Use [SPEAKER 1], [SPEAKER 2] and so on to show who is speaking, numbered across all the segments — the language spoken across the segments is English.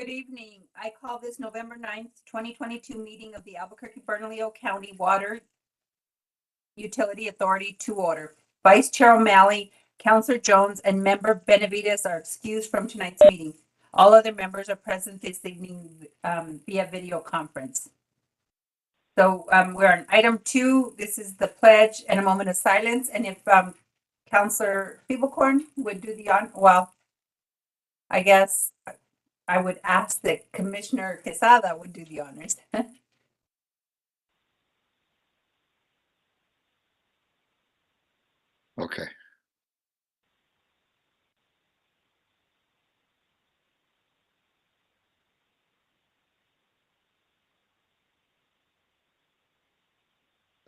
[SPEAKER 1] Good evening. I call this November 9th, 2022 meeting of the Albuquerque-Bernalillo County Water Utility Authority to order. Vice Chair O'Malley, Councilor Jones, and Member Benavides are excused from tonight's meeting. All other members are present this evening via video conference. So we're on item 2. This is the pledge and a moment of silence. And if Councilor Feeblecorn would do the I guess I would ask that Commissioner Quesada would do the honors.
[SPEAKER 2] Okay.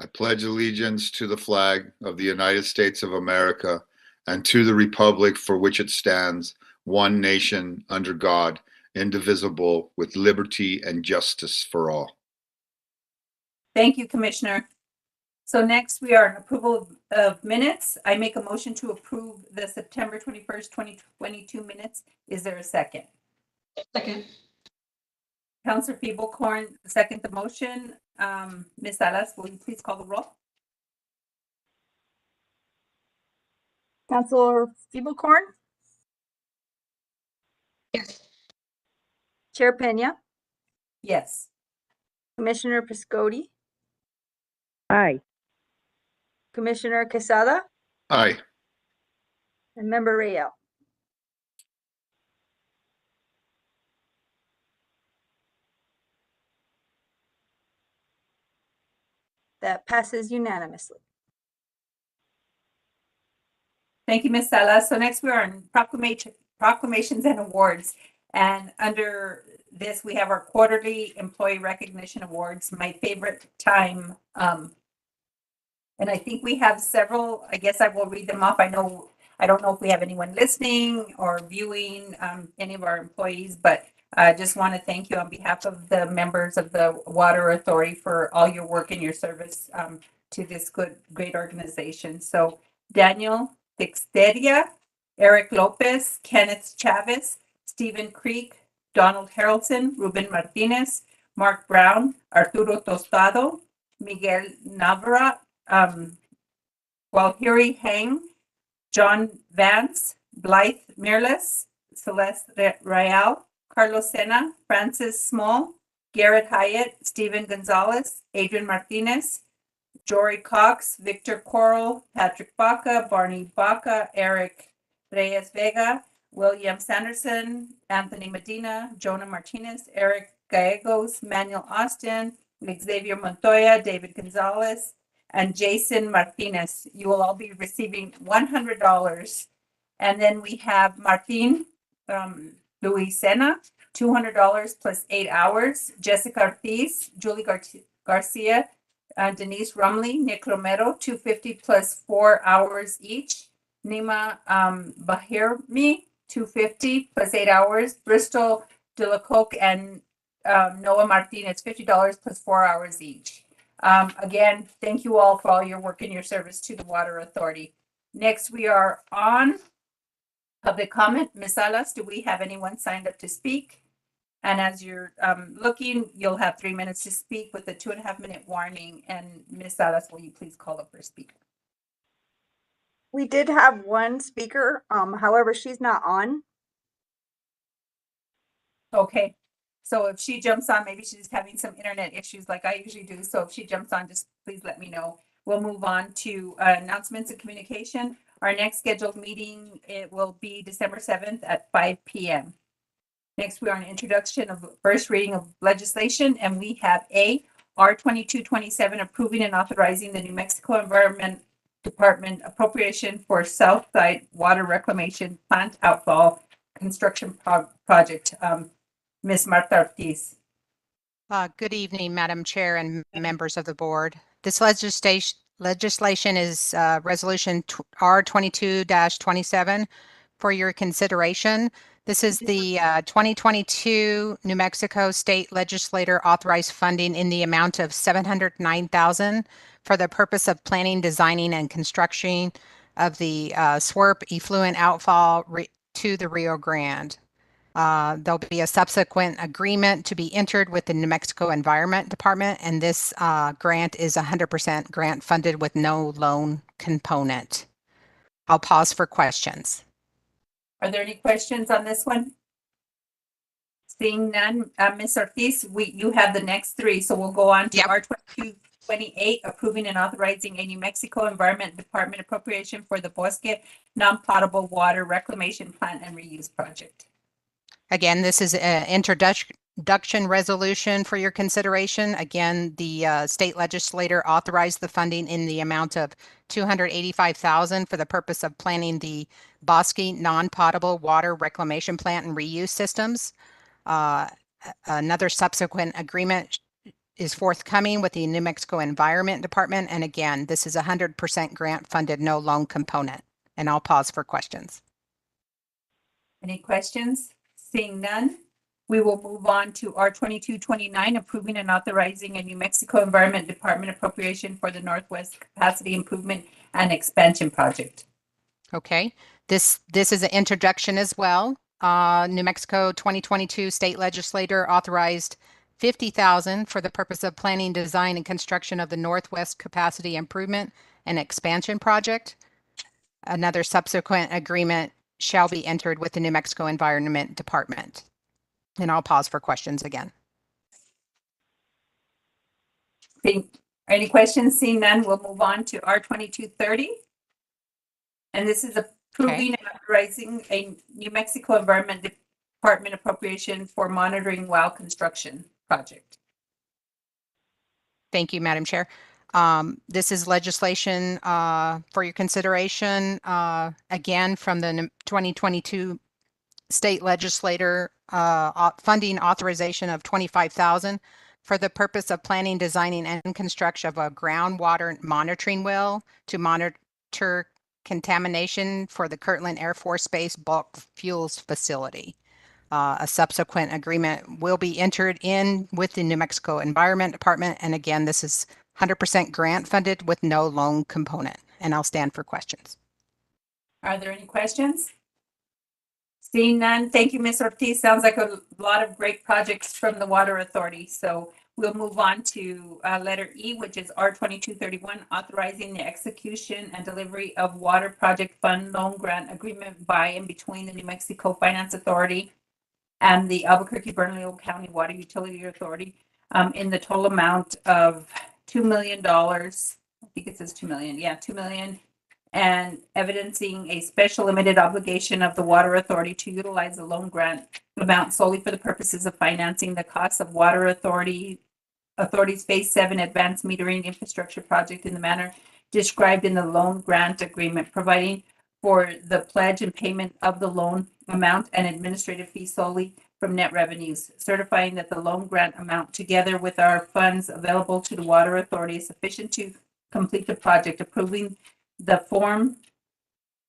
[SPEAKER 2] I pledge allegiance to the flag of the United States of America and to the republic for which it stands, one nation under God, indivisible, with liberty and justice for all.
[SPEAKER 1] Thank you, Commissioner. So next we are in approval of minutes. I make a motion to approve the September 21st, 2022 minutes. Is there a second?
[SPEAKER 3] Second.
[SPEAKER 1] Councilor Feeblecorn, second the motion. Ms. Salas, will you please call the roll?
[SPEAKER 4] Councilor Feeblecorn,
[SPEAKER 3] Yes.
[SPEAKER 4] Chair Pena,
[SPEAKER 1] Yes.
[SPEAKER 4] Commissioner Piscotti,
[SPEAKER 5] Aye.
[SPEAKER 4] Commissioner Quesada,
[SPEAKER 2] Aye.
[SPEAKER 4] and Member Rayel. That passes unanimously.
[SPEAKER 1] Thank you, Ms. Salas. So next we are on proclamations and awards. And under this, we have our quarterly employee recognition awards, my favorite time. And I think we have several. I guess I will read them off. I don't know if we have anyone listening or viewing, any of our employees, but I just want to thank you on behalf of the members of the Water Authority for all your work and your service to this great organization. So Daniel Dexteria, Eric Lopez, Kenneth Chavez, Stephen Creek, Donald Harrelson, Ruben Martinez, Mark Brown, Arturo Tostado, Miguel Navarra, Walhiri Hang, John Vance, Blythe Mirles, Celeste Real, Carlos Sena, Francis Small, Garrett Hyatt, Stephen Gonzalez, Adrian Martinez, Jory Cox, Victor Coral, Patrick Baca, Barney Baca, Eric Reyes Vega, William Sanderson, Anthony Medina, Jonah Martinez, Eric Gallegos, Manuel Austin, Xavier Montoya, David Gonzalez, and Jason Martinez. You will all be receiving $100. And then we have Martin Luis Sena, $200 plus 8 hours. Jessica Ortiz, Julie Garcia, Denise Rumley, Nick Romero, $250 plus 4 hours each. Nima Bahirmi, $250 plus 8 hours. Bristol Delacoque and Noah Martinez, $50 plus 4 hours each. Again, thank you all for all your work and your service to the Water Authority. Next, we are on public comment. Ms. Salas, do we have anyone signed up to speak? And as you're looking, you'll have 3 minutes to speak with a 2.5-minute warning. And Ms. Salas, will you please call up first speaker?
[SPEAKER 4] We did have one speaker, however, she's not on.
[SPEAKER 1] Okay. So if she jumps on, maybe she's having some internet issues like I usually do. So if she jumps on, just please let me know. We'll move on to announcements and communication. Our next scheduled meeting, it will be December 7th at 5 p.m. Next, we are on introduction of first reading of legislation, and we have R2227 approving and authorizing the New Mexico Environment Department appropriation for Southside Water Reclamation Plant Outfall Construction Project. Ms. Marta Ortiz.
[SPEAKER 6] Good evening, Madam Chair and members of the board. This legislation is Resolution R22-27 for your consideration. This is the 2022 New Mexico State Legislature authorized funding in the amount of $709,000 for the purpose of planning, designing, and construction of the SWRP effluent outfall to the Rio Grande. There'll be a subsequent agreement to be entered with the New Mexico Environment Department, and this grant is 100% grant funded with no loan component. I'll pause for questions.
[SPEAKER 1] Are there any questions on this one? Seeing none, Ms. Ortiz, you have the next three, so we'll go on to
[SPEAKER 6] Yep.
[SPEAKER 1] R 2228, approving and authorizing a New Mexico Environment Department appropriation for the Bosque non-potable water reclamation plant and reuse project.
[SPEAKER 6] Again, this is an introduction resolution for your consideration. Again, the state legislator authorized the funding in the amount of $285,000 for the purpose of planning the Bosque non-potable water reclamation plant and reuse systems. Another subsequent agreement is forthcoming with the New Mexico Environment Department. And again, this is 100% grant funded, no loan component. And I'll pause for questions.
[SPEAKER 1] Any questions? Seeing none, we will move on to R 2229, approving and authorizing a New Mexico Environment Department appropriation for the Northwest Capacity Improvement and Expansion Project.
[SPEAKER 6] Okay, this is an introduction as well. New Mexico 2022 state legislator authorized $50,000 for the purpose of planning, design, and construction of the Northwest Capacity Improvement and Expansion Project. Another subsequent agreement shall be entered with the New Mexico Environment Department. And I'll pause for questions again.
[SPEAKER 1] Any questions? Seeing none, we'll move on to R 2230. And this is approving and authorizing a New Mexico Environment Department appropriation for monitoring well construction project.
[SPEAKER 6] Thank you, Madam Chair. This is legislation for your consideration, again, from the 2022 state legislator funding authorization of $25,000 for the purpose of planning, designing, and construction of a groundwater monitoring well to monitor contamination for the Kirtland Air Force Base bulk fuels facility. A subsequent agreement will be entered in with the New Mexico Environment Department. And again, this is 100% grant funded with no loan component. And I'll stand for questions.
[SPEAKER 1] Are there any questions? Seeing none, thank you, Ms. Ortiz. Sounds like a lot of great projects from the Water Authority. So we'll move on to letter E, which is R 2231, authorizing the execution and delivery of water project fund loan grant agreement by and between the New Mexico Finance Authority and the Albuquerque Bernalillo County Water Utility Authority in the total amount of $2 million. I think it says 2 million. Yeah, 2 million. And evidencing a special limited obligation of the Water Authority to utilize the loan grant amount solely for the purposes of financing the costs of Water Authority's Phase 7 Advanced Metering Infrastructure Project in the manner described in the loan grant agreement, providing for the pledge and payment of the loan amount and administrative fees solely from net revenues, certifying that the loan grant amount, together with our funds available to the Water Authority, is sufficient to complete the project, approving the form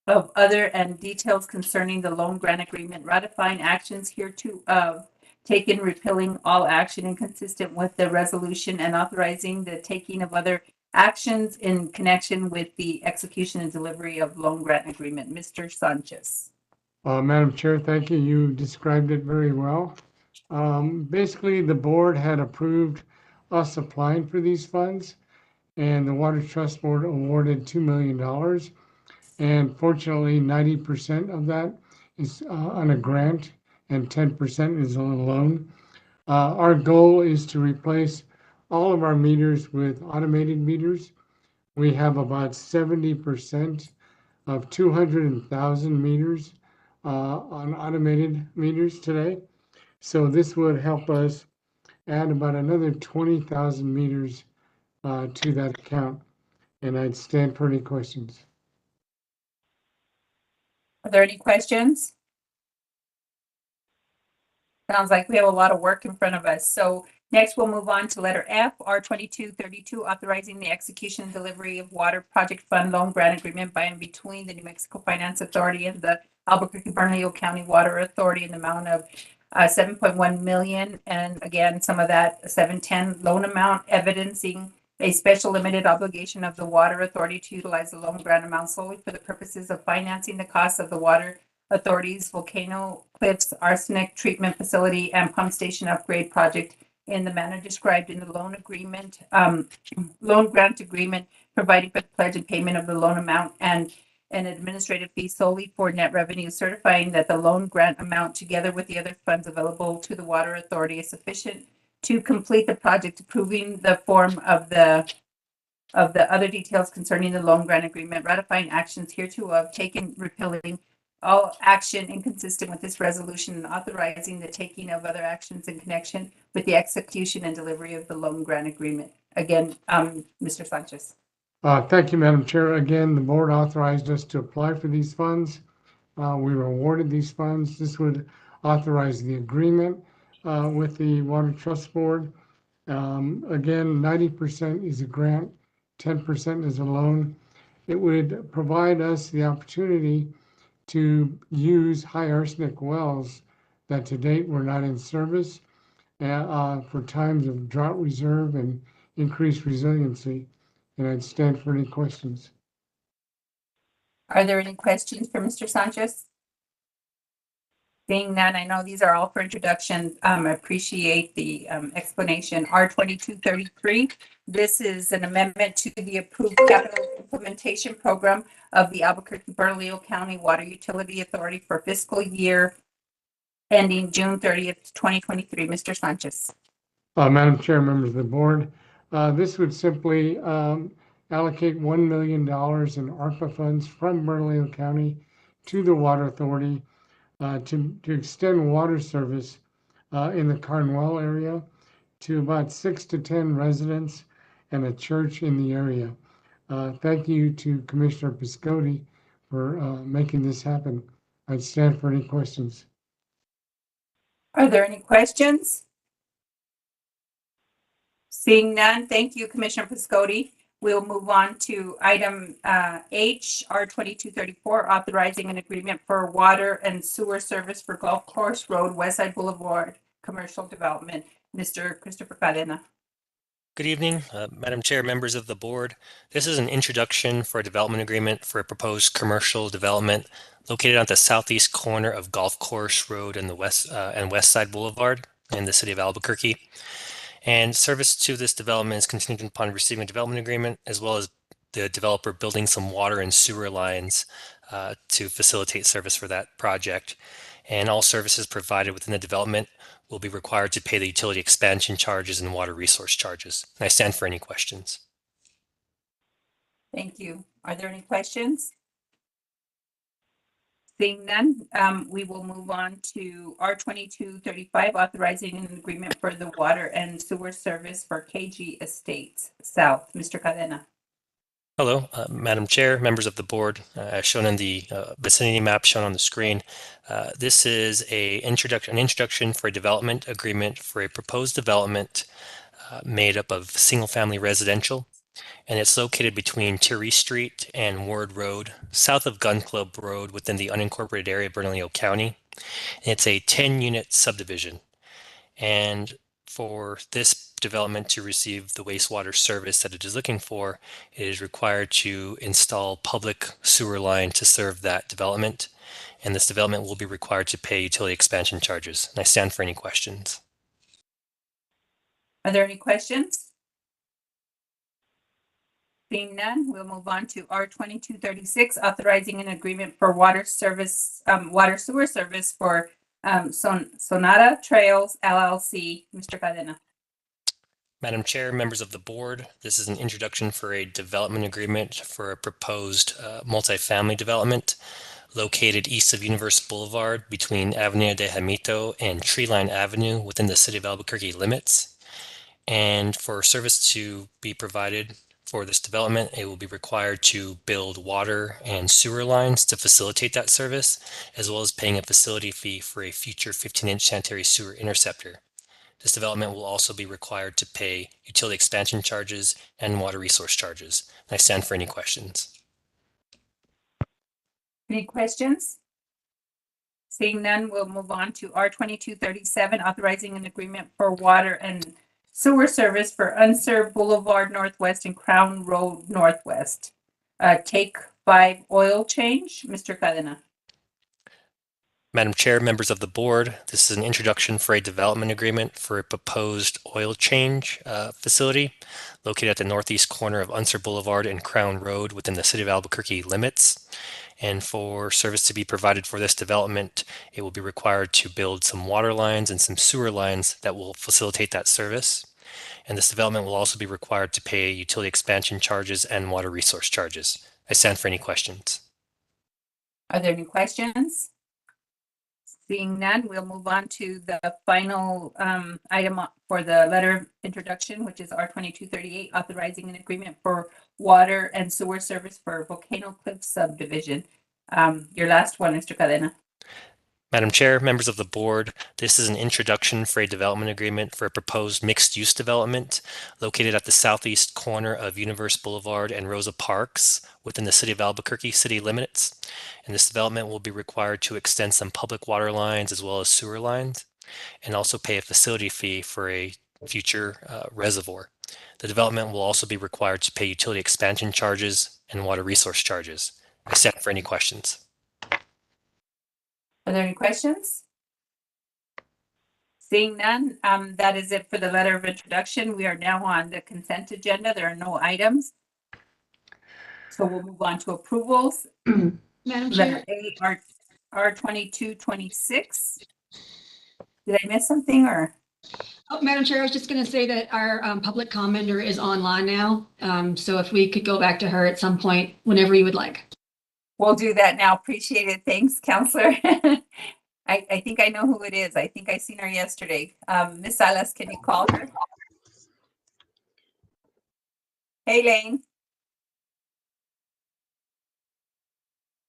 [SPEAKER 1] of other and details concerning the loan grant agreement, ratifying actions hereto of taken, repealing all action inconsistent with the resolution, and authorizing the taking of other actions in connection with the execution and delivery of loan grant agreement. Mr. Sanchez.
[SPEAKER 7] Madam Chair, thank you. You described it very well. Basically, the board had approved us applying for these funds, and the Water Trust Board awarded $2 million. And fortunately, 90% of that is on a grant and 10% is on a loan. Our goal is to replace all of our meters with automated meters. We have about 70% of 200,000 meters on automated meters today. So this would help us add about another 20,000 meters to that account. And I'd stand for any questions.
[SPEAKER 1] Are there any questions? Sounds like we have a lot of work in front of us. So next we'll move on to letter F, R 2232, authorizing the execution and delivery of water project fund loan grant agreement by and between the New Mexico Finance Authority and the Albuquerque Bernalillo County Water Authority in the amount of 7.1 million. And again, some of that 710 loan amount, evidencing a special limited obligation of the Water Authority to utilize the loan grant amount solely for the purposes of financing the costs of the Water Authority's Volcano Cliffs Arsenic Treatment Facility and Pump Station Upgrade Project in the manner described in the loan agreement, loan grant agreement, providing for the pledge and payment of the loan amount and an administrative fee solely for net revenue, certifying that the loan grant amount together with the other funds available to the Water Authority is sufficient to complete the project, approving the form of the other details concerning the loan grant agreement, ratifying actions hereto taken, repealing all action inconsistent with this resolution, and authorizing the taking of other actions in connection with the execution and delivery of the loan grant agreement. Again, Mr. Sanchez.
[SPEAKER 7] Thank you, Madam Chair. Again, the board authorized us to apply for these funds. We were awarded these funds. This would authorize the agreement with the Water Trust Board. Again, 90% is a grant, 10% is a loan. It would provide us the opportunity to use high arsenic wells that to date were not in service for times of drought reserve and increased resiliency. And I'd stand for any questions.
[SPEAKER 1] Are there any questions for Mr. Sanchez? Seeing none, I know these are all for introduction. I appreciate the explanation. R2233, this is an amendment to the approved capital implementation program of the Albuquerque Bernalillo County Water Utility Authority for fiscal year ending June 30th, 2023. Mr. Sanchez.
[SPEAKER 7] Madam Chair, members of the board, this would simply allocate $1 million in ARPA funds from Bernalillo County to the Water Authority to extend water service in the Carnwell area to about 6 to 10 residents and a church in the area. Thank you to Commissioner Piscotti for making this happen. I'd stand for any questions.
[SPEAKER 1] Are there any questions? Seeing none, thank you, Commissioner Piscotti. We'll move on to item H, R2234, authorizing an agreement for water and sewer service for Golf Course Road, Westside Boulevard, commercial development. Mr. Christopher Cadena.
[SPEAKER 8] Good evening, Madam Chair, members of the board. This is an introduction for a development agreement for a proposed commercial development located on the southeast corner of Golf Course Road and the Westside Boulevard in the city of Albuquerque. And service to this development is contingent upon receiving a development agreement, as well as the developer building some water and sewer lines to facilitate service for that project. And all services provided within the development will be required to pay the utility expansion charges and water resource charges. And I stand for any questions.
[SPEAKER 1] Thank you. Are there any questions? Seeing none, we will move on to R2235, authorizing an agreement for the water and sewer service for KG Estates South. Mr. Cadena.
[SPEAKER 8] Hello, Madam Chair, members of the board, as shown in the vicinity map shown on the screen. This is an introduction for a development agreement for a proposed development made up of single-family residential, and it's located between Therese Street and Ward Road, south of Gun Club Road within the unincorporated area of Bernalillo County. And it's a 10-unit subdivision. And for this development to receive the wastewater service that it is looking for, it is required to install public sewer line to serve that development. And this development will be required to pay utility expansion charges. And I stand for any questions.
[SPEAKER 1] Are there any questions? Seeing none, we'll move on to R2236, authorizing an agreement for water sewer service for Sonata Trails LLC. Mr. Cadena.
[SPEAKER 8] Madam Chair, members of the board, this is an introduction for a development agreement for a proposed multifamily development located east of Universe Boulevard between Avenida de Jamito and Treeline Avenue within the city of Albuquerque limits. And for service to be provided for this development, it will be required to build water and sewer lines to facilitate that service, as well as paying a facility fee for a future 15-inch sanitary sewer interceptor. This development will also be required to pay utility expansion charges and water resource charges. I stand for any questions.
[SPEAKER 1] Any questions? Seeing none, we'll move on to R2237, authorizing an agreement for water and sewer service for Unser Boulevard Northwest and Crown Road Northwest. Take 5 oil change. Mr. Cadena.
[SPEAKER 8] Madam Chair, members of the board, this is an introduction for a development agreement for a proposed oil change facility located at the northeast corner of Unser Boulevard and Crown Road within the City of Albuquerque limits. And for service to be provided for this development, it will be required to build some water lines and some sewer lines that will facilitate that service. And this development will also be required to pay utility expansion charges and water resource charges. I stand for any questions.
[SPEAKER 1] Are there any questions? Seeing none, we'll move on to the final item for the letter of introduction, which is R2238, authorizing an agreement for water and sewer service for Volcano Cliff subdivision. Your last one, Mr. Cadena.
[SPEAKER 8] Madam Chair, members of the board, this is an introduction for a development agreement for a proposed mixed-use development located at the southeast corner of Universe Boulevard and Rosa Parks within the City of Albuquerque city limits. And this development will be required to extend some public water lines as well as sewer lines, and also pay a facility fee for a future reservoir. The development will also be required to pay utility expansion charges and water resource charges. I stand for any questions.
[SPEAKER 1] Are there any questions? Seeing none, that is it for the letter of introduction. We are now on the consent agenda. There are no items. So we'll move on to approvals.
[SPEAKER 3] Madam
[SPEAKER 1] Letter
[SPEAKER 3] Chair,
[SPEAKER 1] A, R2226. Did I miss something or?
[SPEAKER 3] Madam Chair, I was just going to say that our public commenter is online now. So if we could go back to her at some point, whenever you would like.
[SPEAKER 1] We'll do that now. Appreciate it. Thanks, Counselor. I think I know who it is. I think I seen her yesterday. Ms. Salas, can you call her? Hey, Lane.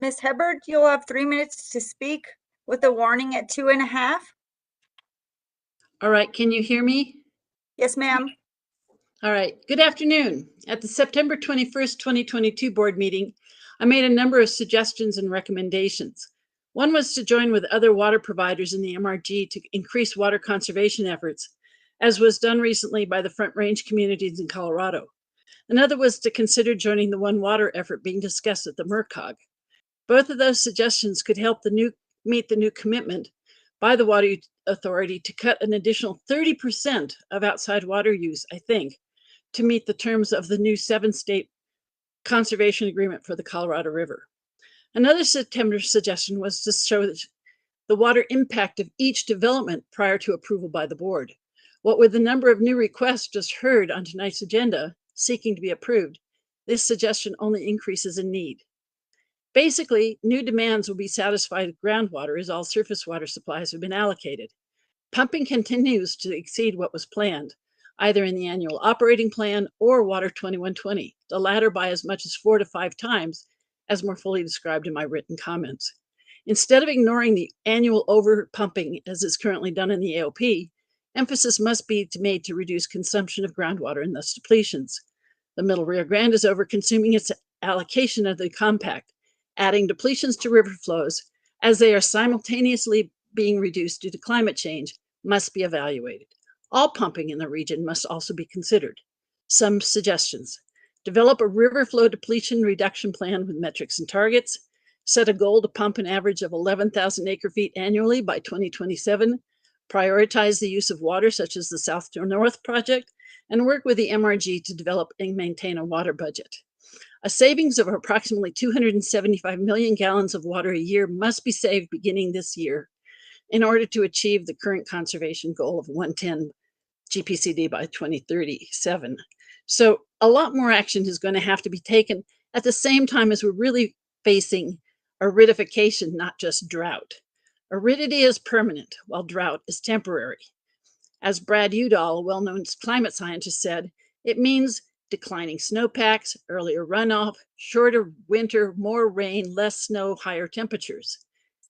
[SPEAKER 4] Ms. Hubbard, you'll have 3 minutes to speak with a warning at 2.5.
[SPEAKER 9] All right, can you hear me?
[SPEAKER 4] Yes, ma'am.
[SPEAKER 9] All right, good afternoon. At the September 21st, 2022 board meeting, I made a number of suggestions and recommendations. One was to join with other water providers in the MRG to increase water conservation efforts, as was done recently by the Front Range communities in Colorado. Another was to consider joining the One Water effort being discussed at the MERCOG. Both of those suggestions could help meet the new commitment by the Water Authority to cut an additional 30% of outside water use, I think, to meet the terms of the new 7-state conservation agreement for the Colorado River. Another September suggestion was to show the water impact of each development prior to approval by the board. What with the number of new requests just heard on tonight's agenda seeking to be approved, this suggestion only increases in need. Basically, new demands will be satisfied with groundwater as all surface water supplies have been allocated. Pumping continues to exceed what was planned, either in the annual operating plan or Water 2120, the latter by as much as 4 to 5 times, as more fully described in my written comments. Instead of ignoring the annual over-pumping as is currently done in the AOP, emphasis must be made to reduce consumption of groundwater and thus depletions. The Middle Rio Grande is over-consuming its allocation of the compact, adding depletions to river flows as they are simultaneously being reduced due to climate change must be evaluated. All pumping in the region must also be considered. Some suggestions: develop a river flow depletion reduction plan with metrics and targets, set a goal to pump an average of 11,000 acre feet annually by 2027, prioritize the use of water such as the South to North project, and work with the MRG to develop and maintain a water budget. A savings of approximately 275 million gallons of water a year must be saved beginning this year in order to achieve the current conservation goal of 110 GPCD by 2037. So a lot more action is going to have to be taken at the same time as we're really facing aridification, not just drought. Aridity is permanent, while drought is temporary. As Brad Udall, a well-known climate scientist, said, it means declining snowpacks, earlier runoff, shorter winter, more rain, less snow, higher temperatures.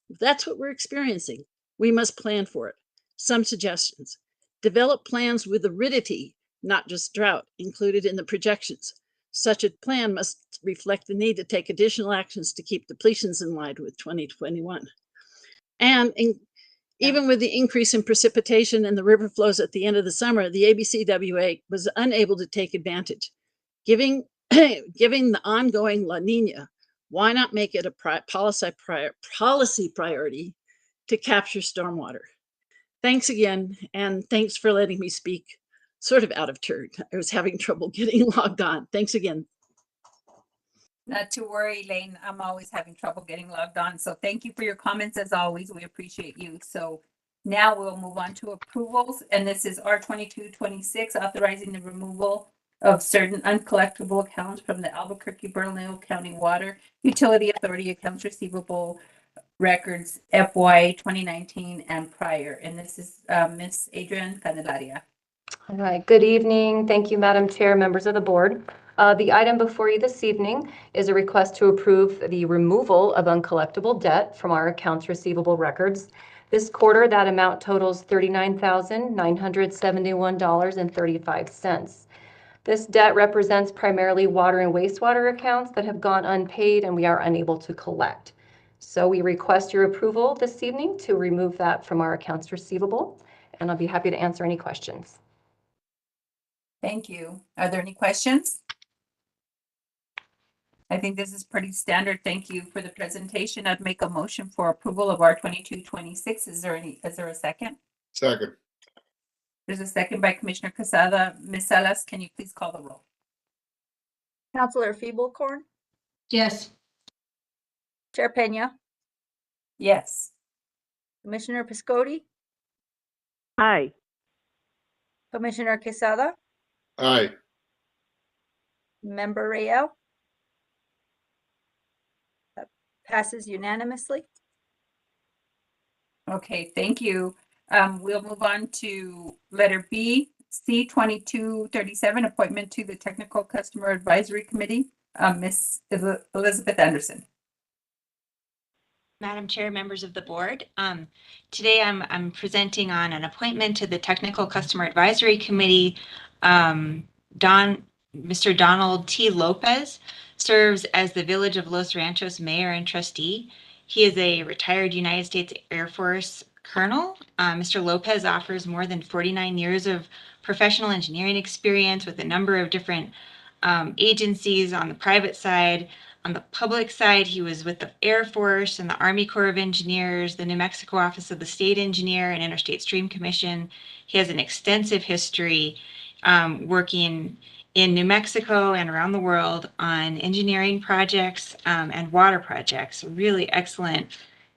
[SPEAKER 9] If that's what we're experiencing, we must plan for it. Some suggestions: develop plans with aridity, not just drought, included in the projections. Such a plan must reflect the need to take additional actions to keep depletions in line with 2021. And even with the increase in precipitation and the river flows at the end of the summer, the ABCWA was unable to take advantage. Given the ongoing La Nina, why not make it a policy priority to capture stormwater. Thanks again, and thanks for letting me speak sort of out of turn. I was having trouble getting logged on. Thanks again.
[SPEAKER 1] Not to worry, Elaine. I'm always having trouble getting logged on. So thank you for your comments as always. We appreciate you. So now we'll move on to approvals. And this is R2226, authorizing the removal of certain uncollectible accounts from the Albuquerque Bernalillo County Water Utility Authority accounts receivable records FY 2019 and prior. And this is Ms. Adrian Candelaria.
[SPEAKER 10] All right, good evening. Thank you, Madam Chair, members of the board. The item before you this evening is a request to approve the removal of uncollectible debt from our accounts receivable records. This quarter, that amount totals $39,971.35. This debt represents primarily water and wastewater accounts that have gone unpaid and we are unable to collect. So we request your approval this evening to remove that from our accounts receivable, and I'll be happy to answer any questions.
[SPEAKER 1] Thank you. Are there any questions? I think this is pretty standard. Thank you for the presentation. I'd make a motion for approval of R2226. Is there a second?
[SPEAKER 2] Second.
[SPEAKER 1] There's a second by Commissioner Quesada. Ms. Salas, can you please call the roll?
[SPEAKER 4] Counselor Feeblecorn,
[SPEAKER 3] Yes.
[SPEAKER 4] Chair Peña,
[SPEAKER 1] Yes.
[SPEAKER 4] Commissioner Piscotti,
[SPEAKER 5] Aye.
[SPEAKER 4] Commissioner Quesada,
[SPEAKER 2] Aye.
[SPEAKER 4] Member Rayel. That passes unanimously.
[SPEAKER 1] Okay, thank you. We'll move on to letter B, C2237, appointment to the Technical Customer Advisory Committee. Ms. Elizabeth Anderson.
[SPEAKER 11] Madam Chair, members of the board, today I'm presenting on an appointment to the Technical Customer Advisory Committee. Mr. Donald T. Lopez serves as the Village of Los Ranchos mayor and trustee. He is a retired United States Air Force colonel. Mr. Lopez offers more than 49 years of professional engineering experience with a number of different agencies on the private side. On the public side, he was with the Air Force and the Army Corps of Engineers, the New Mexico Office of the State Engineer, and Interstate Stream Commission. He has an extensive history working in New Mexico and around the world on engineering projects and water projects. Really excellent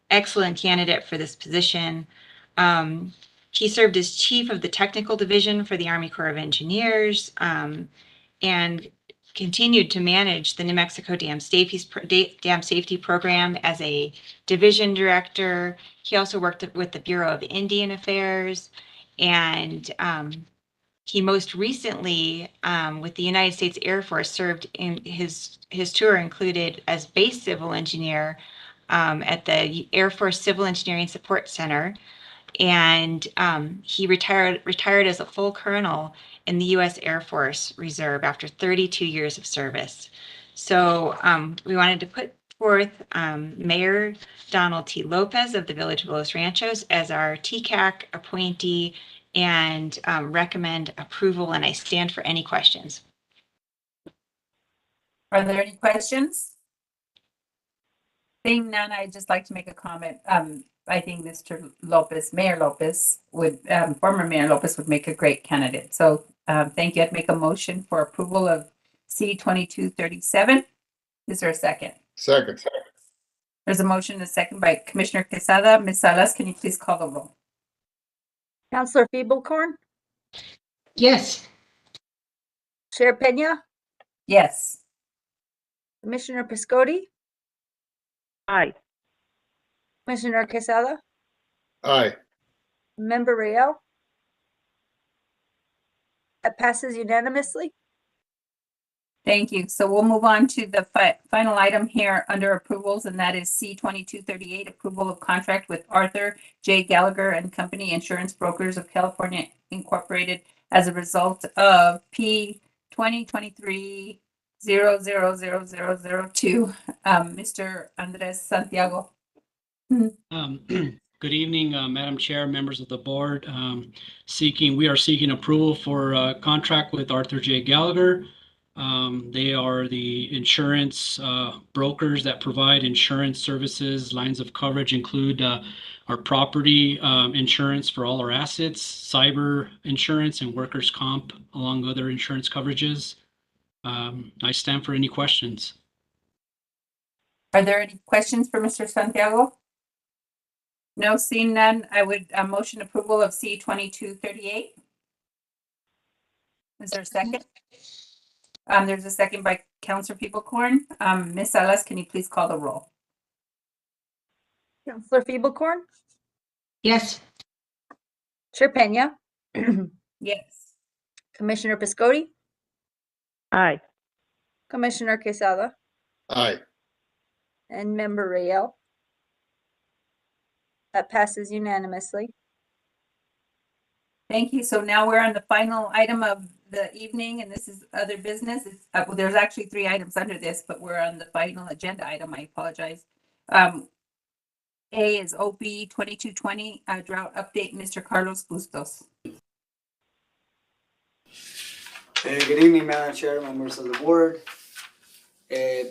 [SPEAKER 11] candidate for this position. He served as chief of the technical division for the Army Corps of Engineers and continued to manage the New Mexico Dam Safety Program as a division director. He also worked with the Bureau of Indian Affairs, and he most recently, with the United States Air Force, served in his tour included as base civil engineer at the Air Force Civil Engineering Support Center, and he retired as a full colonel in the U.S. Air Force Reserve after 32 years of service. So we wanted to put forth Mayor Donald T. Lopez of the Village of Los Ranchos as our TCAC appointee and recommend approval, and I stand for any questions.
[SPEAKER 1] Are there any questions? Seeing none, I'd just like to make a comment. I think Mr. Lopez, Mayor Lopez would, former Mayor Lopez would make a great candidate. So thank you. I'd make a motion for approval of C2237. Is there a second?
[SPEAKER 2] Second.
[SPEAKER 1] There's a motion and a second by Commissioner Quesada. Ms. Salas, can you please call the roll?
[SPEAKER 4] Counselor Feeblecorn,
[SPEAKER 3] Yes.
[SPEAKER 4] Chair Peña,
[SPEAKER 1] Yes.
[SPEAKER 4] Commissioner Piscotti,
[SPEAKER 5] Aye.
[SPEAKER 4] Commissioner Quesada,
[SPEAKER 2] Aye.
[SPEAKER 4] Member Rayel. That passes unanimously.
[SPEAKER 1] Thank you. So we'll move on to the final item here under approvals, and that is C2238, approval of contract with Arthur J. Gallagher and Company Insurance Brokers of California Incorporated as a result of P 2023-000002. Mr. Andres Santiago.
[SPEAKER 12] Good evening, Madam Chair, members of the board. We are seeking approval for a contract with Arthur J. Gallagher They are the insurance brokers that provide insurance services. Lines of coverage include our property insurance for all our assets, cyber insurance, and workers' comp, along with other insurance coverages. I stand for any questions.
[SPEAKER 1] Are there any questions for Mr. Santiago? No, seeing none, I would motion approval of C 2238. Is there a second? There's a second by Councilor Peoplecorn. Ms. Salas, can you please call the roll?
[SPEAKER 4] Counselor Feeblecorn,
[SPEAKER 3] Yes.
[SPEAKER 4] Chair Peña,
[SPEAKER 1] Yes.
[SPEAKER 4] Commissioner Piscotti,
[SPEAKER 5] Aye.
[SPEAKER 4] Commissioner Quesada,
[SPEAKER 2] Aye.
[SPEAKER 4] and Member Rayel. That passes unanimously.
[SPEAKER 1] Thank you. So now we're on the final item of the evening, and this is other business. Well, there's actually 3 items under this, but we're on the final agenda item. I apologize. A is OB 2220 drought update. Mr. Carlos Bustos.
[SPEAKER 13] Good evening, Madam Chair, members of the board.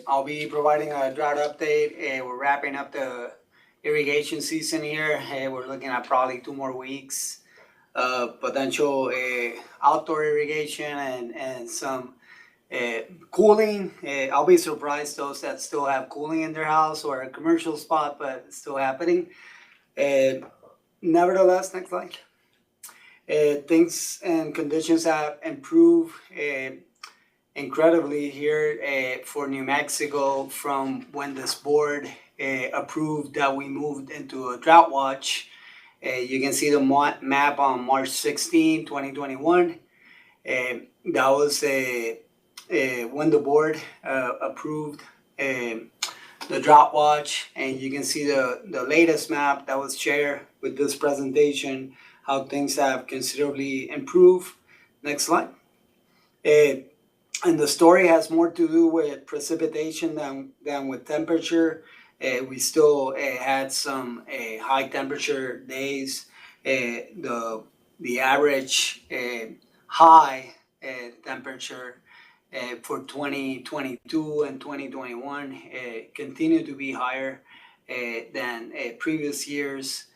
[SPEAKER 13] I'll be providing a drought update. We're wrapping up the irrigation season here. We're looking at probably 2 more weeks. Potential outdoor irrigation and some cooling. I'll be surprised those that still have cooling in their house or a commercial spot, but it's still happening. Nevertheless, next slide. Things and conditions have improved incredibly here for New Mexico from when this board approved that we moved into a drought watch. You can see the map on March 16, 2021. That was when the board approved the drought watch, and you can see the latest map that was shared with this presentation, how things have considerably improved. Next slide. And the story has more to do with precipitation than with temperature. We still had some high temperature days. The average high temperature for 2022 and 2021 continued to be higher than previous years,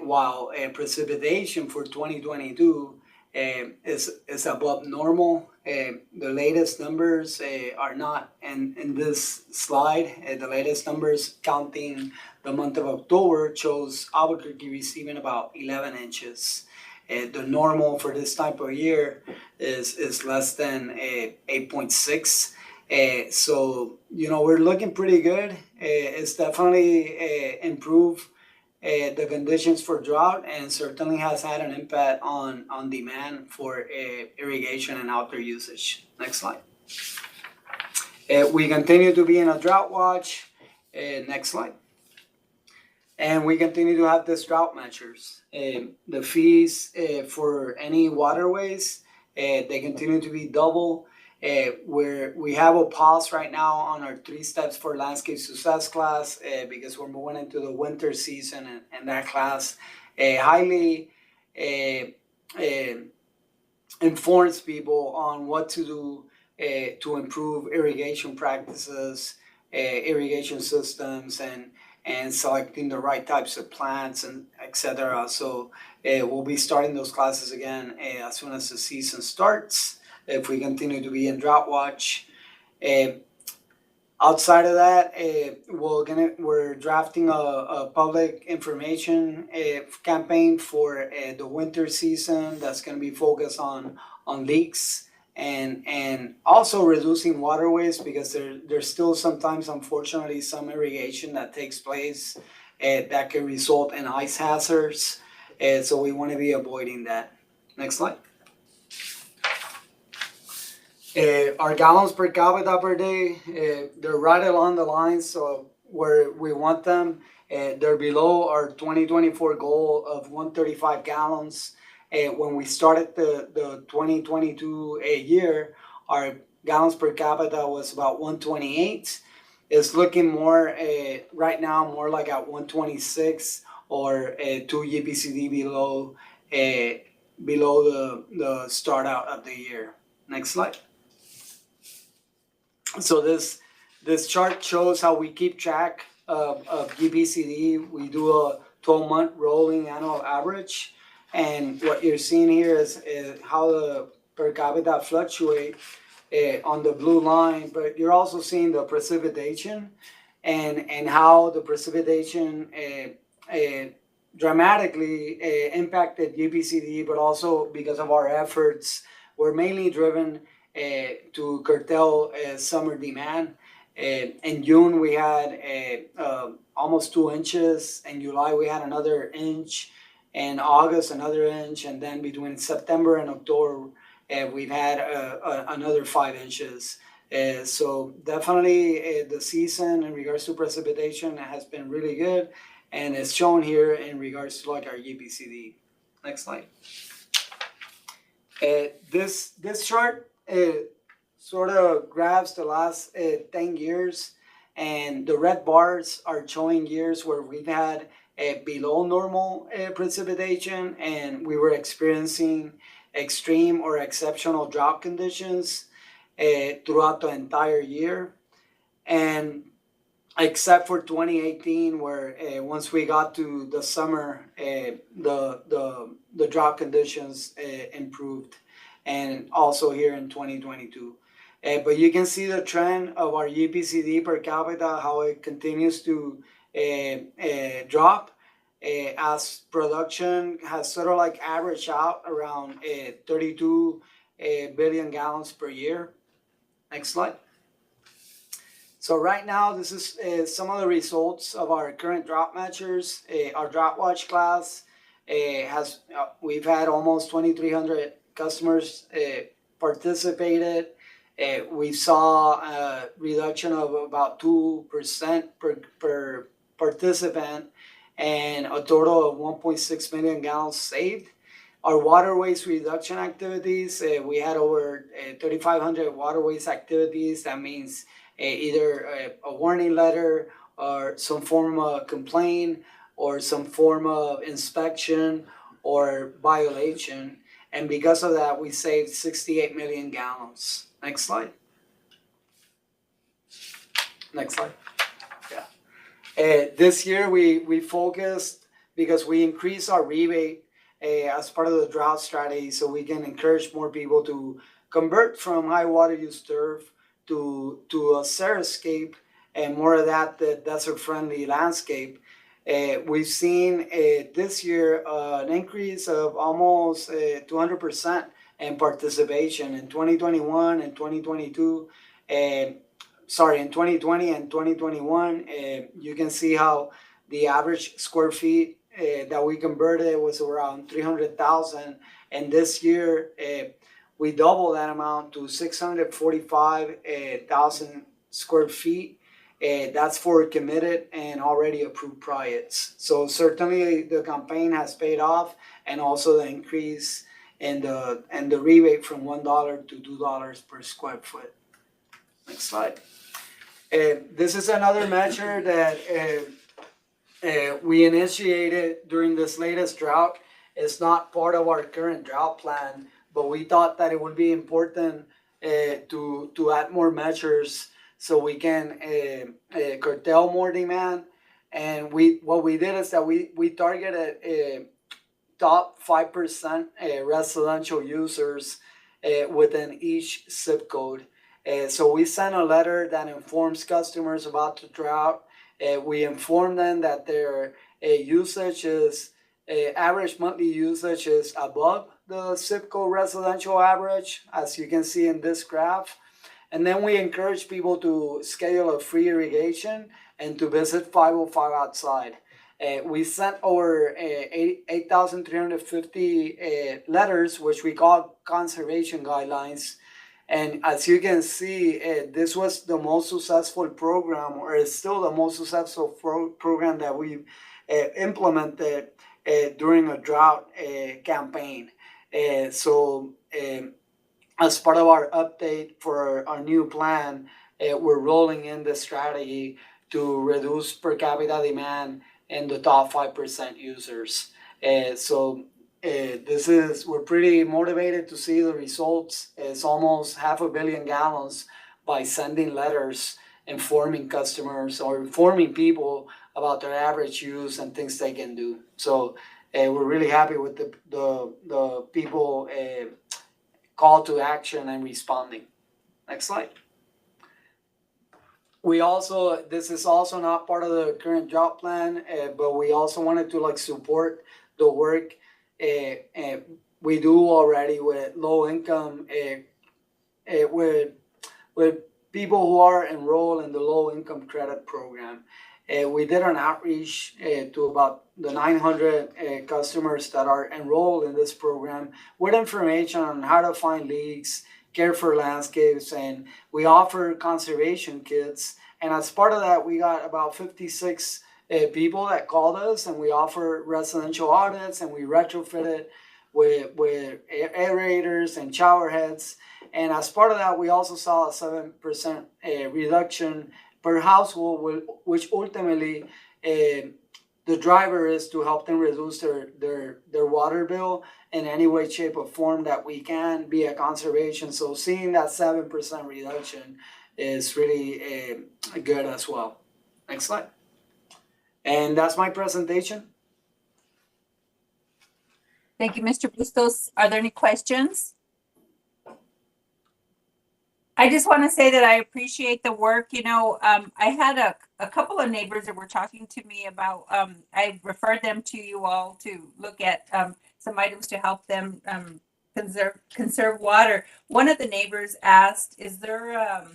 [SPEAKER 13] while precipitation for 2022 is above normal. The latest numbers are not in this slide. The latest numbers counting the month of October shows Albuquerque receiving about 11 inches. The normal for this type of year is less than 8.6. So, we're looking pretty good. It's definitely improved the conditions for drought, and certainly has had an impact on demand for irrigation and outdoor usage. Next slide. We continue to be in a drought watch. Next slide. And we continue to have these drought measures. The fees for any waterways, they continue to be double. Where we have a pause right now on our 3 steps for landscape success class because we're moving into the winter season, and that class highly informs people on what to do to improve irrigation practices, irrigation systems, and selecting the right types of plants, and etc. So we'll be starting those classes again as soon as the season starts, if we continue to be in drought watch. Outside of that, we're drafting a public information campaign for the winter season that's going to be focused on leaks and also reducing waterways, because there's still sometimes, unfortunately, some irrigation that takes place that can result in ice hazards. So we want to be avoiding that. Next slide. Our gallons per capita per day, they're right along the lines of where we want them. They're below our 2024 goal of 135 gallons. When we started the 2022 year, our gallons per capita was about 128. It's looking more right now, more like at 126 or 2 GPCD below the start out of the year. Next slide. So this chart shows how we keep track of GBCD. We do a 12-month rolling annual average. And what you're seeing here is how the per capita fluctuate on the blue line, but you're also seeing the precipitation and how the precipitation dramatically impacted GBCD, but also because of our efforts, we're mainly driven to curtail summer demand. In June, we had almost 2 inches. In July, we had another inch. In August, another inch. And then between September and October, we've had another 5 inches. So definitely the season in regards to precipitation has been really good. And it's shown here in regards to like our GBCD. Next slide. This chart sort of graphs the last 10 years, and the red bars are showing years where we've had below normal precipitation, and we were experiencing extreme or exceptional drought conditions throughout the entire year. And except for 2018, where once we got to the summer, the drought conditions improved, and also here in 2022. But you can see the trend of our GBCD per capita, how it continues to drop as production has sort of like averaged out around 32 billion gallons per year. Next slide. So right now, this is some of the results of our current drought measures. Our drought watch class we've had almost 2,300 customers participated. We saw a reduction of about 2% per participant and a total of 1.6 million gallons saved. Our water waste reduction activities, we had over 3,500 water waste activities. That means either a warning letter or some form of complaint or some form of inspection or violation. And because of that, we saved 68 million gallons. Next slide. Next slide. Yeah. This year we focused because we increased our rebate as part of the drought strategy, so we can encourage more people to convert from high water use turf to a xeriscape and more of that desert friendly landscape. We've seen this year an increase of almost 200% in participation in 2021 and 2022. In 2020 and 2021, you can see how the average square feet that we converted was around 300,000. And this year, we doubled that amount to 645,000 square feet. That's for committed and already approved projects. So certainly the campaign has paid off, and also the increase in the rebate from $1 to $2 per square foot. Next slide. This is another measure that we initiated during this latest drought. It's not part of our current drought plan, but we thought that it would be important to add more measures so we can curtail more demand. And what we did is that we targeted top 5% residential users within each zip code. So we sent a letter that informs customers about the drought. We inform them that their usage is average monthly usage is above the zip code residential average, as you can see in this graph. And then we encourage people to schedule a free irrigation and to visit 505 outside. We sent over 8,350 letters, which we call conservation guidelines. And as you can see, this was the most successful program, or is still the most successful program that we've implemented during a drought campaign. So as part of our update for our new plan, we're rolling in the strategy to reduce per capita demand in the top 5% users. We're pretty motivated to see the results. It's almost 500 million gallons by sending letters informing customers or informing people about their average use and things they can do. So we're really happy with the people call to action and responding. Next slide. We also, this is also not part of the current job plan, but we also wanted to like support the work we do already with low income, with people who are enrolled in the low income credit program. We did an outreach to about the 900 customers that are enrolled in this program with information on how to find leaks, care for landscapes, and we offer conservation kits. And as part of that, we got about 56 people that called us, and we offer residential audits, and we retrofit it with aerators and shower heads. And as part of that, we also saw a 7% reduction per household, which ultimately the driver is to help them reduce their water bill in any way, shape, or form that we can, be a conservation. So seeing that 7% reduction is really good as well. Next slide. And that's my presentation.
[SPEAKER 1] Thank you, Mr. Bustos. Are there any questions? I just want to say that I appreciate the work. You know, I had a couple of neighbors that were talking to me about, I referred them to you all to look at some items to help them conserve water. One of the neighbors asked, is there a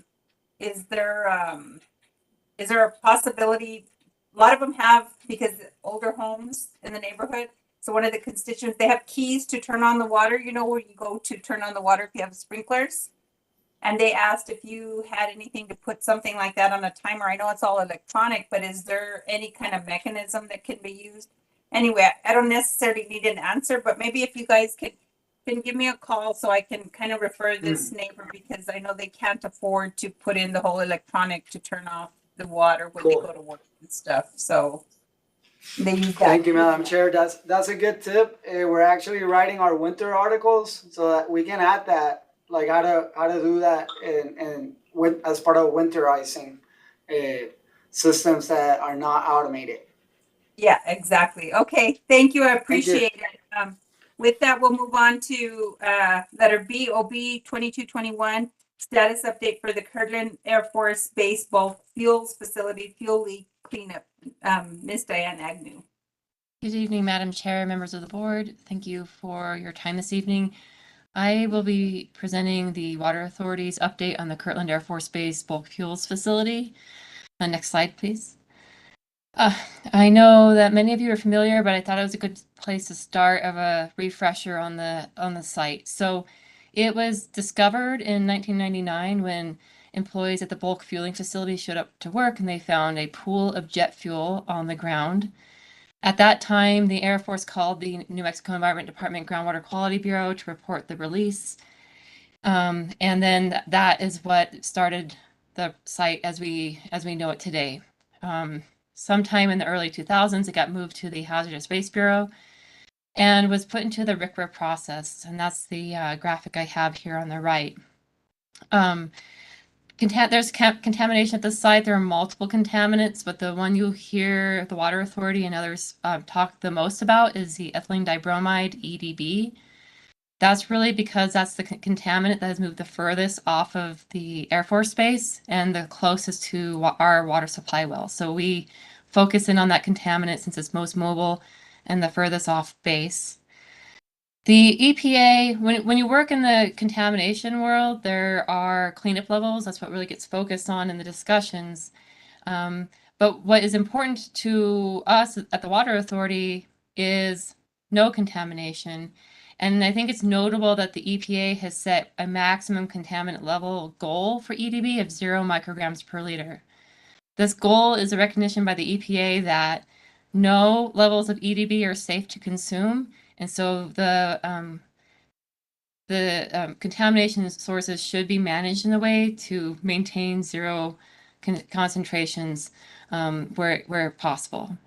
[SPEAKER 1] possibility? A lot of them have, because older homes in the neighborhood. So one of the constituents, they have keys to turn on the water. You know where you go to turn on the water if you have sprinklers. And they asked if you had anything to put something like that on a timer. I know it's all electronic, but is there any kind of mechanism that can be used? Anyway, I don't necessarily need an answer, but maybe if you guys can give me a call so I can kind of refer this neighbor, because I know they can't afford to put in the whole electronic to turn off the water when they go to work and stuff. So they use that.
[SPEAKER 13] Thank you, Madam Chair. That's a good tip. We're actually writing our winter articles so that we can add that, like how to do that and as part of winterizing systems that are not automated.
[SPEAKER 1] Yeah, exactly. Okay, thank you. I appreciate it. With that, we'll move on to letter B, OB 2221, status update for the Kirtland Air Force Base Bulk Fuels Facility fuel leak cleanup. Ms. Diane Agnew.
[SPEAKER 14] Good evening, Madam Chair, members of the board. Thank you for your time this evening. I will be presenting the Water Authority's update on the Kirtland Air Force Base Bulk Fuels Facility. Next slide, please. I know that many of you are familiar, but I thought it was a good place to start of a refresher on the site. So it was discovered in 1999 when employees at the bulk fueling facility showed up to work and they found a pool of jet fuel on the ground. At that time, the Air Force called the New Mexico Environment Department Groundwater Quality Bureau to report the release. And then that is what started the site as we know it today. Sometime in the early 2000s, it got moved to the Hazardous Waste Bureau and was put into the RCRA process. And that's the graphic I have here on the right. There's contamination at the site. There are multiple contaminants, but the one you hear the Water Authority and others talk the most about is the ethylene dibromide, EDB. That's really because that's the contaminant that has moved the furthest off of the Air Force Base and the closest to our water supply well. So we focus in on that contaminant since it's most mobile and the furthest off base. The EPA, when you work in the contamination world, there are cleanup levels. That's what really gets focused on in the discussions. But what is important to us at the Water Authority is no contamination. And I think it's notable that the EPA has set a maximum contaminant level goal for EDB of 0 micrograms per liter. This goal is a recognition by the EPA that no levels of EDB are safe to consume. And so the contamination sources should be managed in a way to maintain 0 concentrations where possible.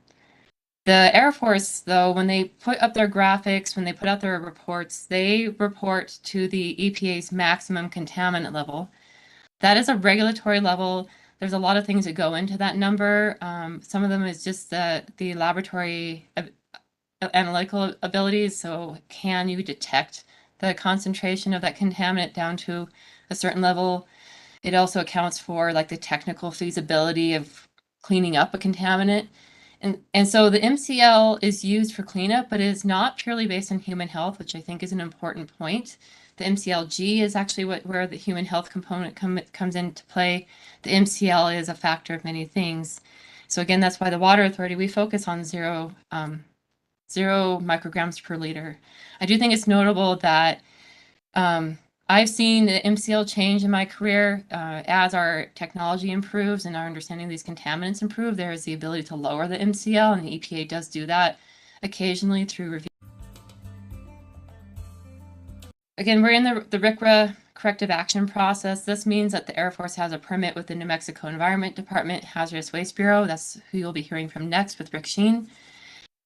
[SPEAKER 14] The Air Force, though, when they put up their graphics, when they put out their reports, they report to the EPA's maximum contaminant level. That is a regulatory level. There's a lot of things that go into that number. Some of them is just the laboratory analytical abilities. So can you detect the concentration of that contaminant down to a certain level? It also accounts for like the technical feasibility of cleaning up a contaminant. And so the MCL is used for cleanup, but it is not purely based on human health, which I think is an important point. The MCLG is actually where the human health component comes into play. The MCL is a factor of many things. So again, that's why the Water Authority, we focus on 0 micrograms per liter. I do think it's notable that I've seen the MCL change in my career as our technology improves and our understanding of these contaminants improve. There is the ability to lower the MCL, and the EPA does do that occasionally through review. Again, we're in the RCRA corrective action process. This means that the Air Force has a permit with the New Mexico Environment Department Hazardous Waste Bureau. That's who you'll be hearing from next with Rick Sheen.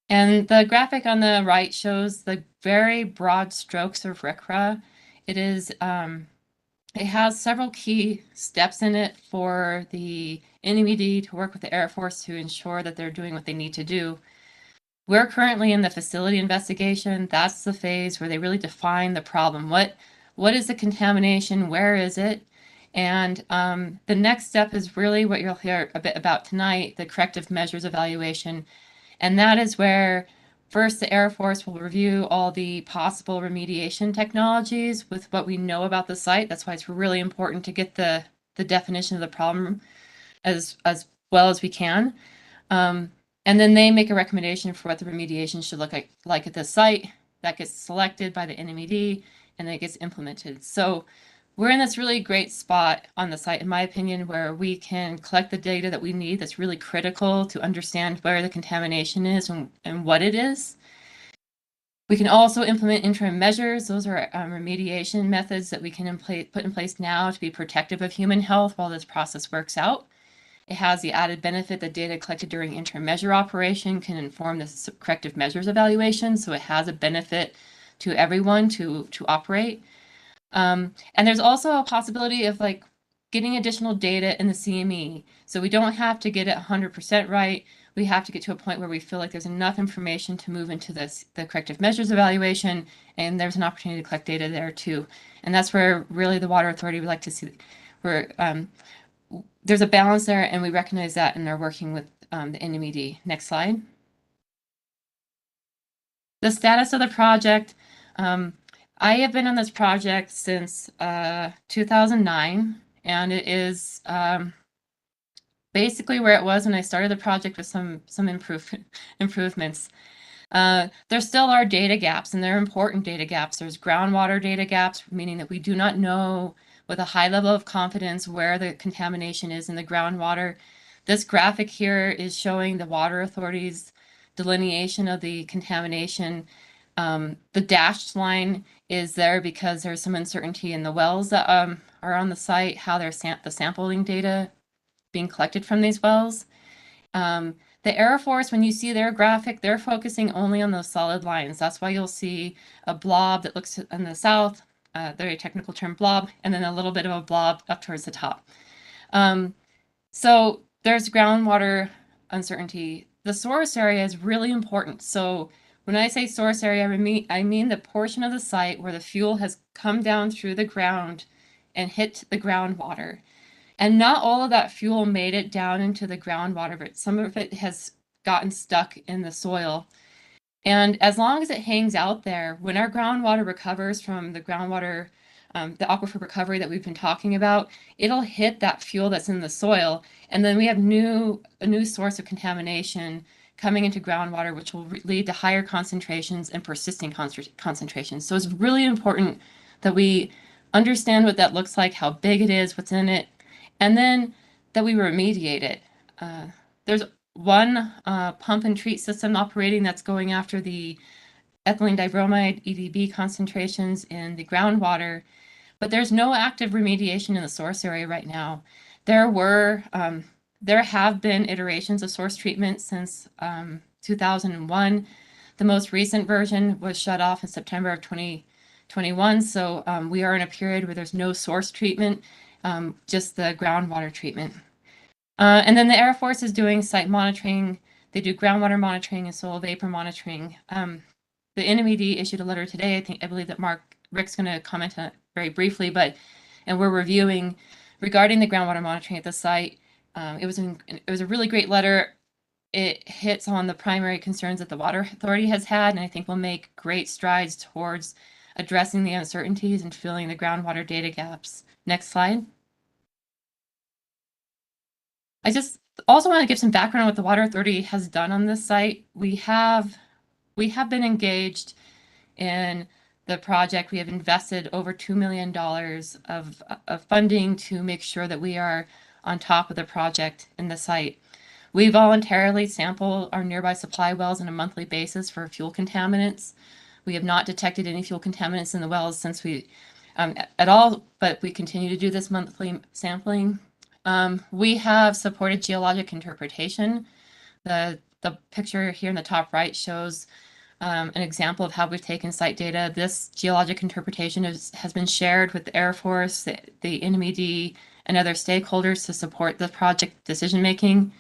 [SPEAKER 14] And the graphic on the right shows the very broad strokes of RCRA. It is, it has several key steps in it for the NMED to work with the Air Force to ensure that they're doing what they need to do. We're currently in the facility investigation. That's the phase where they really define the problem. What is the contamination? Where is it? And the next step is really what you'll hear a bit about tonight, the corrective measures evaluation. And that is where first the Air Force will review all the possible remediation technologies with what we know about the site. That's why it's really important to get the definition of the problem as well as we can. And then they make a recommendation for what the remediation should look like at the site. That gets selected by the NMED and then it gets implemented. So we're in this really great spot on the site, in my opinion, where we can collect the data that we need that's really critical to understand where the contamination is and what it is. We can also implement interim measures. Those are remediation methods that we can put in place now to be protective of human health while this process works out. It has the added benefit that data collected during interim measure operation can inform the corrective measures evaluation. So it has a benefit to everyone to operate. And there's also a possibility of like getting additional data in the CME. So we don't have to get it 100% right. We have to get to a point where we feel like there's enough information to move into the corrective measures evaluation, and there's an opportunity to collect data there too. And that's where really the Water Authority would like to see where there's a balance there, and we recognize that and are working with the NMED. Next slide. The status of the project. I have been on this project since 2009, and it is basically where it was when I started the project with some improvements. There still are data gaps, and they're important data gaps. There's groundwater data gaps, meaning that we do not know with a high level of confidence where the contamination is in the groundwater. This graphic here is showing the Water Authority's delineation of the contamination. The dashed line is there because there's some uncertainty in the wells that are on the site, how they're the sampling data being collected from these wells. The Air Force, when you see their graphic, they're focusing only on those solid lines. That's why you'll see a blob that looks in the south, very technical term blob, and then a little bit of a blob up towards the top. So there's groundwater uncertainty. The source area is really important. So when I say source area, I mean the portion of the site where the fuel has come down through the ground and hit the groundwater. And not all of that fuel made it down into the groundwater, but some of it has gotten stuck in the soil. And as long as it hangs out there, when our groundwater recovers from the groundwater, the aquifer recovery that we've been talking about, it'll hit that fuel that's in the soil. And then we have a new source of contamination coming into groundwater, which will lead to higher concentrations and persisting concentrations. So it's really important that we understand what that looks like, how big it is, what's in it, and then that we remediate it. There's one pump and treat system operating that's going after the ethylene dibromide EDB concentrations in the groundwater, but there's no active remediation in the source area right now. There have been iterations of source treatment since 2001. The most recent version was shut off in September of 2021. So we are in a period where there's no source treatment. just the groundwater treatment. And then the Air Force is doing site monitoring. They do groundwater monitoring and soil vapor monitoring. The NMED issued a letter today. I believe that Rick's going to comment on it very briefly, and we're reviewing regarding the groundwater monitoring at the site. It was a really great letter. It hits on the primary concerns that the Water Authority has had, and I think will make great strides towards addressing the uncertainties and filling the groundwater data gaps. Next slide. I just also want to give some background on what the Water Authority has done on this site. We have been engaged in the project. We have invested over $2 million of funding to make sure that we are on top of the project in the site. We voluntarily sample our nearby supply wells on a monthly basis for fuel contaminants. We have not detected any fuel contaminants in the wells since at all, but we continue to do this monthly sampling. We have supported geologic interpretation. The picture here in the top right shows an example of how we've taken site data. This geologic interpretation has been shared with the Air Force, the NMED, and other stakeholders to support the project decision-making.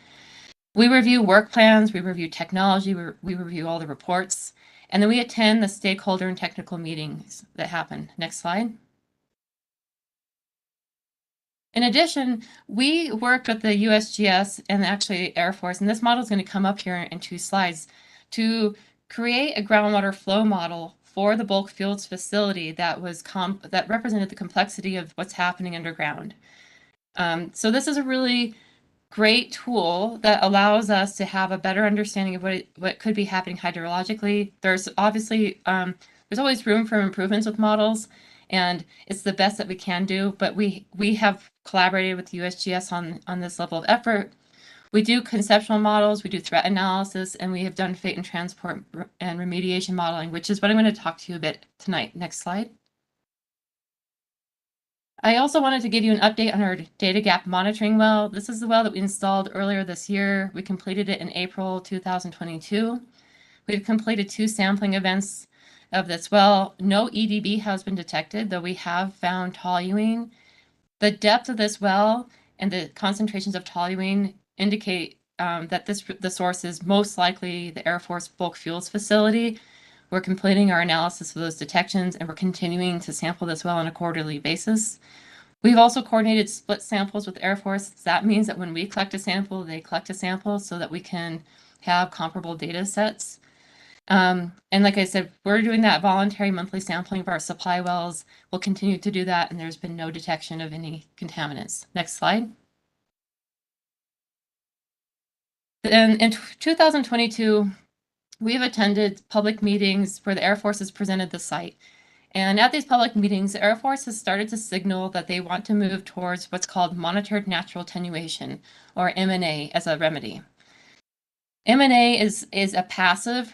[SPEAKER 14] We review work plans, we review technology, we review all the reports, and then we attend the stakeholder and technical meetings that happen. Next slide. In addition, we worked with the USGS and actually Air Force, and this model is going to come up here in 2 slides, to create a groundwater flow model for the bulk fuels facility that represented the complexity of what's happening underground. So this is a really great tool that allows us to have a better understanding of what could be happening hydrologically. There's obviously there's always room for improvements with models, and it's the best that we can do. But we have collaborated with USGS on this level of effort. We do conceptual models, we do threat analysis, and we have done fate and transport and remediation modeling, which is what I'm going to talk to you a bit tonight. Next slide. I also wanted to give you an update on our data gap monitoring well. This is the well that we installed earlier this year. We completed it in April 2022. We've completed 2 sampling events of this well. No EDB has been detected, though we have found toluene. The depth of this well and the concentrations of toluene indicate that the source is most likely the Air Force bulk fuels facility. We're completing our analysis of those detections, and we're continuing to sample this well on a quarterly basis. We've also coordinated split samples with Air Force. That means that when we collect a sample, they collect a sample so that we can have comparable data sets. And like I said, we're doing that voluntary monthly sampling of our supply wells. We'll continue to do that, and there's been no detection of any contaminants. Next slide. In 2022, we have attended public meetings where the Air Force has presented the site. And at these public meetings, the Air Force has started to signal that they want to move towards what's called monitored natural attenuation, or M&A, as a remedy. M&A is a passive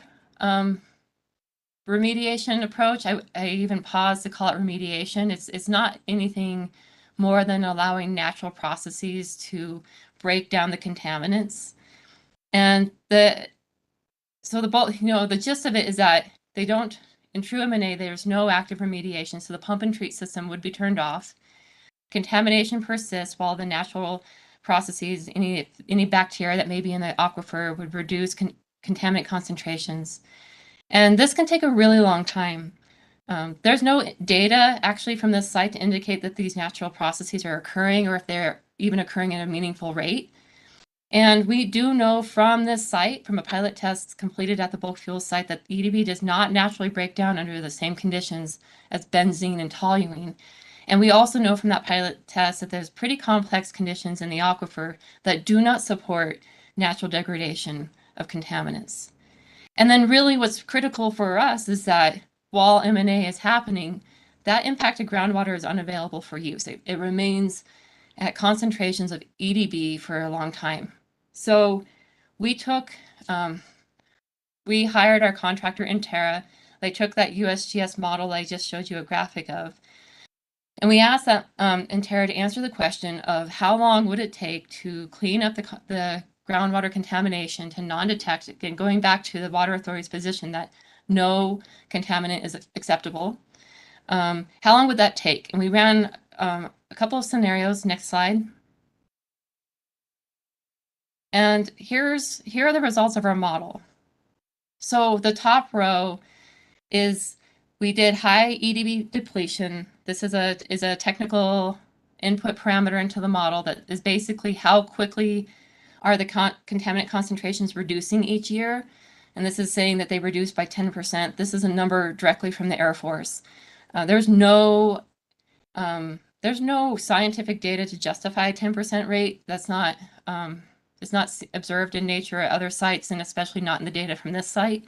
[SPEAKER 14] remediation approach. I even pause to call it remediation. It's not anything more than allowing natural processes to break down the contaminants. And the gist of it is that they don't, in true M&A, there's no active remediation, so the pump and treat system would be turned off. Contamination persists while the natural processes, any bacteria that may be in the aquifer would reduce contaminant concentrations. And this can take a really long time. There's no data actually from this site to indicate that these natural processes are occurring or if they're even occurring at a meaningful rate. And we do know from this site, from a pilot test completed at the bulk fuel site, that EDB does not naturally break down under the same conditions as benzene and toluene. And we also know from that pilot test that there's pretty complex conditions in the aquifer that do not support natural degradation of contaminants. And then really what's critical for us is that while M&A is happening, that impacted groundwater is unavailable for use. It remains at concentrations of EDB for a long time. So we hired our contractor Intera. They took that USGS model I just showed you a graphic of. And we asked that Intera to answer the question of how long would it take to clean up the groundwater contamination to non-detect, again, going back to the Water Authority's position that no contaminant is acceptable. How long would that take? And we ran a couple of scenarios. Next slide. And here are the results of our model. So the top row is we did high EDB depletion. This is a technical input parameter into the model that is basically how quickly are the contaminant concentrations reducing each year. And this is saying that they reduced by 10%. This is a number directly from the Air Force. There's no scientific data to justify a 10% rate. That's not it's not observed in nature at other sites, and especially not in the data from this site.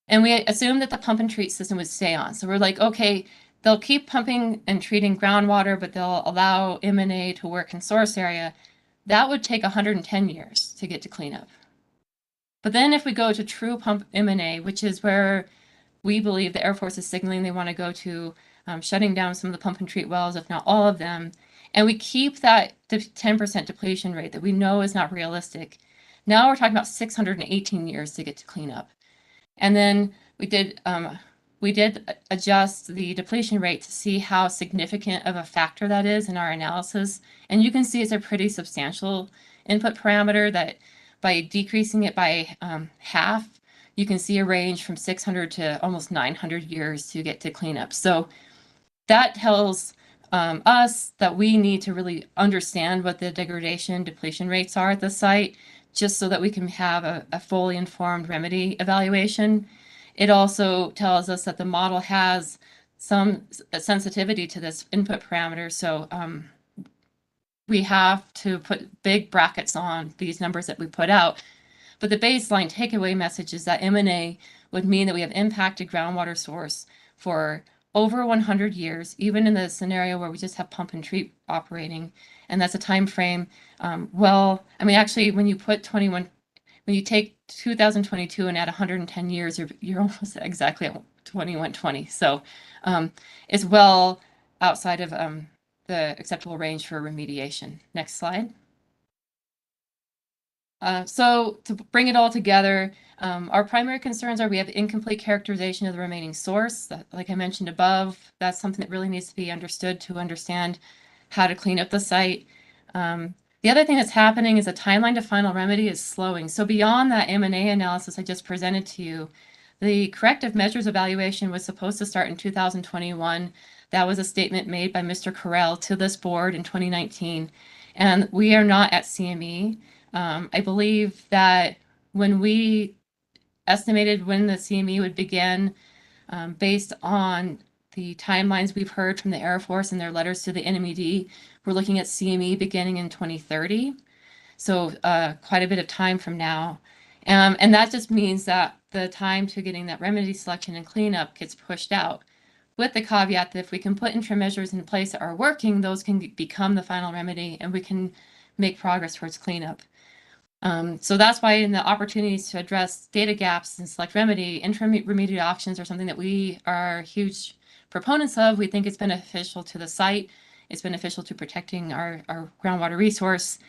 [SPEAKER 14] And we assumed that the pump and treat system would stay on. So we're like, okay, they'll keep pumping and treating groundwater, but they'll allow M&A to work in source area. That would take 110 years to get to cleanup. But then if we go to true pump M&A, which is where we believe the Air Force is signaling they want to go to, shutting down some of the pump and treat wells, if not all of them, and we keep that 10% depletion rate that we know is not realistic. Now we're talking about 618 years to get to cleanup. And then we did adjust the depletion rate to see how significant of a factor that is in our analysis. And you can see it's a pretty substantial input parameter that by decreasing it by half, you can see a range from 600 to almost 900 years to get to cleanup. So that tells us that we need to really understand what the degradation depletion rates are at the site, just so that we can have a fully informed remedy evaluation. It also tells us that the model has some sensitivity to this input parameter. So we have to put big brackets on these numbers that we put out. But the baseline takeaway message is that M&A would mean that we have impacted groundwater source for over 100 years, even in the scenario where we just have pump and treat operating. And that's a time frame. Actually, when you take 2022 and add 110 years, you're almost exactly at 2120. So it's well outside of the acceptable range for remediation. Next slide. So to bring it all together, our primary concerns are we have incomplete characterization of the remaining source. Like I mentioned above, that's something that really needs to be understood to understand how to clean up the site. The other thing that's happening is the timeline to final remedy is slowing. So beyond that M&A analysis I just presented to you, the corrective measures evaluation was supposed to start in 2021. That was a statement made by Mr. Carell to this board in 2019. And we are not at CME. I believe that when we estimated when the CME would begin, based on the timelines we've heard from the Air Force and their letters to the NMED, we're looking at CME beginning in 2030. So quite a bit of time from now. And that just means that the time to getting that remedy selection and cleanup gets pushed out, with the caveat that if we can put interim measures in place that are working, those can become the final remedy and we can make progress towards cleanup. So that's why in the opportunities to address data gaps and select remedy, interim remedial actions are something that we are huge proponents of. We think it's beneficial to the site. It's beneficial to protecting our groundwater resource.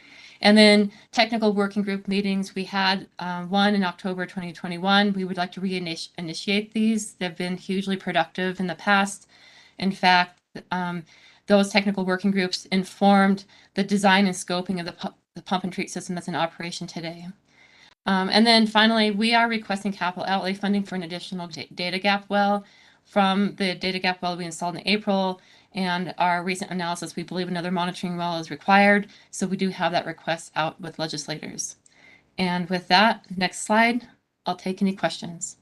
[SPEAKER 14] And then technical working group meetings, we had one in October 2021. We would like to reinitiate these. They've been hugely productive in the past. In fact, those technical working groups informed the design and scoping of the pump and treat system that's in operation today. And then finally, we are requesting capital outlay funding for an additional data gap well. From the data gap well we installed in April and our recent analysis, we believe another monitoring well is required. So we do have that request out with legislators. And with that, next slide, I'll take any questions.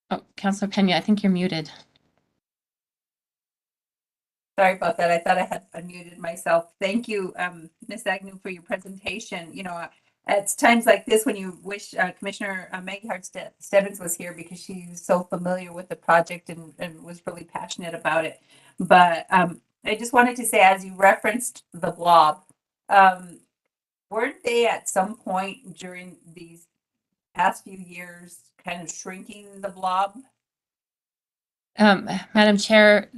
[SPEAKER 14] Oh, Councilor Pena, I think you're muted.
[SPEAKER 1] Sorry about that. I thought I had unmuted myself. Thank you, Ms. Agnew, for your presentation. You know, it's times like this when you wish Commissioner Maggie Hart Stebbins was here, because she's so familiar with the project and was really passionate about it. But I just wanted to say, as you referenced the blob, weren't they at some point during these past few years kind of shrinking the blob?
[SPEAKER 14] Madam Chair,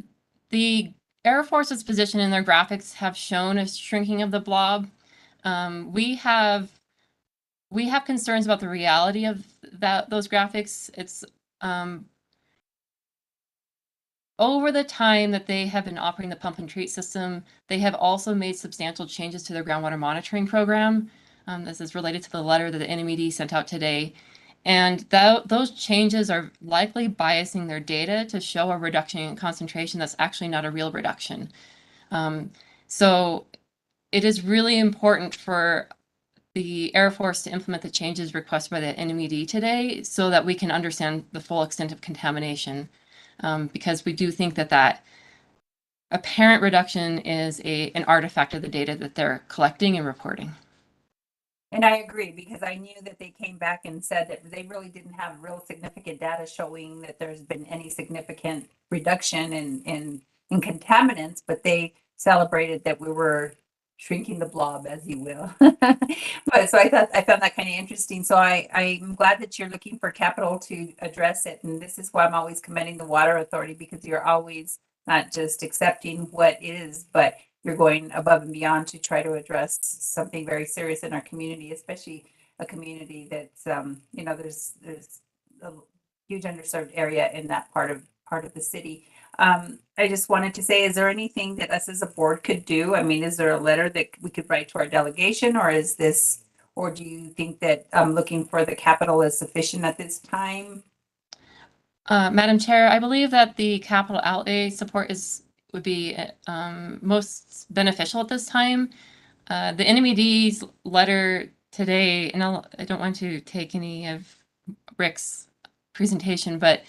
[SPEAKER 14] The Air Force's position in their graphics have shown a shrinking of the blob. We have concerns about the reality of those graphics. It's over the time that they have been operating the pump and treat system, they have also made substantial changes to their groundwater monitoring program. This is related to the letter that the NMED sent out today. And those changes are likely biasing their data to show a reduction in concentration that's actually not a real reduction. So it is really important for the Air Force to implement the changes requested by the NMED today so that we can understand the full extent of contamination. Because we do think that apparent reduction is an artifact of the data that they're collecting and reporting.
[SPEAKER 1] And I agree, because I knew that they came back and said that they really didn't have real significant data showing that there's been any significant reduction in contaminants, but they celebrated that we were shrinking the blob, as you will. But so I found that kind of interesting. So I'm glad that you're looking for capital to address it. And this is why I'm always commending the Water Authority, because you're always not just accepting what is, but you're going above and beyond to try to address something very serious in our community, especially a community that's there's a huge underserved area in that part of the city. I just wanted to say, is there anything that us as a board could do? I mean, is there a letter that we could write to our delegation, or do you think that looking for the capital is sufficient at this time?
[SPEAKER 14] Madam Chair, I believe that the capital outlay support would be most beneficial at this time. The NMED's letter today, and I don't want to take any of Rick's presentation, but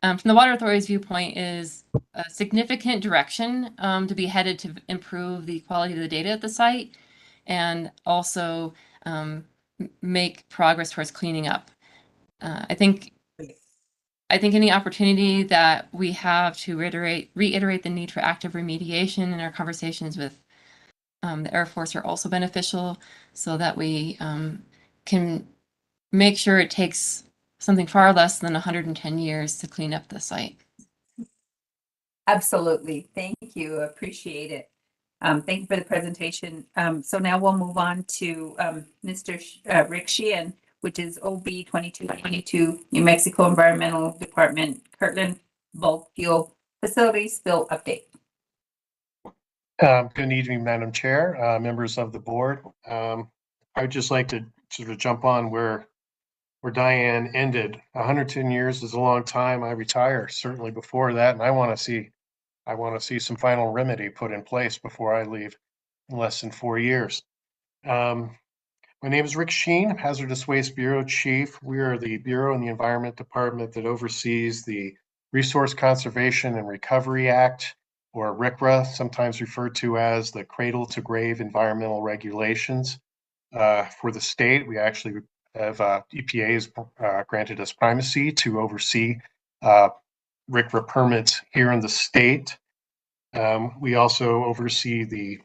[SPEAKER 14] from the Water Authority's viewpoint is a significant direction to be headed to improve the quality of the data at the site, and also make progress towards cleaning up. I think any opportunity that we have to reiterate the need for active remediation in our conversations with the Air Force are also beneficial, so that we can make sure it takes something far less than 110 years to clean up the site.
[SPEAKER 1] Absolutely. Thank you. Appreciate it. Thank you for the presentation. So now we'll move on to Mr. Rick Sheehan, which is OB 2222, New Mexico Environmental Department, Kirtland Bulk Fuel Facility Spill Update.
[SPEAKER 15] Good evening, Madam Chair, members of the board. I would just like to sort of jump on where Diane ended. 110 years is a long time. I retire certainly before that, and I want to see some final remedy put in place before I leave in less than 4 years. My name is Rick Sheen, Hazardous Waste Bureau Chief. We are the bureau in the Environment Department that oversees the Resource Conservation and Recovery Act, or RCRA, sometimes referred to as the Cradle to Grave Environmental Regulations. For the state, we actually have EPA has granted us primacy to oversee RCRA permits here in the state. We also oversee the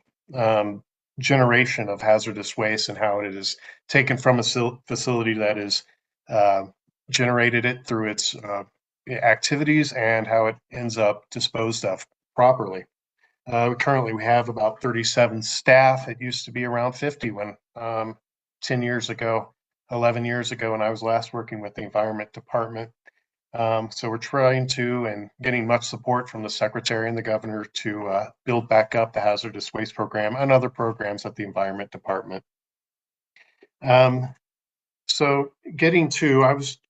[SPEAKER 15] generation of hazardous waste and how it is taken from a facility that is generated it through its activities and how it ends up disposed of properly. Currently, we have about 37 staff. It used to be around 50 when 11 years ago, when I was last working with the Environment Department. So we're trying to and getting much support from the Secretary and the Governor to build back up the hazardous waste program and other programs at the Environment Department. So getting to,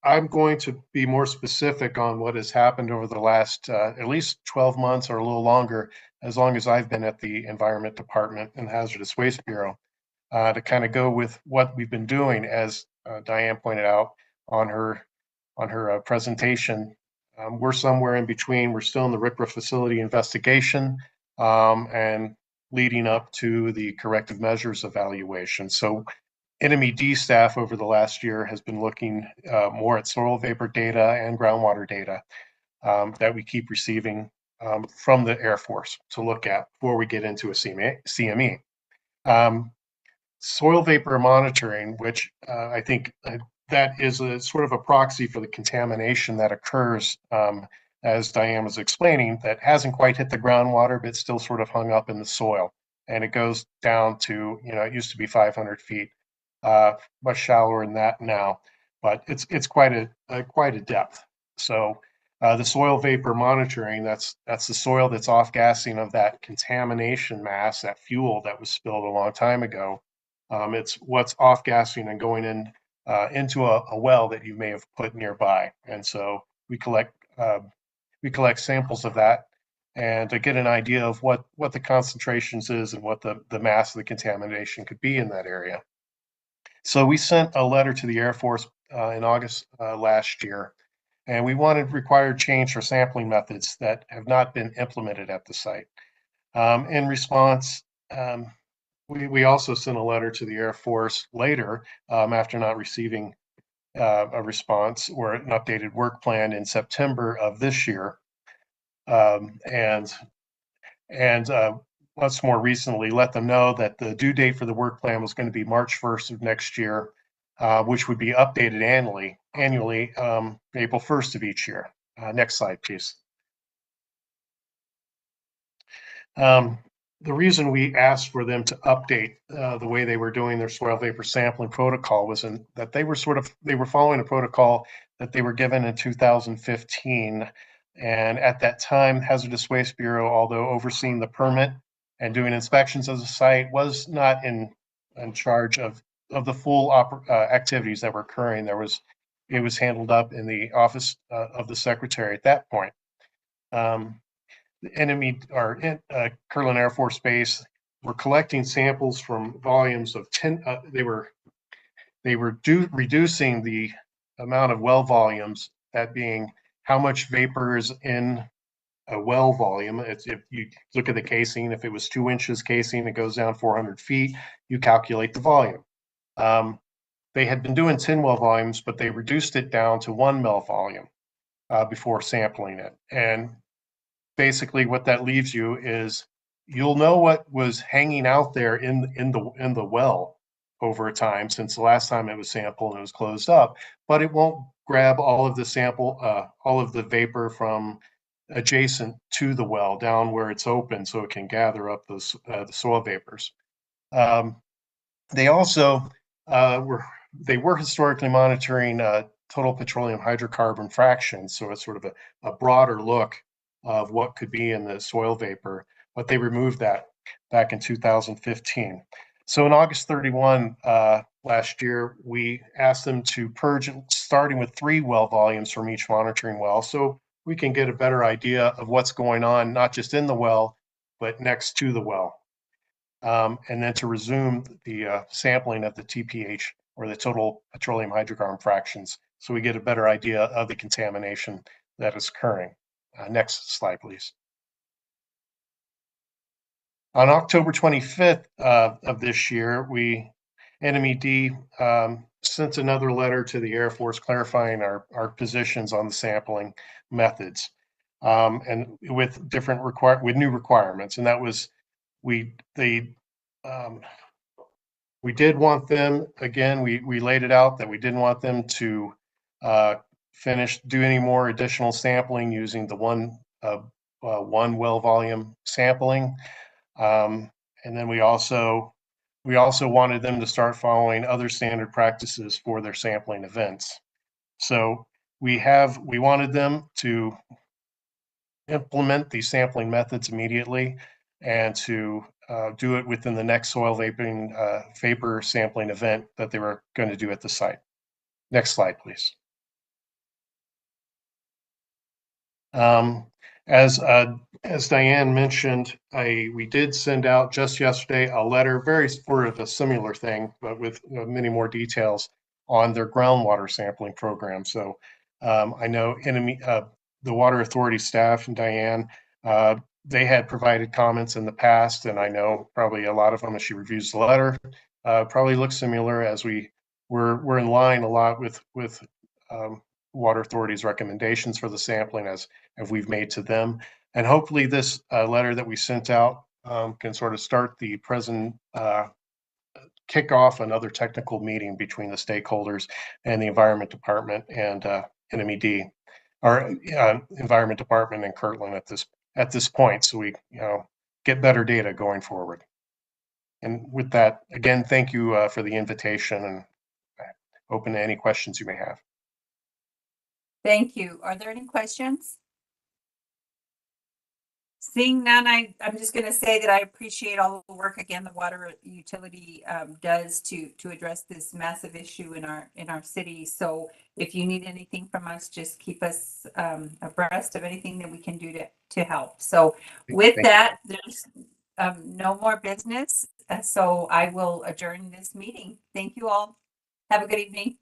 [SPEAKER 15] I'm going to be more specific on what has happened over the last at least 12 months or a little longer, as long as I've been at the Environment Department and Hazardous Waste Bureau, to kind of go with what we've been doing, as Diane pointed out on her presentation. We're somewhere in between. We're still in the RCRA facility investigation and leading up to the corrective measures evaluation. So NMED staff over the last year has been looking more at soil vapor data and groundwater data that we keep receiving from the Air Force to look at before we get into a CME. Soil vapor monitoring, which I think that is a sort of a proxy for the contamination that occurs as Diane was explaining, that hasn't quite hit the groundwater, but still sort of hung up in the soil. And it goes down to, it used to be 500 feet, much shallower than that now, but it's quite a depth. So the soil vapor monitoring, that's the soil that's off gassing of that contamination mass, that fuel that was spilled a long time ago. It's what's off gassing and going in into a well that you may have put nearby. And so we collect samples of that and to get an idea of what the concentrations is and what the mass of the contamination could be in that area. So we sent a letter to the Air Force in August last year, and we wanted required change for sampling methods that have not been implemented at the site. In response, we also sent a letter to the Air Force later after not receiving a response or an updated work plan in September of this year. And once more recently, let them know that the due date for the work plan was going to be March 1st of next year, which would be updated annually, April 1st of each year. Next slide, please. The reason we asked for them to update the way they were doing their soil vapor sampling protocol was that they were following a protocol that they were given in 2015. And at that time, Hazardous Waste Bureau, although overseeing the permit and doing inspections of the site, was not in charge of the full activities that were occurring. It was handled up in the office of the secretary at that point. The enemy or Kirtland Air Force Base were collecting samples from volumes of 10. They were reducing the amount of well volumes, that being how much vapor is in a well volume. If you look at the casing, if it was 2 inches casing, it goes down 400 feet, you calculate the volume. They had been doing 10 well volumes, but they reduced it down to 1 mil volume before sampling it. And basically what that leaves you is you'll know what was hanging out there in the well over time since the last time it was sampled and it was closed up, but it won't grab all of the vapor from adjacent to the well down where it's open, so it can gather up those the soil vapors. They also were historically monitoring total petroleum hydrocarbon fractions, so it's sort of a broader look of what could be in the soil vapor, but they removed that back in 2015. So on August 31 last year, we asked them to purge, starting with 3 well volumes from each monitoring well, so we can get a better idea of what's going on, not just in the well, but next to the well. And then to resume the sampling of the TPH, or the total petroleum hydrocarbon fractions, so we get a better idea of the contamination that is occurring. Next slide, please. On October 25th of this year, NMED sent another letter to the Air Force clarifying our positions on the sampling methods, and with new requirements. And that was, we did want them, again, we laid it out that we didn't want them to do any more additional sampling using the one well volume sampling. And then we also wanted them to start following other standard practices for their sampling events. So we wanted them to implement these sampling methods immediately and to do it within the next soil vapor sampling event that they were going to do at the site. Next slide, please. As Diane mentioned, we did send out just yesterday a letter, very sort of a similar thing, but with many more details on their groundwater sampling program. So I know the Water Authority staff and Diane, they had provided comments in the past, and I know probably a lot of them, as she reviews the letter, probably look similar, as we're in line a lot with Water Authority's recommendations for the sampling as we've made to them. And hopefully this letter that we sent out can sort of start the present kick off another technical meeting between the stakeholders and the Environment Department and NMED. our environment department in Kirtland at this point, so we get better data going forward. And with that, again, thank you for the invitation, and open to any questions you may have.
[SPEAKER 1] Thank you. Are there any questions? Seeing none, I'm just going to say that I appreciate all the work again the water utility does to address this massive issue in our city. So if you need anything from us, just keep us abreast of anything that we can do to help. So with that, there's no more business. So I will adjourn this meeting. Thank you all. Have a good evening.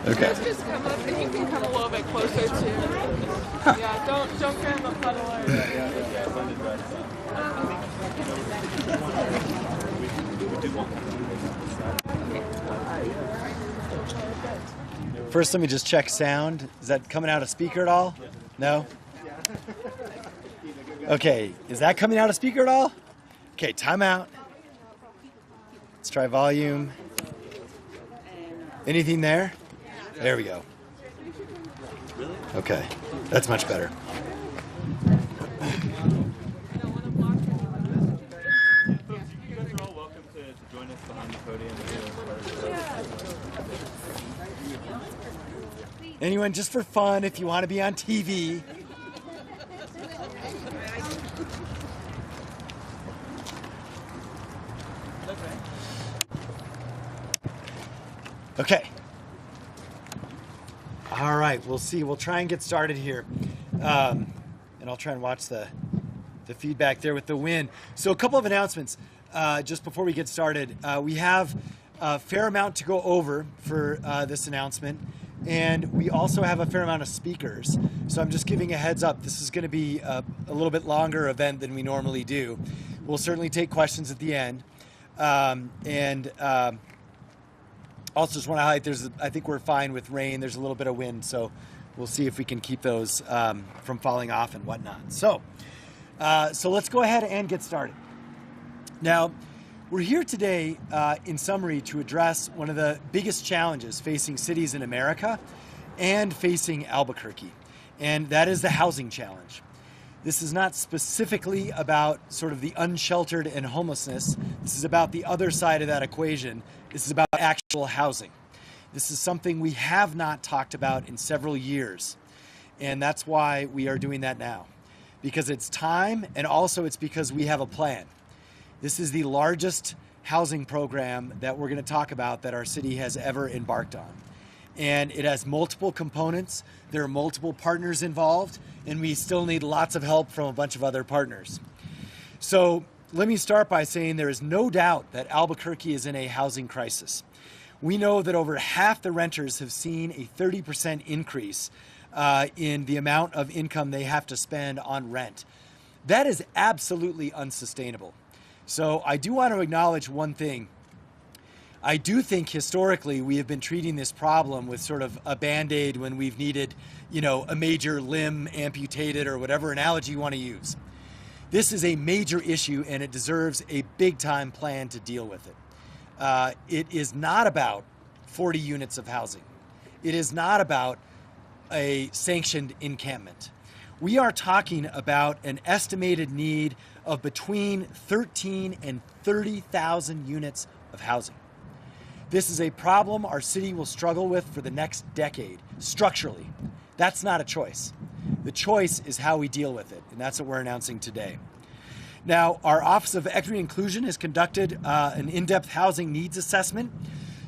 [SPEAKER 16] Okay.
[SPEAKER 17] Let's just come up and you can come a little bit closer to. Yeah, don't get in the puddle.
[SPEAKER 16] First, let me just check sound. Is that coming out of speaker at all? No? Okay, is that coming out of speaker at all? Okay, time out. Let's try volume. Anything there? There we go. Okay, that's much better. Anyone, just for fun, if you want to be on TV. Okay. All right, we'll see. We'll try and get started here. And I'll try and watch the feedback there with the wind. So a couple of announcements just before we get started. We have a fair amount to go over for this announcement. And we also have a fair amount of speakers. So I'm just giving a heads up. This is going to be a little bit longer event than we normally do. We'll certainly take questions at the end. Also just want to highlight, I think we're fine with rain. There's a little bit of wind, so we'll see if we can keep those from falling off and whatnot. So let's go ahead and get started. Now, we're here today, in summary, to address one of the biggest challenges facing cities in America and facing Albuquerque, and that is the housing challenge. This is not specifically about sort of the unsheltered and homelessness. This is about the other side of that equation. This is about actual housing. This is something we have not talked about in several years, and that's why we are doing that now, because it's time, and also it's because we have a plan. This is the largest housing program that we're going to talk about that our city has ever embarked on. And it has multiple components. There are multiple partners involved, and we still need lots of help from a bunch of other partners. So let me start by saying there is no doubt that Albuquerque is in a housing crisis. We know that over half the renters have seen a 30% increase in the amount of income they have to spend on rent. That is absolutely unsustainable. So I do want to acknowledge one thing. I do think historically we have been treating this problem with sort of a Band-Aid when we've needed, a major limb amputated or whatever analogy you want to use. This is a major issue and it deserves a big time plan to deal with it. It is not about 40 units of housing. It is not about a sanctioned encampment. We are talking about an estimated need of between 13 and 30,000 units of housing. This is a problem our city will struggle with for the next decade, structurally. That's not a choice. The choice is how we deal with it, and that's what we're announcing today. Now, our Office of Equity and Inclusion has conducted an in-depth housing needs assessment.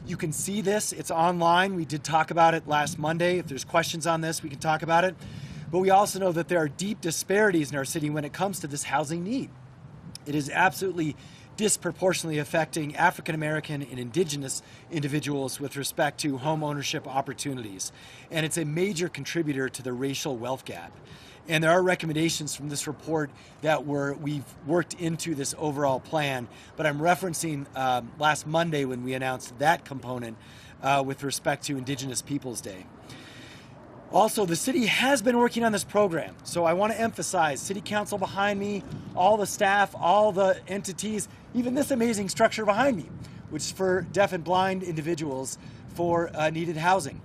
[SPEAKER 16] You can see this, it's online. We did talk about it last Monday. If there's questions on this, we can talk about it. But we also know that there are deep disparities in our city when it comes to this housing need. It is absolutely disproportionately affecting African American and Indigenous individuals with respect to home ownership opportunities. And it's a major contributor to the racial wealth gap. And there are recommendations from this report that we've worked into this overall plan, but I'm referencing last Monday when we announced that component with respect to Indigenous Peoples Day. Also, the city has been working on this program, so I want to emphasize City Council behind me, all the staff, all the entities, even this amazing structure behind me, which is for deaf and blind individuals for needed housing.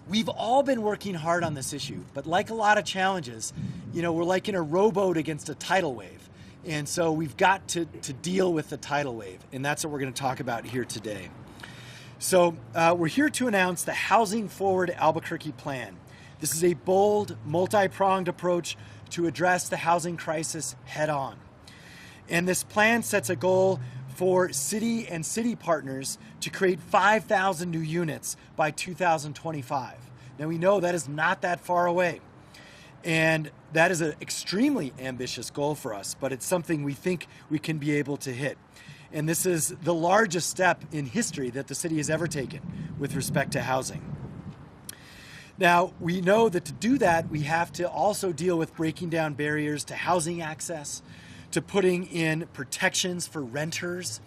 [SPEAKER 16] We've all been working hard on this issue, but like a lot of challenges, we're like in a rowboat against a tidal wave. And so we've got to deal with the tidal wave, and that's what we're going to talk about here today. So we're here to announce the Housing Forward Albuquerque Plan. This is a bold, multi-pronged approach to address the housing crisis head on. And this plan sets a goal for city and city partners to create 5,000 new units by 2025. Now we know that is not that far away. And that is an extremely ambitious goal for us, but it's something we think we can be able to hit. And this is the largest step in history that the city has ever taken with respect to housing. Now, we know that to do that, we have to also deal with breaking down barriers to housing access, to putting in protections for renters.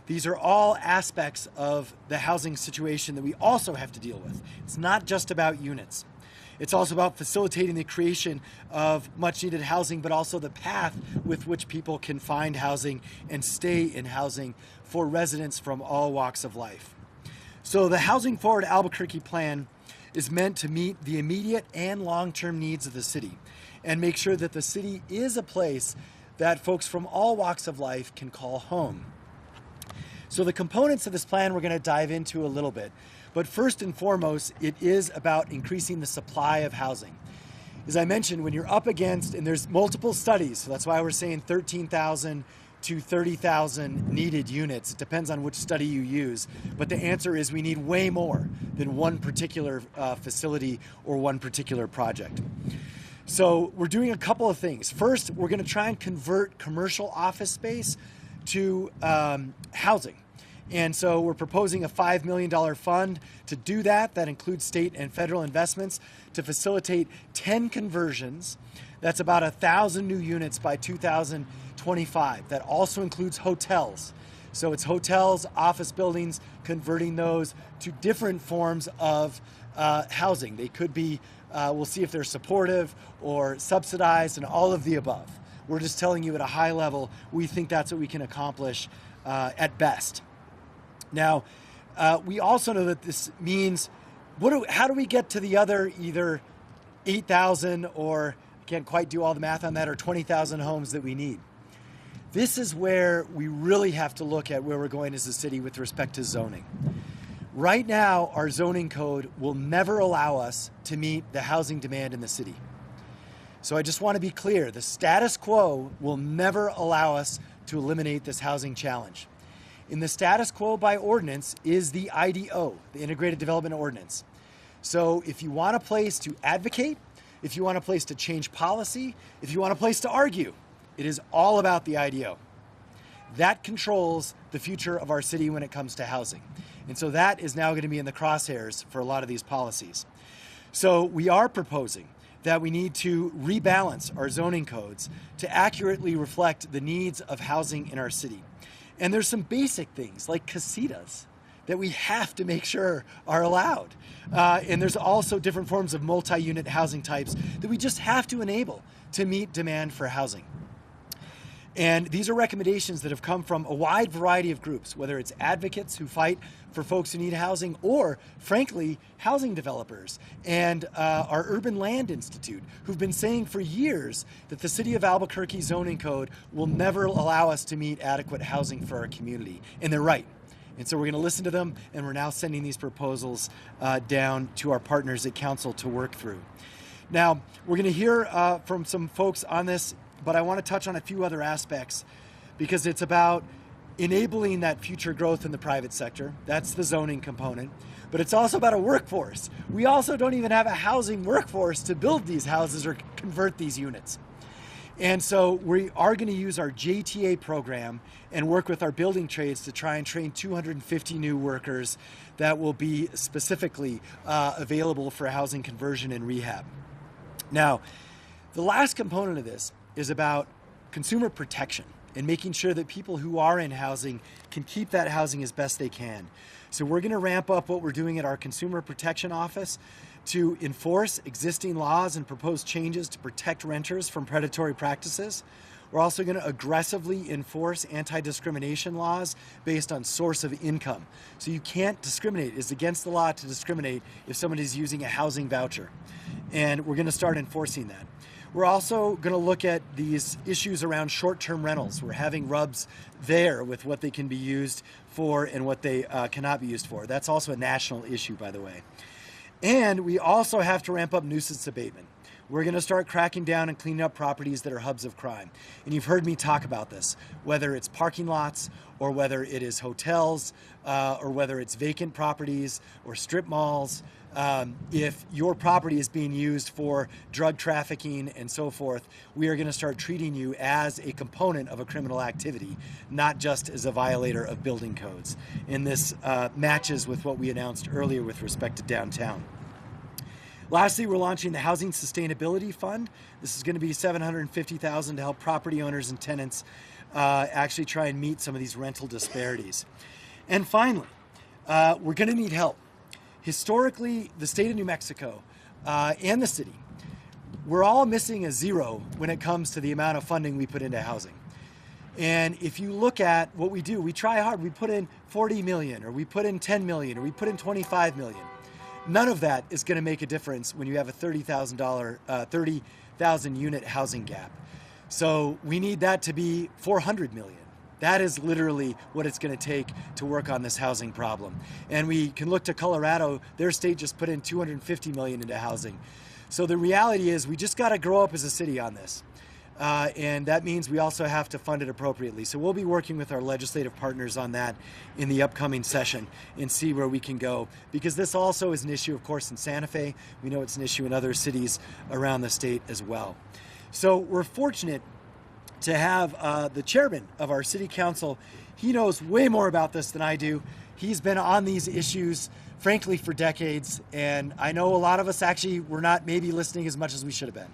[SPEAKER 16] These are all aspects of the housing situation that we also have to deal with. It's not just about units. It's also about facilitating the creation of much needed housing, but also the path with which people can find housing and stay in housing for residents from all walks of life. So the Housing Forward Albuquerque plan is meant to meet the immediate and long-term needs of the city and make sure that the city is a place that folks from all walks of life can call home. So the components of this plan we're going to dive into a little bit. But first and foremost, it is about increasing the supply of housing. As I mentioned, when you're up against, and there's multiple studies, so that's why we're saying 13,000 to 30,000 needed units. It depends on which study you use. But the answer is we need way more than one particular facility or one particular project. So we're doing a couple of things. First, we're going to try and convert commercial office space to housing. And so we're proposing a $5 million fund to do that. That includes state and federal investments to facilitate 10 conversions. That's about 1,000 new units by 2025. That also includes hotels. So it's hotels, office buildings, converting those to different forms of housing. They could be, we'll see if they're supportive or subsidized and all of the above. We're just telling you at a high level, we think that's what we can accomplish at best. Now, we also know that this means, how do we get to the other either 8,000 or, I can't quite do all the math on that, or 20,000 homes that we need? This is where we really have to look at where we're going as a city with respect to zoning. Right now, our zoning code will never allow us to meet the housing demand in the city. So I just want to be clear, the status quo will never allow us to eliminate this housing challenge. In the status quo by ordinance is the IDO, the Integrated Development Ordinance. So if you want a place to advocate, if you want a place to change policy, if you want a place to argue, it is all about the IDO. That controls the future of our city when it comes to housing. And so that is now going to be in the crosshairs for a lot of these policies. So we are proposing that we need to rebalance our zoning codes to accurately reflect the needs of housing in our city. And there's some basic things like casitas that we have to make sure are allowed. And there's also different forms of multi-unit housing types that we just have to enable to meet demand for housing. And these are recommendations that have come from a wide variety of groups, whether it's advocates who fight for folks who need housing, or frankly, housing developers and our Urban Land Institute, who've been saying for years that the City of Albuquerque zoning code will never allow us to meet adequate housing for our community. And they're right. And so we're going to listen to them, and we're now sending these proposals down to our partners at Council to work through. Now, we're going to hear from some folks on this, but I want to touch on a few other aspects because it's about enabling that future growth in the private sector. That's the zoning component. But it's also about a workforce. We also don't even have a housing workforce to build these houses or convert these units. And so we are going to use our JTA program and work with our building trades to try and train 250 new workers that will be specifically available for housing conversion and rehab. Now, the last component of this is about consumer protection and making sure that people who are in housing can keep that housing as best they can. So we're going to ramp up what we're doing at our Consumer Protection Office to enforce existing laws and propose changes to protect renters from predatory practices. We're also going to aggressively enforce anti-discrimination laws based on source of income. So you can't discriminate. It's against the law to discriminate if somebody is using a housing voucher. And we're going to start enforcing that. We're also going to look at these issues around short-term rentals. We're having rubs there with what they can be used for and what they cannot be used for. That's also a national issue, by the way. And we also have to ramp up nuisance abatement. we're going to start cracking down and cleaning up properties that are hubs of crime. And you've heard me talk about this, whether it's parking lots or whether it is hotels or whether it's vacant properties or strip malls. If your property is being used for drug trafficking and so forth, we are going to start treating you as a component of a criminal activity, not just as a violator of building codes. And this matches with what we announced earlier with respect to downtown. Lastly, we're launching the Housing Sustainability Fund. This is going to be $750,000 to help property owners and tenants actually try and meet some of these rental disparities. And finally, we're going to need help. Historically, the state of New Mexico and the city, we're all missing a zero when it comes to the amount of funding we put into housing. And if you look at what we do, we try hard. We put in 40 million, or we put in 10 million, or we put in 25 million. None of that is going to make a difference when you have a $30,000 unit housing gap. So we need that to be 400 million. That is literally what it's going to take to work on this housing problem. And we can look to Colorado. Their state just put in 250 million into housing. So the reality is we just got to grow up as a city on this. And that means we also have to fund it appropriately. So we'll be working with our legislative partners on that in the upcoming session and see where we can go. Because this also is an issue, of course, in Santa Fe. We know it's an issue in other cities around the state as well. So we're fortunate to have the chairman of our city council. He knows way more about this than I do. He's been on these issues, frankly, for decades. And I know a lot of us actually were not maybe listening as much as we should have been.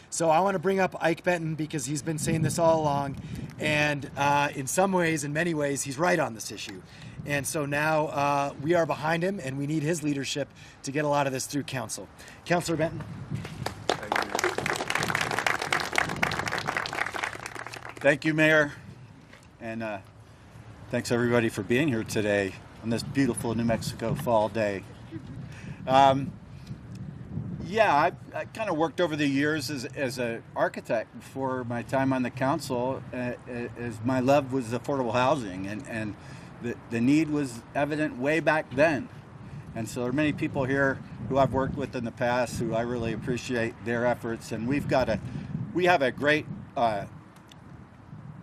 [SPEAKER 16] So I want to bring up Ike Benton because he's been saying this all along. And in some ways, in many ways, he's right on this issue. And so now we are behind him and we need his leadership to get a lot of this through council. Councilor Benton.
[SPEAKER 18] Thank you, Mayor. And thanks everybody for being here today on this beautiful New Mexico fall day. Yeah, I kind of worked over the years as an architect before my time on the council, as my love was affordable housing, and the need was evident way back then. And so there are many people here who I've worked with in the past who I really appreciate their efforts, and we have a great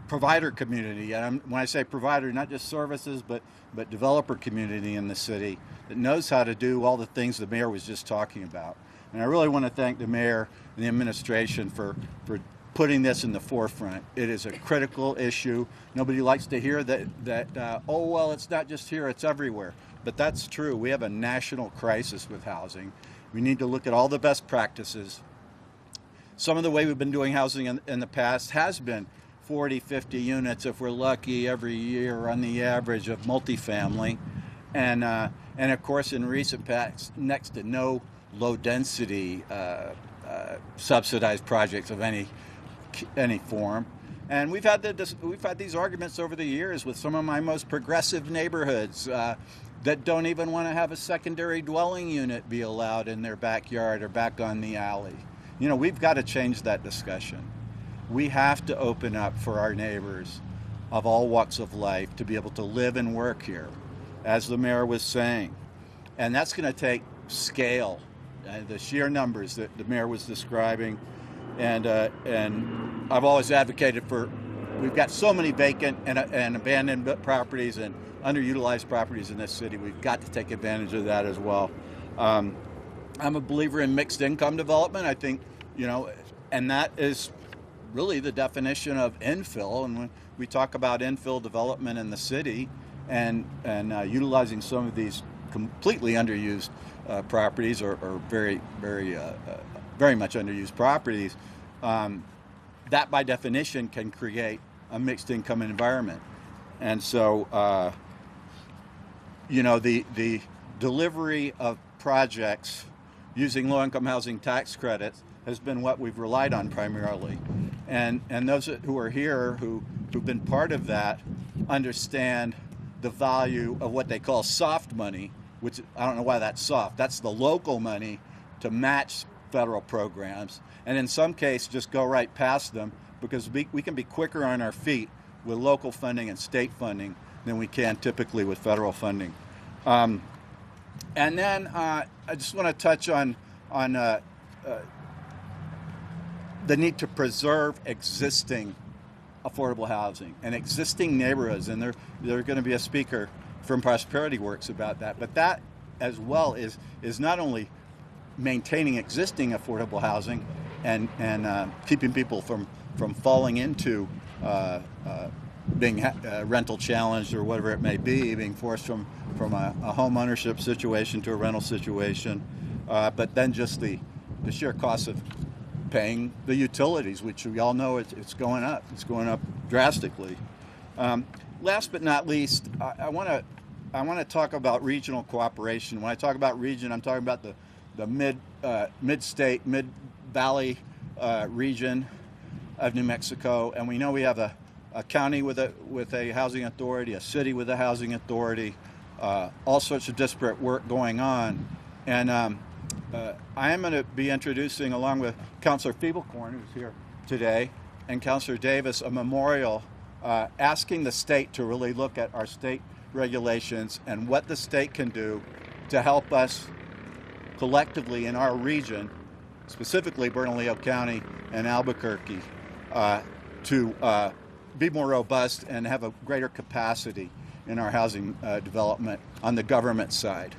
[SPEAKER 18] provider community. And when I say provider, not just services, but developer community in the city that knows how to do all the things the mayor was just talking about. And I really want to thank the mayor and the administration for putting this in the forefront. It is a critical issue. Nobody likes to hear that oh, well, it's not just here, it's everywhere. But that's true. We have a national crisis with housing. We need to look at all the best practices. Some of the way we've been doing housing in the past has been 40, 50 units, if we're lucky, every year on the average of multifamily. And of course, in recent past, next to no low density subsidized projects of any form. And we've had these arguments over the years with some of my most progressive neighborhoods that don't even want to have a secondary dwelling unit be allowed in their backyard or back on the alley. You know, we've got to change that discussion. We have to open up for our neighbors of all walks of life to be able to live and work here, as the mayor was saying. And that's going to take scale. The sheer numbers that the mayor was describing, and I've always advocated for. We've got so many vacant and abandoned properties and underutilized properties in this city. We've got to take advantage of that as well. I'm a believer in mixed income development. I think, and that is really the definition of infill. And when we talk about infill development in the city and utilizing some of these completely underused properties or very much underused properties, that by definition can create a mixed income environment. And so, the delivery of projects using low-income housing tax credits has been what we've relied on primarily. And those who are here who've been part of that understand the value of what they call soft money, which I don't know why that's soft. That's the local money to match federal programs, and in some cases just go right past them, because we can be quicker on our feet with local funding and state funding than we can typically with federal funding. And then I just want to touch on the need to preserve existing affordable housing and existing neighborhoods. And there's going to be a speaker from Prosperity Works about that. But that as well is not only maintaining existing affordable housing and keeping people from falling into being rental challenged or whatever it may be, being forced from a home ownership situation to a rental situation, but then just the sheer cost of paying the utilities, which we all know it's going up. It's going up drastically. Last but not least, I want to talk about regional cooperation. When I talk about region, I'm talking about the mid-state, mid-valley region of New Mexico, and we know we have a county with a housing authority, a city with a housing authority, all sorts of disparate work going on, and I am going to be introducing, along with Councilor Feeblecorn, who's here today, and Councilor Davis, a memorial asking the state to really look at our state regulations and what the state can do to help us collectively in our region, specifically Bernalillo County and Albuquerque, to be more robust and have a greater capacity in our housing development on the government side,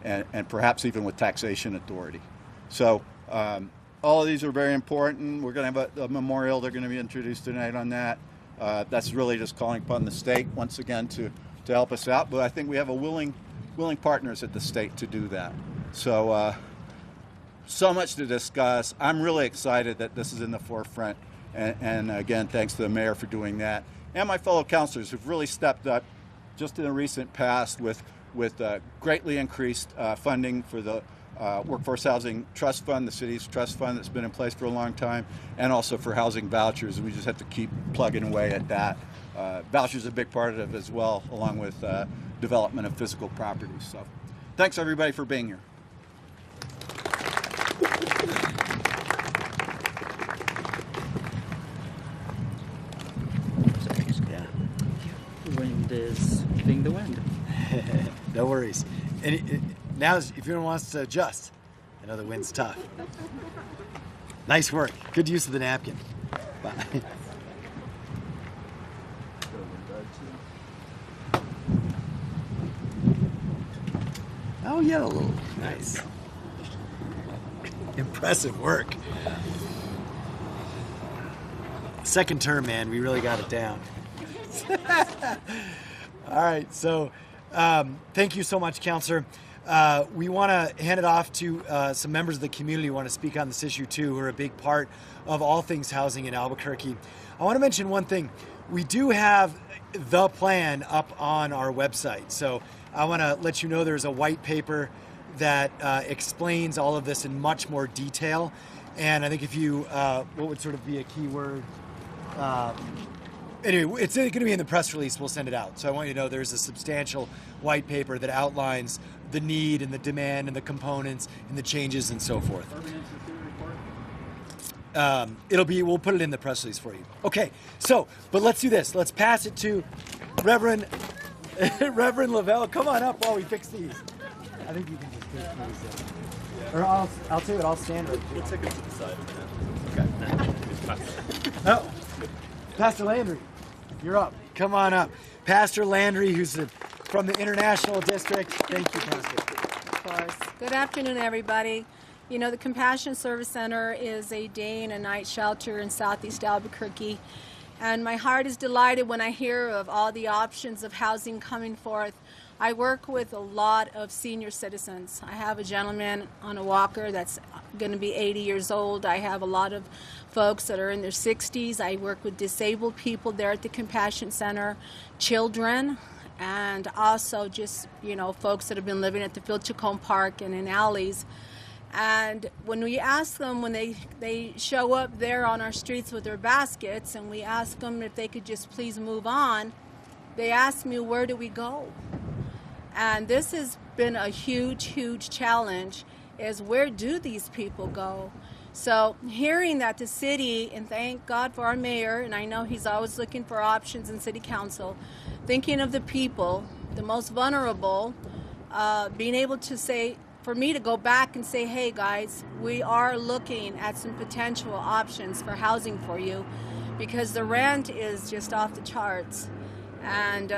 [SPEAKER 18] and perhaps even with taxation authority. So all of these are very important. We're going to have a memorial. They're going to be introduced tonight on that. That's really just calling upon the state once again to help us out. But I think we have a willing partners at the state to do that. So so much to discuss. I'm really excited that this is in the forefront. And again, thanks to the mayor for doing that, and my fellow councilors who've really stepped up just in the recent past with greatly increased funding for the Workforce Housing Trust Fund, the city's trust fund that's been in place for a long time, and also for housing vouchers. We just have to keep plugging away at that. Vouchers are a big part of it as well, along with development of physical properties. So thanks everybody for being here.
[SPEAKER 19] Wind is being the wind.
[SPEAKER 16] No worries. And now, if anyone wants to adjust, I know the wind's tough. Nice work. Good use of the napkin. Bye. Oh, yeah, a little. Nice. Impressive work. Second term, man, we really got it down. All right, so thank you so much, Councilor. We want to hand it off to some members of the community who want to speak on this issue too, who are a big part of all things housing in Albuquerque. I want to mention one thing. We do have the plan up on our website. So I want to let you know there's a white paper that explains all of this in much more detail. And I think if you, what would sort of be a key word? Anyway, it's going to be in the press release. We'll send it out. So I want you to know there's a substantial white paper that outlines the need and the demand and the components and the changes and so forth. We'll put it in the press release for you. Okay, so, but let's do this. Let's pass it to Reverend Lavelle. Come on up while we fix these. I think you can just take these. Or I'll tell you what, I'll stand right here.
[SPEAKER 19] We'll take it to the side. Okay.
[SPEAKER 16] Oh, Pastor Landry, you're up. Come on up. Pastor Landry, who's from the International District. Thank you, Pastor.
[SPEAKER 20] Of course. Good afternoon, everybody. You know, the Compassion Service Center is a day and a night shelter in Southeast Albuquerque. And my heart is delighted when I hear of all the options of housing coming forth. I work with a lot of senior citizens. I have a gentleman on a walker that's going to be 80 years old. I have a lot of folks that are in their 60s. I work with disabled people there at the Compassion Center, children, and also just, you know, folks that have been living at the Phil Chacon Park and in alleys. And when we ask them, when they show up there on our streets with their baskets, and we ask them if they could just please move on, they ask me, where do we go? And this has been a huge, huge challenge, is where do these people go? So hearing that the city, and thank God for our mayor, and I know he's always looking for options in city council, thinking of the people, the most vulnerable, being able to say, for me to go back and say, hey guys, we are looking at some potential options for housing for you, because the rent is just off the charts. And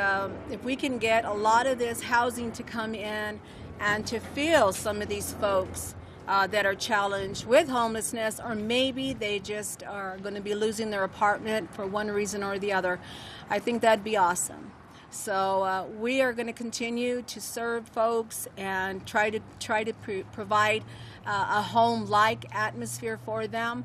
[SPEAKER 20] if we can get a lot of this housing to come in and to fill some of these folks that are challenged with homelessness, or maybe they just are going to be losing their apartment for one reason or the other, I think that'd be awesome. So we are going to continue to serve folks and try to provide a home-like atmosphere for them.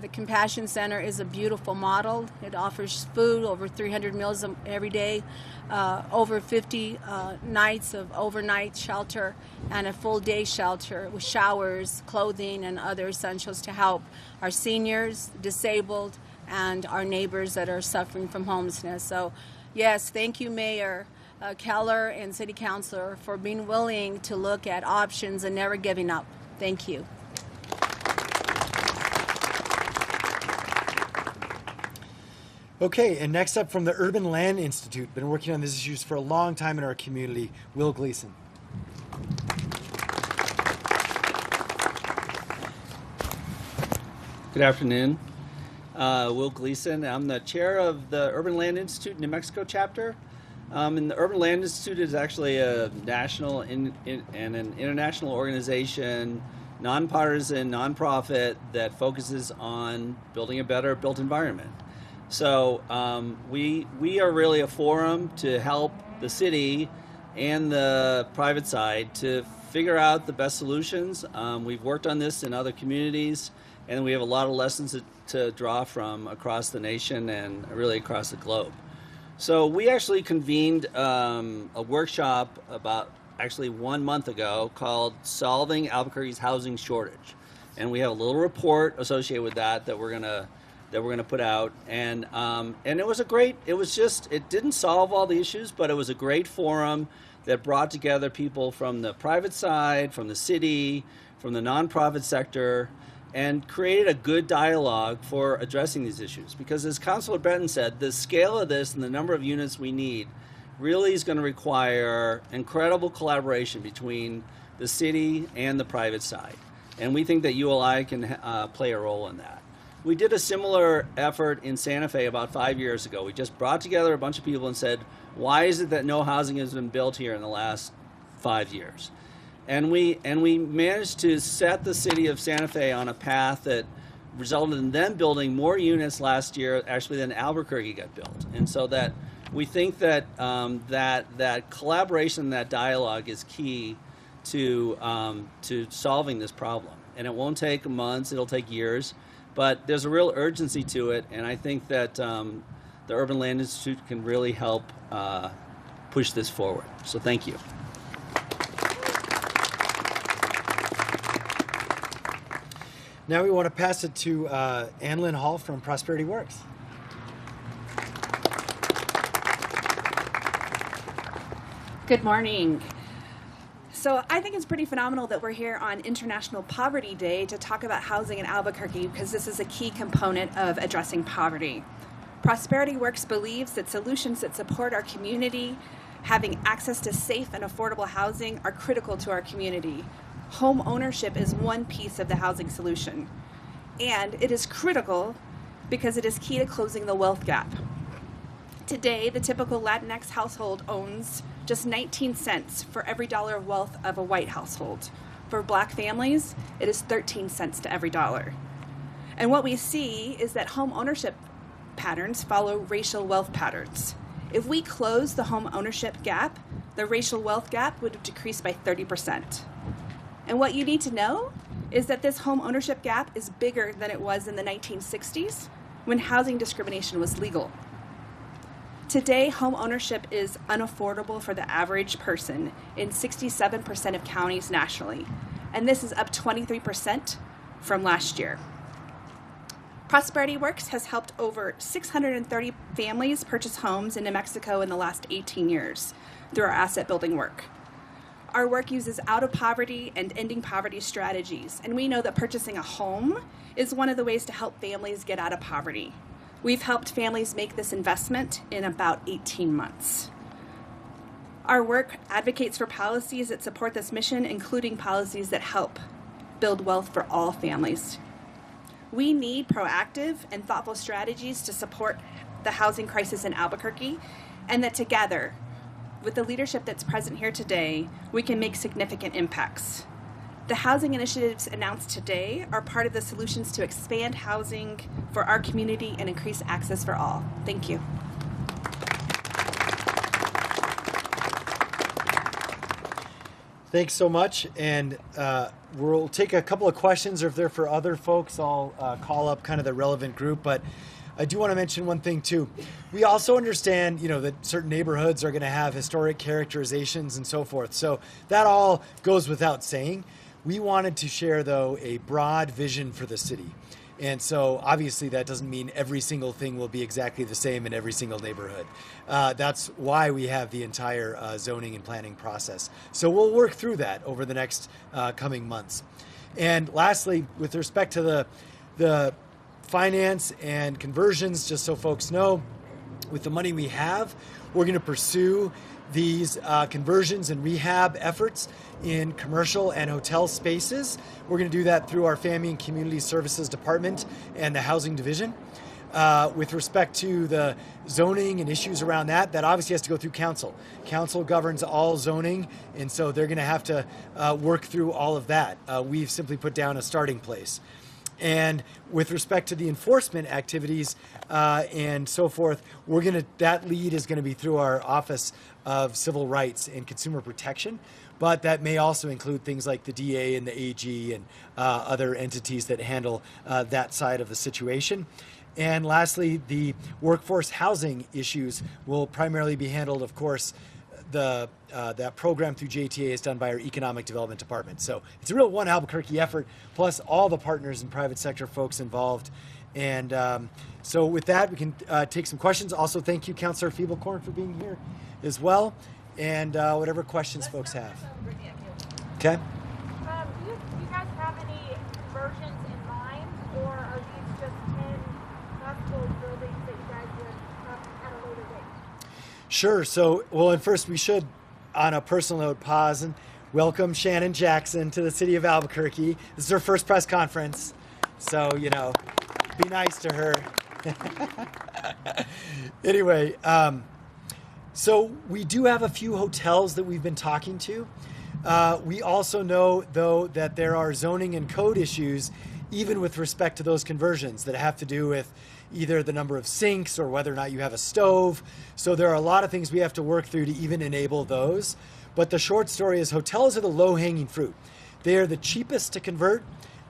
[SPEAKER 20] The Compassion Center is a beautiful model. It offers food, over 300 meals every day, over 50 nights of overnight shelter, and a full day shelter with showers, clothing, and other essentials to help our seniors, disabled, and our neighbors that are suffering from homelessness. So yes, thank you, Mayor Keller and City Councilor, for being willing to look at options and never giving up. Thank you.
[SPEAKER 16] Okay, and next up from the Urban Land Institute, been working on these issues for a long time in our community, Will Gleason.
[SPEAKER 21] Good afternoon. Will Gleason. I'm the chair of the Urban Land Institute New Mexico chapter. And the Urban Land Institute is actually a national and an international organization, nonpartisan, nonprofit that focuses on building a better built environment. So we are really a forum to help the city and the private side to figure out the best solutions. We've worked on this in other communities, and we have a lot of lessons to draw from across the nation and really across the globe. So we actually convened a workshop about actually 1 month ago called Solving Albuquerque's Housing Shortage. And we have a little report associated with that we're gonna put out, and it was it didn't solve all the issues, but it was a great forum that brought together people from the private side, from the city, from the nonprofit sector, and created a good dialogue for addressing these issues. Because as Councilor Benton said, the scale of this and the number of units we need really is going to require incredible collaboration between the city and the private side. And we think that ULI can play a role in that. We did a similar effort in Santa Fe about 5 years ago. We just brought together a bunch of people and said, why is it that no housing has been built here in the last 5 years? And we managed to set the city of Santa Fe on a path that resulted in them building more units last year actually than Albuquerque got built. And so that we think that that collaboration, that dialogue is key to solving this problem. And it won't take months, it'll take years. But there's a real urgency to it, and I think that the Urban Land Institute can really help push this forward. So thank you.
[SPEAKER 16] Now we want to pass it to Ann Lynn Hall from Prosperity Works.
[SPEAKER 22] Good morning. So I think it's pretty phenomenal that we're here on International Poverty Day to talk about housing in Albuquerque, because this is a key component of addressing poverty. Prosperity Works believes that solutions that support our community, having access to safe and affordable housing, are critical to our community. Home ownership is one piece of the housing solution, and it is critical because it is key to closing the wealth gap. Today, the typical Latinx household owns just 19 cents for every dollar of wealth of a white household. For Black families, it is 13 cents to every dollar. And what we see is that home ownership patterns follow racial wealth patterns. If we close the home ownership gap, the racial wealth gap would have decreased by 30%. And what you need to know is that this home ownership gap is bigger than it was in the 1960s when housing discrimination was legal. Today, home ownership is unaffordable for the average person in 67% of counties nationally, and this is up 23% from last year. Prosperity Works has helped over 630 families purchase homes in New Mexico in the last 18 years through our asset building work. Our work uses out of poverty and ending poverty strategies, and we know that purchasing a home is one of the ways to help families get out of poverty. We've helped families make this investment in about 18 months. Our work advocates for policies that support this mission, including policies that help build wealth for all families. We need proactive and thoughtful strategies to support the housing crisis in Albuquerque, and that together, with the leadership that's present here today, we can make significant impacts. The housing initiatives announced today are part of the solutions to expand housing for our community and increase access for all. Thank you.
[SPEAKER 16] Thanks so much. And we'll take a couple of questions, or if they're for other folks, I'll call up kind of the relevant group. But I do want to mention one thing too. We also understand, that certain neighborhoods are going to have historic characterizations and so forth. So that all goes without saying. We wanted to share, though, a broad vision for the city. And so obviously that doesn't mean every single thing will be exactly the same in every single neighborhood. That's why we have the entire zoning and planning process. So we'll work through that over the next coming months. And lastly, with respect to the finance and conversions, just so folks know, with the money we have, we're going to pursue these conversions and rehab efforts in commercial and hotel spaces. We're going to do that through our Family and Community Services Department and the Housing Division. With respect to the zoning and issues around that obviously has to go through council. Council governs all zoning, and so they're going to have to work through all of that. We've simply put down a starting place. And with respect to the enforcement activities and so forth, that lead is going to be through our Office of Civil Rights and Consumer Protection, but that may also include things like the DA and the AG and other entities that handle that side of the situation. And lastly, the workforce housing issues will primarily be handled, of course. That program through JTA is done by our Economic Development Department. So it's a real one Albuquerque effort, plus all the partners and private sector folks involved. And so with that, we can take some questions. Also, thank you, Councillor Feeblecorn, for being here as well. And whatever questions folks have. Okay.
[SPEAKER 6] Do you guys have any conversions in mind, or are these just 10 possible buildings that you guys would have at a later date?
[SPEAKER 16] Sure. So, and first we should, on a personal note, pause and welcome Shannon Jackson to the city of Albuquerque. This is her first press conference. So, be nice to her. Anyway, so we do have a few hotels that we've been talking to. We also know, though, that there are zoning and code issues, even with respect to those conversions, that have to do with either the number of sinks or whether or not you have a stove. So there are a lot of things we have to work through to even enable those. But the short story is hotels are the low-hanging fruit. They are the cheapest to convert,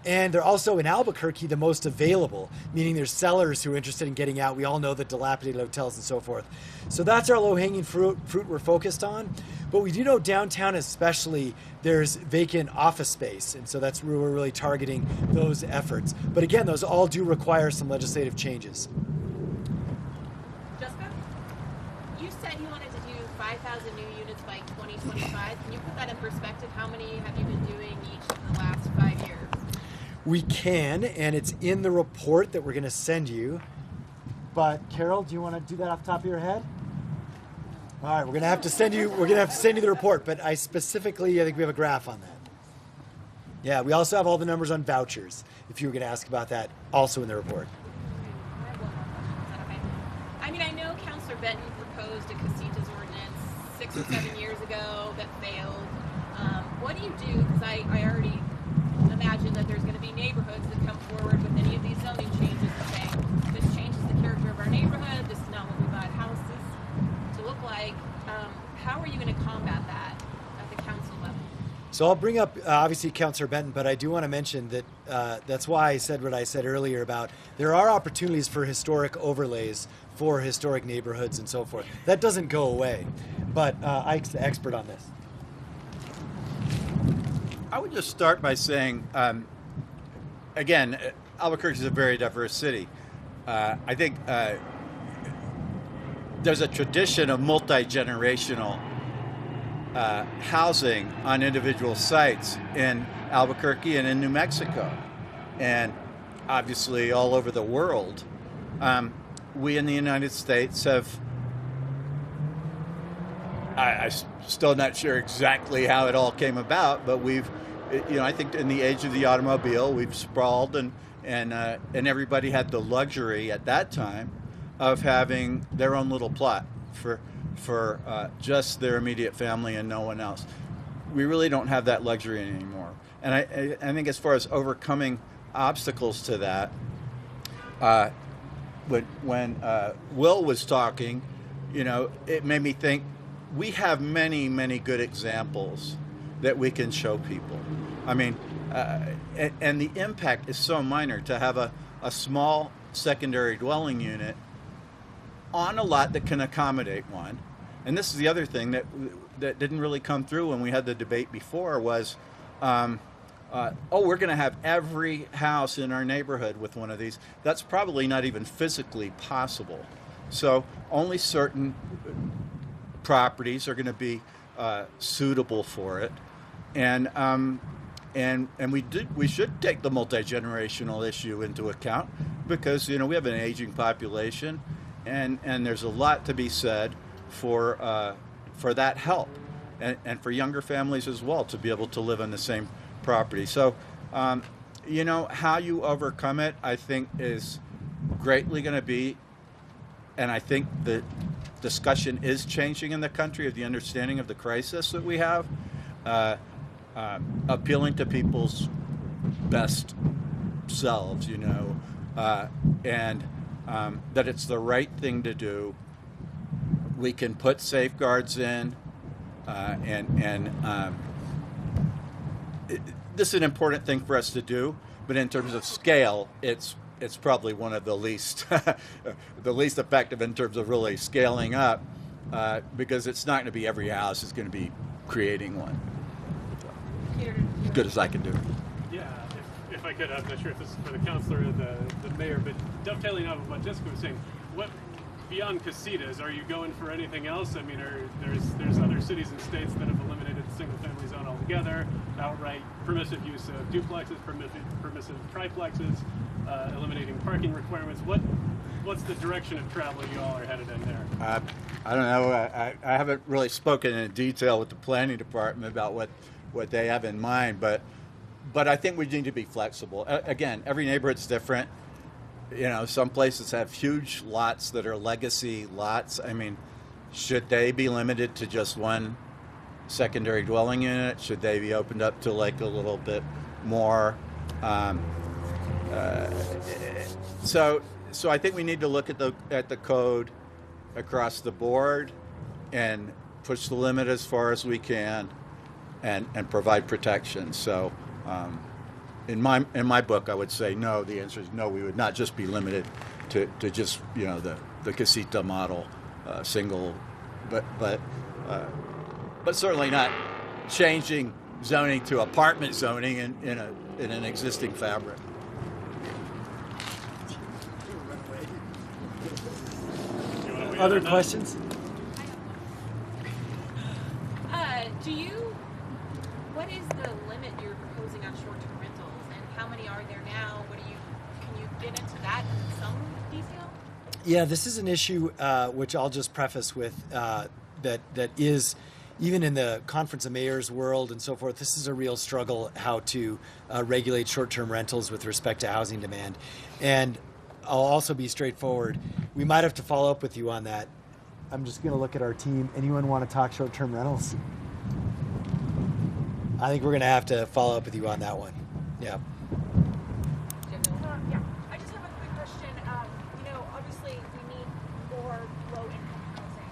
[SPEAKER 16] and they're also in Albuquerque the most available, meaning there's sellers who are interested in getting out. We all know the dilapidated hotels and so forth. So that's our low-hanging fruit we're focused on. But we do know downtown especially, there's vacant office space. And so that's where we're really targeting those efforts. But again, those all do require some legislative changes.
[SPEAKER 6] Jessica, you said you wanted to do 5,000 new units by 2025. Can you put that in perspective? How many have you been doing each in the last 5 years?
[SPEAKER 16] We can, and it's in the report that we're going to send you. But Carol, do you want to do that off the top of your head? All right, we're going to have to send you the report, but I think we have a graph on that. Yeah, we also have all the numbers on vouchers, if you were going to ask about that, also in the report.
[SPEAKER 6] I mean, I know Councillor Benton proposed a casitas ordinance 6 or 7 years ago that failed. What do you do? Because I already imagine that there's going to be neighborhoods that come forward with any of these zoning changes and say, this changes the character of our neighborhood, this is not what we want houses to look like. How are you going to combat that at the council level?
[SPEAKER 16] So I'll bring up, obviously, Councillor Benton, but I do want to mention that that's why I said what I said earlier about there are opportunities for historic overlays for historic neighborhoods and so forth. That doesn't go away, but Ike's the expert on this.
[SPEAKER 18] I would just start by saying, again, Albuquerque is a very diverse city. I think there's a tradition of multi-generational housing on individual sites in Albuquerque and in New Mexico, and obviously all over the world. We in the United States have still not sure exactly how it all came about, but we've, I think in the age of the automobile, we've sprawled and everybody had the luxury at that time of having their own little plot for just their immediate family and no one else. We really don't have that luxury anymore. And I think as far as overcoming obstacles to that, when Will was talking, it made me think we have many, many good examples that we can show people. I mean, and the impact is so minor to have a small secondary dwelling unit on a lot that can accommodate one. And this is the other thing that didn't really come through when we had the debate before was, we're going to have every house in our neighborhood with one of these. That's probably not even physically possible. So only certain properties are going to be suitable for it. And we should take the multi-generational issue into account because we have an aging population, and there's a lot to be said for that help, and for younger families as well to be able to live on the same property. So how you overcome it, I think, is greatly going to be, and I think the discussion is changing in the country of the understanding of the crisis that we have. Appealing to people's best selves, and that it's the right thing to do. We can put safeguards in, this is an important thing for us to do. But in terms of scale, it's probably one of the least effective in terms of really scaling up, because it's not going to be every house is going to be creating one. As good as I can do.
[SPEAKER 7] Yeah, if I could, I'm not sure if this is for the counselor or the mayor, but dovetailing off of what Jessica was saying, what beyond casitas, are you going for anything else? I mean, there's other cities and states that have eliminated the single-family zone altogether, outright permissive use of duplexes, permissive triplexes, eliminating parking requirements. What's the direction of travel you all are headed in there?
[SPEAKER 18] I don't know. I haven't really spoken in detail with the planning department about what they have in mind, but I think we need to be flexible. Again, every neighborhood's different. Some places have huge lots that are legacy lots. I mean, should they be limited to just one secondary dwelling unit? Should they be opened up to like a little bit more? So I think we need to look at the code across the board and push the limit as far as we can. And provide protection. So, in my book, I would say no. The answer is no. We would not just be limited to just the casita model, single, but certainly not changing zoning to apartment zoning in an existing fabric.
[SPEAKER 16] Other questions?
[SPEAKER 6] What is the limit you're proposing on short-term rentals, and how many are there now? Can you get into that in some detail?
[SPEAKER 16] Yeah, this is an issue which I'll just preface with that is, even in the Conference of Mayors world and so forth, this is a real struggle how to regulate short-term rentals with respect to housing demand. And I'll also be straightforward. We might have to follow up with you on that. I'm just going to look at our team. Anyone want to talk short-term rentals? I think we're going to have to follow up with you on that one. Yeah.
[SPEAKER 8] Yeah, I just have a quick question. Obviously we need more low-income housing,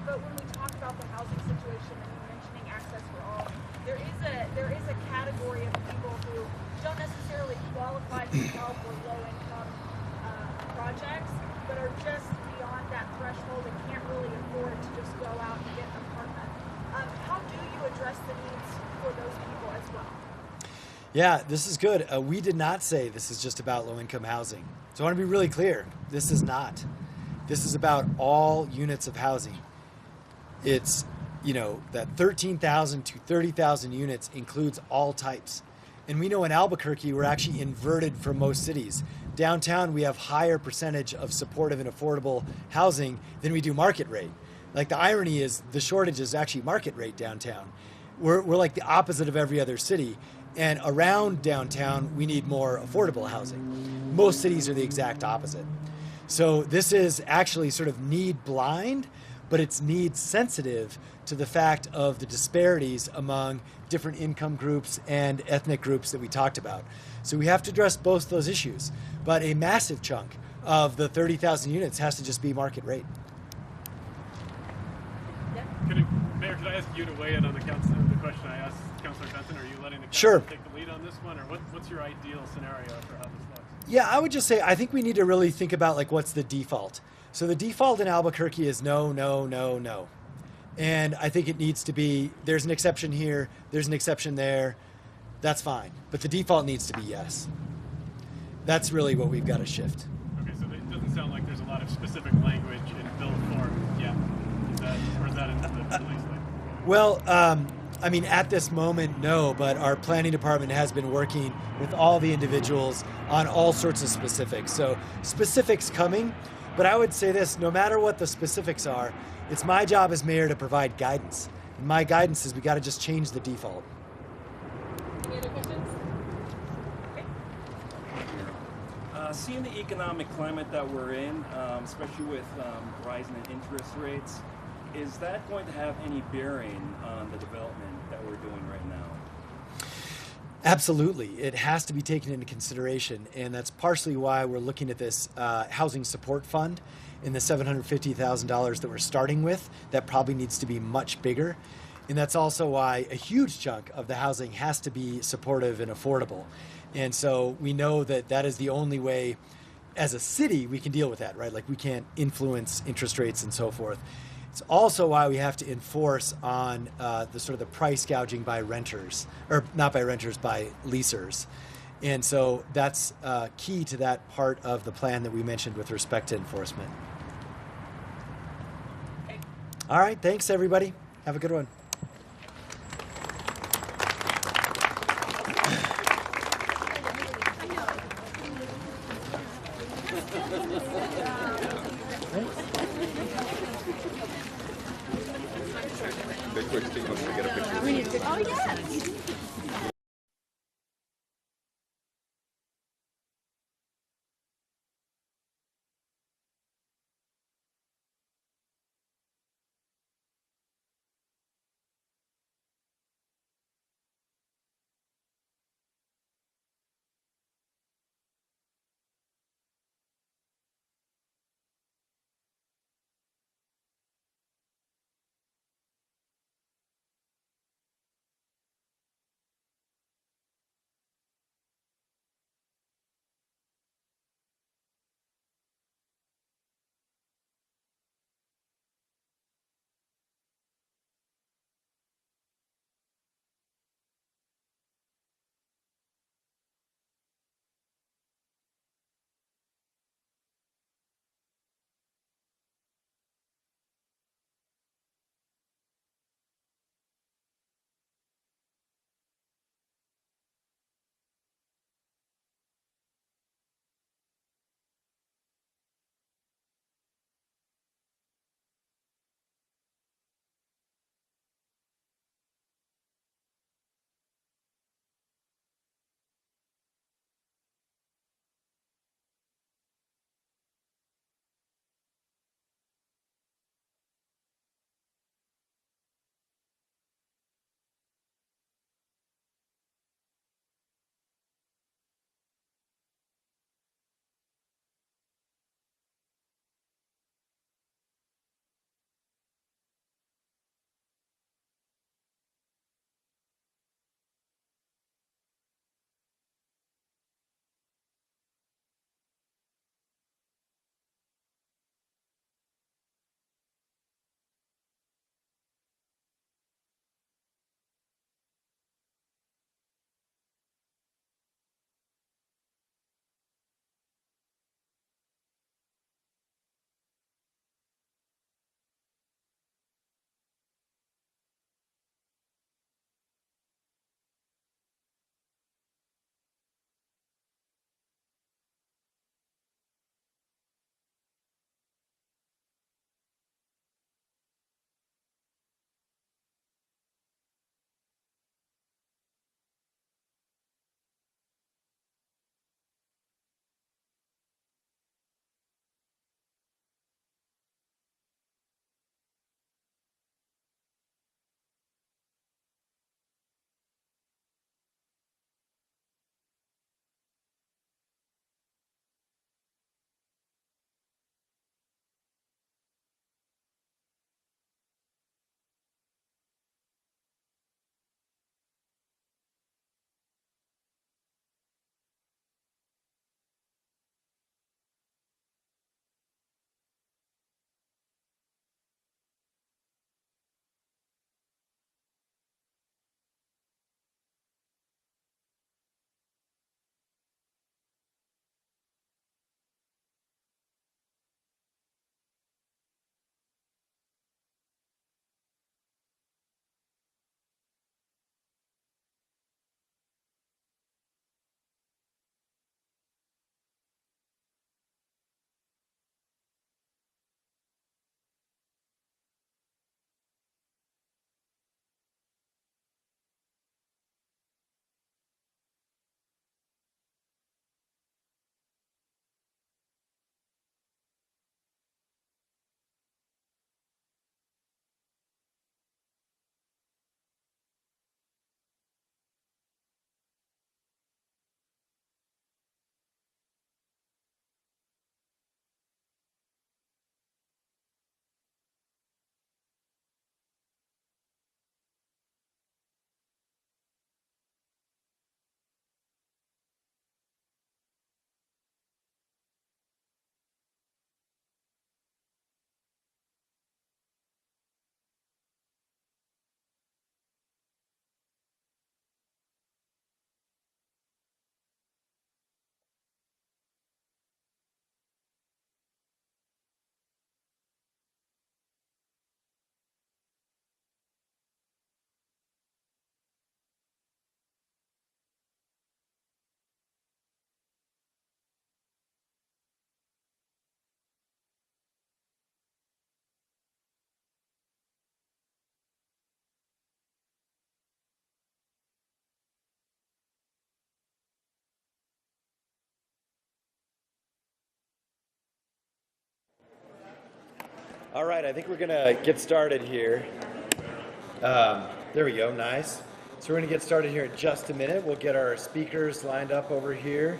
[SPEAKER 8] but when we talk about the housing situation and you're mentioning access for all, there is a category of people who don't necessarily qualify for help or low-income projects, but are just beyond that threshold and can't really afford to just go out and get an apartment. How do you address the needs for those people as well?
[SPEAKER 16] Yeah, this is good. We did not say this is just about low-income housing. So I want to be really clear. This is not. This is about all units of housing. It's, that 13,000 to 30,000 units includes all types. And we know in Albuquerque, we're actually inverted from most cities. Downtown, we have higher percentage of supportive and affordable housing than we do market rate. Like the irony is the shortage is actually market rate downtown. We're like the opposite of every other city. And around downtown, we need more affordable housing. Most cities are the exact opposite. So this is actually sort of need blind, but it's need sensitive to the fact of the disparities among different income groups and ethnic groups that we talked about. So we have to address both those issues, but a massive chunk of the 30,000 units has to just be market rate.
[SPEAKER 7] Mayor, could I ask you to weigh in on the question I asked Councilor Benson? Are you letting the council
[SPEAKER 16] Sure.
[SPEAKER 7] take the lead on this one, or what's your ideal scenario for how this looks?
[SPEAKER 16] Yeah, I would just say I think we need to really think about like what's the default. So the default in Albuquerque is no, no, no, no. And I think it needs to be, there's an exception here, there's an exception there. That's fine. But the default needs to be yes. That's really what we've got to shift.
[SPEAKER 7] Okay, so it doesn't sound like there's a lot of specific language in bill form yet. Or is that in the release later?
[SPEAKER 16] Well, I mean, at this moment, no, but our planning department has been working with all the individuals on all sorts of specifics. So specifics coming, but I would say this, no matter what the specifics are, it's my job as mayor to provide guidance. And my guidance is we got to just change the default.
[SPEAKER 6] Any other questions?
[SPEAKER 9] Seeing the economic climate that we're in, especially with rising interest rates, is that going to have any bearing on the development that we're doing right now?
[SPEAKER 16] Absolutely. It has to be taken into consideration. And that's partially why we're looking at this housing support fund in the $750,000 that we're starting with. That probably needs to be much bigger. And that's also why a huge chunk of the housing has to be supportive and affordable. And so we know that that is the only way as a city we can deal with that, right? Like we can't influence interest rates and so forth. It's also why we have to enforce on the sort of the price gouging by renters, or not by renters, by leasers. And so that's key to that part of the plan that we mentioned with respect to enforcement. All right, thanks everybody. Have a good one.
[SPEAKER 2] Big quick thing, I'm gonna get a picture.
[SPEAKER 6] Oh, yeah.
[SPEAKER 16] All right, I think we're gonna get started here. There we go, nice. So we're gonna get started here in just a minute. We'll get our speakers lined up over here.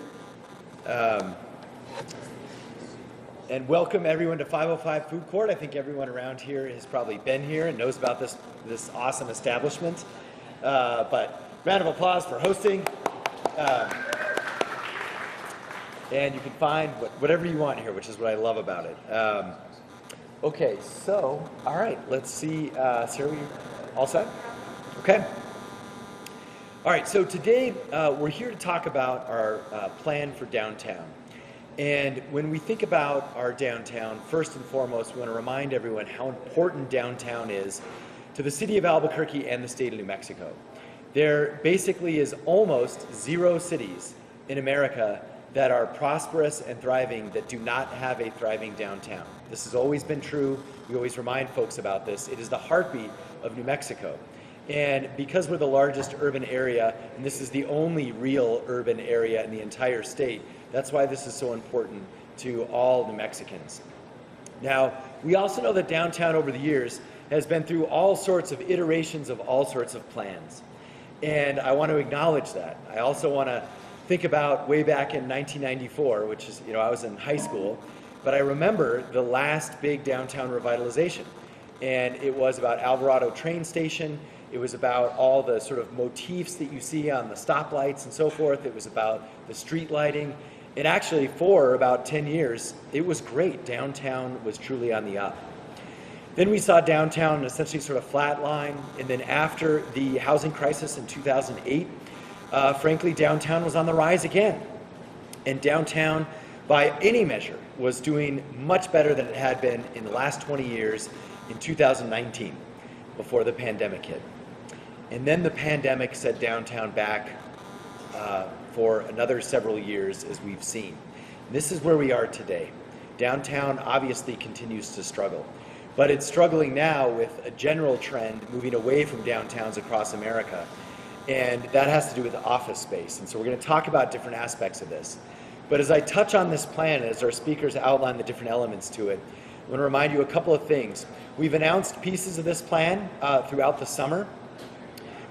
[SPEAKER 16] And welcome everyone to 505 Food Court. I think everyone around here has probably been here and knows about this awesome establishment. But round of applause for hosting. And you can find whatever you want here, which is what I love about it. Okay, so, all right, let's see. Sarah, we all set? Okay. All right, so today we're here to talk about our plan for downtown. And when we think about our downtown, first and foremost, we want to remind everyone how important downtown is to the city of Albuquerque and the state of New Mexico. There basically is almost 0 cities in America that are prosperous and thriving that do not have a thriving downtown. This has always been true. We always remind folks about this. It is the heartbeat of New Mexico. And because we're the largest urban area, and this is the only real urban area in the entire state, that's why this is so important to all New Mexicans. Now, we also know that downtown over the years has been through all sorts of iterations of all sorts of plans. And I want to acknowledge that. I also want to think about way back in 1994, which is, I was in high school, but I remember the last big downtown revitalization. And it was about Alvarado train station. It was about all the sort of motifs that you see on the stoplights and so forth. It was about the street lighting. And actually, for about 10 years, it was great. Downtown was truly on the up. Then we saw downtown essentially sort of flatline. And then after the housing crisis in 2008, frankly, downtown was on the rise again. And downtown, by any measure, was doing much better than it had been in the last 20 years in 2019, before the pandemic hit. And then the pandemic set downtown back for another several years, as we've seen. And this is where we are today. Downtown obviously continues to struggle, but it's struggling now with a general trend moving away from downtowns across America. And that has to do with office space. And so we're going to talk about different aspects of this. But as I touch on this plan, as our speakers outline the different elements to it, I want to remind you a couple of things. We've announced pieces of this plan throughout the summer.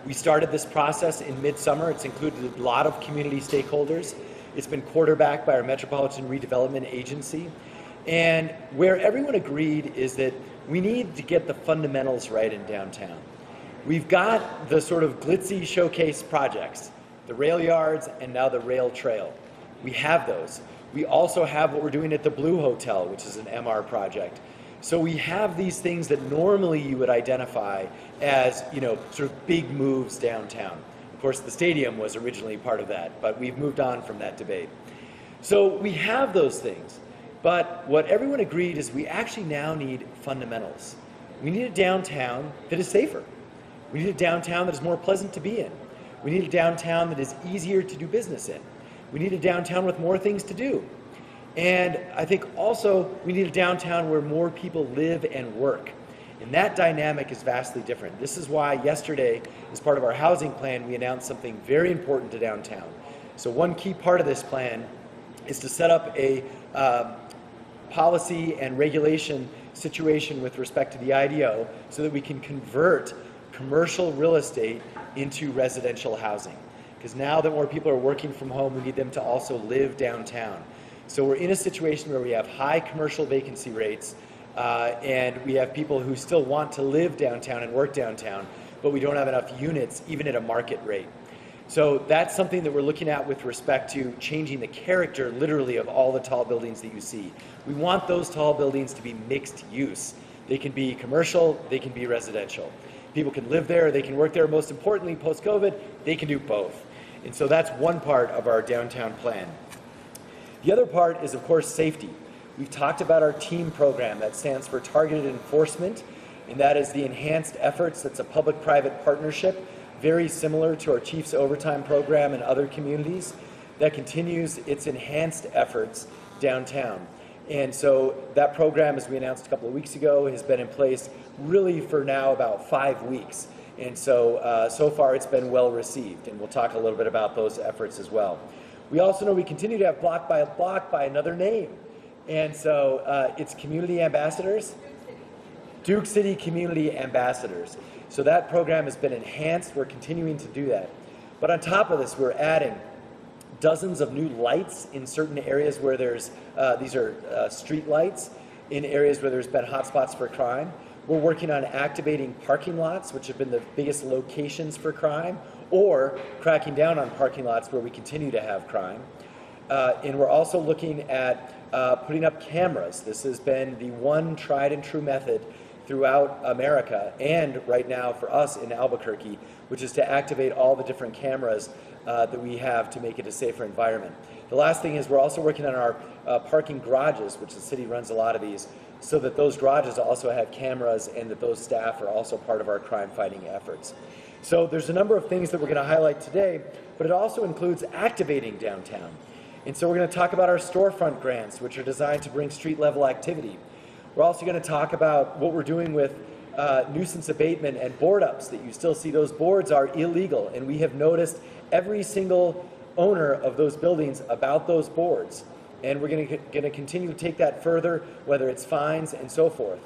[SPEAKER 16] We started this process in midsummer. It's included a lot of community stakeholders. It's been quarterbacked by our Metropolitan Redevelopment Agency. And where everyone agreed is that we need to get the fundamentals right in downtown. We've got the sort of glitzy showcase projects, the rail yards and now the rail trail. We have those. We also have what we're doing at the Blue Hotel, which is an MR project. So we have these things that normally you would identify as, sort of big moves downtown. Of course, the stadium was originally part of that, but we've moved on from that debate. So we have those things, but what everyone agreed is we actually now need fundamentals. We need a downtown that is safer. We need a downtown that is more pleasant to be in. We need a downtown that is easier to do business in. We need a downtown with more things to do. And I think also we need a downtown where more people live and work. And that dynamic is vastly different. This is why yesterday, as part of our housing plan, we announced something very important to downtown. So one key part of this plan is to set up a policy and regulation situation with respect to the IDO so that we can convert commercial real estate into residential housing. Because now that more people are working from home, we need them to also live downtown. So we're in a situation where we have high commercial vacancy rates and we have people who still want to live downtown and work downtown, but we don't have enough units even at a market rate. So that's something that we're looking at with respect to changing the character literally of all the tall buildings that you see. We want those tall buildings to be mixed use. They can be commercial, they can be residential. People can live there, they can work there. Most importantly, post-COVID, they can do both. And so that's one part of our downtown plan. The other part is, of course, safety. We've talked about our TEAM program. That stands for Targeted Enforcement, and that is the enhanced efforts. That's a public-private partnership, very similar to our Chiefs Overtime program in other communities, that continues its enhanced efforts downtown. And so that program, as we announced a couple of weeks ago, has been in place really for now about 5 weeks. And so, so far it's been well received, and we'll talk a little bit about those efforts as well. We also know we continue to have block by another name. And so it's community ambassadors. Duke City Community Ambassadors. So that program has been enhanced. We're continuing to do that. But on top of this, we're adding dozens of new lights in certain areas where there's, these are street lights in areas where there's been hotspots for crime. We're working on activating parking lots, which have been the biggest locations for crime, or cracking down on parking lots where we continue to have crime. And we're also looking at putting up cameras. This has been the one tried and true method throughout America, and right now for us in Albuquerque, which is to activate all the different cameras that we have to make it a safer environment. The last thing is we're also working on our parking garages, which the city runs a lot of these, so that those garages also have cameras and that those staff are also part of our crime fighting efforts. So there's a number of things that we're going to highlight today, but it also includes activating downtown. And so we're going to talk about our storefront grants, which are designed to bring street level activity. We're also going to talk about what we're doing with nuisance abatement and board ups, that you still see those boards are illegal, and we have noticed every single owner of those buildings about those boards. And we're going to continue to take that further, whether it's fines and so forth.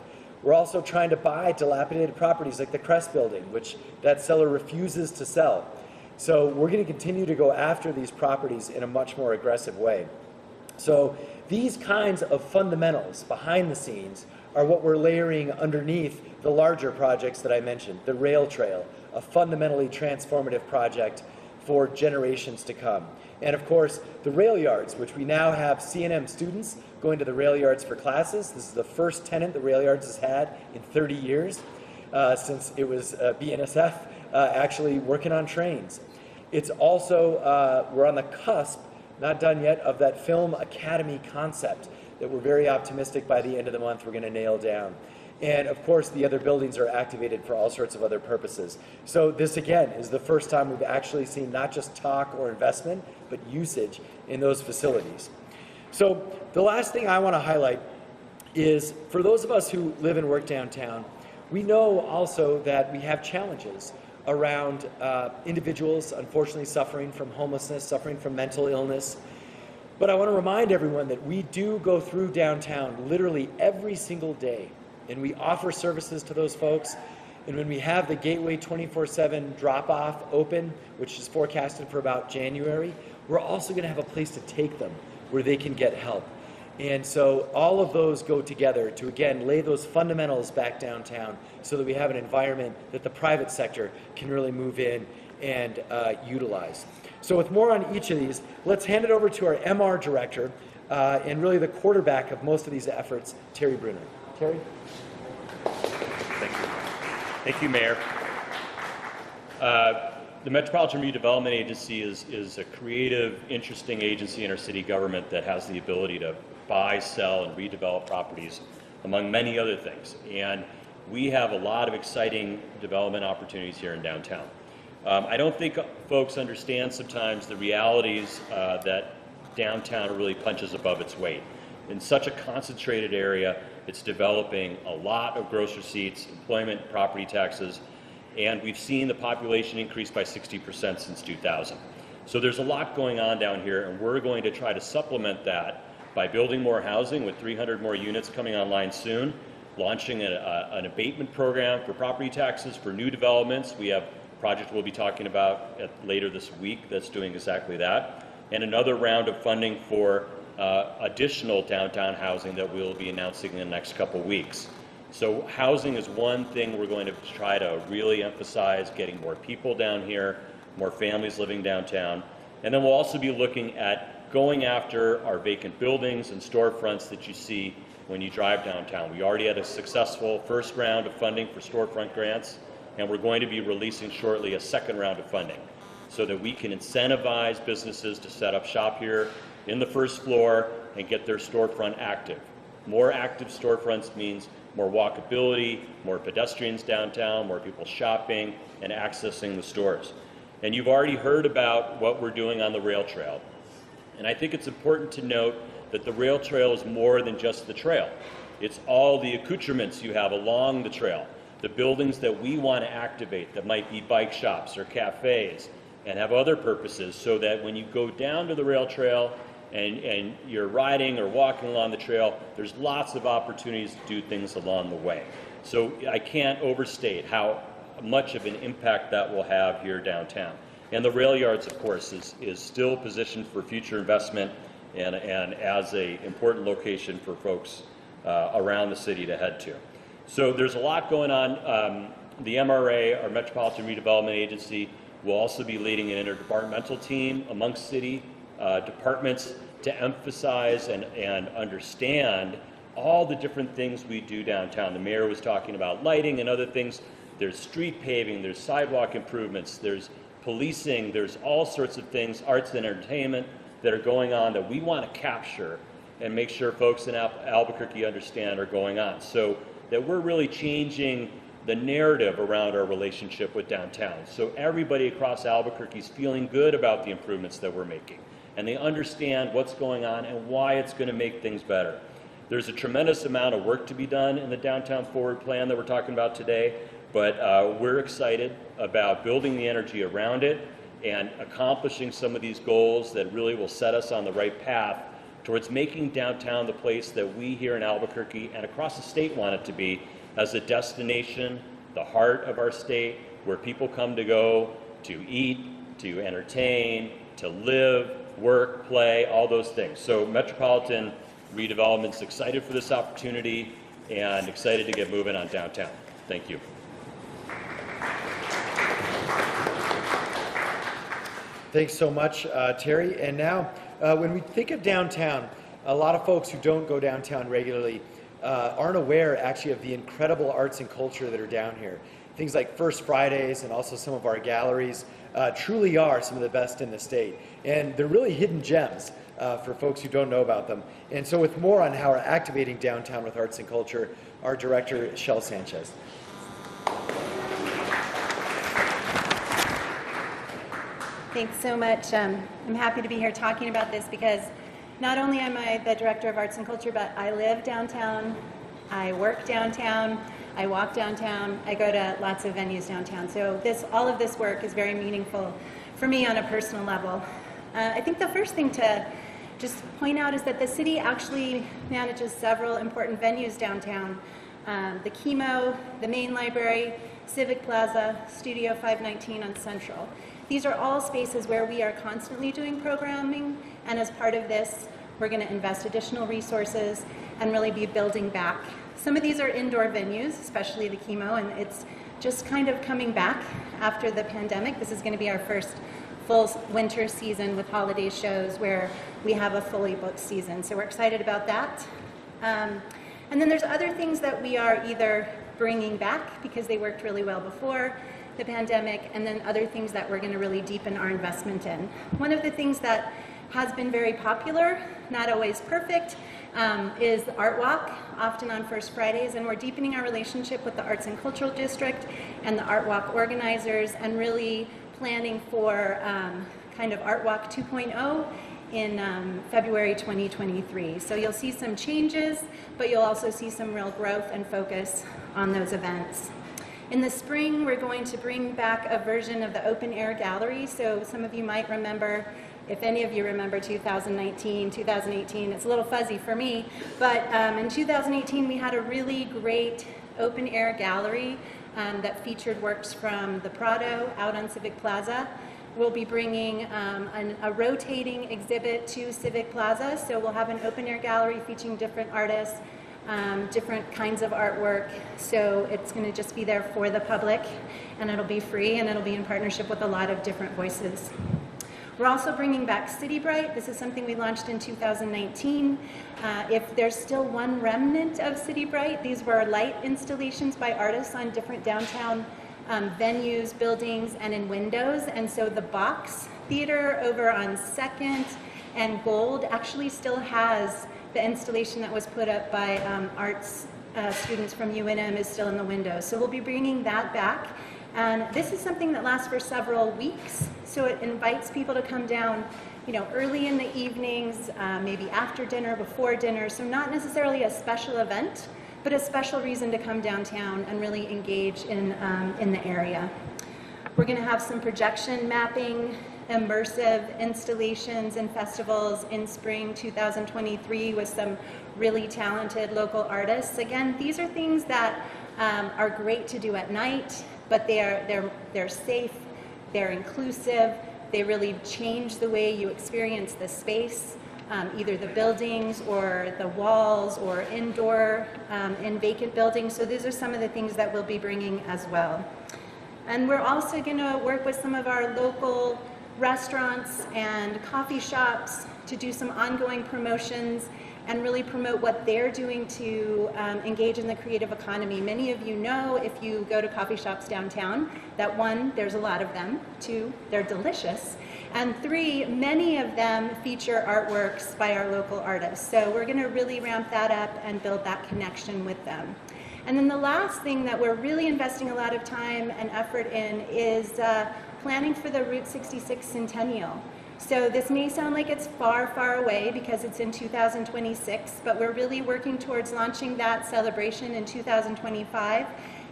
[SPEAKER 16] We're also trying to buy dilapidated properties like the Crest building, which that seller refuses to sell. So we're going to continue to go after these properties in a much more aggressive way. So these kinds of fundamentals behind the scenes are what we're layering underneath the larger projects that I mentioned. The rail trail, a fundamentally transformative project for generations to come. And of course, the rail yards, which we now have C&M students going to the rail yards for classes. This is the first tenant the rail yards has had in 30 years, since it was BNSF actually working on trains. It's also, we're on the cusp, not done yet, of that Film Academy concept that we're very optimistic by the end of the month we're going to nail down. And of course, the other buildings are activated for all sorts of other purposes. So this, again, is the first time we've actually seen not just talk or investment, but usage in those facilities. So the last thing I want to highlight is, for those of us who live and work downtown, we know also that we have challenges around individuals, unfortunately, suffering from homelessness, suffering from mental illness. But I want to remind everyone that we do go through downtown literally every single day, and we offer services to those folks. And when we have the Gateway 24/7 drop-off open, which is forecasted for about January, we're also going to have a place to take them where they can get help. And so all of those go together to, again, lay those fundamentals back downtown so that we have an environment that the private sector can really move in and utilize. So with more on each of these, let's hand it over to our MR director and really the quarterback of most of these efforts, Terry Bruner. Terry?
[SPEAKER 10] Thank you. Thank you, Mayor. The Metropolitan Redevelopment Agency is a creative, interesting agency in our city government that has the ability to buy, sell, and redevelop properties, among many other things. And we have a lot of exciting development opportunities here in downtown. I don't think folks understand sometimes the realities that downtown really punches above its weight. In such a concentrated area, it's developing a lot of gross receipts, employment, property taxes, and we've seen the population increase by 60% since 2000. So there's a lot going on down here, and we're going to try to supplement that by building more housing with 300 more units coming online soon, launching an abatement program for property taxes for new developments. We have a project we'll be talking about later this week that's doing exactly that, and another round of funding for additional downtown housing that we'll be announcing in the next couple weeks. So housing is one thing we're going to try to really emphasize, getting more people down here, more families living downtown. And then we'll also be looking at going after our vacant buildings and storefronts that you see when you drive downtown. We already had a successful first round of funding for storefront grants, and we're going to be releasing shortly a second round of funding so that we can incentivize businesses to set up shop here in the first floor and get their storefront active. More active storefronts means more walkability, more pedestrians downtown, more people shopping and accessing the stores. And you've already heard about what we're doing on the rail trail. And I think it's important to note that the rail trail is more than just the trail. It's all the accoutrements you have along the trail, the buildings that we want to activate that might be bike shops or cafes and have other purposes, so that when you go down to the rail trail and you're riding or walking along the trail, there's lots of opportunities to do things along the way. So I can't overstate how much of an impact that will have here downtown. And the rail yards, of course, is still positioned for future investment and as an important location for folks around the city to head to. So there's a lot going on. The MRA, our Metropolitan Redevelopment Agency, will also be leading an interdepartmental team amongst city departments to emphasize and understand all the different things we do downtown. The mayor was talking about lighting and other things. There's street paving, there's sidewalk improvements, there's policing, there's all sorts of things, arts and entertainment that are going on that we want to capture and make sure folks in Albuquerque understand are going on. So that we're really changing the narrative around our relationship with downtown. So everybody across Albuquerque is feeling good about the improvements that we're making. And they understand what's going on and why it's going to make things better. There's a tremendous amount of work to be done in the Downtown Forward Plan that we're talking about today, but we're excited about building the energy around it and accomplishing some of these goals that really will set us on the right path towards making downtown the place that we here in Albuquerque and across the state want it to be, as a destination, the heart of our state, where people come to go to eat, to entertain, to live, work, play, all those things. So Metropolitan Redevelopment's excited for this opportunity and excited to get moving on downtown. Thank you.
[SPEAKER 16] Thanks so much, Terry. And now, when we think of downtown, a lot of folks who don't go downtown regularly aren't aware actually of the incredible arts and culture that are down here. Things like First Fridays and also some of our galleries truly are some of the best in the state. And they're really hidden gems for folks who don't know about them. And so with more on how we're activating downtown with arts and culture, our director, Shel Sanchez.
[SPEAKER 11] Thanks so much. I'm happy to be here talking about this because not only am I the Director of Arts and Culture, but I live downtown, I work downtown, I walk downtown, I go to lots of venues downtown. So all of this work is very meaningful for me on a personal level. I think the first thing to just point out is that the city actually manages several important venues downtown. The Chemo, the main library, Civic Plaza, Studio 519 on Central. These are all spaces where we are constantly doing programming, and as part of this, we're going to invest additional resources and really be building back. Some of these are indoor venues, especially the Chemo, and it's just kind of coming back after the pandemic. This is going to be our first full winter season with holiday shows where we have a fully booked season. So we're excited about that. And then there's other things that we are either bringing back because they worked really well before the pandemic, and then other things that we're going to really deepen our investment in. One of the things that has been very popular, not always perfect, is the Art Walk, often on First Fridays, and we're deepening our relationship with the Arts and Cultural District and the Art Walk organizers, and really planning for kind of Art Walk 2.0 in February 2023. So you'll see some changes, but you'll also see some real growth and focus on those events. In the spring, we're going to bring back a version of the open air gallery. So some of you might remember, if any of you remember 2019, 2018, it's a little fuzzy for me, but in 2018 we had a really great open air gallery that featured works from the Prado out on Civic Plaza. We'll be bringing a rotating exhibit to Civic Plaza, so we'll have an open air gallery featuring different artists, different kinds of artwork, so it's going to just be there for the public, and it'll be free, and it'll be in partnership with a lot of different voices. We're also bringing back City Bright. This is something we launched in 2019. If there's still one remnant of City Bright, these were light installations by artists on different downtown venues, buildings, and in windows. And so the Box Theater over on 2nd and Gold actually still has the installation that was put up by arts students from UNM is still in the window. So we'll be bringing that back. And this is something that lasts for several weeks. So it invites people to come down, early in the evenings, maybe after dinner, before dinner. So not necessarily a special event, but a special reason to come downtown and really engage in the area. We're going to have some projection mapping, immersive installations and festivals in spring 2023 with some really talented local artists. Again, these are things that are great to do at night, but they're safe, they're inclusive, they really change the way you experience the space, either the buildings or the walls or indoor in vacant buildings. So these are some of the things that we'll be bringing as well. And we're also going to work with some of our local restaurants and coffee shops to do some ongoing promotions and really promote what they're doing to engage in the creative economy. Many of you know, if you go to coffee shops downtown, that 1, there's a lot of them, 2, they're delicious, and 3, many of them feature artworks by our local artists. So we're gonna really ramp that up and build that connection with them. And then the last thing that we're really investing a lot of time and effort in is planning for the Route 66 Centennial. So this may sound like it's far, far away because it's in 2026, but we're really working towards launching that celebration in 2025.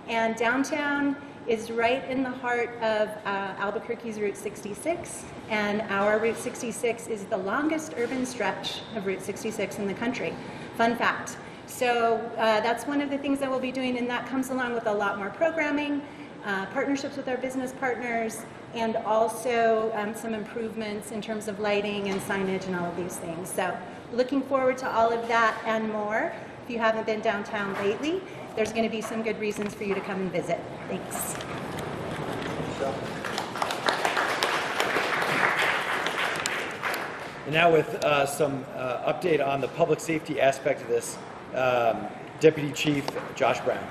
[SPEAKER 11] And downtown is right in the heart of Albuquerque's Route 66, and our Route 66 is the longest urban stretch of Route 66 in the country. Fun fact. So that's one of the things that we'll be doing, and that comes along with a lot more programming, partnerships with our business partners, and also some improvements in terms of lighting and signage and all of these things. So looking forward to all of that and more. If you haven't been downtown lately, there's going to be some good reasons for you to come and visit. Thanks.
[SPEAKER 16] And now with some update on the public safety aspect of this, Deputy Chief Josh Brown.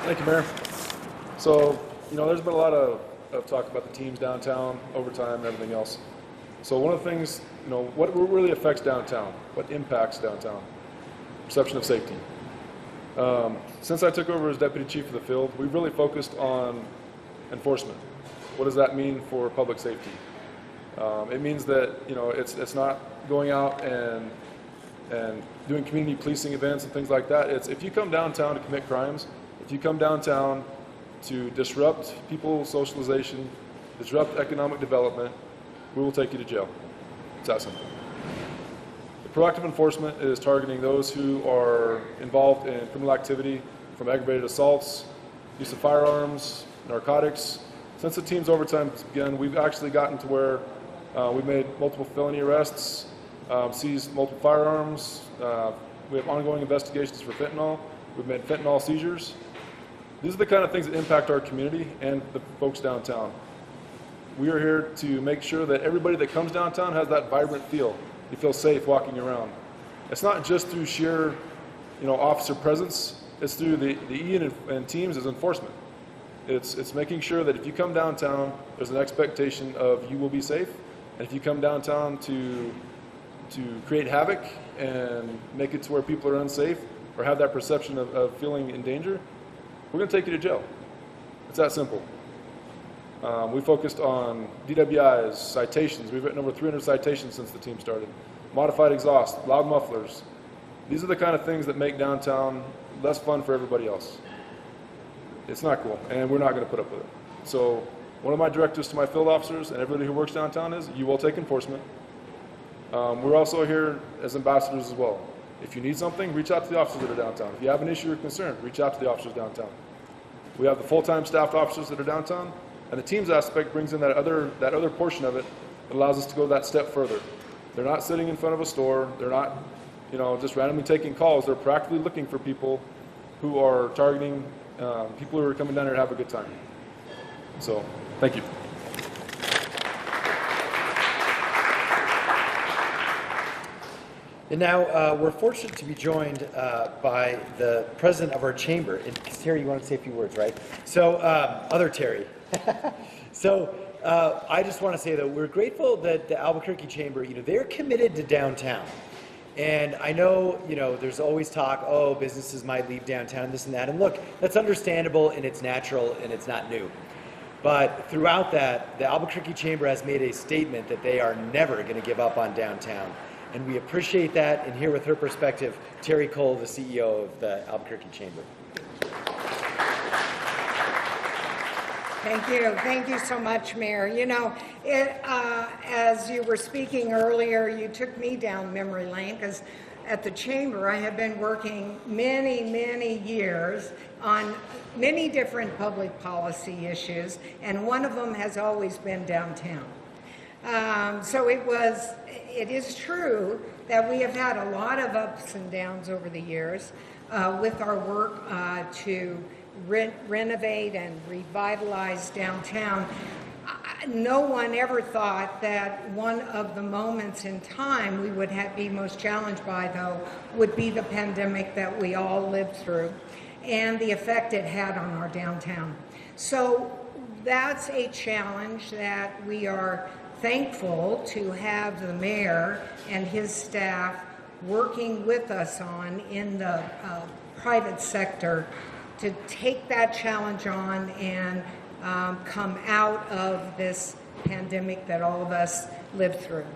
[SPEAKER 3] Thank you, Mayor. So, there's been a lot of talk about the teams downtown, overtime, and everything else. So one of the things, what really affects downtown, what impacts downtown? Perception of safety. Since I took over as Deputy Chief of the Field, we've really focused on enforcement. What does that mean for public safety? It means that, it's not going out and doing community policing events and things like that. It's if you come downtown to commit crimes, if you come downtown to disrupt people's socialization, disrupt economic development, we will take you to jail. It's that simple. The proactive enforcement is targeting those who are involved in criminal activity, from aggravated assaults, use of firearms, narcotics. Since the team's overtime began, we've actually gotten to where we've made multiple felony arrests, seized multiple firearms. We have ongoing investigations for fentanyl. We've made fentanyl seizures. These are the kind of things that impact our community and the folks downtown. We are here to make sure that everybody that comes downtown has that vibrant feel. You feel safe walking around. It's not just through sheer, officer presence. It's through the E and teams as enforcement. It's making sure that if you come downtown, there's an expectation of you will be safe. And if you come downtown to create havoc and make it to where people are unsafe or have that perception of feeling in danger, we're going to take you to jail. It's that simple. We focused on DWIs, citations. We've written over 300 citations since the team started. Modified exhaust, loud mufflers. These are the kind of things that make downtown less fun for everybody else. It's not cool, and we're not going to put up with it. So one of my directives to my field officers and everybody who works downtown is you will take enforcement. We're also here as ambassadors as well. If you need something, reach out to the officers that are downtown. If you have an issue or concern, reach out to the officers downtown. We have the full-time staffed officers that are downtown, and the teams aspect brings in that other portion of it that allows us to go that step further. They're not sitting in front of a store. They're not, just randomly taking calls. They're practically looking for people who are targeting people who are coming down here to have a good time. So, thank you.
[SPEAKER 16] And now we're fortunate to be joined by the president of our chamber. And Terry, you want to say a few words, right? So, other Terry. So, I just want to say that we're grateful that the Albuquerque Chamber, they're committed to downtown. And I know, there's always talk, businesses might leave downtown, this and that. And look, that's understandable and it's natural and it's not new. But throughout that, the Albuquerque Chamber has made a statement that they are never going to give up on downtown. And we appreciate that. And here with her perspective, Terry Cole, the CEO of the Albuquerque Chamber.
[SPEAKER 12] Thank you. Thank you so much, Mayor. As you were speaking earlier, you took me down memory lane because at the Chamber, I have been working many years on many different public policy issues, and one of them has always been downtown. So it is true that we have had a lot of ups and downs over the years with our work to renovate and revitalize downtown. No one ever thought that one of the moments in time we would be most challenged by, though, would be the pandemic that we all lived through and the effect it had on our downtown. So that's a challenge that we are thankful to have the mayor and his staff working with us on in the private sector to take that challenge on and come out of this pandemic that all of us lived through.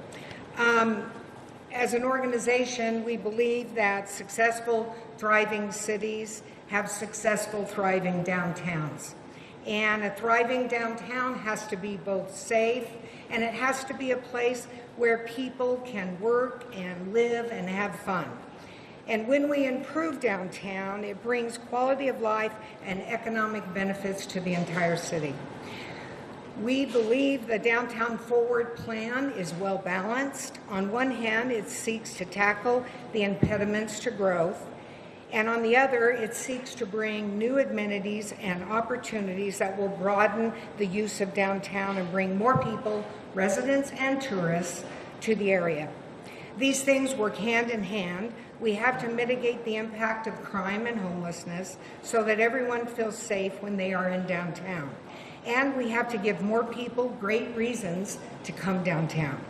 [SPEAKER 12] As an organization, we believe that successful, thriving cities have successful, thriving downtowns. And a thriving downtown has to be both safe, and it has to be a place where people can work and live and have fun. And when we improve downtown, it brings quality of life and economic benefits to the entire city. We believe the Downtown Forward plan is well balanced. On one hand, it seeks to tackle the impediments to growth, and on the other, it seeks to bring new amenities and opportunities that will broaden the use of downtown and bring more people, residents and tourists, to the area. These things work hand in hand. We have to mitigate the impact of crime and homelessness so that everyone feels safe when they are in downtown. And we have to give more people great reasons to come downtown.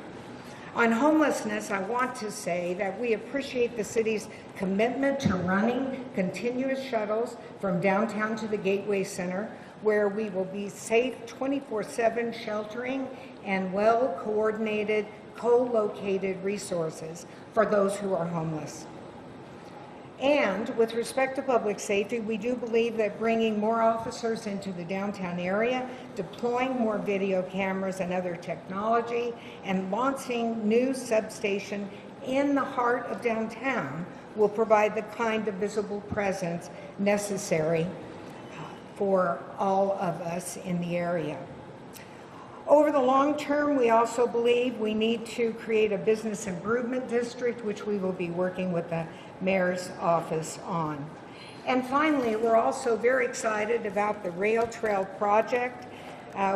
[SPEAKER 12] On homelessness, I want to say that we appreciate the city's commitment to running continuous shuttles from downtown to the Gateway Center, where we will be safe 24/7 sheltering and well-coordinated, co-located resources for those who are homeless. And with respect to public safety, we do believe that bringing more officers into the downtown area, deploying more video cameras and other technology, and launching new substation in the heart of downtown will provide the kind of visible presence necessary for all of us in the area. Over the long term, we also believe we need to create a business improvement district, which we will be working with the mayor's office on. And finally, we're also very excited about the Rail Trail project.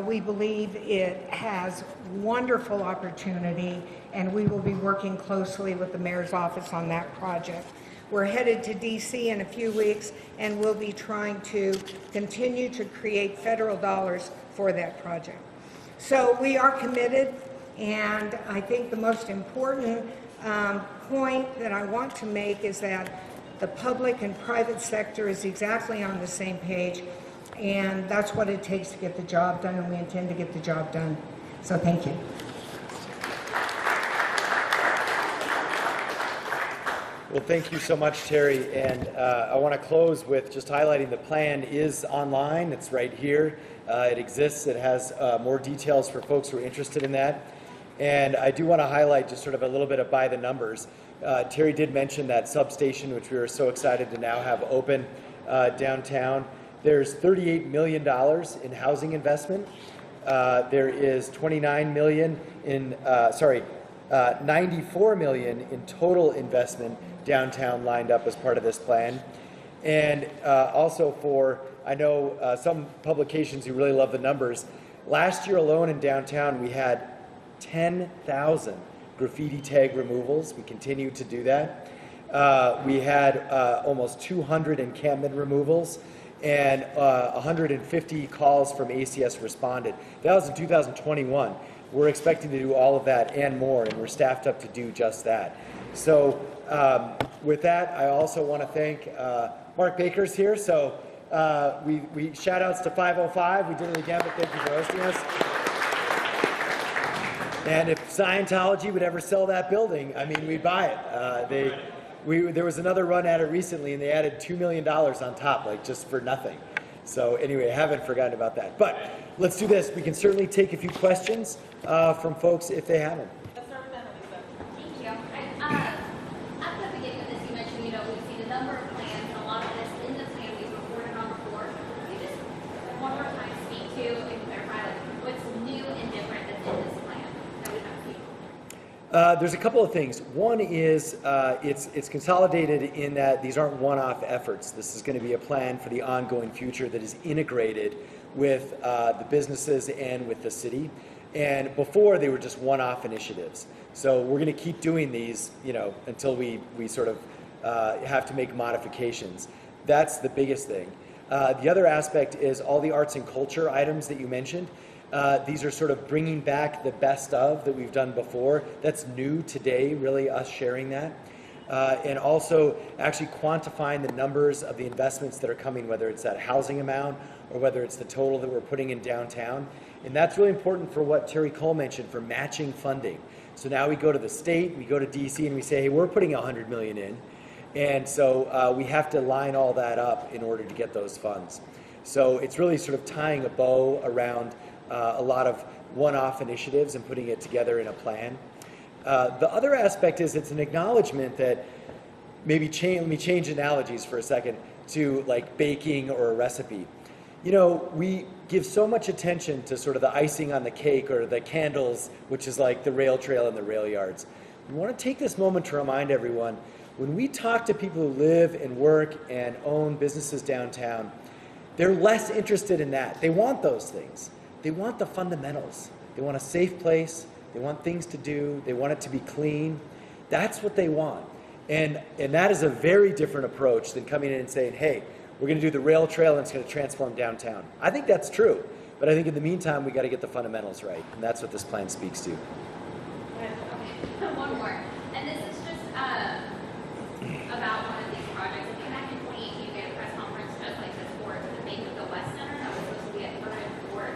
[SPEAKER 12] We believe it has wonderful opportunity, and we will be working closely with the mayor's office on that project. We're headed to DC in a few weeks, and we'll be trying to continue to create federal dollars for that project. So we are committed, and I think the most important point that I want to make is that the public and private sector is exactly on the same page, and that's what it takes to get the job done, and we intend to get the job done. So thank you.
[SPEAKER 16] Well, thank you so much, Terry. And I want to close with just highlighting the plan is online. It's right here. It exists. It has more details for folks who are interested in that. And I do want to highlight just sort of a little bit of by the numbers. Terry did mention that substation, which we are so excited to now have open downtown. There's $38 million in housing investment. There is $29 million in, 94 million in total investment downtown lined up as part of this plan. And also for, I know some publications who really love the numbers, last year alone in downtown we had 10,000 graffiti tag removals. We continue to do that. We had almost 200 encampment removals and 150 calls from ACS responded. That was in 2021. We're expecting to do all of that and more, and we're staffed up to do just that. So with that, I also want to thank Mark Baker's here. So we shout outs to 505. We did it again, but thank you for hosting us. And if Scientology would ever sell that building, I mean, we'd buy it. There was another run at it recently, and they added $2 million on top, like just for nothing. So anyway, I haven't forgotten about that. But let's do this. We can certainly take a few questions from folks if they have them.
[SPEAKER 4] Thank you. At the beginning number of plans, and a lot of this in the plan we've reported on before. Can you just one more time speak to and clarify like what's new and different that's in this plan that we haven't seen?
[SPEAKER 16] There's a couple of things. One is it's consolidated in that these aren't one-off efforts. This is going to be a plan for the ongoing future that is integrated with the businesses and with the city. And before they were just one-off initiatives. So we're going to keep doing these, until we sort of have to make modifications. That's the biggest thing. The other aspect is all the arts and culture items that you mentioned. These are sort of bringing back the best of that we've done before. That's new today, really, us sharing that. And also actually quantifying the numbers of the investments that are coming, whether it's that housing amount or whether it's the total that we're putting in downtown. And that's really important for what Terry Cole mentioned, for matching funding. So now we go to the state, we go to DC, and we say, hey, we're putting $100 million in. And so we have to line all that up in order to get those funds. So it's really sort of tying a bow around a lot of one-off initiatives and putting it together in a plan. The other aspect is it's an acknowledgement that maybe let me change analogies for a second to like baking or a recipe. We give so much attention to sort of the icing on the cake or the candles, which is like the rail trail and the rail yards. We want to take this moment to remind everyone, when we talk to people who live and work and own businesses downtown, they're less interested in that. They want those things. They want the fundamentals. They want a safe place. They want things to do. They want it to be clean. That's what they want. And that is a very different approach than coming in and saying, hey, we're going to do the rail trail and it's going to transform downtown. I think that's true. But I think in the meantime, we got to get the fundamentals right. And that's what this plan speaks to.
[SPEAKER 4] Okay, one more. And this is just about one of these projects. I think back in 2018, we had a press conference just like this for the Bank of the West Center that was supposed to be at 3rd and 4th.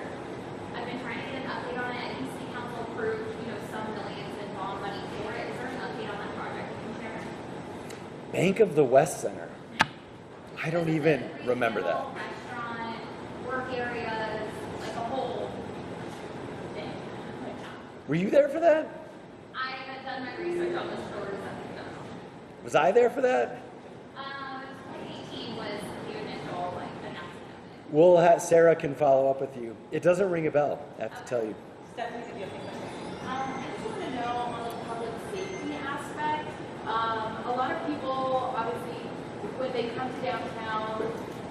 [SPEAKER 4] I've been trying to get an update on it. I think City Council approved, some millions in bond money for it. Is there an update on that project you can share?
[SPEAKER 16] Bank of the West Center. I don't even remember that.
[SPEAKER 4] Restaurant, work areas, like a whole thing.
[SPEAKER 16] Were you there for that?
[SPEAKER 4] I haven't done my research on this store.
[SPEAKER 16] Was I there for that?
[SPEAKER 4] 2018 was the initial announcement.
[SPEAKER 16] Sarah can follow up with you. It doesn't ring a bell, I have to tell you.
[SPEAKER 5] Stephanie, did you have any questions? I just want to know on the public safety aspect. A lot of people, obviously, when they come to downtown,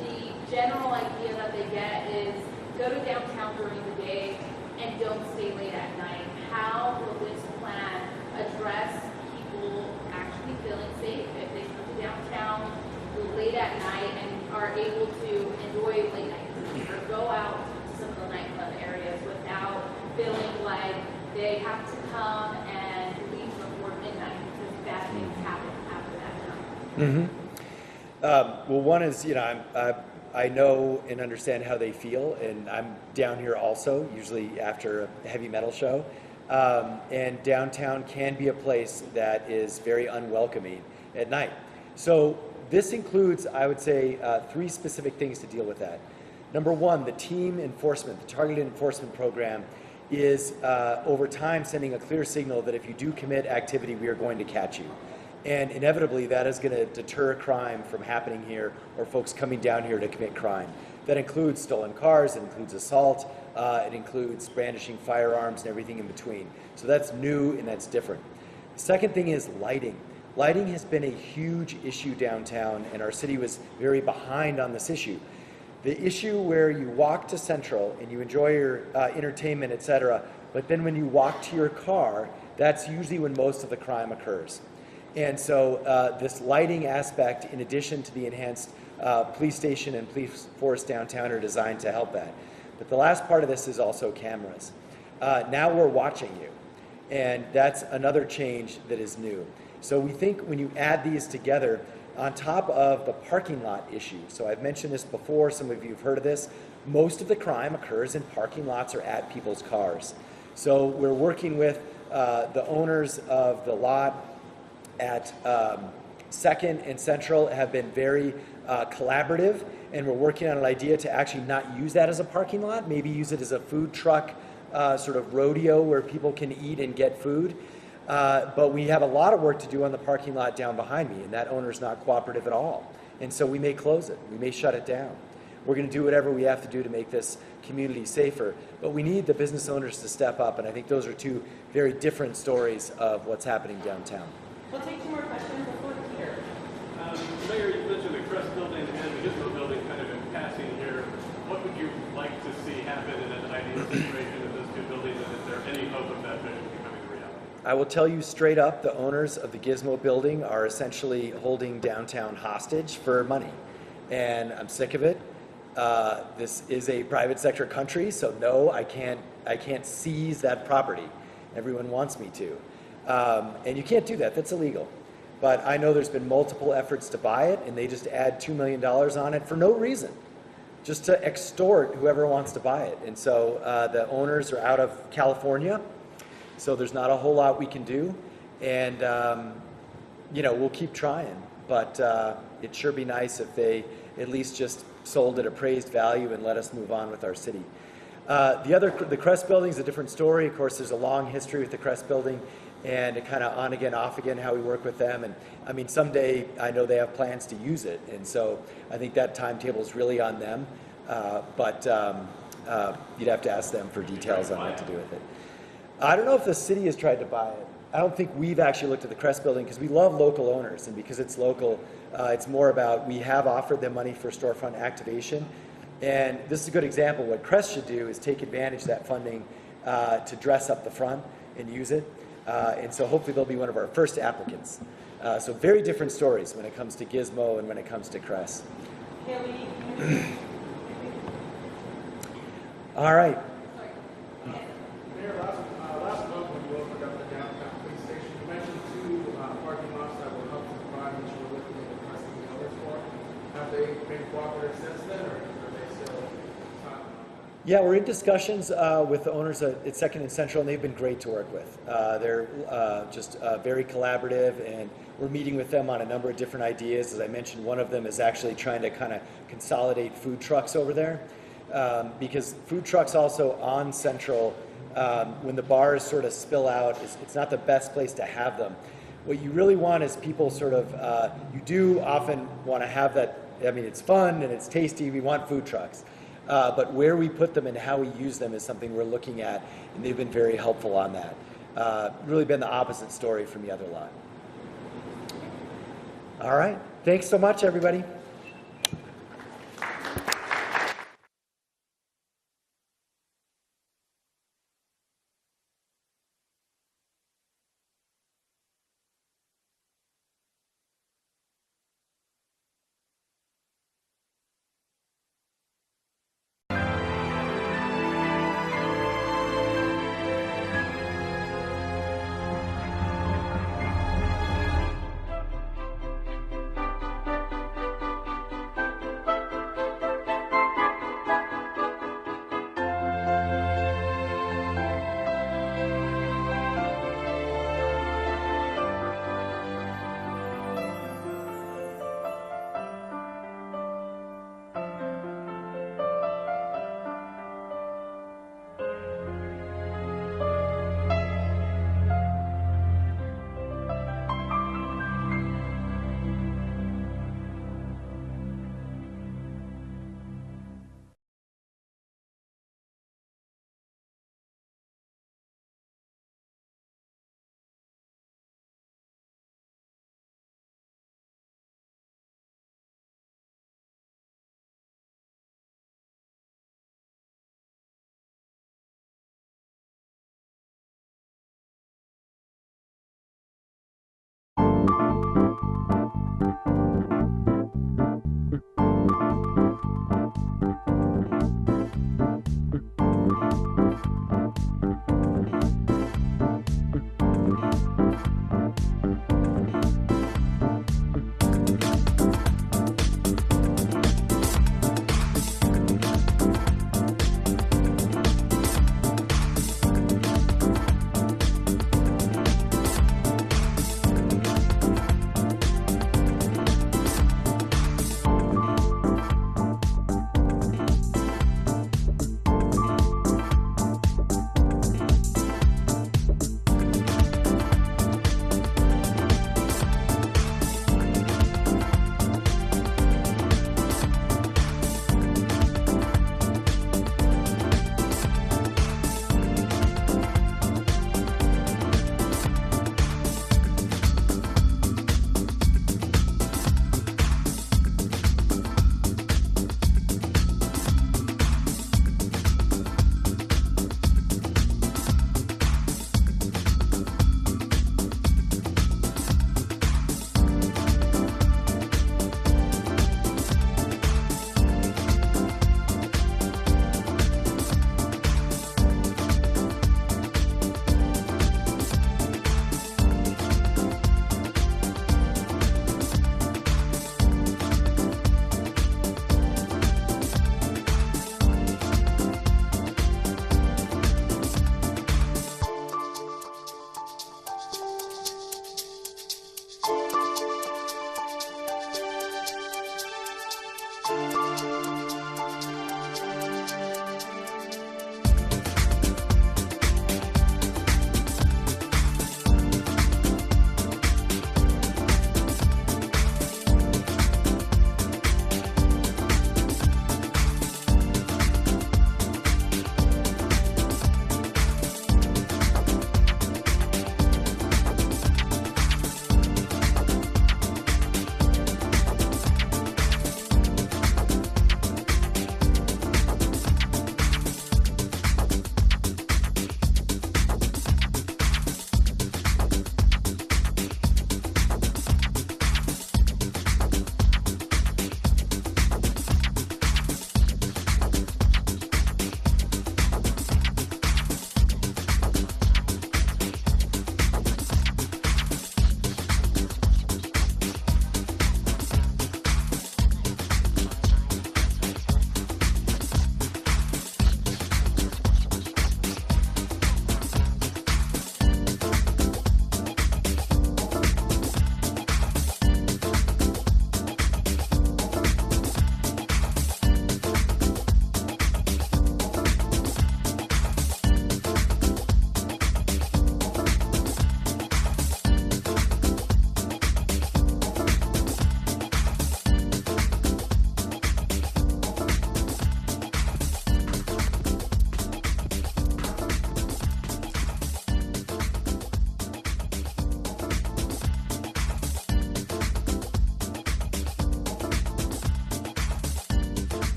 [SPEAKER 5] the general idea that they get is go to downtown during the day and don't stay late at night. How will this plan address people actually feeling safe if they come to downtown late at night and are able to enjoy late night food or go out to some of the nightclub areas without feeling like they have to come and leave before midnight because bad things happen after that time?
[SPEAKER 16] Well, one is, I know and understand how they feel, and I'm down here also, usually after a heavy metal show. And downtown can be a place that is very unwelcoming at night. So this includes, I would say, 3 specific things to deal with that. Number one, the team enforcement, the targeted enforcement program is over time sending a clear signal that if you do commit activity, we are going to catch you. And inevitably, that is going to deter crime from happening here or folks coming down here to commit crime. That includes stolen cars, it includes assault, it includes brandishing firearms and everything in between. So that's new and that's different. The second thing is lighting. Lighting has been a huge issue downtown, and our city was very behind on this issue. The issue where you walk to Central and you enjoy your entertainment, etc., but then when you walk to your car, that's usually when most of the crime occurs. And so this lighting aspect, in addition to the enhanced police station and police force downtown, are designed to help that. But the last part of this is also cameras. Now we're watching you, and that's another change that is new. So we think when you add these together, on top of the parking lot issue, so I've mentioned this before, some of you have heard of this, most of the crime occurs in parking lots or at people's cars. So we're working with the owners of the lot at Second and Central have been very collaborative, and we're working on an idea to actually not use that as a parking lot, maybe use it as a food truck sort of rodeo where people can eat and get food. But we have a lot of work to do on the parking lot down behind me, and that owner's not cooperative at all. And so we may close it, we may shut it down. We're going to do whatever we have to do to make this community safer, but we need the business owners to step up, and I think those are two very different stories of what's happening downtown.
[SPEAKER 22] We'll take 2 more questions before Peter.
[SPEAKER 7] Mayor, you mentioned the Crest building and the Gizmo building kind of in passing here. What would you like to see happen in an ideal situation of those 2 buildings, and is there any hope of that vision becoming a reality?
[SPEAKER 16] I will tell you straight up, the owners of the Gizmo building are essentially holding downtown hostage for money, and I'm sick of it. This is a private sector country, so no, I can't seize that property. Everyone wants me to. And you can't do that, that's illegal. But I know there's been multiple efforts to buy it, and they just add $2 million on it for no reason, just to extort whoever wants to buy it. And so the owners are out of California, so there's not a whole lot we can do. And, we'll keep trying, but it'd sure be nice if they at least just sold at appraised value and let us move on with our city. The Crest building is a different story. Of course, there's a long history with the Crest building, and it kind of on again, off again, how we work with them. And I mean, someday I know they have plans to use it, and so I think that timetable is really on them. But you'd have to ask them for details on what to do with it. I don't know if the city has tried to buy it. I don't think we've actually looked at the Crest building because we love local owners, and because it's local, it's more about we have offered them money for storefront activation. And this is a good example. What Crest should do is take advantage of that funding to dress up the front and use it. And so hopefully they'll be one of our first applicants. So very different stories when it comes to Gizmo and when it comes to Crest.
[SPEAKER 22] Haley.
[SPEAKER 16] All right.
[SPEAKER 13] Mayor, last month when you opened up the downtown police station, you mentioned 2 parking lots that were helpful to provide, which you were looking at requesting the others for. Have they been cooperative since then, or are they still not?
[SPEAKER 16] Yeah, we're in discussions with the owners at Second and Central, and they've been great to work with. They're just very collaborative, and we're meeting with them on a number of different ideas. As I mentioned, one of them is actually trying to kind of consolidate food trucks over there, because food trucks also on Central, when the bars sort of spill out, it's not the best place to have them. What you really want is people sort of, you do often want to have that, I mean, it's fun and it's tasty, we want food trucks. But where we put them and how we use them is something we're looking at, and they've been very helpful on that. Really been the opposite story from the other lot. All right, thanks so much, everybody.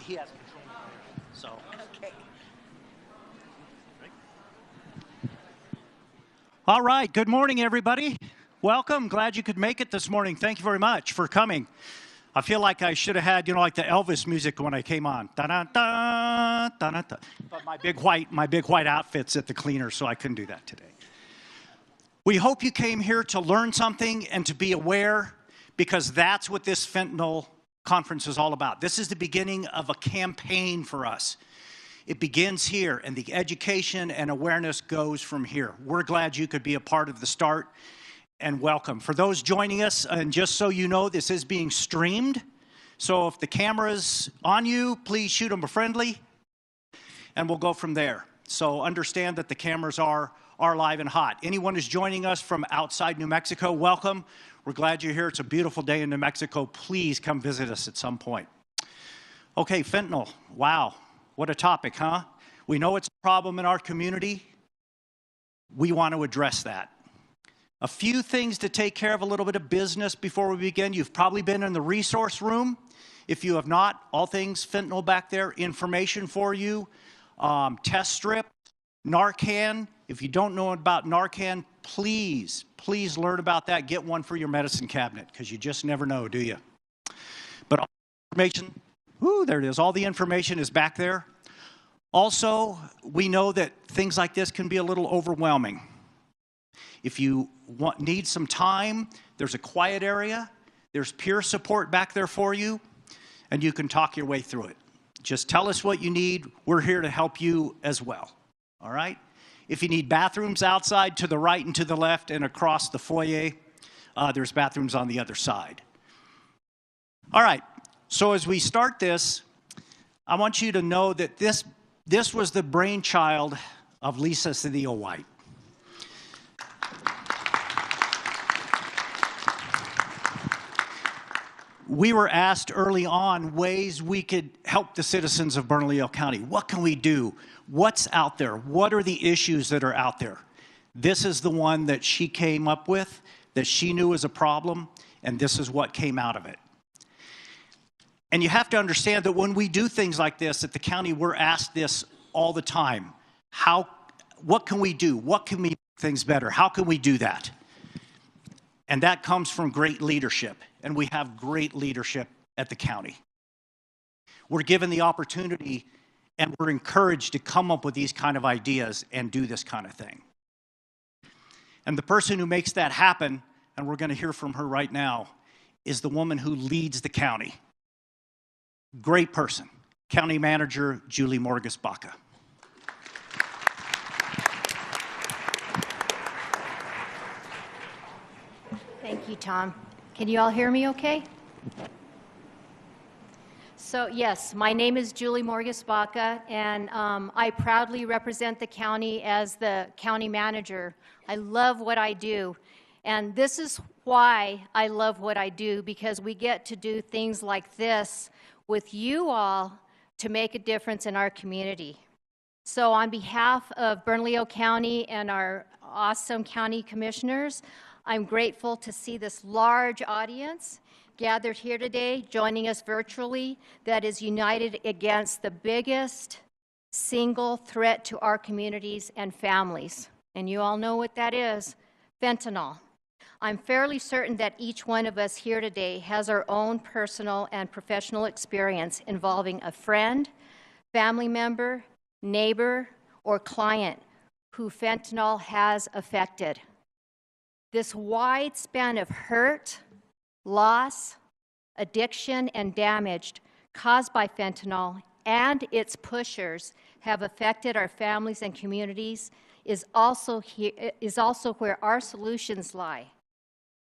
[SPEAKER 14] he has control of it. So.
[SPEAKER 15] Okay.
[SPEAKER 14] All right. Good morning, everybody. Welcome. Glad you could make it this morning. Thank you very much for coming. I feel like I should have had, you know, like the Elvis music when I came on. Da-da-da, da-da-da. But my big white outfit's at the cleaner, so I couldn't do that today. We hope you came here to learn something and to be aware, because that's what this fentanyl conference is all about. This is the beginning of a campaign for us. It begins here, and the education and awareness goes from here. We're glad you could be a part of the start, and welcome. For those joining us, and just so you know, this is being streamed. So if the camera's on you, please shoot them a friendly, and we'll go from there. So understand that the cameras are live and hot. Anyone who's joining us from outside New Mexico, welcome. We're glad you're here. It's a beautiful day in New Mexico. Please come visit us at some point. Okay, fentanyl. Wow, what a topic, huh? We know it's a problem in our community. We want to address that. A few things to take care of, a little bit of business before we begin. You've probably been in the resource room. If you have not, all things fentanyl back there, information for you, test strip, Narcan. If you don't know about Narcan, please learn about that. Get one for your medicine cabinet, because you just never know, do you? But all the information, there it is. All the information is back there. Also, we know that things like this can be a little overwhelming. If you need some time, there's a quiet area. There's peer support back there for you, and you can talk your way through it. Just tell us what you need. We're here to help you as well. All right? If you need bathrooms outside, to the right and to the left and across the foyer, there's bathrooms on the other side. All right. So as we start this, I want you to know that this was the brainchild of Lisa Cedillo White. We were asked early on ways we could help the citizens of Bernalillo County. What can we do? What's out there? What are the issues that are out there? This is the one that she came up with, that she knew was a problem, and this is what came out of it. And you have to understand that when we do things like this at the county, we're asked this all the time. What can we do? What can we make things better? How can we do that? And that comes from great leadership. And we have great leadership at the county. We're given the opportunity and we're encouraged to come up with these kind of ideas and do this kind of thing. And the person who makes that happen, and we're going to hear from her right now, is the woman who leads the county. Great person, County Manager Julie Morgus-Baca.
[SPEAKER 23] Thank you, Tom. Can you all hear me okay? So yes, my name is Julie Morgus-Baca, and I proudly represent the county as the county manager. I love what I do, and this is why I love what I do, because we get to do things like this with you all to make a difference in our community. So on behalf of Bernalillo County and our awesome county commissioners, I'm grateful to see this large audience gathered here today, joining us virtually, that is united against the biggest single threat to our communities and families. And you all know what that is, fentanyl. I'm fairly certain that each one of us here today has our own personal and professional experience involving a friend, family member, neighbor, or client who fentanyl has affected. This wide span of hurt, loss, addiction, and damage caused by fentanyl and its pushers have affected our families and communities is also where our solutions lie.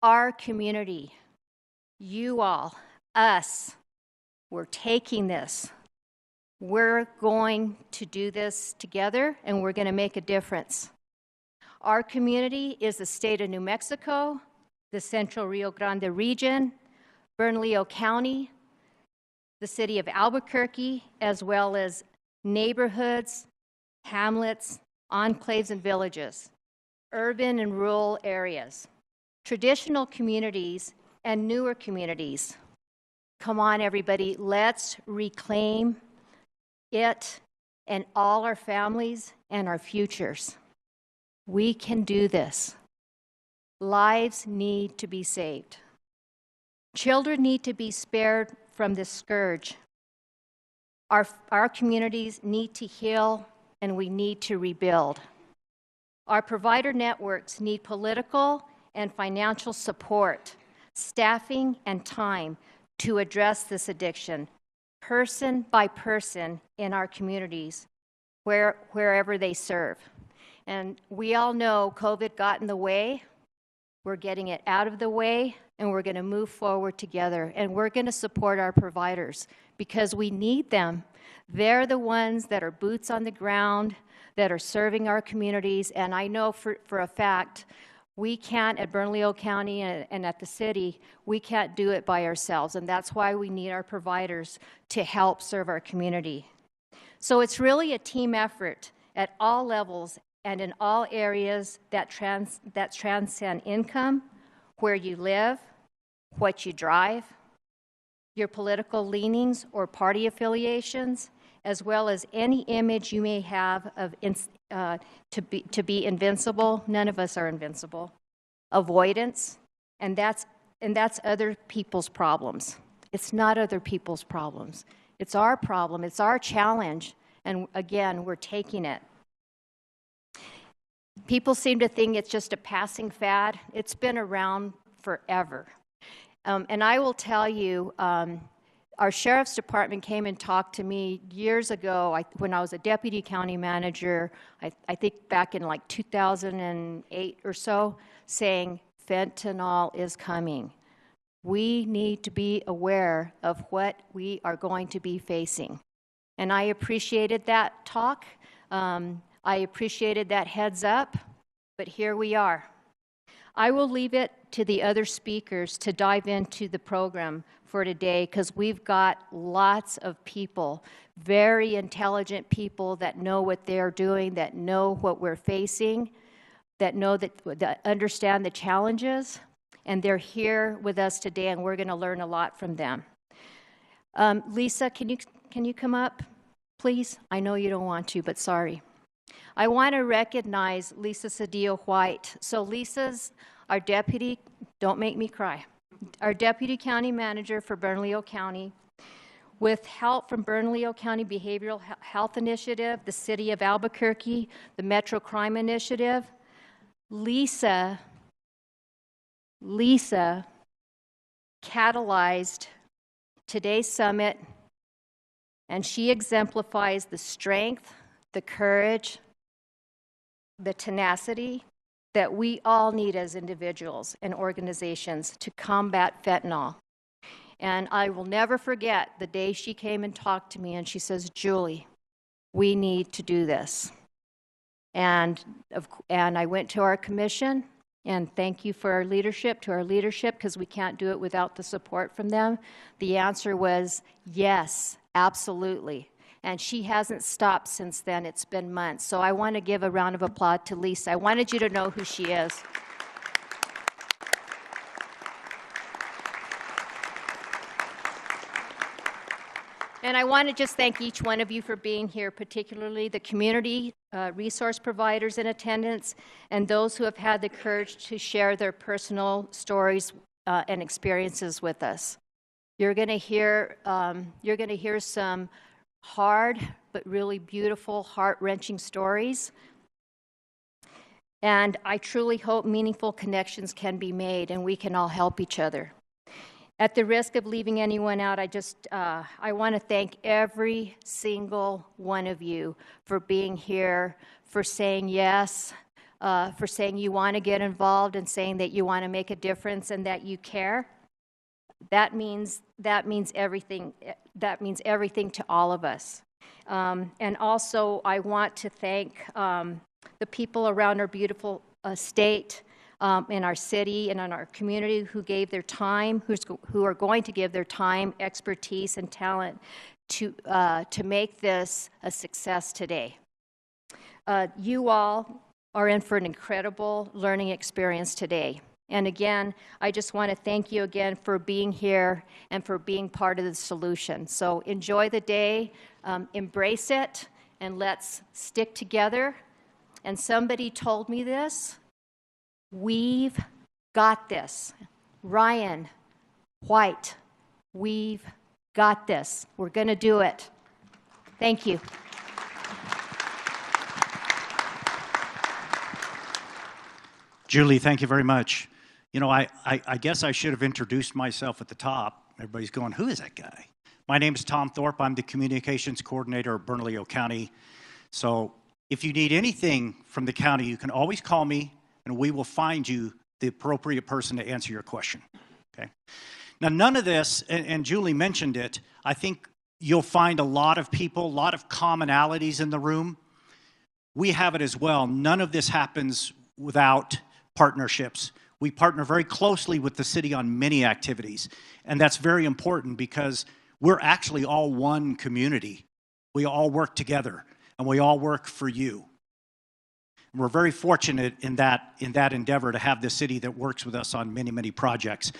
[SPEAKER 23] Our community, you all, us, we're taking this. We're going to do this together, and we're going to make a difference. Our community is the state of New Mexico, the Central Rio Grande region, Bernalillo County, the city of Albuquerque, as well as neighborhoods, hamlets, enclaves, and villages, urban and rural areas, traditional communities, and newer communities. Come on, everybody, let's reclaim it and all our families and our futures. We can do this. Lives need to be saved. Children need to be spared from this scourge. Our communities need to heal, and we need to rebuild. Our provider networks need political and financial support, staffing, and time to address this addiction, person by person in our communities, wherever they serve. And we all know COVID got in the way. We're getting it out of the way, and we're going to move forward together. And we're going to support our providers because we need them. They're the ones that are boots on the ground, that are serving our communities. And I know for a fact, we can't, at Bernalillo County and at the city, we can't do it by ourselves. And that's why we need our providers to help serve our community. So it's really a team effort at all levels and in all areas that transcend income, where you live, what you drive, your political leanings or party affiliations, as well as any image you may have of to be invincible. None of us are invincible. Avoidance, and that's other people's problems. It's not other people's problems. It's our problem. It's our challenge. And again, we're taking it. People seem to think it's just a passing fad. It's been around forever. And I will tell you, our sheriff's department came and talked to me years ago when I was a deputy county manager, I think back in like 2008 or so, saying fentanyl is coming. We need to be aware of what we are going to be facing. And I appreciated that talk. I appreciated that heads up, but here we are. I will leave it to the other speakers to dive into the program for today, because we've got lots of people, very intelligent people that know what they're doing, that know what we're facing, that understand the challenges, and they're here with us today, and we're going to learn a lot from them. Lisa, can you come up, please? I know you don't want to, but sorry. I want to recognize Lisa Cedillo-White. So Lisa's our deputy, don't make me cry, our deputy county manager for Bernalillo County. With help from Bernalillo County Behavioral Health Initiative, the City of Albuquerque, the Metro Crime Initiative, Lisa catalyzed today's summit, and she exemplifies the strength, the courage, the tenacity that we all need as individuals and organizations to combat fentanyl. And I will never forget the day she came and talked to me and she says, Julie, we need to do this. And I went to our commission, and thank you for our leadership, because we can't do it without the support from them. The answer was yes, absolutely. And she hasn't stopped since then. It's been months. So I want to give a round of applause to Lisa. I wanted you to know who she is. And I want to just thank each one of you for being here, particularly the community resource providers in attendance and those who have had the courage to share their personal stories and experiences with us. You're going to hear some hard but really beautiful, heart-wrenching stories. And I truly hope meaningful connections can be made and we can all help each other. At the risk of leaving anyone out, I want to thank every single one of you for being here, for saying yes, for saying you want to get involved and saying that you want to make a difference and that you care. That means everything. That means everything to all of us. And also, I want to thank the people around our beautiful state, in our city, and in our community who gave their time, who are going to give their time, expertise, and talent to make this a success today. You all are in for an incredible learning experience today. And again, I just want to thank you again for being here and for being part of the solution. So enjoy the day, embrace it, and let's stick together. And somebody told me this, we've got this. Ryan White, we've got this. We're going to do it. Thank you.
[SPEAKER 14] Julie, thank you very much. You know, I guess I should have introduced myself at the top. Everybody's going, who is that guy? My name is Tom Thorpe. I'm the communications coordinator of Bernalillo County. So if you need anything from the county, you can always call me and we will find you the appropriate person to answer your question, okay? Now, none of this, and Julie mentioned it, I think you'll find a lot of people, a lot of commonalities in the room. We have it as well. None of this happens without partnerships. We partner very closely with the city on many activities, and that's very important because we're actually all one community. We all work together, and we all work for you. And we're very fortunate in that endeavor to have the city that works with us on many, many projects.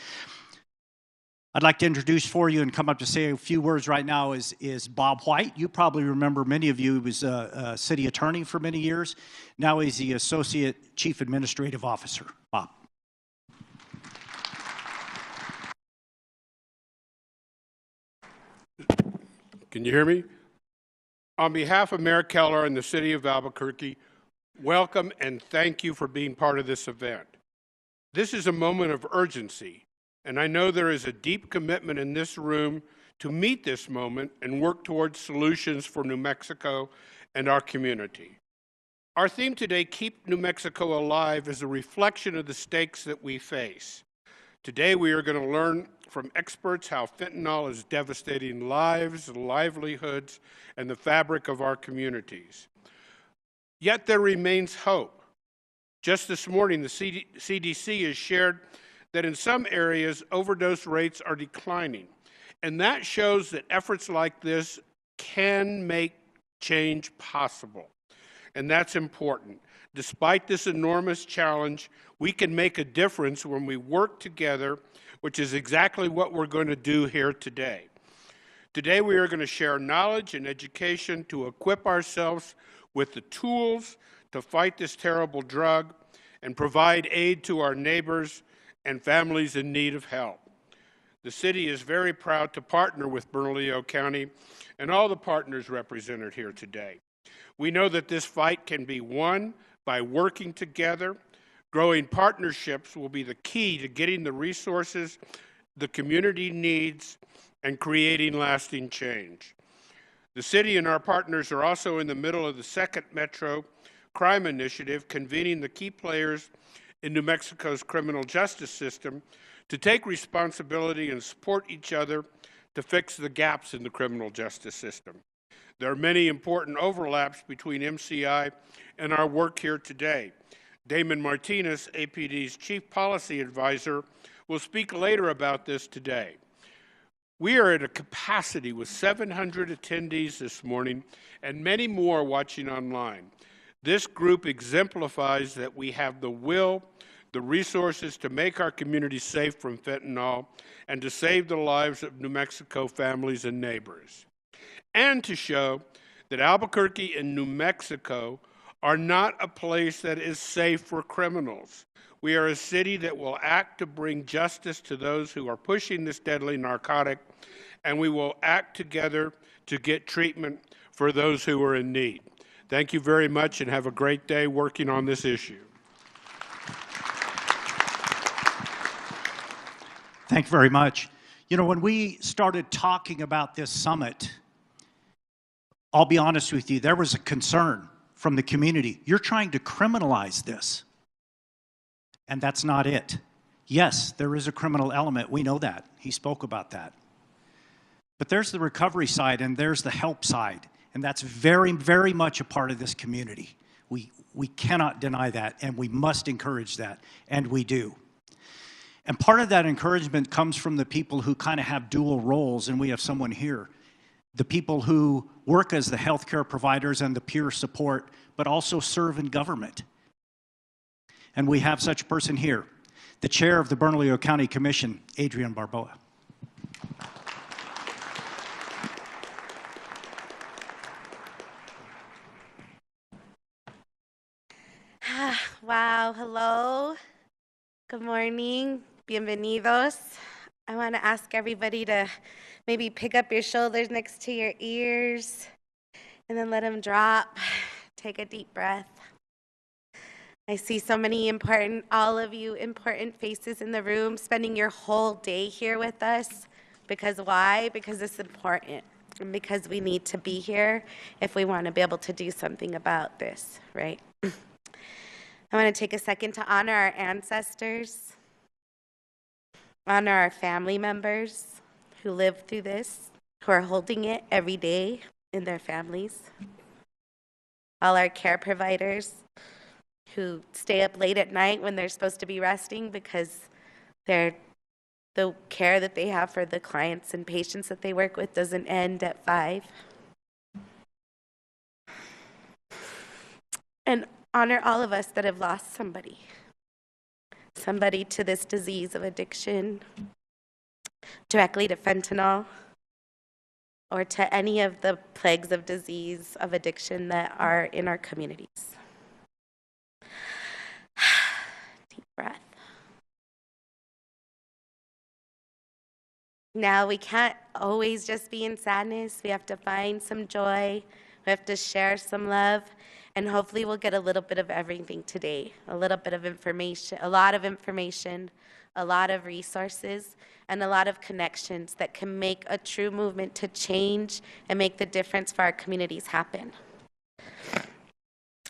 [SPEAKER 14] I'd like to introduce for you and come up to say a few words right now is Bob White. You probably remember, many of you, he was a city attorney for many years. Now he's the Associate Chief Administrative Officer. Bob.
[SPEAKER 1] Can you hear me? On behalf of Mayor Keller and the City of Albuquerque, welcome and thank you for being part of this event. This is a moment of urgency, and I know there is a deep commitment in this room to meet this moment and work towards solutions for New Mexico and our community. Our theme today, Keep New Mexico Alive, is a reflection of the stakes that we face. Today we are going to learn from experts how fentanyl is devastating lives, livelihoods, and the fabric of our communities. Yet there remains hope. Just this morning, the CDC has shared that in some areas, overdose rates are declining. And that shows that efforts like this can make change possible. And that's important. Despite this enormous challenge, we can make a difference when we work together, which is exactly what we're going to do here today. Today we are going to share knowledge and education to equip ourselves with the tools to fight this terrible drug and provide aid to our neighbors and families in need of help. The city is very proud to partner with Bernalillo County and all the partners represented here today. We know that this fight can be won by working together. Growing partnerships will be the key to getting the resources the community needs and creating lasting change. The city and our partners are also in the middle of the second Metro Crime Initiative, convening the key players in New Mexico's criminal justice system to take responsibility and support each other to fix the gaps in the criminal justice system. There are many important overlaps between MCI and our work here today. Damon Martinez, APD's Chief Policy Advisor, will speak later about this today. We are at a capacity with 700 attendees this morning and many more watching online. This group exemplifies that we have the will, the resources to make our community safe from fentanyl and to save the lives of New Mexico families and neighbors. And to show that Albuquerque and New Mexico are not a place that is safe for criminals. We are a city that will act to bring justice to those who are pushing this deadly narcotic, and we will act together to get treatment for those who are in need. Thank you very much and have a great day working on this issue.
[SPEAKER 14] Thank you very much. You know, when we started talking about this summit, I'll be honest with you, there was a concern from the community. You're trying to criminalize this. And that's not it. Yes, there is a criminal element. We know that. He spoke about that. But there's the recovery side and there's the help side. And that's very, very much a part of this community. We cannot deny that, and we must encourage that, and we do. And part of that encouragement comes from the people who kind of have dual roles, and we have someone here. The people who work as the healthcare providers and the peer support, but also serve in government. And we have such a person here. the chair of the Bernalillo County Commission, Adrian Barboa.
[SPEAKER 15] Wow, hello. Good morning. Bienvenidos. I want to ask everybody to maybe pick up your shoulders next to your ears and then let them drop. Take a deep breath. I see so many all of you important faces in the room spending your whole day here with us. Because why? Because it's important. And because we need to be here if we want to be able to do something about this, right? I want to take a second to honor our ancestors, honor our family members who lived through this, who are holding it every day in their families, all our care providers who stay up late at night when they're supposed to be resting because the care that they have for the clients and patients that they work with doesn't end at 5. And honor all of us that have lost somebody to this disease of addiction, directly to fentanyl, or to any of the plagues of disease of addiction that are in our communities. Deep breath. Now, we can't always just be in sadness. We have to find some joy. We have to share some love. And hopefully we'll get a little bit of everything today, a little bit of information, a lot of information, a lot of resources, and a lot of connections that can make a true movement to change and make the difference for our communities happen.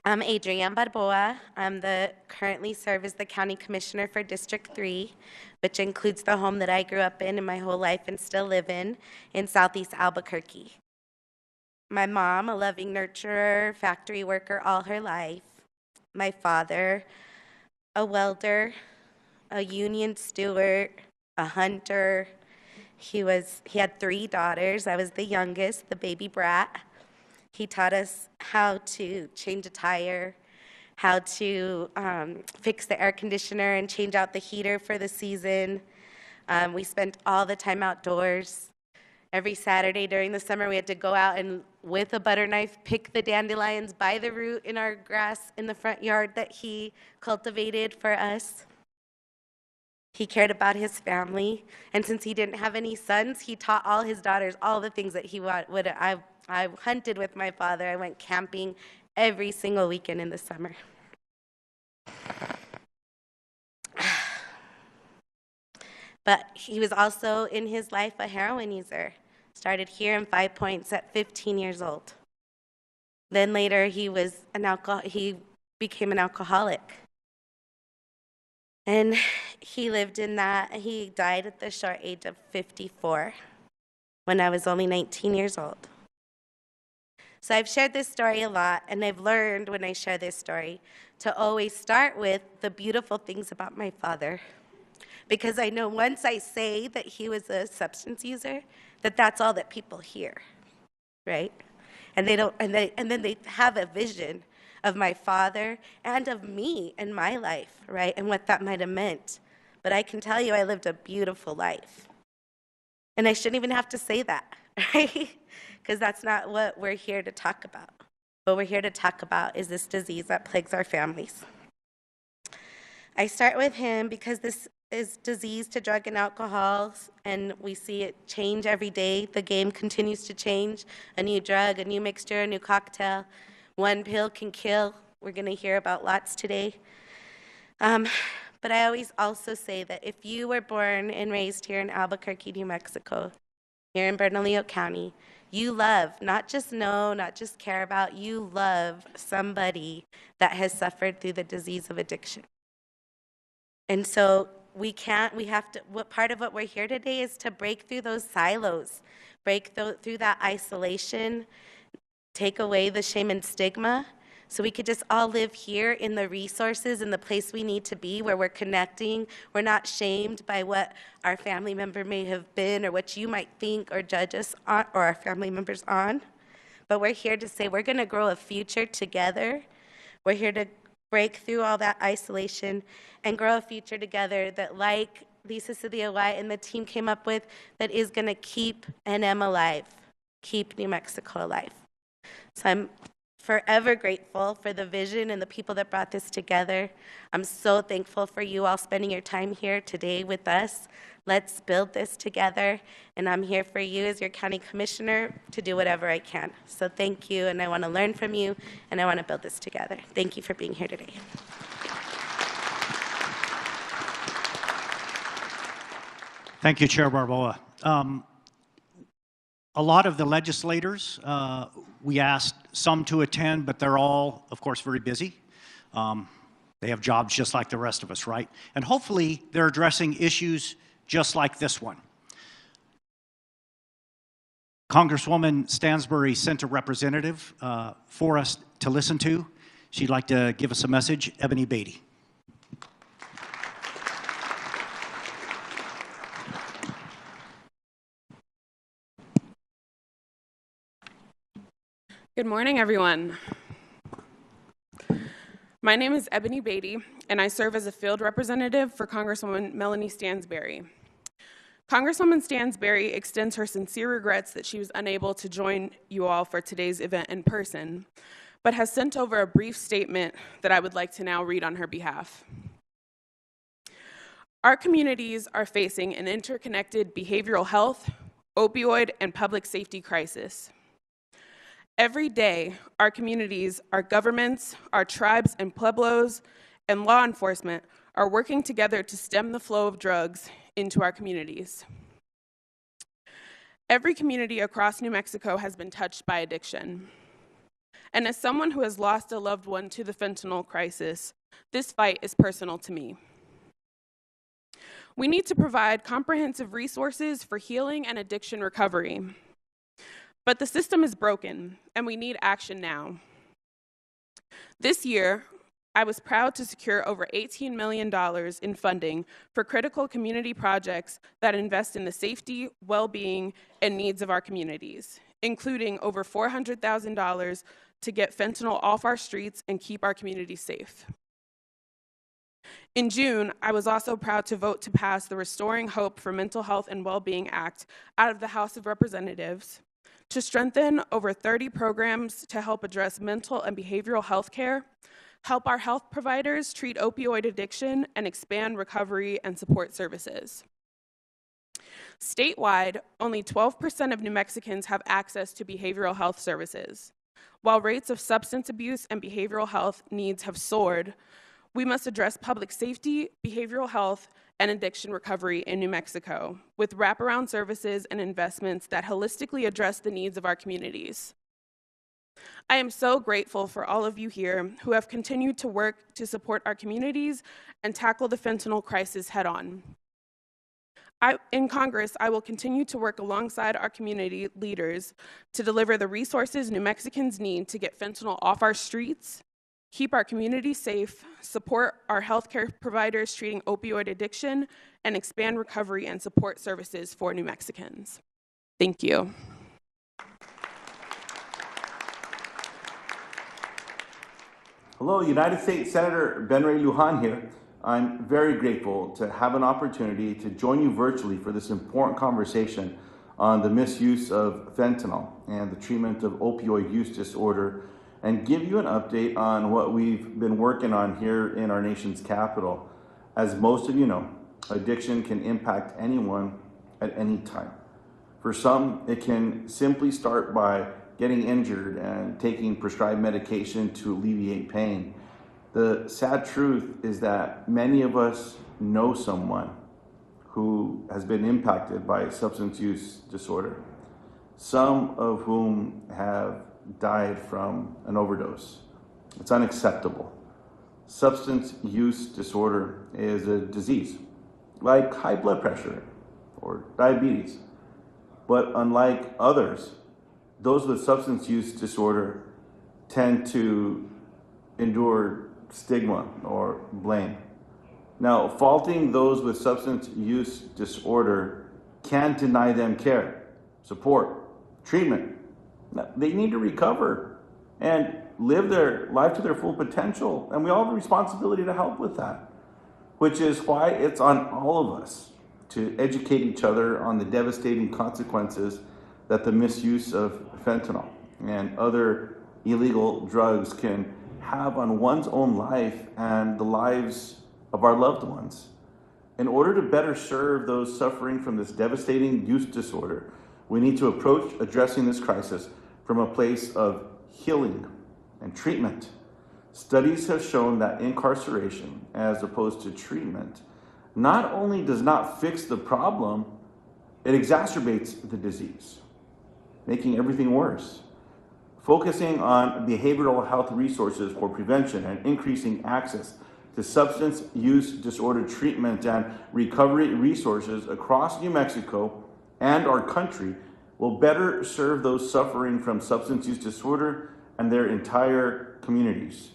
[SPEAKER 15] I'm Adrienne Barboa. Currently serve as the County Commissioner for District 3, which includes the home that I grew up in my whole life and still live in Southeast Albuquerque. My mom, a loving nurturer, factory worker all her life. My father, a welder, a union steward, a hunter. He had 3 daughters. I was the youngest, the baby brat. He taught us how to change a tire, how to fix the air conditioner and change out the heater for the season. We spent all the time outdoors. Every Saturday during the summer, we had to go out and, with a butter knife, pick the dandelions by the root in our grass in the front yard that he cultivated for us. He cared about his family, and since he didn't have any sons, he taught all his daughters all the things that he would. I hunted with my father. I went camping every single weekend in the summer. But he was also in his life a heroin user. Started here in 5 Points at 15 years old. Then later he became an alcoholic. And he lived in that. He died at the short age of 54 when I was only 19 years old. So I've shared this story a lot, and I've learned when I share this story to always start with the beautiful things about my father. Because I know once I say that he was a substance user, that's all that people hear, right? And then they have a vision of my father and of me and my life, right? And what that might have meant. But I can tell you I lived a beautiful life. And I shouldn't even have to say that, right? Because that's not what we're here to talk about. What we're here to talk about is this disease that plagues our families. I start with him because this is disease to drug and alcohol, and we see it change every day. The game continues to change. A new drug, a new mixture, a new cocktail. One pill can kill. We're going to hear about lots today. But I always also say that if you were born and raised here in Albuquerque, New Mexico, here in Bernalillo County, you love, not just know, not just care about, you love somebody that has suffered through the disease of addiction. And so part of what we're here today is to break through those silos, break through that isolation, take away the shame and stigma, so we could just all live here in the resources and the place we need to be, where we're connecting. We're not shamed by what our family member may have been or what you might think or judge us on, or our family members on. But we're here to say we're going to grow a future together. We're break through all that isolation, and grow a future together that, like Lisa Cedillo White and the team came up with, that is going to keep NM alive, keep New Mexico alive. So I'm forever grateful for the vision and the people that brought this together. I'm so thankful for you all spending your time here today with us. Let's build this together, and I'm here for you as your county commissioner to do whatever I can. So thank you, and I want to learn from you, and I want to build this together. Thank you for being here today.
[SPEAKER 14] Thank you, Chair Barboa. A lot of the legislators, we asked some to attend, but they're all, of course, very busy. They have jobs just like the rest of us, right? And hopefully they're addressing issues just like this one. Congresswoman Stansbury sent a representative for us to listen to. She'd like to give us a message. Ebony Beatty.
[SPEAKER 17] Good morning, everyone. My name is Ebony Beatty, and I serve as a field representative for Congresswoman Melanie Stansbury. Congresswoman Stansbury extends her sincere regrets that she was unable to join you all for today's event in person, but has sent over a brief statement that I would like to now read on her behalf. Our communities are facing an interconnected behavioral health, opioid, and public safety crisis. Every day, our communities, our governments, our tribes and pueblos, and law enforcement are working together to stem the flow of drugs into our communities. Every community across New Mexico has been touched by addiction. And as someone who has lost a loved one to the fentanyl crisis, this fight is personal to me. We need to provide comprehensive resources for healing and addiction recovery. But the system is broken, and we need action now. This year, I was proud to secure over $18 million in funding for critical community projects that invest in the safety, well-being, and needs of our communities, including over $400,000 to get fentanyl off our streets and keep our communities safe. In June, I was also proud to vote to pass the Restoring Hope for Mental Health and Well-Being Act out of the House of Representatives, to strengthen over 30 programs to help address mental and behavioral health care, help our health providers treat opioid addiction, and expand recovery and support services. Statewide, only 12% of New Mexicans have access to behavioral health services. While rates of substance abuse and behavioral health needs have soared, we must address public safety, behavioral health, and addiction recovery in New Mexico with wraparound services and investments that holistically address the needs of our communities. I am so grateful for all of you here who have continued to work to support our communities and tackle the fentanyl crisis head on. In Congress, I will continue to work alongside our community leaders to deliver the resources New Mexicans need to get fentanyl off our streets, keep our communities safe, support our healthcare providers treating opioid addiction, and expand recovery and support services for New Mexicans. Thank you.
[SPEAKER 19] Hello, United States Senator Ben Ray Lujan here. I'm very grateful to have an opportunity to join you virtually for this important conversation on the misuse of fentanyl and the treatment of opioid use disorder, and give you an update on what we've been working on here in our nation's capital. As most of you know, addiction can impact anyone at any time. For some, it can simply start by getting injured and taking prescribed medication to alleviate pain. The sad truth is that many of us know someone who has been impacted by substance use disorder, some of whom have died from an overdose. It's unacceptable. Substance use disorder is a disease, like high blood pressure or diabetes. But unlike others, those with substance use disorder tend to endure stigma or blame. Now, faulting those with substance use disorder can deny them care, support, treatment. They need to recover. And live their life to their full potential. And we all have a responsibility to help with that, which is why it's on all of us to educate each other on the devastating consequences that the misuse of fentanyl and other illegal drugs can have on one's own life and the lives of our loved ones. In order to better serve those suffering from this devastating use disorder, we need to approach addressing this crisis from a place of healing and treatment. Studies have shown that incarceration, as opposed to treatment, not only does not fix the problem, it exacerbates the disease, making everything worse. Focusing on behavioral health resources for prevention and increasing access to substance use disorder treatment and recovery resources across New Mexico and our country will better serve those suffering from substance use disorder and their entire communities.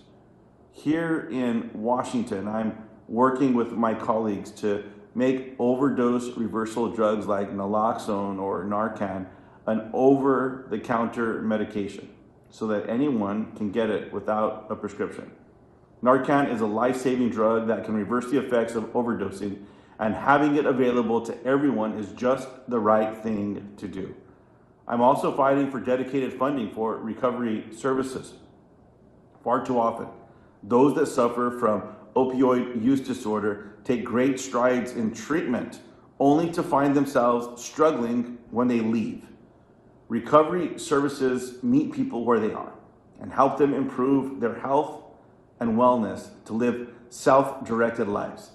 [SPEAKER 19] Here in Washington, I'm working with my colleagues to make overdose reversal drugs like naloxone or Narcan an over-the-counter medication so that anyone can get it without a prescription. Narcan is a life-saving drug that can reverse the effects of overdosing, and having it available to everyone is just the right thing to do. I'm also fighting for dedicated funding for recovery services. Far too often, those that suffer from opioid use disorder take great strides in treatment only to find themselves struggling when they leave. Recovery services meet people where they are and help them improve their health and wellness to live self-directed lives.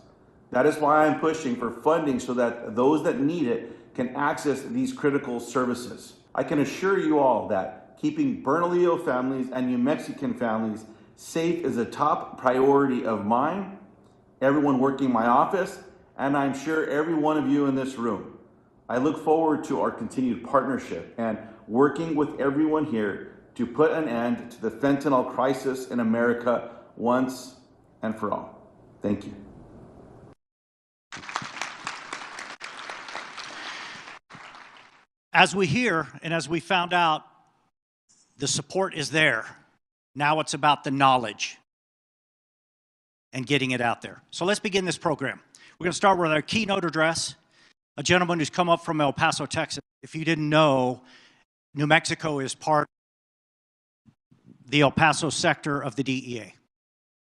[SPEAKER 19] That is why I'm pushing for funding so that those that need it can access these critical services. I can assure you all that keeping Bernalillo families and New Mexican families safe is a top priority of mine, everyone working my office, and I'm sure every one of you in this room. I look forward to our continued partnership and working with everyone here to put an end to the fentanyl crisis in America once and for all. Thank you.
[SPEAKER 14] As we hear and as we found out, the support is there. Now it's about the knowledge and getting it out there. So let's begin this program. We're going to start with our keynote address, a gentleman who's come up from El Paso, Texas. If you didn't know, New Mexico is part of the El Paso sector of the DEA.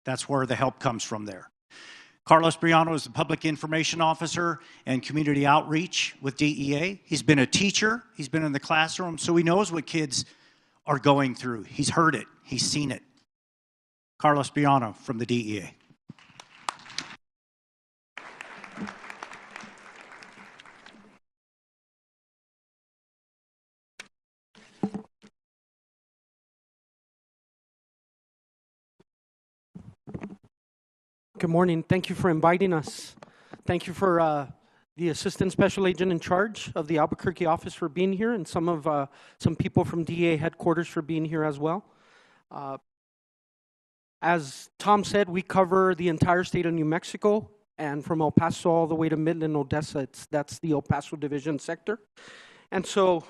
[SPEAKER 14] That's where the help comes from there. Carlos Briano is the Public Information Officer and Community Outreach with DEA. He's been a teacher. He's been in the classroom, so he knows what kids are going through. He's heard it. He's seen it. Carlos Briano from the DEA.
[SPEAKER 18] Good morning. Thank you for inviting us. Thank you for the Assistant Special Agent in charge of the Albuquerque office for being here, and some people from DEA headquarters for being here as well. As Tom said, we cover the entire state of New Mexico, and from El Paso all the way to Midland, Odessa. That's the El Paso Division sector. And so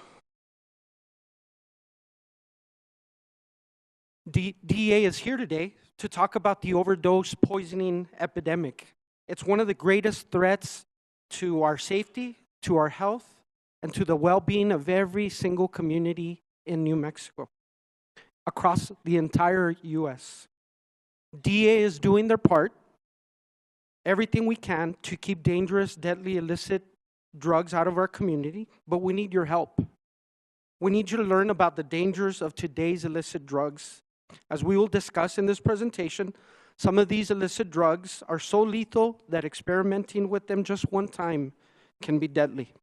[SPEAKER 18] DEA is here today to talk about the overdose poisoning epidemic. It's one of the greatest threats to our safety, to our health, and to the well-being of every single community in New Mexico, across the entire U.S. DEA is doing their part, everything we can to keep dangerous, deadly, illicit drugs out of our community, but we need your help. We need you to learn about the dangers of today's illicit drugs. As we will discuss in this presentation, some of these illicit drugs are so lethal that experimenting with them just one time can be deadly.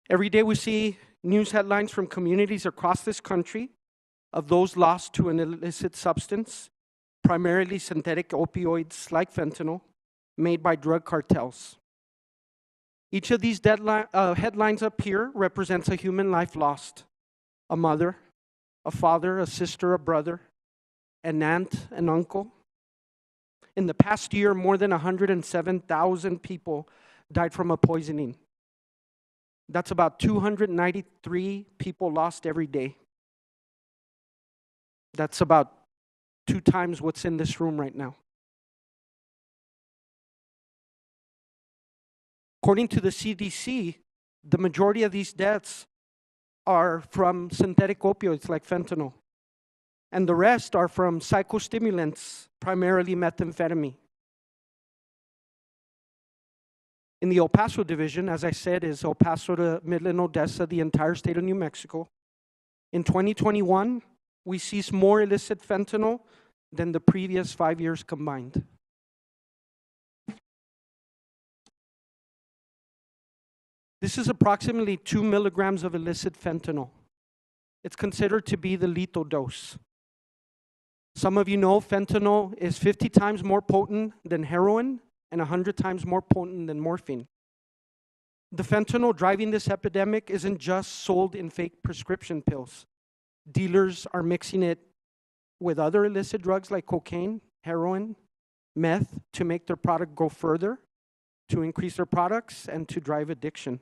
[SPEAKER 18] Every day we see news headlines from communities across this country of those lost to an illicit substance, primarily synthetic opioids like fentanyl, made by drug cartels. Each of these headlines up here represents a human life lost. A mother, a father, a sister, a brother, an aunt, an uncle. In the past year, more than 107,000 people died from a poisoning. That's about 293 people lost every day. That's about 2 times what's in this room right now. According to the CDC, the majority of these deaths are from synthetic opioids like fentanyl, and the rest are from psychostimulants, primarily methamphetamine. In the El Paso division, as I said, is El Paso to Midland, Odessa, the entire state of New Mexico. In 2021, we seized more illicit fentanyl than the previous 5 years combined. This is approximately 2 milligrams of illicit fentanyl. It's considered to be the lethal dose. Some of you know fentanyl is 50 times more potent than heroin and 100 times more potent than morphine. The fentanyl driving this epidemic isn't just sold in fake prescription pills. Dealers are mixing it with other illicit drugs like cocaine, heroin, meth to make their product go further, to increase their products, and to drive addiction.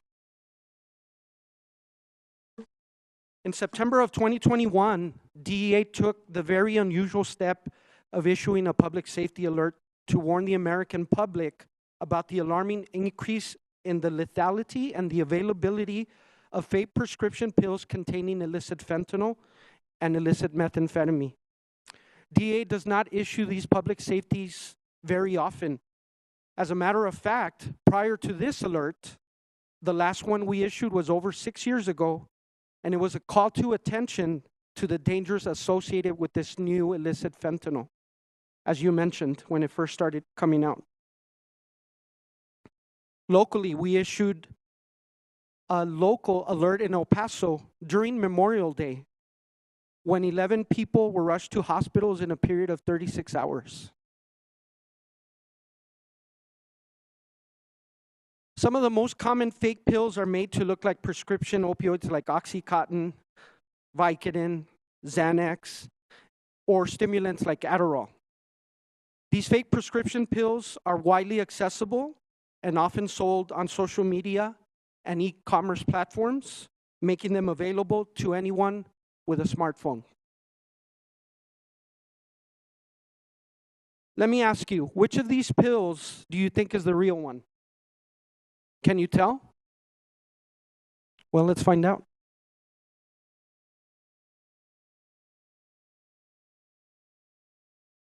[SPEAKER 18] In September of 2021, DEA took the very unusual step of issuing a public safety alert to warn the American public about the alarming increase in the lethality and the availability of fake prescription pills containing illicit fentanyl and illicit methamphetamine. DEA does not issue these public safeties very often. As a matter of fact, prior to this alert, the last one we issued was over 6 years ago, and it was a call to attention to the dangers associated with this new illicit fentanyl, as you mentioned, when it first started coming out. Locally, we issued a local alert in El Paso during Memorial Day, when 11 people were rushed to hospitals in a period of 36 hours. Some of the most common fake pills are made to look like prescription opioids like Oxycontin, Vicodin, Xanax, or stimulants like Adderall. These fake prescription pills are widely accessible and often sold on social media and e-commerce platforms, making them available to anyone with a smartphone. Let me ask you, which of these pills do you think is the real one? Can you tell? Well, let's find out.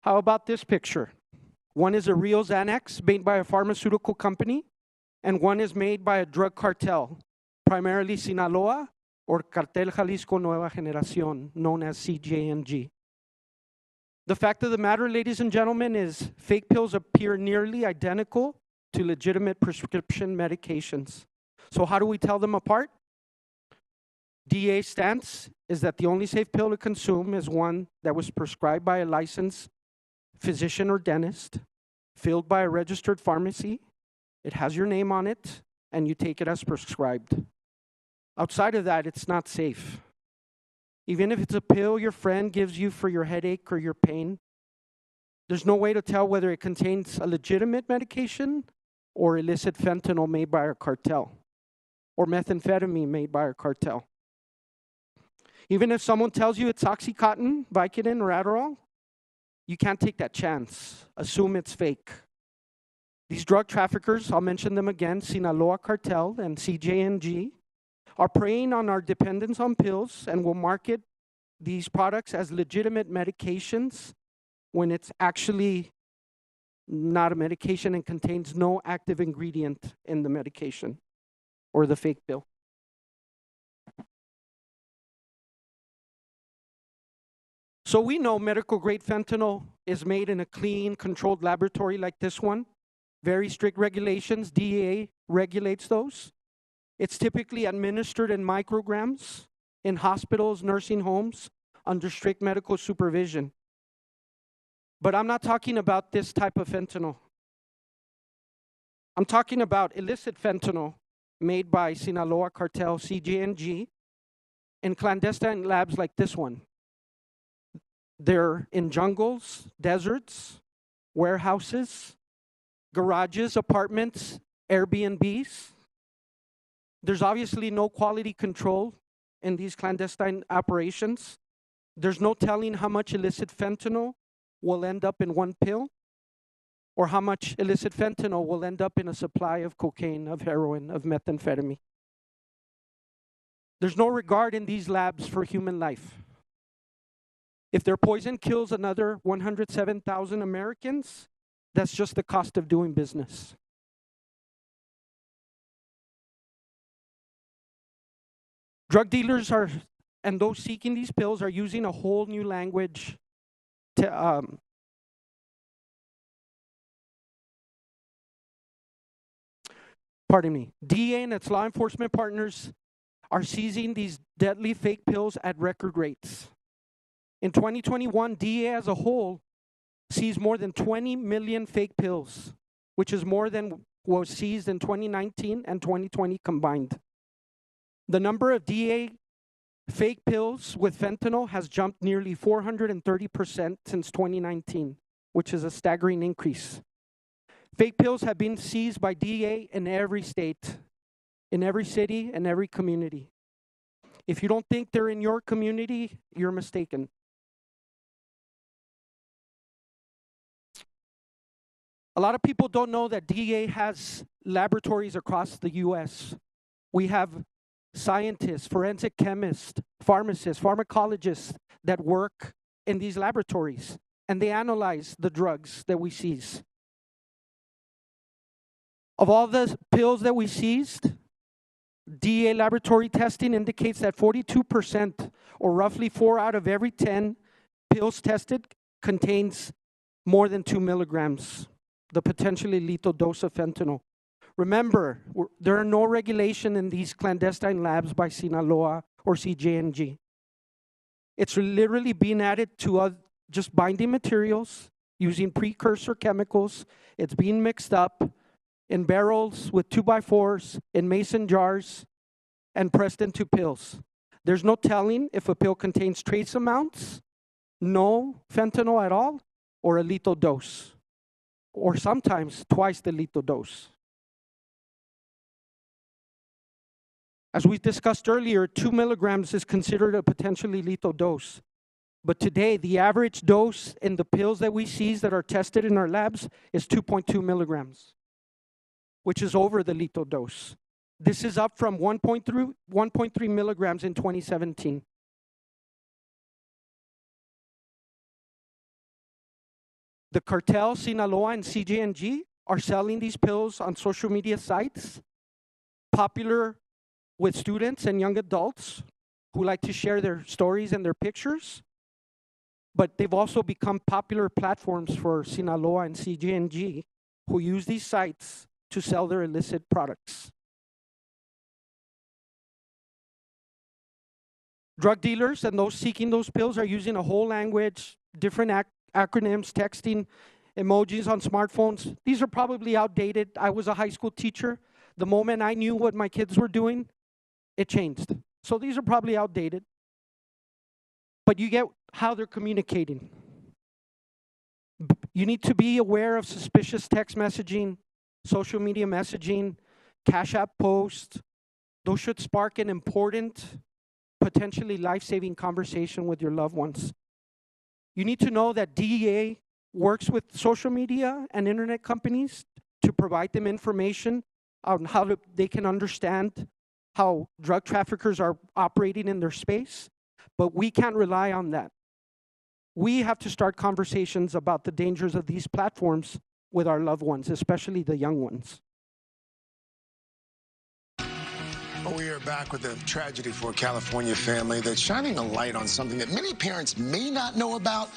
[SPEAKER 18] How about this picture? One is a real Xanax made by a pharmaceutical company, and one is made by a drug cartel, primarily Sinaloa or Cartel Jalisco Nueva Generación, known as CJNG. The fact of the matter, ladies and gentlemen, is fake pills appear nearly identical to legitimate prescription medications. So how do we tell them apart? DEA's stance is that the only safe pill to consume is one that was prescribed by a licensed physician or dentist, filled by a registered pharmacy, it has your name on it, and you take it as prescribed. Outside of that, it's not safe. Even if it's a pill your friend gives you for your headache or your pain, there's no way to tell whether it contains a legitimate medication or illicit fentanyl made by a cartel, or methamphetamine made by a cartel. Even if someone tells you it's Oxycontin, Vicodin, or Adderall, you can't take that chance. Assume it's fake. These drug traffickers, I'll mention them again, Sinaloa Cartel and CJNG, are preying on our dependence on pills and will market these products as legitimate medications when it's actually not a medication and contains no active ingredient in the medication or the fake pill. So we know medical grade fentanyl is made in a clean, controlled laboratory like this one. Very strict regulations, DEA regulates those. It's typically administered in micrograms in hospitals, nursing homes, under strict medical supervision. But I'm not talking about this type of fentanyl. I'm talking about illicit fentanyl made by Sinaloa Cartel, CJNG, in clandestine labs like this one. They're in jungles, deserts, warehouses, garages, apartments, Airbnbs. There's obviously no quality control in these clandestine operations. There's no telling how much illicit fentanyl will end up in one pill, or how much illicit fentanyl will end up in a supply of cocaine, of heroin, of methamphetamine. There's no regard in these labs for human life. If their poison kills another 107,000 Americans, that's just the cost of doing business. Drug dealers and those seeking these pills are using a whole new language to DEA and its law enforcement partners are seizing these deadly fake pills at record rates. In 2021, DEA as a whole seized more than 20 million fake pills, which is more than was seized in 2019 and 2020 combined. The number of DEA fake pills with fentanyl has jumped nearly 430% since 2019, which is a staggering increase. Fake pills have been seized by DEA in every state, in every city, and every community. If you don't think they're in your community, you're mistaken. A lot of people don't know that DEA has laboratories across the US. We have scientists, forensic chemists, pharmacists, pharmacologists that work in these laboratories, and they analyze the drugs that we seize. Of all the pills that we seized, DEA laboratory testing indicates that 42%, or roughly 4 out of every 10 pills tested, contains more than 2 milligrams, the potentially lethal dose of fentanyl. Remember, there are no regulation in these clandestine labs by Sinaloa or CJNG. It's literally being added to just binding materials using precursor chemicals. It's being mixed up in barrels with 2x4s, in mason jars, and pressed into pills. There's no telling if a pill contains trace amounts, no fentanyl at all, or a lethal dose, or sometimes twice the lethal dose. As we discussed earlier, 2 milligrams is considered a potentially lethal dose. But today, the average dose in the pills that we seize that are tested in our labs is 2.2 milligrams, which is over the lethal dose. This is up from 1.3 milligrams in 2017. The cartel, Sinaloa and CJNG, are selling these pills on social media sites, popular with students and young adults who like to share their stories and their pictures. But they've also become popular platforms for Sinaloa and CJNG, who use these sites to sell their illicit products. Drug dealers and those seeking those pills are using a whole language, different acronyms, texting, emojis on smartphones. These are probably outdated. I was a high school teacher. The moment I knew what my kids were doing, it changed. So these are probably outdated. But you get how they're communicating. You need to be aware of suspicious text messaging, social media messaging, Cash App posts. Those should spark an important, potentially life-saving conversation with your loved ones. You need to know that DEA works with social media and internet companies to provide them information on how they can understand how drug traffickers are operating in their space, but we can't rely on that. We have to start conversations about the dangers of these platforms with our loved ones, especially the young ones.
[SPEAKER 8] We are back with a tragedy for a California family that's shining a light on something that many parents may not know about,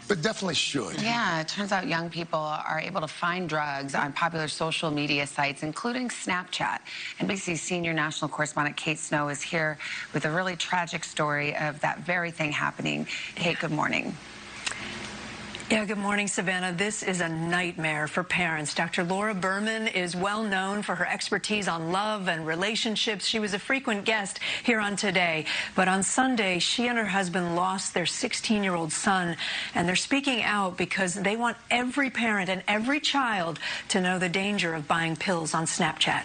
[SPEAKER 8] but definitely should.
[SPEAKER 20] Yeah, it turns out young people are able to find drugs on popular social media sites, including Snapchat. NBC's senior national correspondent Kate Snow is here with a really tragic story of that very thing happening. Kate, good morning.
[SPEAKER 21] Yeah, good morning, Savannah. This is a nightmare for parents. Dr. Laura Berman is well known for her expertise on love and relationships. She was a frequent guest here on Today. But on Sunday, she and her husband lost their 16-year-old son, and they're speaking out because they want every parent and every child to know the danger of buying pills on Snapchat.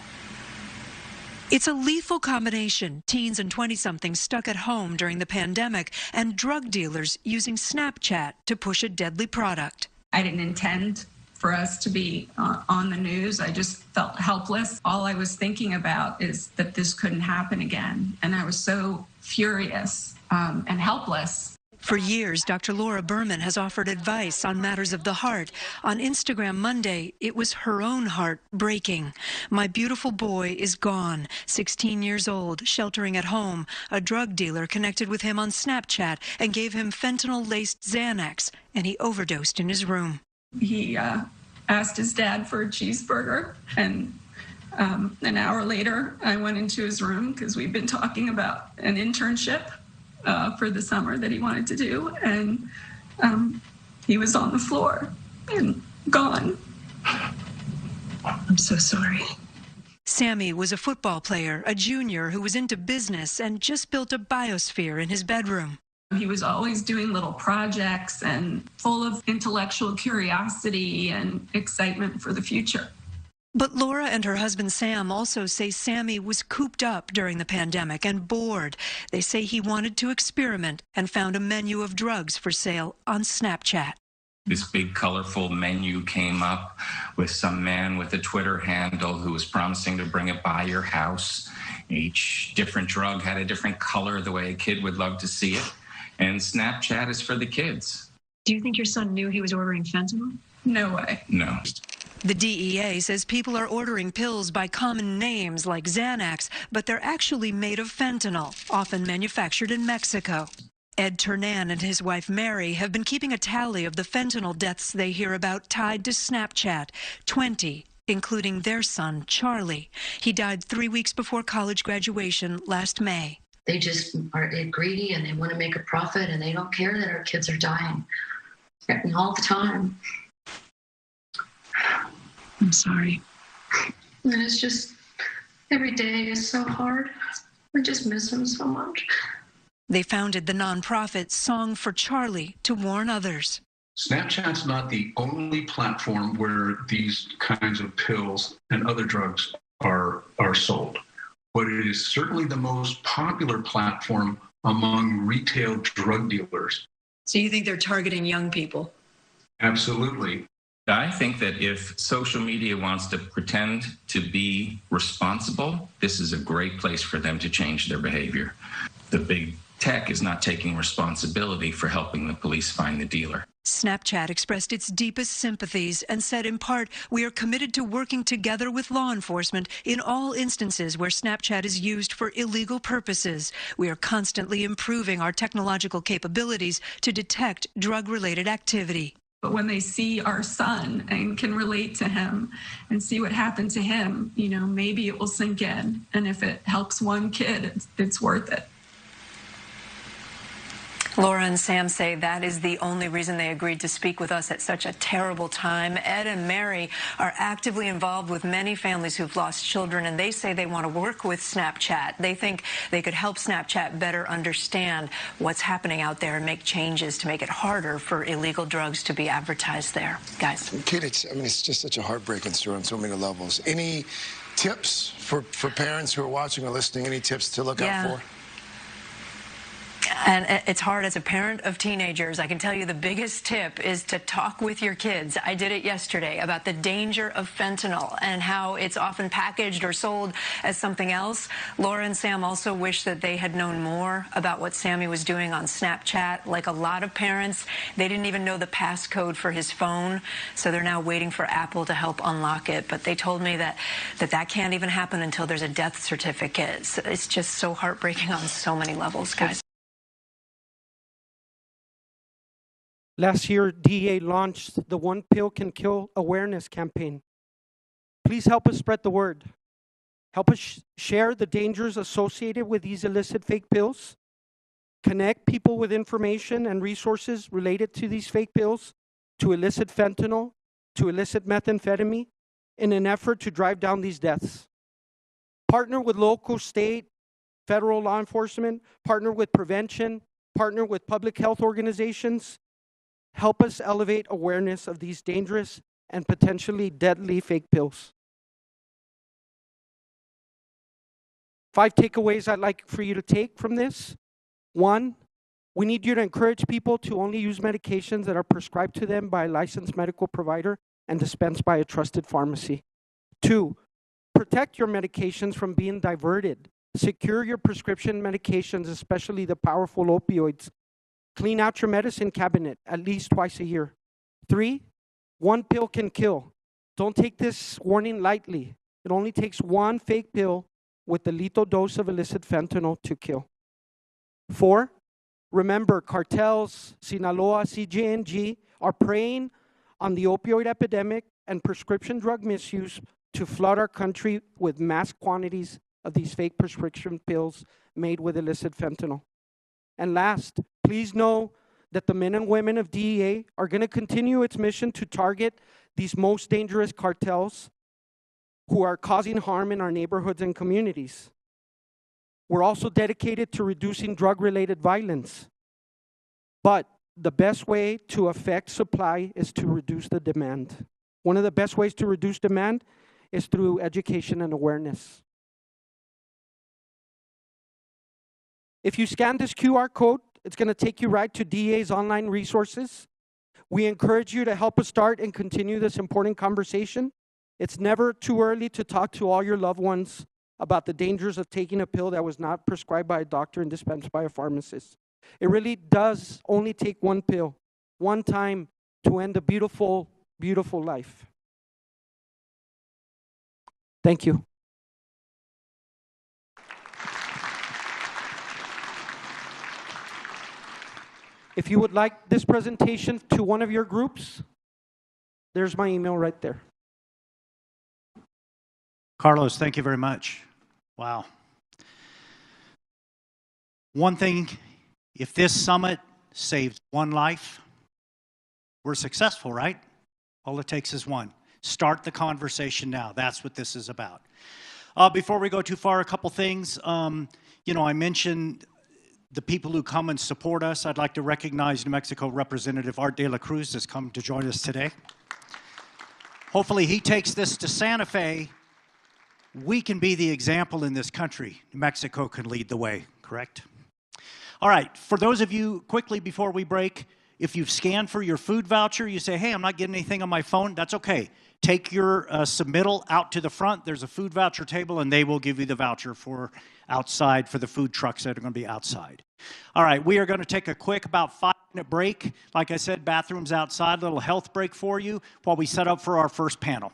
[SPEAKER 21] It's a lethal combination, teens and 20-somethings stuck at home during the pandemic and drug dealers using Snapchat to push a deadly product.
[SPEAKER 2] I didn't intend for us to be on the news. I just felt helpless. All I was thinking about is that this couldn't happen again. And I was so furious and helpless.
[SPEAKER 21] For years, Dr. Laura Berman has offered advice on matters of the heart. On Instagram Monday, it was her own heart breaking. My beautiful boy is gone, 16 years old, sheltering at home. A drug dealer connected with him on Snapchat and gave him fentanyl-laced Xanax, and he overdosed in his room.
[SPEAKER 2] He asked his dad for a cheeseburger, and an hour later, I went into his room because we've been talking about an internship for the summer that he wanted to do, and he was on the floor and gone. I'm so sorry.
[SPEAKER 21] Sammy was a football player, a junior who was into business and just built a biosphere in his bedroom.
[SPEAKER 2] He was always doing little projects and full of intellectual curiosity and excitement for the future.
[SPEAKER 21] But Laura and her husband Sam also say Sammy was cooped up during the pandemic and bored. They say he wanted to experiment and found a menu of drugs for sale on Snapchat.
[SPEAKER 6] This big colorful menu came up with some man with a Twitter handle who was promising to bring it by your house. Each different drug had a different color, the way a kid would love to see it. And Snapchat is for the kids.
[SPEAKER 21] Do you think your son knew he was ordering fentanyl?
[SPEAKER 2] No way.
[SPEAKER 6] No.
[SPEAKER 21] The DEA says people are ordering pills by common names like Xanax, but they're actually made of fentanyl, often manufactured in Mexico. Ed Ternan and his wife Mary have been keeping a tally of the fentanyl deaths they hear about tied to Snapchat, 20, including their son, Charlie. He died 3 weeks before college graduation last May.
[SPEAKER 9] They just are greedy and they want to make a profit and they don't care that our kids are dying all the time.
[SPEAKER 21] I'm sorry.
[SPEAKER 9] And it's just, every day is so hard. We just miss him so much.
[SPEAKER 21] They founded the nonprofit Song for Charlie to warn others.
[SPEAKER 24] Snapchat's not the only platform where these kinds of pills and other drugs are sold, but it is certainly the most popular platform among retail drug dealers.
[SPEAKER 21] So you think they're targeting young people?
[SPEAKER 24] Absolutely.
[SPEAKER 6] I think that if social media wants to pretend to be responsible, this is a great place for them to change their behavior. The big tech is not taking responsibility for helping the police find the dealer.
[SPEAKER 21] Snapchat expressed its deepest sympathies and said in part, "We are committed to working together with law enforcement in all instances where Snapchat is used for illegal purposes. We are constantly improving our technological capabilities to detect drug-related activity."
[SPEAKER 2] But when they see our son and can relate to him and see what happened to him, you know, maybe it will sink in. And if it helps one kid, it's worth it.
[SPEAKER 21] Laura and Sam say that is the only reason they agreed to speak with us at such a terrible time. Ed and Mary are actively involved with many families who've lost children, and they say they want to work with Snapchat. They think they could help Snapchat better understand what's happening out there and make changes to make it harder for illegal drugs to be advertised there. Guys.
[SPEAKER 8] Kid, it's just such a heartbreaking story on so many levels. Any tips for parents who are watching or listening? Any tips to look out for?
[SPEAKER 21] And it's hard as a parent of teenagers. I can tell you the biggest tip is to talk with your kids. I did it yesterday about the danger of fentanyl and how it's often packaged or sold as something else. Laura and Sam also wish that they had known more about what Sammy was doing on Snapchat. Like a lot of parents, they didn't even know the passcode for his phone, so they're now waiting for Apple to help unlock it. But they told me that can't even happen until there's a death certificate. It's just so heartbreaking on so many levels, guys.
[SPEAKER 18] Last year, DEA launched the One Pill Can Kill awareness campaign. Please help us spread the word. Help us share the dangers associated with these illicit fake pills. Connect people with information and resources related to these fake pills, to illicit fentanyl, to illicit methamphetamine, in an effort to drive down these deaths. Partner with local, state, federal law enforcement, partner with prevention, partner with public health organizations. Help us elevate awareness of these dangerous and potentially deadly fake pills. 5 takeaways I'd like for you to take from this. 1, we need you to encourage people to only use medications that are prescribed to them by a licensed medical provider and dispensed by a trusted pharmacy. 2, protect your medications from being diverted. Secure your prescription medications, especially the powerful opioids. Clean out your medicine cabinet at least twice a year. 3, 1 pill can kill. Don't take this warning lightly. It only takes 1 fake pill with a lethal dose of illicit fentanyl to kill. 4, remember, cartels, Sinaloa, CJNG are preying on the opioid epidemic and prescription drug misuse to flood our country with mass quantities of these fake prescription pills made with illicit fentanyl. And last, please know that the men and women of DEA are going to continue its mission to target these most dangerous cartels who are causing harm in our neighborhoods and communities. We're also dedicated to reducing drug-related violence. But the best way to affect supply is to reduce the demand. One of the best ways to reduce demand is through education and awareness. If you scan this QR code, it's going to take you right to DEA's online resources. We encourage you to help us start and continue this important conversation. It's never too early to talk to all your loved ones about the dangers of taking a pill that was not prescribed by a doctor and dispensed by a pharmacist. It really does only take 1 pill, 1 time, to end a beautiful, beautiful life. Thank you. If you would like this presentation to one of your groups, there's my email right there.
[SPEAKER 14] Carlos, thank you very much. Wow. One thing, if this summit saves 1 life, we're successful, right? All it takes is 1. Start the conversation now. That's what this is about. Before we go too far, a couple things. I mentioned the people who come and support us. I'd like to recognize New Mexico Representative Art de la Cruz has come to join us today. Hopefully he takes this to Santa Fe. We can be the example in this country. New Mexico can lead the way, correct? All right, for those of you, quickly before we break, if you've scanned for your food voucher, you say, hey, I'm not getting anything on my phone, that's okay. Take your submittal out to the front. There's a food voucher table, and they will give you the voucher for outside for the food trucks that are going to be outside. All right, we are going to take a quick about 5-minute break. Like I said, bathrooms outside, a little health break for you while we set up for our first panel.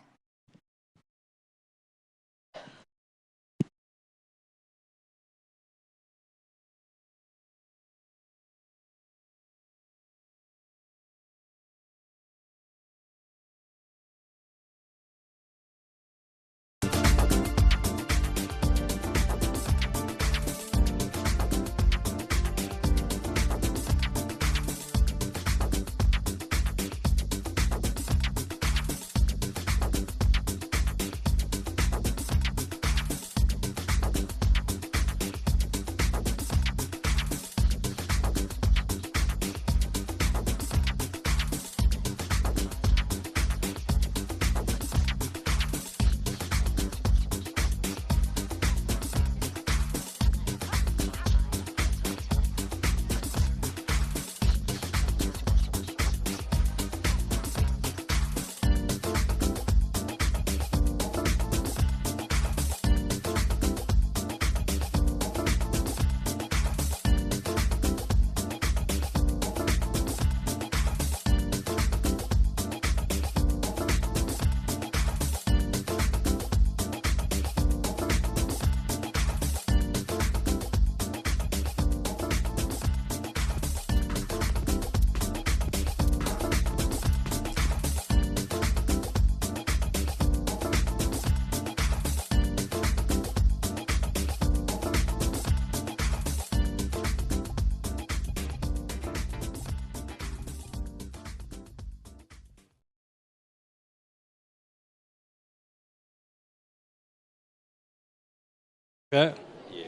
[SPEAKER 3] Okay. Yeah.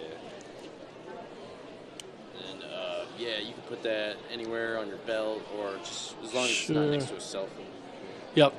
[SPEAKER 3] And yeah, you can put that anywhere on your belt or just as long as it's not next to a cell phone.
[SPEAKER 10] Yep.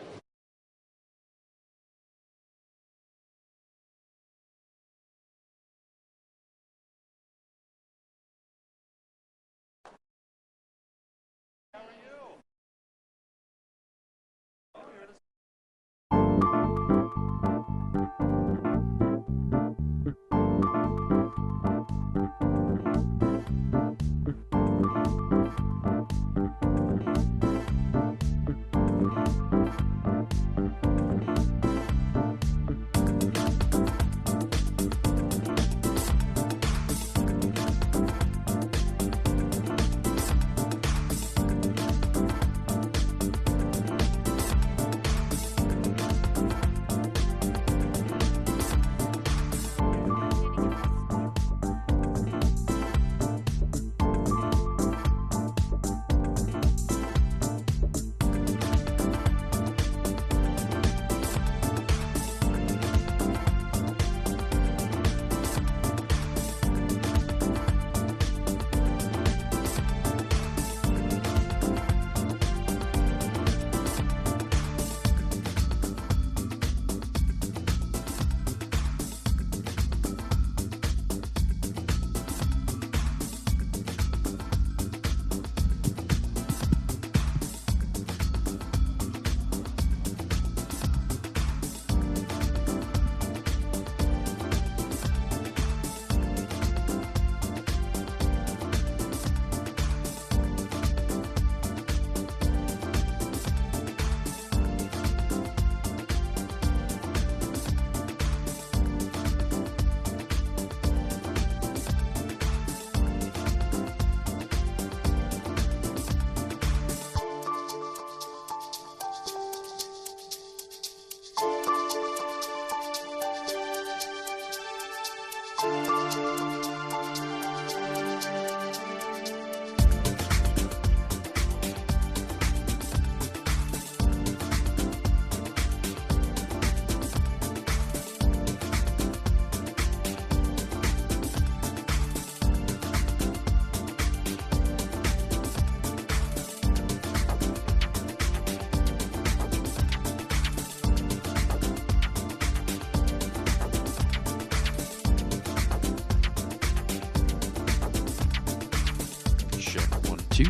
[SPEAKER 4] 2.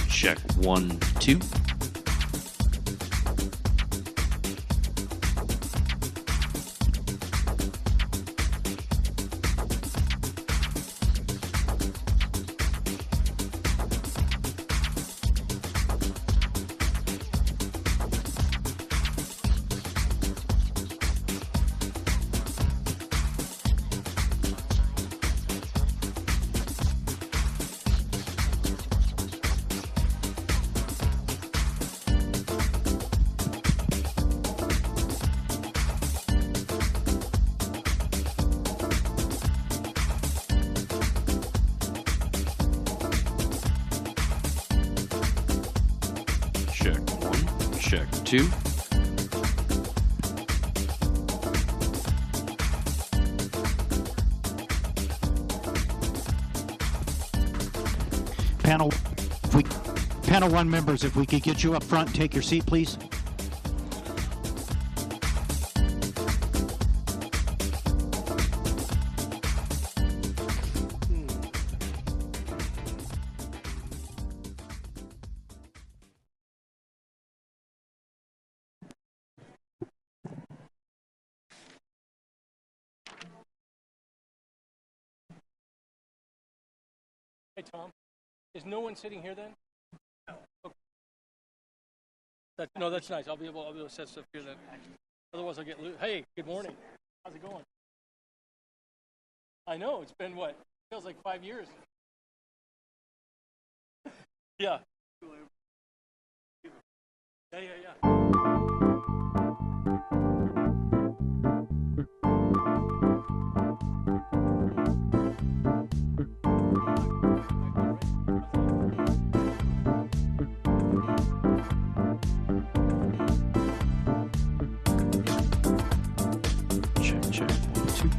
[SPEAKER 4] Check 1, 2. Check 1, check 2.
[SPEAKER 14] Panel 1 members, if we could get you up front and take your seat, please.
[SPEAKER 10] Hey, Tom, is no one sitting here then? No. Okay. No, that's nice. I'll be able to set stuff here then. Otherwise, I'll get loose. Hey, good morning. How's it going? I know, it's been what? Feels like 5 years. Yeah. Yeah.
[SPEAKER 4] Check 1, 2.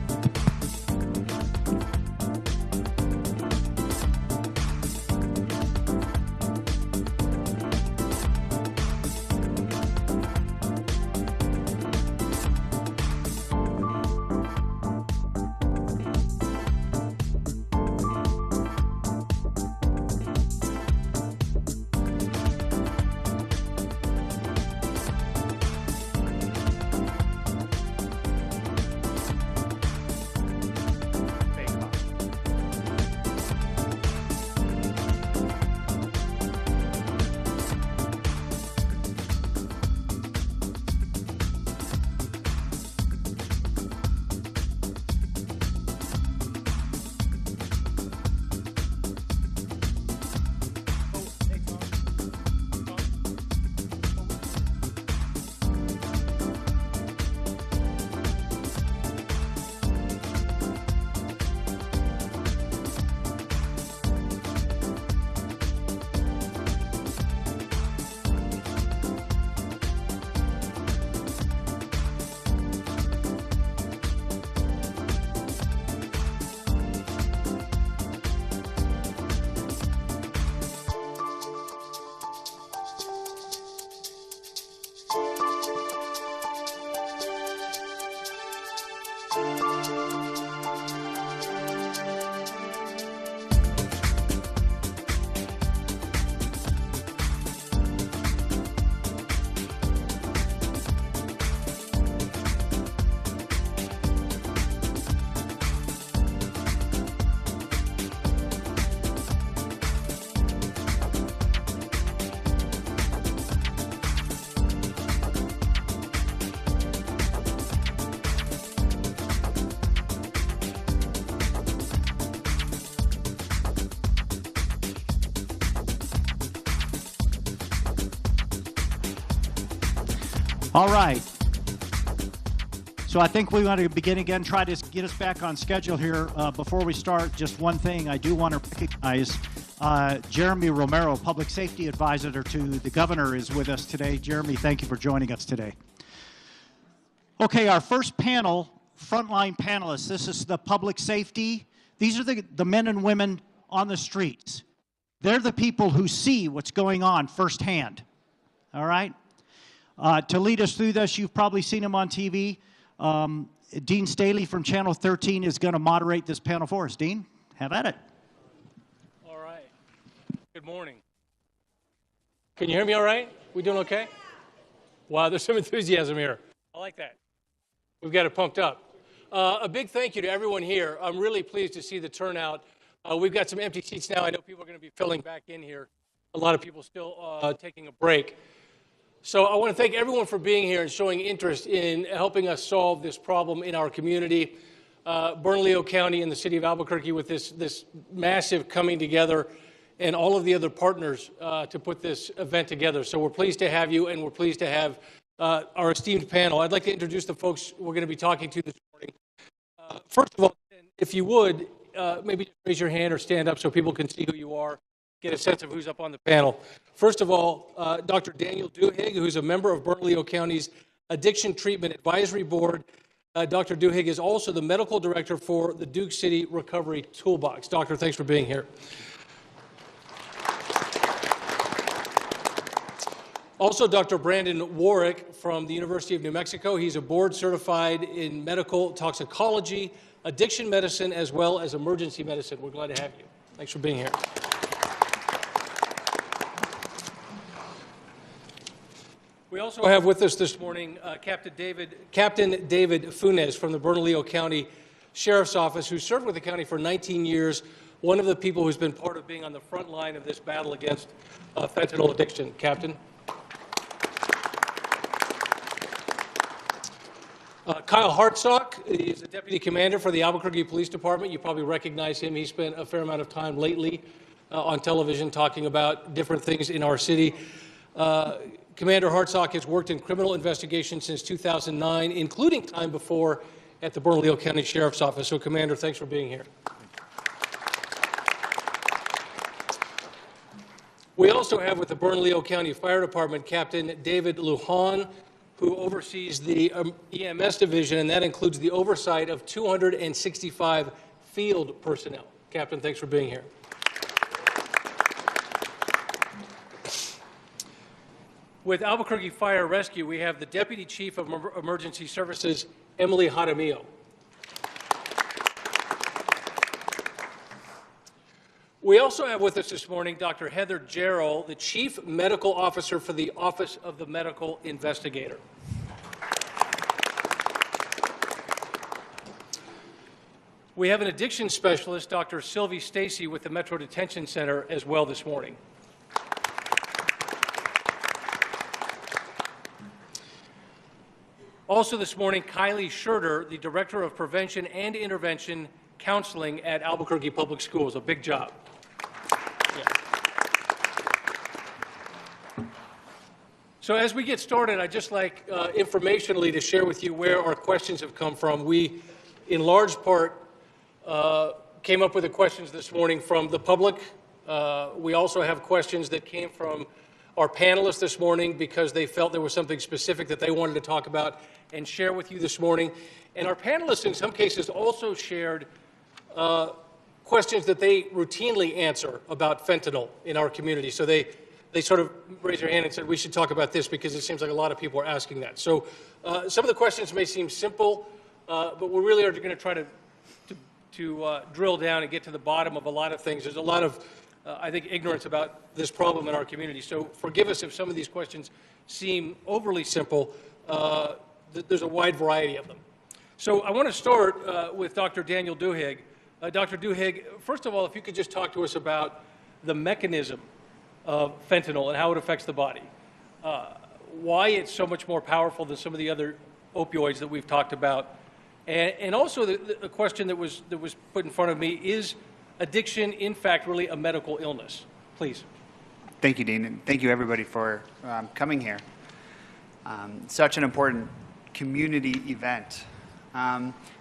[SPEAKER 14] All right. So I think we want to begin again, try to get us back on schedule here. Before we start, just one thing I do want to recognize. Jeremy Romero, Public Safety Advisor to the Governor, is with us today. Jeremy, thank you for joining us today. Okay, our first panel, frontline panelists. This is the public safety. These are the men and women on the streets. They're the people who see what's going on firsthand. All right? To lead us through this, you've probably seen him on TV. Dean Staley from Channel 13 is going to moderate this panel for us. Dean, have at it.
[SPEAKER 10] All right. Good morning. Can you hear me all right? We doing okay? Wow, there's some enthusiasm here. I like that. We've got it pumped up. A big thank you to everyone here. I'm really pleased to see the turnout. We've got some empty seats now. I know people are going to be filling back in here. A lot of people still taking a break. So I want to thank everyone for being here and showing interest in helping us solve this problem in our community. Bernalillo County and the city of Albuquerque with this massive coming together and all of the other partners to put this event together. So we're pleased to have you, and we're pleased to have our esteemed panel. I'd like to introduce the folks we're going to be talking to this morning. First of all, if you would, maybe just raise your hand or stand up so people can see who you are, get a sense of who's up on the panel. First of all, Dr. Daniel Duhigg, who's a member of Bernalillo County's Addiction Treatment Advisory Board. Dr. Duhigg is also the medical director for the Duke City Recovery Toolbox. Doctor, thanks for being here. Also, Dr. Brandon Warwick from the University of New Mexico. He's a board certified in medical toxicology, addiction medicine, as well as emergency medicine. We're glad to have you. Thanks for being here. We also have with us this morning Captain David Funes from the Bernalillo County Sheriff's Office, who served with the county for 19 years, one of the people who's been part of being on the front line of this battle against fentanyl addiction. Captain. Kyle Hartsock is the Deputy Commander for the Albuquerque Police Department. You probably recognize him. He spent a fair amount of time lately on television talking about different things in our city. Commander Hartsock has worked in criminal investigations since 2009, including time before at the Bernalillo County Sheriff's Office. So, Commander, thanks for being here. We also have with the Bernalillo County Fire Department Captain David Lujan, who oversees the EMS division, and that includes the oversight of 265 field personnel. Captain, thanks for being here. With Albuquerque Fire Rescue, we have the Deputy Chief of Emergency Services, Emily Jaramillo. We also have with us this morning Dr. Heather Jarrell, the Chief Medical Officer for the Office of the Medical Investigator. We have an addiction specialist, Dr. Sylvie Stacy, with the Metro Detention Center as well this morning. Also this morning, Kylie Schurter, the Director of Prevention and Intervention Counseling at Albuquerque Public Schools. A big job. So as we get started, I'd just like informationally to share with you where our questions have come from. We, in large part, came up with the questions this morning from the public. We also have questions that came from our panelists this morning because they felt there was something specific that they wanted to talk about and share with you this morning. And our panelists, in some cases, also shared questions that they routinely answer about fentanyl in our community. So they sort of raised their hand and said, we should talk about this because it seems like a lot of people are asking that. So some of the questions may seem simple, but we really are going to try to drill down and get to the bottom of a lot of things. There's a lot of, I think, ignorance about this problem in our community. So forgive us if some of these questions seem overly simple. There's a wide variety of them. So I want to start with Dr. Daniel Duhigg. Dr. Duhigg, first of all, if you could just talk to us about the mechanism of fentanyl and how it affects the body. Why it's so much more powerful than some of the other opioids that we've talked about. And also the question that was put in front of me, is addiction in fact really a medical illness? Please.
[SPEAKER 5] Thank you, Dean, and thank you everybody for coming here. Such an important community event.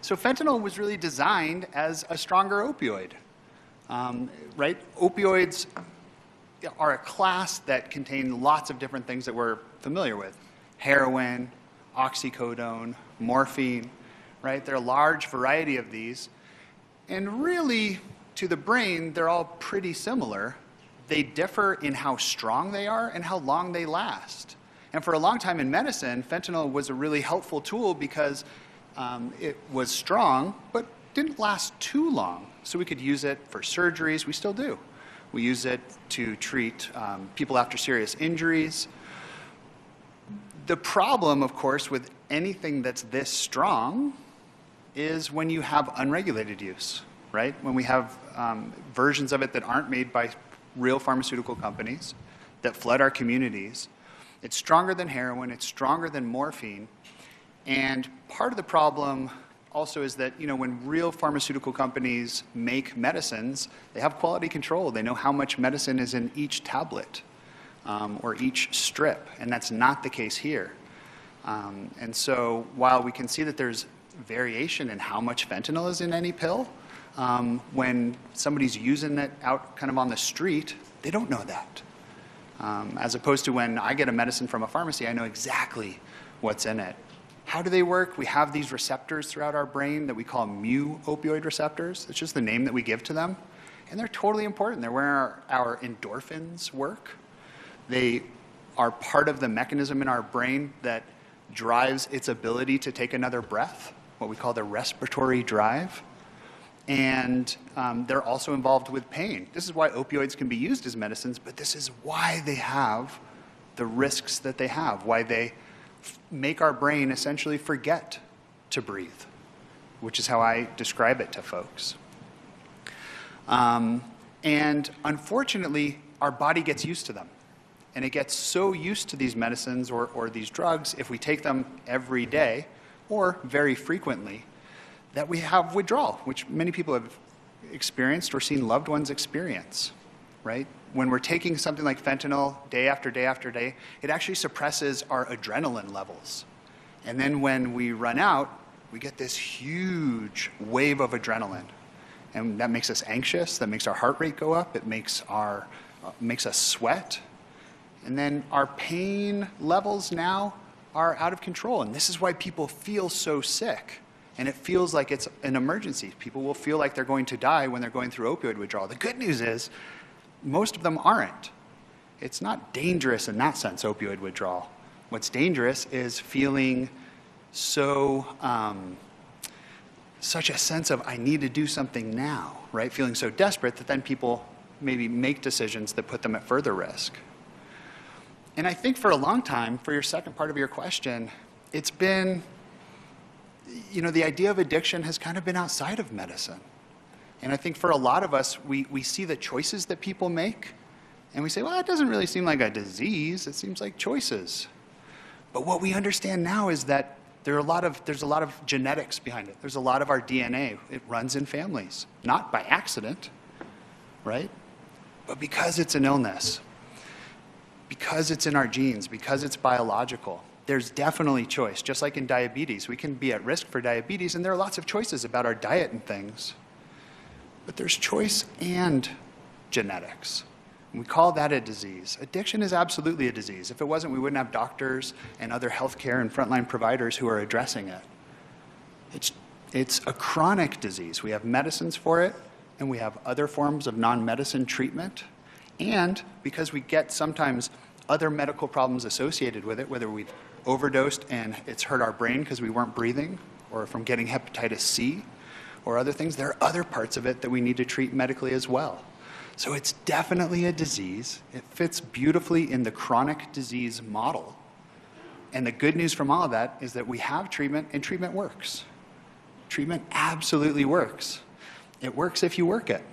[SPEAKER 5] So fentanyl was really designed as a stronger opioid, right? Opioids are a class that contain lots of different things that we're familiar with. Heroin, oxycodone, morphine, right? There are a large variety of these. And really, to the brain, they're all pretty similar. They differ in how strong they are and how long they last. And for a long time in medicine, fentanyl was a really helpful tool because it was strong, but didn't last too long. So we could use it for surgeries. We still do. We use it to treat people after serious injuries. The problem, of course, with anything that's this strong is when you have unregulated use, right? When we have versions of it that aren't made by real pharmaceutical companies that flood our communities. It's stronger than heroin, it's stronger than morphine. And part of the problem also is that, you know, when real pharmaceutical companies make medicines, they have quality control. They know how much medicine is in each tablet or each strip, and that's not the case here. And so while we can see that there's variation in how much fentanyl is in any pill, when somebody's using it out kind of on the street, they don't know that. As opposed to when I get a medicine from a pharmacy, I know exactly what's in it. How do they work? We have these receptors throughout our brain that we call mu-opioid receptors. It's just the name that we give to them. And they're totally important. They're where our endorphins work. They are part of the mechanism in our brain that drives its ability to take another breath, what we call the respiratory drive. And they're also involved with pain. This is why opioids can be used as medicines, but this is why they have the risks that they have, why they make our brain essentially forget to breathe, which is how I describe it to folks. And unfortunately, our body gets used to them. And it gets so used to these medicines or these drugs, if we take them every day or very frequently, that we have withdrawal, which many people have experienced or seen loved ones experience, right? When we're taking something like fentanyl day after day after day, it actually suppresses our adrenaline levels. And then when we run out, we get this huge wave of adrenaline. And that makes us anxious, that makes our heart rate go up, it makes us sweat. And then our pain levels now are out of control. And this is why people feel so sick. And it feels like it's an emergency. People will feel like they're going to die when they're going through opioid withdrawal. The good news is, most of them aren't. It's not dangerous in that sense, opioid withdrawal. What's dangerous is feeling so, such a sense of, I need to do something now, right? Feeling so desperate that then people maybe make decisions that put them at further risk. And I think for a long time, for your second part of your question, it's been, you know, the idea of addiction has kind of been outside of medicine. And I think for a lot of us, we see the choices that people make, and we say, well, that doesn't really seem like a disease. It seems like choices. But what we understand now is that there's a lot of genetics behind it. There's a lot of our DNA. It runs in families, not by accident, right? But because it's an illness, because it's in our genes, because it's biological, there's definitely choice. Just like in diabetes, we can be at risk for diabetes, and there are lots of choices about our diet and things. But there's choice and genetics. And we call that a disease. Addiction is absolutely a disease. If it wasn't, we wouldn't have doctors and other healthcare and frontline providers who are addressing it. It's a chronic disease. We have medicines for it, and we have other forms of non-medicine treatment. And because we get sometimes other medical problems associated with it, whether we've overdosed and it's hurt our brain because we weren't breathing, or from getting hepatitis C, or other things, there are other parts of it that we need to treat medically as well. So it's definitely a disease. It fits beautifully in the chronic disease model. And the good news from all of that is that we have treatment, and treatment works. Treatment absolutely works. It works if you work it.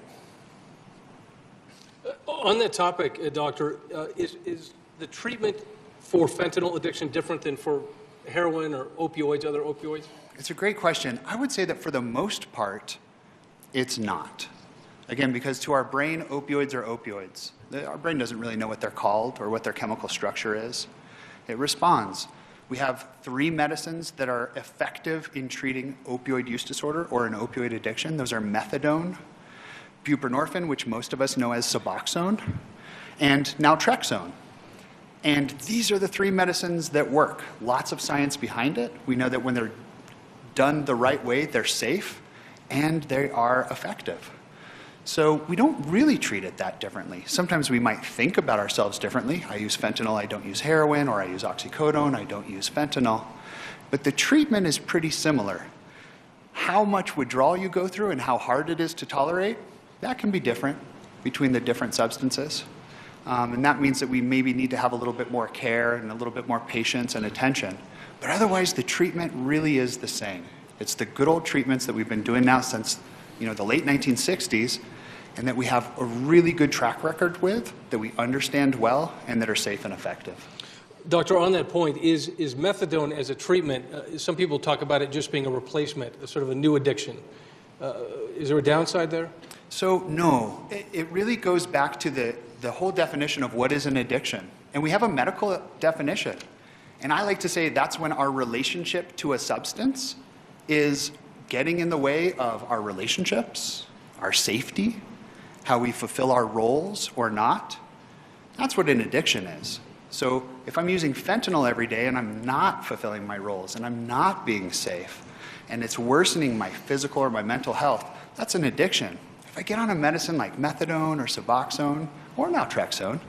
[SPEAKER 10] On that topic, Doctor, is the treatment for fentanyl addiction different than for heroin or opioids, other opioids?
[SPEAKER 5] It's a great question. I would say that for the most part, it's not. Again, because to our brain, opioids are opioids. Our brain doesn't really know what they're called or what their chemical structure is. It responds. We have 3 medicines that are effective in treating opioid use disorder or an opioid addiction. Those are methadone, buprenorphine, which most of us know as Suboxone, and naltrexone. And these are the 3 medicines that work. Lots of science behind it. We know that when they're done the right way, they're safe, and they are effective. So we don't really treat it that differently. Sometimes we might think about ourselves differently. I use fentanyl, I don't use heroin, or I use oxycodone, I don't use fentanyl. But the treatment is pretty similar. How much withdrawal you go through and how hard it is to tolerate, that can be different. between the different substances. And that means that we maybe need to have a little bit more care and a little bit more patience and attention. But otherwise, the treatment really is the same. It's the good old treatments that we've been doing now since, the late 1960s, and that we have a really good track record with, that we understand well, and that are safe and effective.
[SPEAKER 10] Doctor, on that point, is methadone as a treatment, some people talk about it just being a replacement, a sort of a new addiction. Is there a downside there?
[SPEAKER 5] So no, it really goes back to the whole definition of what is an addiction. And we have a medical definition. And I like to say that's when our relationship to a substance is getting in the way of our relationships, our safety, how we fulfill our roles or not. That's what an addiction is. So if I'm using fentanyl every day and I'm not fulfilling my roles and I'm not being safe and it's worsening my physical or my mental health, that's an addiction. If I get on a medicine like methadone or Suboxone or naltrexone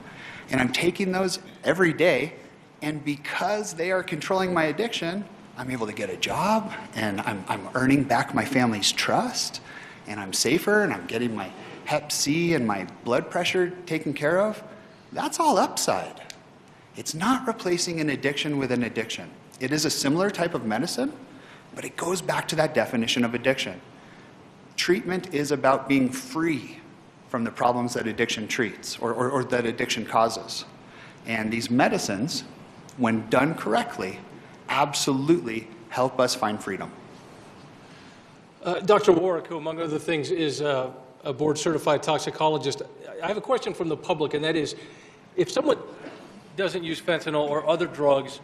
[SPEAKER 5] and I'm taking those every day, and because they are controlling my addiction, I'm able to get a job and I'm earning back my family's trust and I'm safer and I'm getting my Hep C and my blood pressure taken care of, that's all upside. It's not replacing an addiction with an addiction. It is a similar type of medicine, but it goes back to that definition of addiction. Treatment is about being free from the problems that addiction treats or that addiction causes. And these medicines, when done correctly, absolutely help us find freedom.
[SPEAKER 10] Dr. Warwick, who among other things is a board-certified toxicologist, I have a question from the public, and that is, if someone doesn't use fentanyl or other drugs,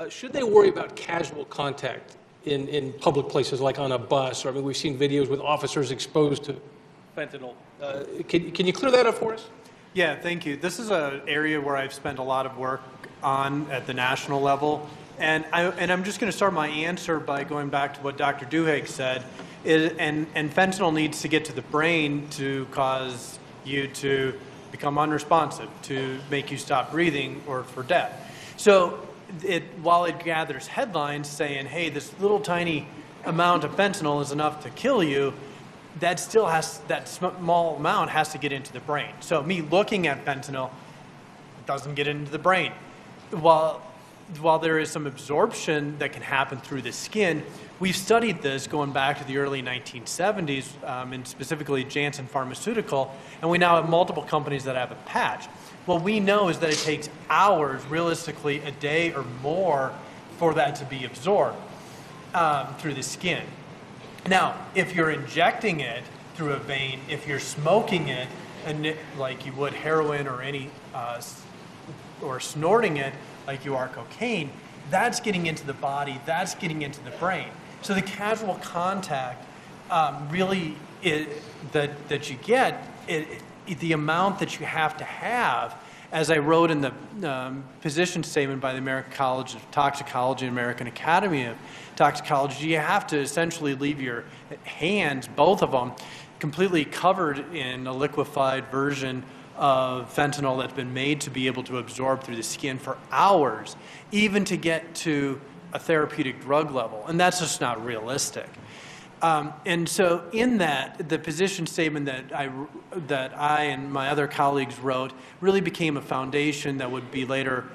[SPEAKER 10] should they worry about casual contact in public places like on a bus? Or, I mean, we've seen videos with officers exposed to fentanyl. Can you clear that up for us?
[SPEAKER 13] Yeah, thank you. This is an area where I've spent a lot of work on at the national level. And I'm just going to start my answer by going back to what Dr. Duhigg said. And fentanyl needs to get to the brain to cause you to become unresponsive, to make you stop breathing, or for death. So while it gathers headlines saying, hey, this little tiny amount of fentanyl is enough to kill you, that small amount has to get into the brain. So me looking at fentanyl doesn't get into the brain. While there is some absorption that can happen through the skin, we've studied this going back to the early 1970s, and specifically Janssen Pharmaceutical, and we now have multiple companies that have a patch. What we know is that it takes hours, realistically a day or more, for that to be absorbed through the skin. Now, if you're injecting it through a vein, if you're smoking it, and like you would heroin or or snorting it like you are cocaine, that's getting into the body, that's getting into the brain. So the casual contact really that you get, the amount that you have to have, as I wrote in the position statement by the American College of Toxicology and American Academy of Toxicology, you have to essentially leave your hands, both of them, completely covered in a liquefied version of fentanyl that's been made to be able to absorb through the skin for hours, even to get to a therapeutic drug level. And that's just not realistic. And so in that, the position statement that I and my other colleagues wrote really became a foundation that would be later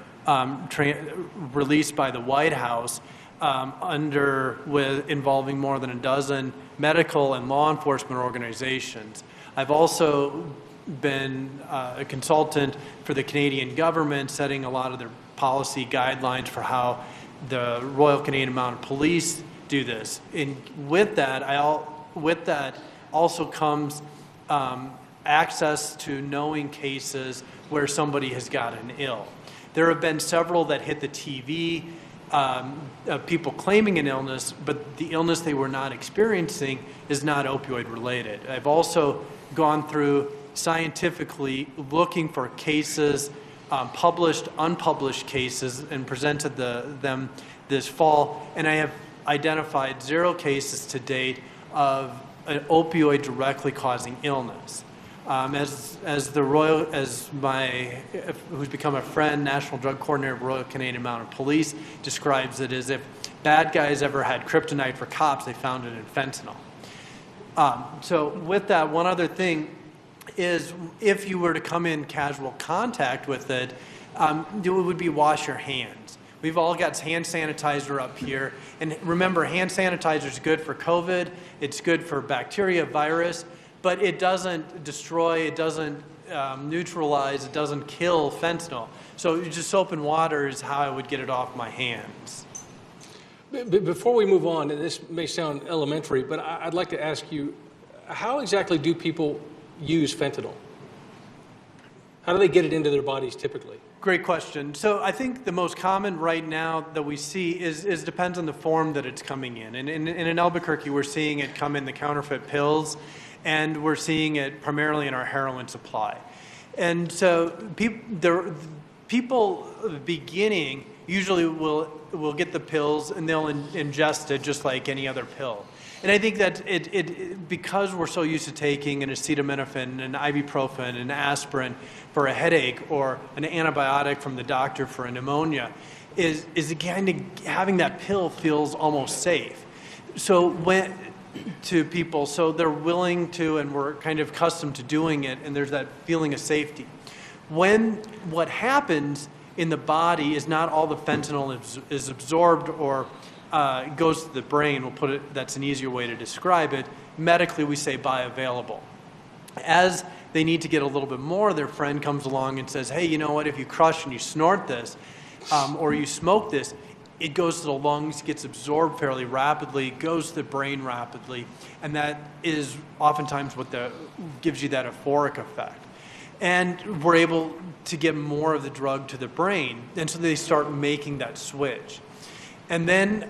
[SPEAKER 13] released by the White House involving more than a dozen medical and law enforcement organizations. I've also been a consultant for the Canadian government, setting a lot of their policy guidelines for how the Royal Canadian Mounted Police do this. And with that also comes access to knowing cases where somebody has gotten ill. There have been several that hit the TV, people claiming an illness, but the illness they were not experiencing is not opioid related. I've also gone through scientifically looking for cases, published, unpublished cases, and presented them this fall, and I have identified 0 cases to date of an opioid directly causing illness. Who's become a friend, National Drug Coordinator of Royal Canadian Mounted Police, describes it as if bad guys ever had kryptonite for cops, they found it in fentanyl. So with that, one other thing,
[SPEAKER 18] is if you were to come in casual contact with it, it would be wash your hands. We've all got hand sanitizer up here. And remember, hand sanitizer is good for COVID. It's good for bacteria, virus, but it doesn't destroy, it doesn't neutralize, it doesn't kill fentanyl. So just soap and water is how I would get it off my hands.
[SPEAKER 10] Before we move on, and this may sound elementary, but I'd like to ask you, how exactly do people use fentanyl? How do they get it into their bodies typically?
[SPEAKER 18] Great question. So I think the most common right now that we see is depends on the form that it's coming in. And in Albuquerque, we're seeing it come in the counterfeit pills, and we're seeing it primarily in our heroin supply. And so people beginning usually will get the pills and they'll ingest it just like any other pill. And I think that because we're so used to taking an acetaminophen, an ibuprofen, an aspirin for a headache, or an antibiotic from the doctor for a pneumonia, is kind of having that pill feels almost safe. So to people, so they're willing to, and we're kind of accustomed to doing it, and there's that feeling of safety. What happens in the body is not all the fentanyl is absorbed or goes to the brain. We'll put it, that's an easier way to describe it. Medically, we say bioavailable. As they need to get a little bit more, their friend comes along and says, hey, you know what, if you crush and you snort this, or you smoke this, it goes to the lungs, gets absorbed fairly rapidly, goes to the brain rapidly, and that is oftentimes what gives you that euphoric effect. And we're able to get more of the drug to the brain, and so they start making that switch. And then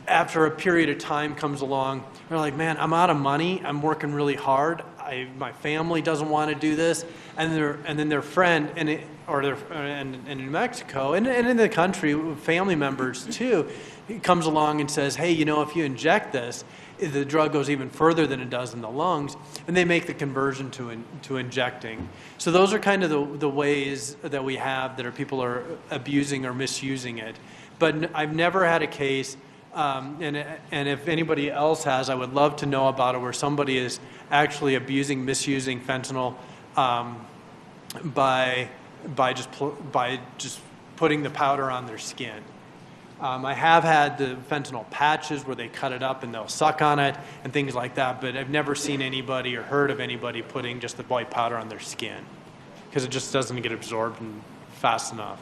[SPEAKER 18] after a period of time comes along, they're like, man, I'm out of money, I'm working really hard, my family doesn't want to do this, and then their friend, and in New Mexico, and in the country, family members too, comes along and says, hey, you know, if you inject this, the drug goes even further than it does in the lungs, and they make the conversion to injecting. So those are kind of the ways that we have that people are abusing or misusing it. But I've never had a case, and if anybody else has, I would love to know about it, where somebody is actually abusing, misusing fentanyl by just putting the powder on their skin. I have had the fentanyl patches where they cut it up and they'll suck on it and things like that, but I've never seen anybody or heard of anybody putting just the white powder on their skin because it just doesn't get absorbed fast enough.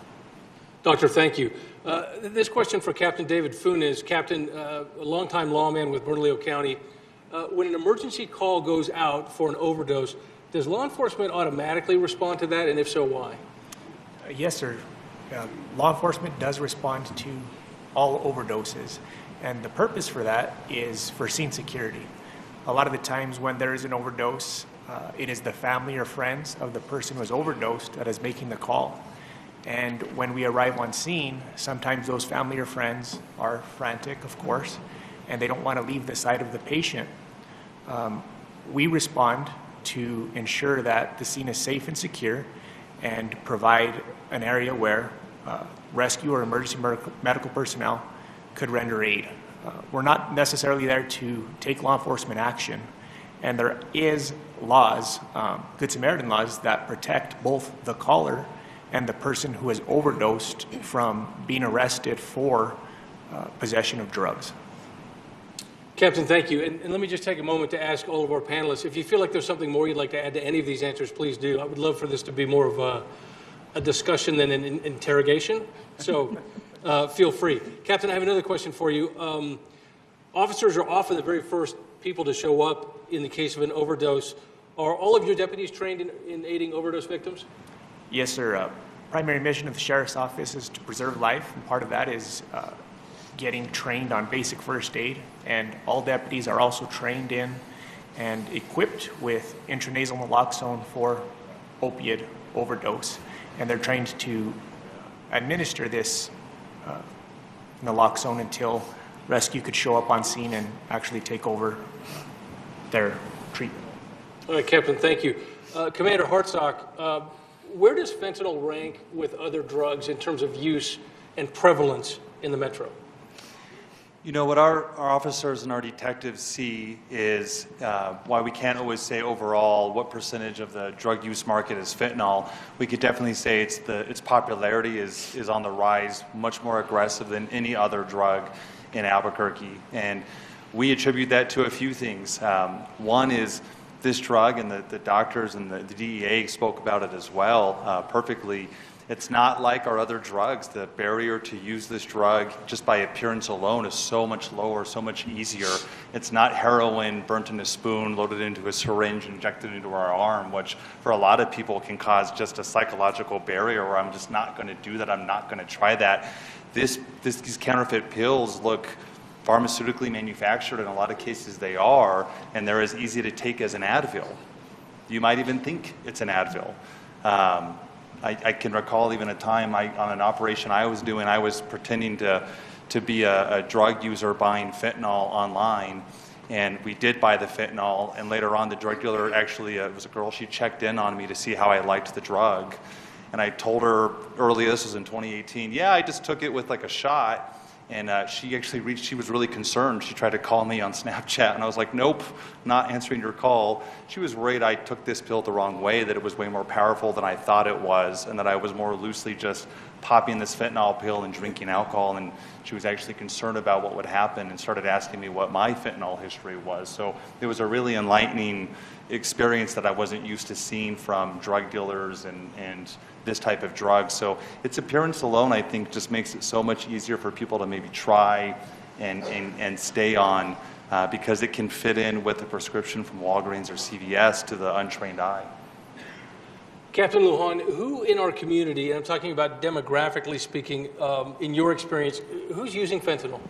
[SPEAKER 10] Doctor, thank you. This question for Captain David Funes. Captain, a longtime lawman with Bernalillo County. When an emergency call goes out for an overdose, does law enforcement automatically respond to that, and if so, why?
[SPEAKER 7] Yes, sir. Law enforcement does respond to all overdoses, and the purpose for that is for scene security. A lot of the times when there is an overdose, it is the family or friends of the person who was overdosed that is making the call. And when we arrive on scene, sometimes those family or friends are frantic, of course, and they don't want to leave the side of the patient. We respond to ensure that the scene is safe and secure and provide an area where rescue or emergency medical personnel could render aid. We're not necessarily there to take law enforcement action, and there is laws, Good Samaritan laws, that protect both the caller and the person who has overdosed from being arrested for possession of drugs.
[SPEAKER 10] Captain, thank you. And let me just take a moment to ask all of our panelists, if you feel like there's something more you'd like to add to any of these answers, please do. I would love for this to be more of a discussion than an interrogation, so feel free. Captain, I have another question for you. Officers are often the very first people to show up in the case of an overdose. Are all of your deputies trained in aiding overdose victims?
[SPEAKER 7] Yes, sir. Primary mission of the Sheriff's Office is to preserve life, and part of that is getting trained on basic first aid, and all deputies are also trained in and equipped with intranasal naloxone for opiate overdose, and they're trained to administer this naloxone until rescue could show up on scene and actually take over their treatment.
[SPEAKER 10] All right, Captain, thank you. Commander Hartsock, where does fentanyl rank with other drugs in terms of use and prevalence in the metro?
[SPEAKER 11] You know, what our officers and our detectives see is why we can't always say overall what percentage of the drug use market is fentanyl. We could definitely say its popularity is on the rise, much more aggressive than any other drug in Albuquerque. And we attribute that to a few things. One is this drug, and the doctors and the DEA spoke about it as well perfectly. It's not like our other drugs. The barrier to use this drug just by appearance alone is so much lower, so much easier. It's not heroin burnt in a spoon, loaded into a syringe, injected into our arm, which for a lot of people can cause just a psychological barrier where I'm just not going to do that, I'm not going to try that. These counterfeit pills look pharmaceutically manufactured. In a lot of cases they are, and they're as easy to take as an Advil. You might even think it's an Advil. I can recall even a time on an operation I was doing, I was pretending to be a drug user buying fentanyl online, and we did buy the fentanyl, and later on the drug dealer, actually it was a girl, she checked in on me to see how I liked the drug, and I told her earlier, this was in 2018, yeah, I just took it with like a shot. And she was really concerned. She tried to call me on Snapchat, and I was like, nope, not answering your call. She was worried I took this pill the wrong way, that it was way more powerful than I thought it was, and that I was more loosely just popping this fentanyl pill and drinking alcohol. And she was actually concerned about what would happen and started asking me what my fentanyl history was. So it was a really enlightening experience that I wasn't used to seeing from drug dealers and this type of drug. So its appearance alone, I think, just makes it so much easier for people to maybe try and stay on because it can fit in with a prescription from Walgreens or CVS to the untrained eye.
[SPEAKER 10] Captain Lujan, who in our community, and I'm talking about demographically speaking, in your experience, who's using fentanyl?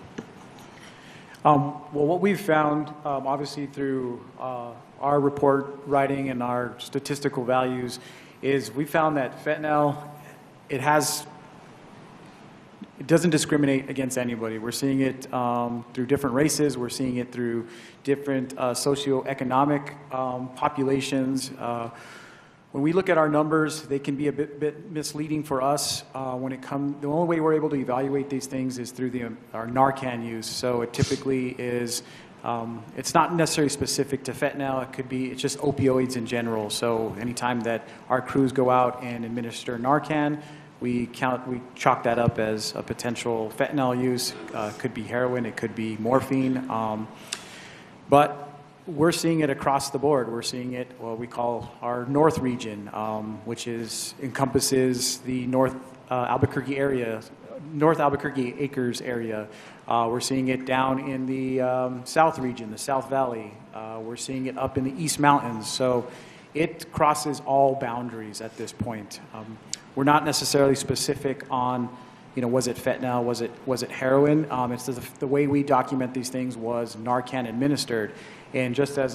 [SPEAKER 12] Well, what we've found, obviously through our report writing and our statistical values, is we found that fentanyl, it doesn't discriminate against anybody. We're seeing it through different races. We're seeing it through different socioeconomic populations. When we look at our numbers, they can be a bit misleading for us. When it comes, the only way we're able to evaluate these things is through our Narcan use. So it typically is, it's not necessarily specific to fentanyl. It could be, it's just opioids in general. So anytime that our crews go out and administer Narcan, we chalk that up as a potential fentanyl use. Could be heroin, it could be morphine. But we're seeing it across the board. We're seeing it, what we call our North region, which encompasses the North Albuquerque area, North Albuquerque Acres area. We're seeing it down in the South region, the South Valley. We're seeing it up in the East Mountains. So it crosses all boundaries at this point. We're not necessarily specific on, was it fentanyl, was it heroin? It's the way we document these things was Narcan administered. And just as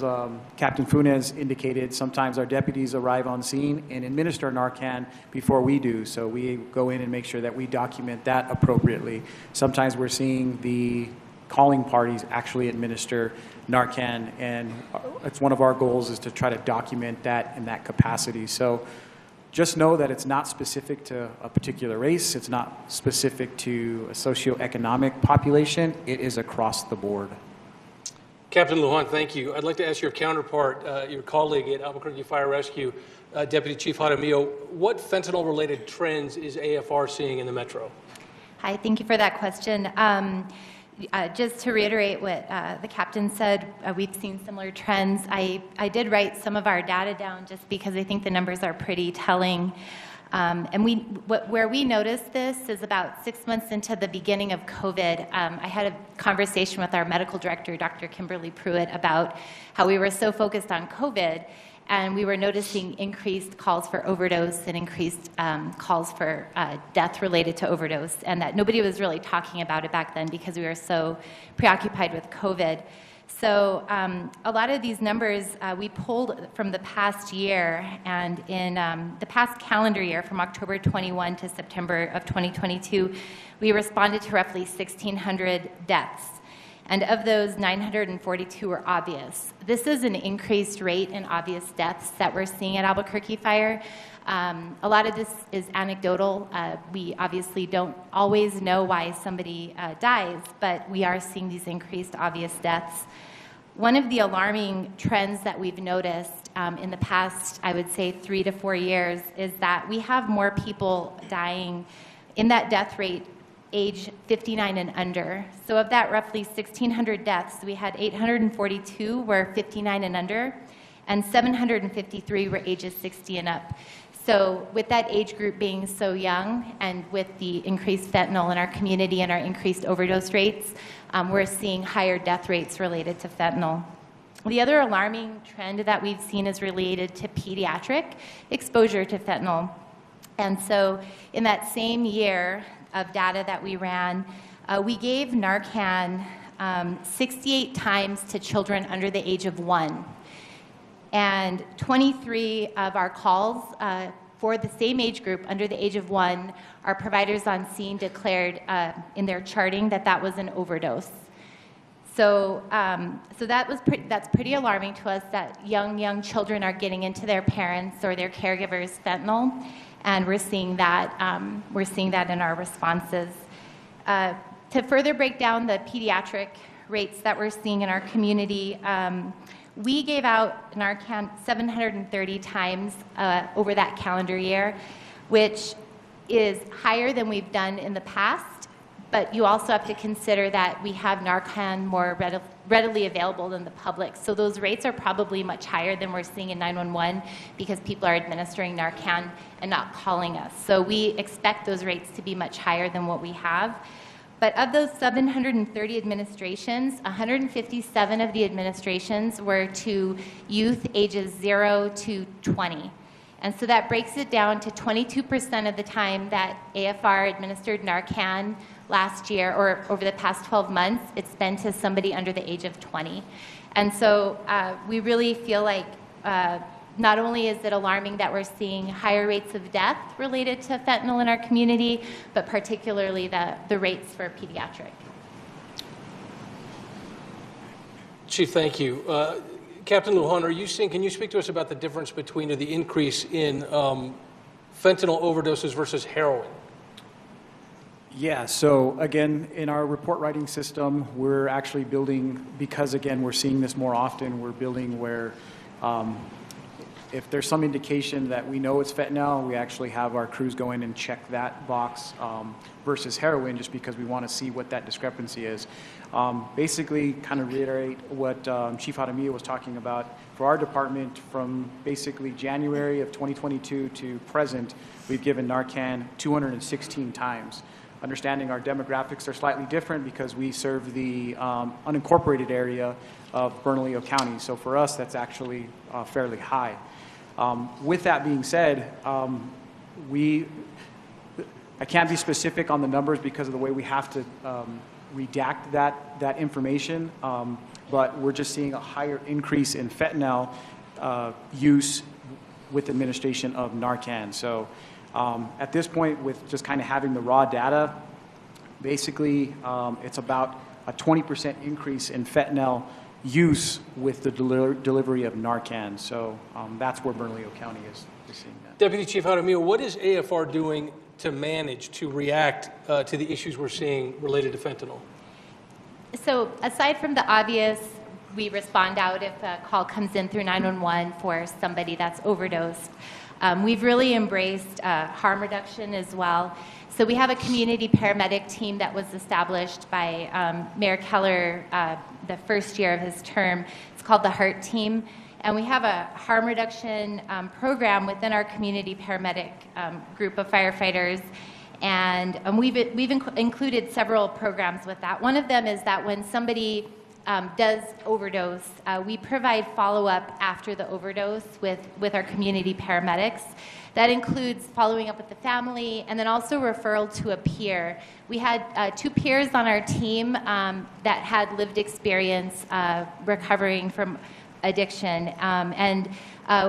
[SPEAKER 12] Captain Funes indicated, sometimes our deputies arrive on scene and administer Narcan before we do. So we go in and make sure that we document that appropriately. Sometimes we're seeing the calling parties actually administer Narcan, and it's one of our goals is to try to document that in that capacity. So just know that it's not specific to a particular race. It's not specific to a socioeconomic population. It is across the board.
[SPEAKER 10] Captain Lujan, thank you. I'd like to ask your counterpart, your colleague at Albuquerque Fire Rescue, Deputy Chief Jaramillo, what fentanyl-related trends is AFR seeing in the metro?
[SPEAKER 16] Hi, thank you for that question. Just to reiterate what the captain said, we've seen similar trends. I did write some of our data down just because I think the numbers are pretty telling. And where we noticed this is about 6 months into the beginning of COVID. I had a conversation with our medical director, Dr. Kimberly Pruitt, about how we were so focused on COVID, and we were noticing increased calls for overdose and increased calls for death related to overdose, and that nobody was really talking about it back then because we were so preoccupied with COVID. So a lot of these numbers we pulled from the past year, and in the past calendar year, from October 21 to September of 2022, we responded to roughly 1,600 deaths. And of those, 942 were obvious. This is an increased rate in obvious deaths that we're seeing at Albuquerque Fire. A lot of this is anecdotal. We obviously don't always know why somebody dies, but we are seeing these increased obvious deaths. One of the alarming trends that we've noticed in the past, I would say 3 to 4 years, is that we have more people dying in that death rate age 59 and under. So of that roughly 1,600 deaths, we had 842 were 59 and under, and 753 were ages 60 and up. So with that age group being so young, and with the increased fentanyl in our community and our increased overdose rates, we're seeing higher death rates related to fentanyl. The other alarming trend that we've seen is related to pediatric exposure to fentanyl. And so in that same year of data that we ran, we gave Narcan 68 times to children under the age of 1. And 23 of our calls for the same age group under the age of 1, our providers on scene declared in their charting that that was an overdose. So, that's pretty alarming to us that young children are getting into their parents or their caregivers' fentanyl, and we're seeing that in our responses. To further break down the pediatric rates that we're seeing in our community, we gave out Narcan 730 times over that calendar year, which is higher than we've done in the past. But you also have to consider that we have Narcan more readily available than the public. So those rates are probably much higher than we're seeing in 911 because people are administering Narcan and not calling us. So we expect those rates to be much higher than what we have. But of those 730 administrations, 157 of the administrations were to youth ages 0 to 20. And so that breaks it down to 22% of the time that AFR administered Narcan last year or over the past 12 months, it's been to somebody under the age of 20. And so we really feel like not only is it alarming that we're seeing higher rates of death related to fentanyl in our community, but particularly the rates for pediatric.
[SPEAKER 10] Chief, thank you. Captain Lujan, can you speak to us about the difference between the increase in fentanyl overdoses versus heroin?
[SPEAKER 12] Yeah, so again, in our report writing system, we're actually building, because again, we're seeing this more often, we're building where if there's some indication that we know it's fentanyl, we actually have our crews go in and check that box versus heroin, just because we want to see what that discrepancy is. Basically, kind of reiterate what Chief Jaramillo was talking about. For our department, from basically January of 2022 to present, we've given Narcan 216 times. Understanding our demographics are slightly different because we serve the unincorporated area of Bernalillo County. So for us, that's actually fairly high. With that being said, I can't be specific on the numbers because of the way we have to redact that information, but we're just seeing a higher increase in fentanyl use with administration of Narcan. So at this point, with just kind of having the raw data, basically it's about a 20% increase in fentanyl use with the delivery of Narcan. So that's where Bernalillo County is seeing that.
[SPEAKER 10] Deputy Chief Jaramillo, what is AFR doing to manage, to react to the issues we're seeing related to fentanyl?
[SPEAKER 16] So aside from the obvious, we respond out if a call comes in through 911 for somebody that's overdosed. We've really embraced harm reduction as well. So we have a community paramedic team that was established by Mayor Keller the first year of his term. It's called the HEART team. And we have a harm reduction program within our community paramedic group of firefighters. And we've included several programs with that. One of them is that when somebody does overdose, we provide follow-up after the overdose with our community paramedics. That includes following up with the family and then also referral to a peer. We had 2 peers on our team that had lived experience recovering from addiction.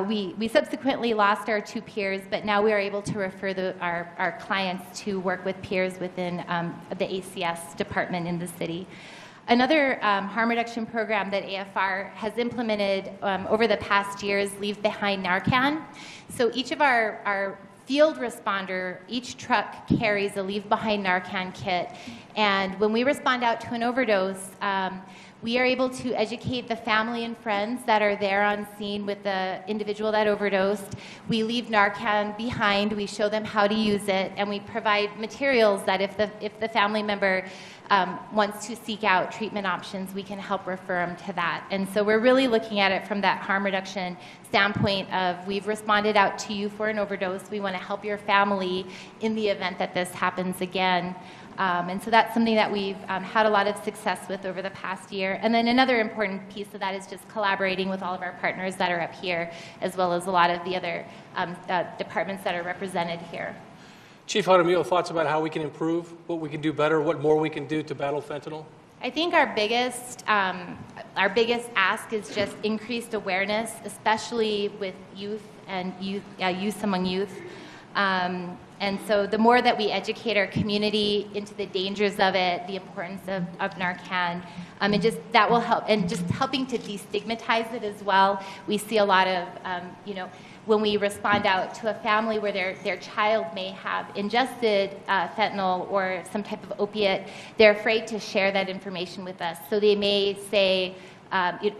[SPEAKER 16] We subsequently lost our 2 peers, but now we are able to refer our clients to work with peers within the ACS department in the city. Another harm reduction program that AFR has implemented over the past year is Leave Behind Narcan. So each of our field responder, each truck carries a Leave Behind Narcan kit. And when we respond out to an overdose, we are able to educate the family and friends that are there on scene with the individual that overdosed. We leave Narcan behind, we show them how to use it, and we provide materials that if the family member wants to seek out treatment options, we can help refer them to that. And so we're really looking at it from that harm reduction standpoint of we've responded out to you for an overdose. We want to help your family in the event that this happens again. And so that's something that we've had a lot of success with over the past year. And then another important piece of that is just collaborating with all of our partners that are up here, as well as a lot of the other departments that are represented here.
[SPEAKER 10] Chief Jaramillo, thoughts about how we can improve, what we can do better, what more we can do to battle fentanyl?
[SPEAKER 16] I think our biggest ask is just increased awareness, especially with youth and use among youth. And so the more that we educate our community into the dangers of it, the importance of Narcan, and just that will help, and just helping to destigmatize it as well. We see a lot of, when we respond out to a family where their child may have ingested fentanyl or some type of opiate, they're afraid to share that information with us. So they may say,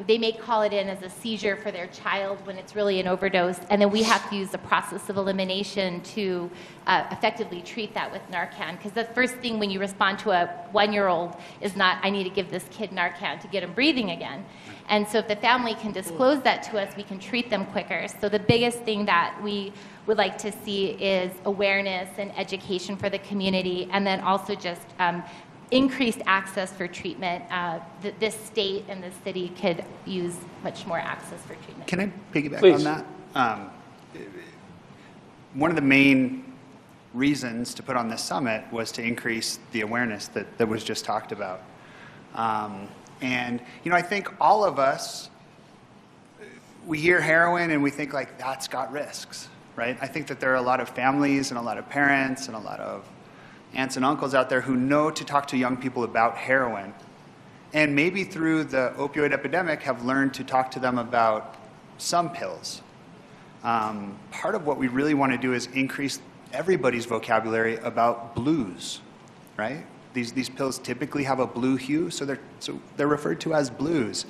[SPEAKER 16] they may call it in as a seizure for their child when it's really an overdose, and then we have to use the process of elimination to effectively treat that with Narcan. Because the first thing when you respond to a 1-year-old is not, I need to give this kid Narcan to get him breathing again. And so if the family can disclose that to us, we can treat them quicker. So the biggest thing that we would like to see is awareness and education for the community, and then also just increased access for treatment. This state and the city could use much more access for treatment.
[SPEAKER 5] Can I piggyback
[SPEAKER 10] Please.
[SPEAKER 5] on that? One of the main reasons to put on this summit was to increase the awareness that was just talked about. And, I think all of us, we hear heroin and we think like, that's got risks, right? I think that there are a lot of families and a lot of parents and a lot of aunts and uncles out there who know to talk to young people about heroin, and maybe through the opioid epidemic have learned to talk to them about some pills. Part of what we really want to do is increase everybody's vocabulary about blues, right? These pills typically have a blue hue, so they're referred to as blues.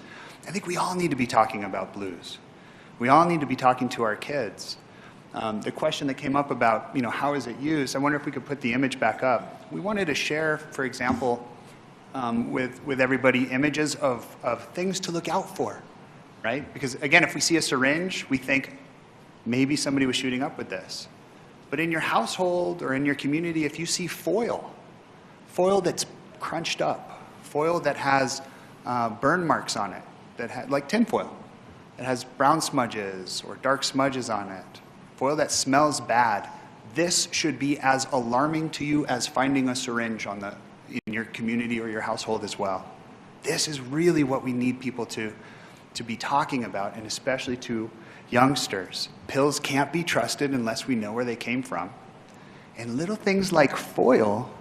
[SPEAKER 5] I think we all need to be talking about blues. We all need to be talking to our kids. The question that came up about, how is it used? I wonder if we could put the image back up. We wanted to share, for example, with everybody images of things to look out for, right? Because again, if we see a syringe, we think maybe somebody was shooting up with this. But in your household or in your community, if you see foil that's crunched up, foil that has burn marks on it, like tinfoil, that has brown smudges or dark smudges on it, foil that smells bad, this should be as alarming to you as finding a syringe in your community or your household as well. This is really what we need people to be talking about, and especially to youngsters. Pills can't be trusted unless we know where they came from. And little things like foil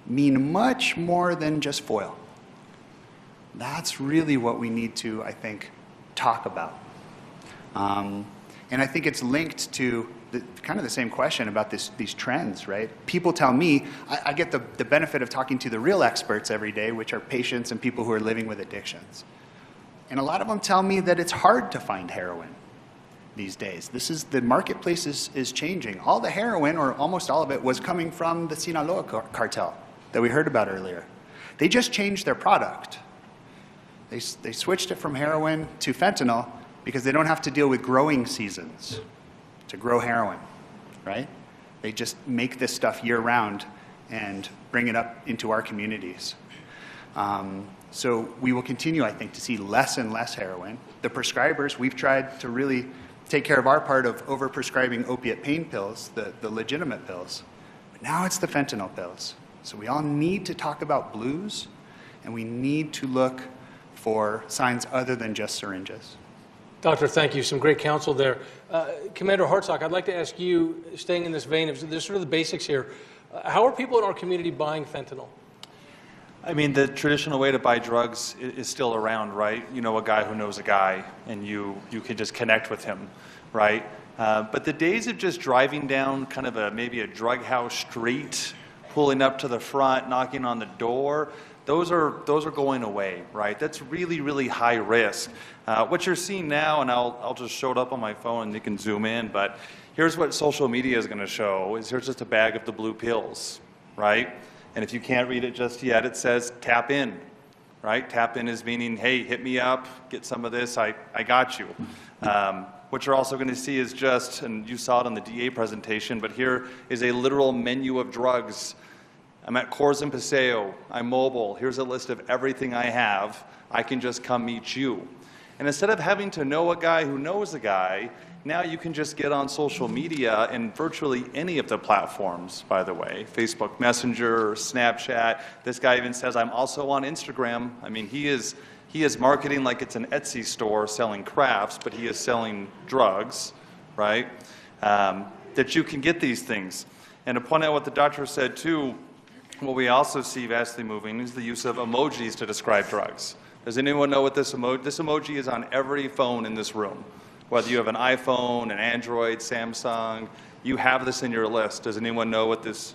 [SPEAKER 5] mean much more than just foil. That's really what we need to, I think, talk about. And I think it's linked to kind of the same question about these trends, right? People tell me, I get the benefit of talking to the real experts every day, which are patients and people who are living with addictions. And a lot of them tell me that it's hard to find heroin these days. The marketplace is changing. All the heroin, or almost all of it, was coming from the Sinaloa cartel that we heard about earlier. They just changed their product. They switched it from heroin to fentanyl because they don't have to deal with growing seasons to grow heroin, right? They just make this stuff year-round and bring it up into our communities. So we will continue, I think, to see less and less heroin. The prescribers, we've tried to really take care of our part of overprescribing opiate pain pills, the legitimate pills. But now it's the fentanyl pills. So we all need to talk about blues, and we need to look for signs other than just syringes.
[SPEAKER 10] Doctor, thank you. Some great counsel there. Commander Hartsock, I'd like to ask you, staying in this vein, there's sort of the basics here. How are people in our community buying fentanyl?
[SPEAKER 11] I mean, the traditional way to buy drugs is still around, right? You know a guy who knows a guy, and you can just connect with him, right? But the days of just driving down kind of maybe a drug house street, pulling up to the front, knocking on the door, those are going away, right? That's really, really high risk. What you're seeing now, and I'll just show it up on my phone and you can zoom in, but here's what social media is going to show, is here's just a bag of the blue pills, right? And if you can't read it just yet, it says tap in, right? Tap in is meaning, hey, hit me up, get some of this, I got you. What you're also going to see is just, and you saw it on the DA presentation, but here is a literal menu of drugs. I'm at Coors and Paseo, I'm mobile, here's a list of everything I have, I can just come meet you. And instead of having to know a guy who knows a guy, now you can just get on social media and virtually any of the platforms, by the way, Facebook Messenger, Snapchat. This guy even says, I'm also on Instagram. I mean, he is marketing like it's an Etsy store selling crafts, but he is selling drugs, right? That you can get these things. And to point out what the doctor said too, what we also see vastly moving is the use of emojis to describe drugs. Does anyone know what this emoji is on every phone in this room? Whether you have an iPhone, an Android, Samsung, you have this in your list. Does anyone know what this,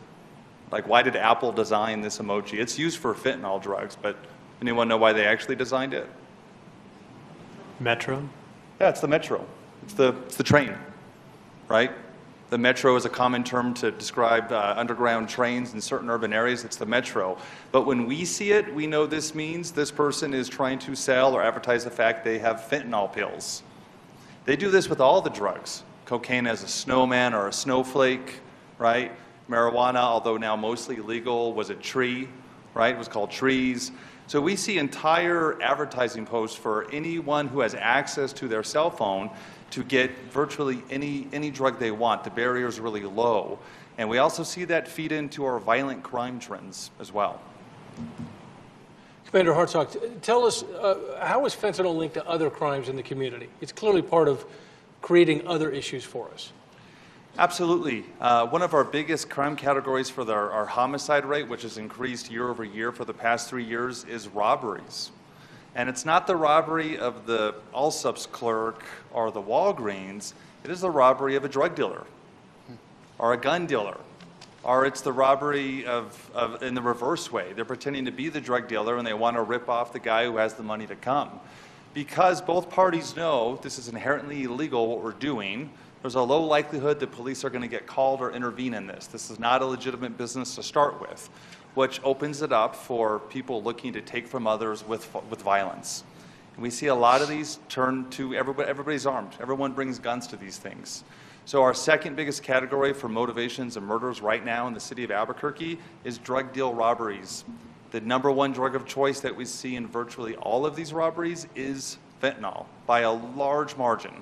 [SPEAKER 11] like why did Apple design this emoji? It's used for fentanyl drugs, but anyone know why they actually designed it?
[SPEAKER 1] Metro?
[SPEAKER 11] Yeah, it's the Metro. It's the train, right? The Metro is a common term to describe underground trains in certain urban areas. It's the Metro. But when we see it, we know this means this person is trying to sell or advertise the fact they have fentanyl pills. They do this with all the drugs. Cocaine as a snowman or a snowflake, right? Marijuana, although now mostly illegal, was a tree, right? It was called trees. So we see entire advertising posts for anyone who has access to their cell phone to get virtually any drug they want. The barrier is really low. And we also see that feed into our violent crime trends as well.
[SPEAKER 10] Commander Hartsock, tell us, how is fentanyl linked to other crimes in the community? It's clearly part of creating other issues for us.
[SPEAKER 11] Absolutely. One of our biggest crime categories for our homicide rate, which has increased year over year for the past 3 years, is robberies. And it's not the robbery of the Allsup's clerk or the Walgreens. It is the robbery of a drug dealer or a gun dealer. Or it's the robbery in the reverse way. They're pretending to be the drug dealer and they want to rip off the guy who has the money to come. Because both parties know this is inherently illegal what we're doing, there's a low likelihood that police are going to get called or intervene in this. This is not a legitimate business to start with, which opens it up for people looking to take from others with violence. And we see a lot of these turn to everybody's armed. Everyone brings guns to these things. So our second biggest category for motivations and murders right now in the city of Albuquerque is drug deal robberies. The number one drug of choice that we see in virtually all of these robberies is fentanyl by a large margin.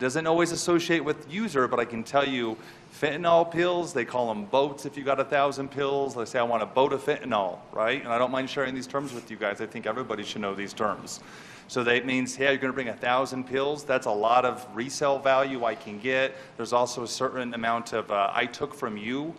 [SPEAKER 11] Doesn't always associate with user, but I can tell you fentanyl pills, they call them boats if you got 1,000 pills. They say, I want a boat of fentanyl, right? And I don't mind sharing these terms with you guys. I think everybody should know these terms. So that means, hey, you're going to bring 1,000 pills. That's a lot of resale value I can get. There's also a certain amount of I took from you,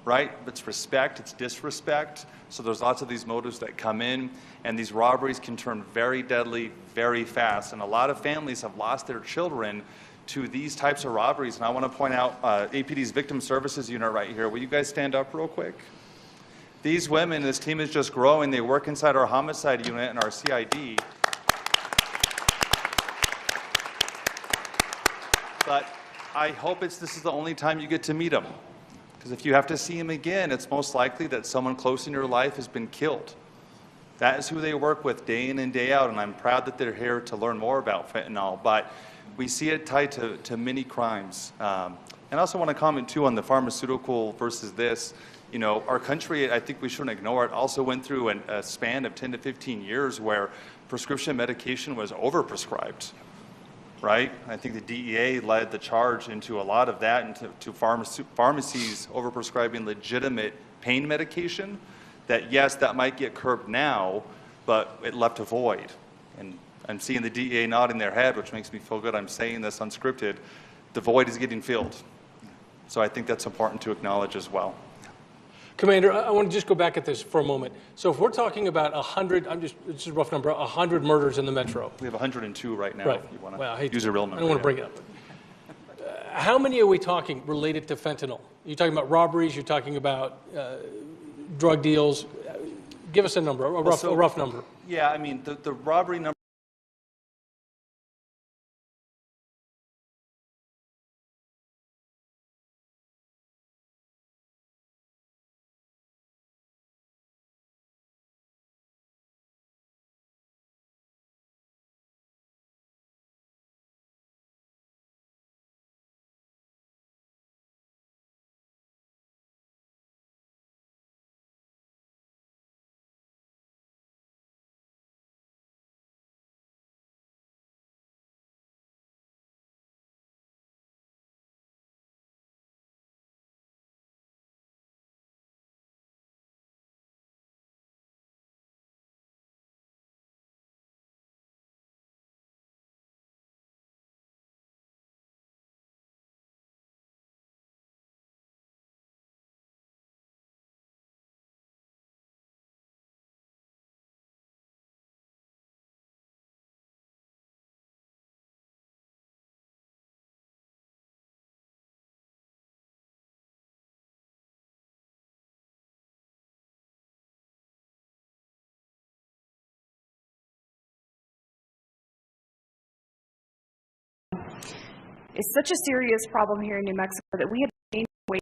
[SPEAKER 11] right? It's respect, it's disrespect. So there's lots of these motives that come in, and these robberies can turn very deadly very fast. And a lot of families have lost their children to these types of robberies. And I want to point out APD's Victim Services Unit right here. Will you guys stand up real quick? These women, this team is just growing. They work inside our homicide unit and our CID. But I hope this is the only time you get to meet them. Because if you have to see them again, it's most likely that someone close in your life has been killed. That is who they work with day in and day out, and I'm proud that they're here to learn more about fentanyl. But we see it tied to many crimes. And I also want to comment, too, on the pharmaceutical versus this. You know, our country, I think we shouldn't ignore it, also went through a span of 10 to 15 years where prescription medication was overprescribed. Right? I think the DEA led the charge into a lot of that, and to pharmacies overprescribing legitimate pain medication. That, yes, that might get curbed now, but it left a void. And I'm seeing the DEA nodding their head, which makes me feel good. I'm saying this unscripted. The void is getting filled. So I think that's important to acknowledge as well.
[SPEAKER 10] Commander, I want to just go back at this for a moment. So if we're talking about 100, it's just a rough number, 100 murders in the metro.
[SPEAKER 11] We have 102 right now,
[SPEAKER 10] Right.
[SPEAKER 11] if you want
[SPEAKER 10] Well, I
[SPEAKER 11] to
[SPEAKER 10] hate
[SPEAKER 11] use a real number.
[SPEAKER 10] I don't want to bring it up. How many are we talking related to fentanyl? You're talking about robberies, you're talking about drug deals. Give us a number, a rough number.
[SPEAKER 11] Yeah, I mean, the robbery number.
[SPEAKER 1] It's such a serious problem here in New Mexico that we have changed the way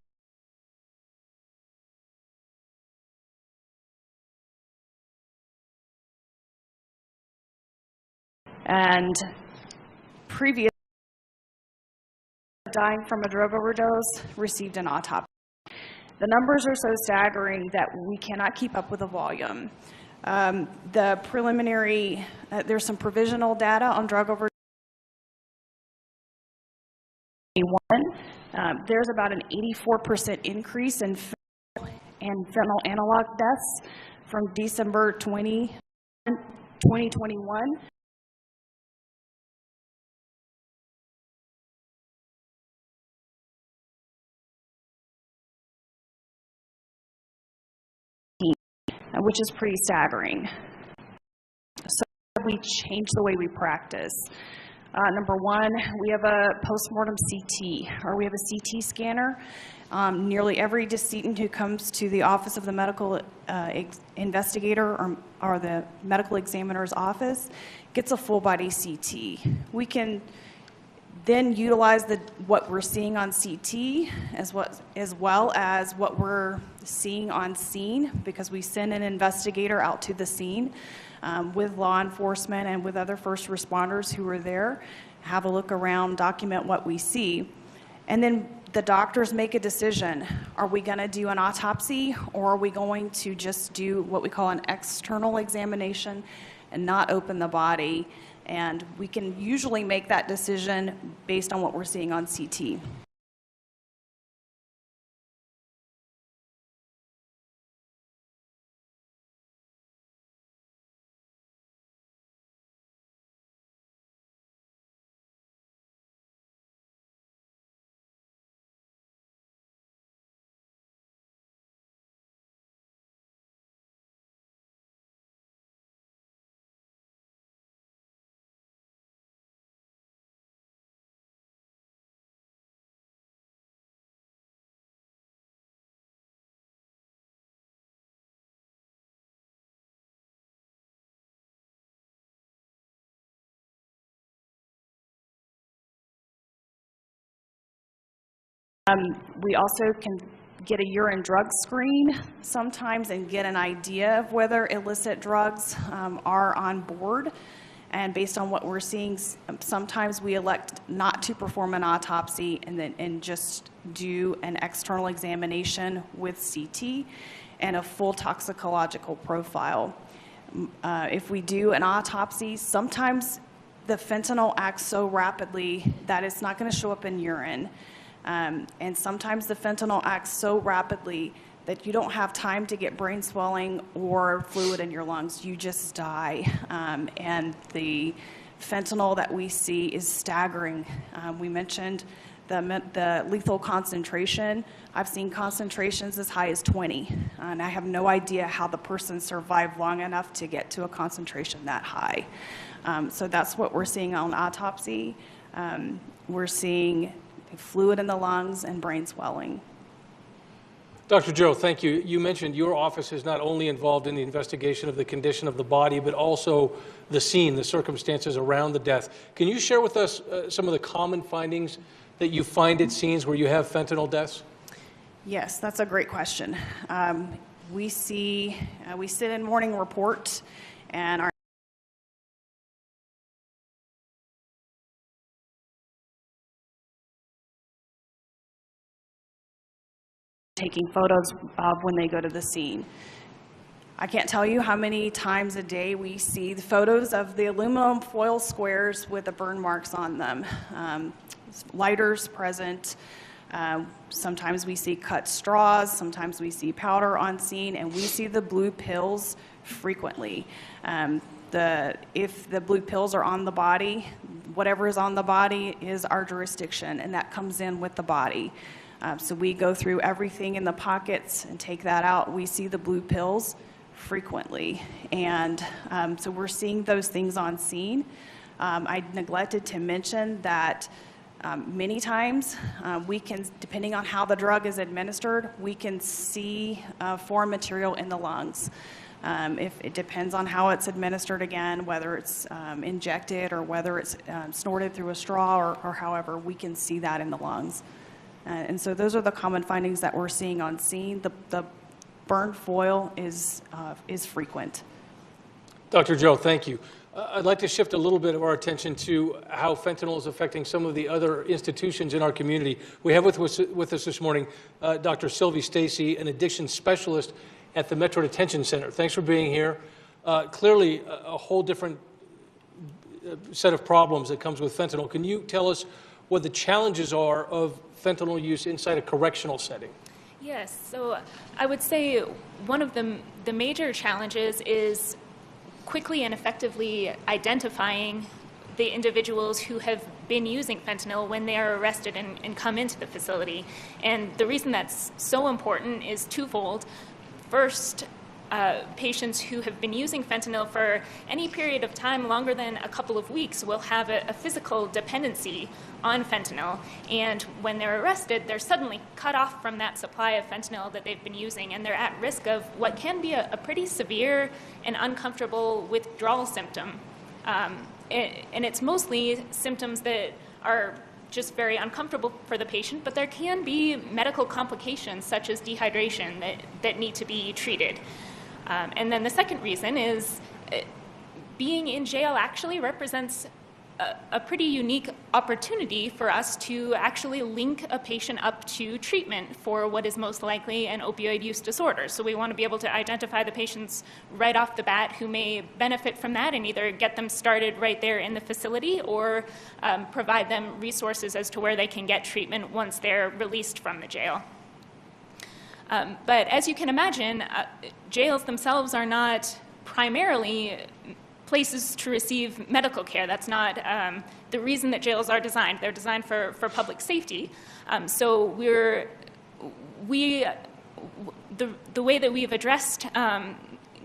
[SPEAKER 1] and previous dying from a drug overdose received an autopsy. The numbers are so staggering that we cannot keep up with the volume. The preliminary, there's some provisional data on drug overdose. There's about an 84% increase in fentanyl analog deaths from December 2021. Which is pretty staggering. So we change the way we practice. Number one, we have a postmortem CT, or we have a CT scanner. Nearly every decedent who comes to the office of the medical investigator or the medical examiner's office gets a full body CT. We can then utilize what we're seeing on CT as well as what we're seeing on scene, because we send an investigator out to the scene with law enforcement and with other first responders who are there, have a look around, document what we see. And then the doctors make a decision. Are we going to do an autopsy, or are we going to just do what we call an external examination and not open the body? And we can usually make that decision based on what we're seeing on CT. We also can get a urine drug screen sometimes and get an idea of whether illicit drugs are on board. And based on what we're seeing, sometimes we elect not to perform an autopsy and just do an external examination with CT and a full toxicological profile. If we do an autopsy, sometimes the fentanyl acts so rapidly that it's not going to show up in urine. And sometimes the fentanyl acts so rapidly that you don't have time to get brain swelling or fluid in your lungs. You just die. And the fentanyl that we see is staggering. We mentioned the lethal concentration, I've seen concentrations as high as 20, and I have no idea how the person survived long enough to get to a concentration that high. So that's what we're seeing on autopsy. We're seeing fluid in the lungs and brain swelling.
[SPEAKER 10] Dr. Joe, thank you. You mentioned your office is not only involved in the investigation of the condition of the body, but also the scene, the circumstances around the death. Can you share with us some of the common findings that you find at scenes where you have fentanyl deaths?
[SPEAKER 1] Yes, that's a great question. We sit in morning report, and our taking photos of when they go to the scene. I can't tell you how many times a day we see the photos of the aluminum foil squares with the burn marks on them. Lighters present. Sometimes we see cut straws. Sometimes we see powder on scene, and we see the blue pills frequently. If the blue pills are on the body, whatever is on the body is our jurisdiction, and that comes in with the body. So we go through everything in the pockets and take that out. We see the blue pills frequently, and so we're seeing those things on scene. I neglected to mention that many times we can, depending on how the drug is administered, we can see foreign material in the lungs. If it depends on how it's administered, again, whether it's injected or whether it's snorted through a straw or however, we can see that in the lungs. And so those are the common findings that we're seeing on scene. The burned foil is frequent.
[SPEAKER 10] Dr. Joe, thank you. I'd like to shift a little bit of our attention to how fentanyl is affecting some of the other institutions in our community. We have with us this morning Dr. Sylvie Stacy, an addiction specialist at the Metro Detention Center. Thanks for being here. Clearly, a whole different set of problems that comes with fentanyl. Can you tell us what the challenges are of fentanyl use inside a correctional setting?
[SPEAKER 15] Yes, so I would say one of the major challenges is quickly and effectively identifying the individuals who have been using fentanyl when they are arrested and come into the facility. And the reason that's so important is twofold. First, patients who have been using fentanyl for any period of time longer than a couple of weeks will have a physical dependency on fentanyl. And when they're arrested, they're suddenly cut off from that supply of fentanyl that they've been using, and they're at risk of what can be a pretty severe and uncomfortable withdrawal symptom. And it's mostly symptoms that are just very uncomfortable for the patient, but there can be medical complications such as dehydration that need to be treated. And then the second reason is being in jail actually represents a pretty unique opportunity for us to actually link a patient up to treatment for what is most likely an opioid use disorder. So we want to be able to identify the patients right off the bat who may benefit from that and either get them started right there in the facility or provide them resources as to where they can get treatment once they're released from the jail. But as you can imagine, jails themselves are not primarily places to receive medical care. That's not the reason that jails are designed. They're designed for public safety. So the way that we've addressed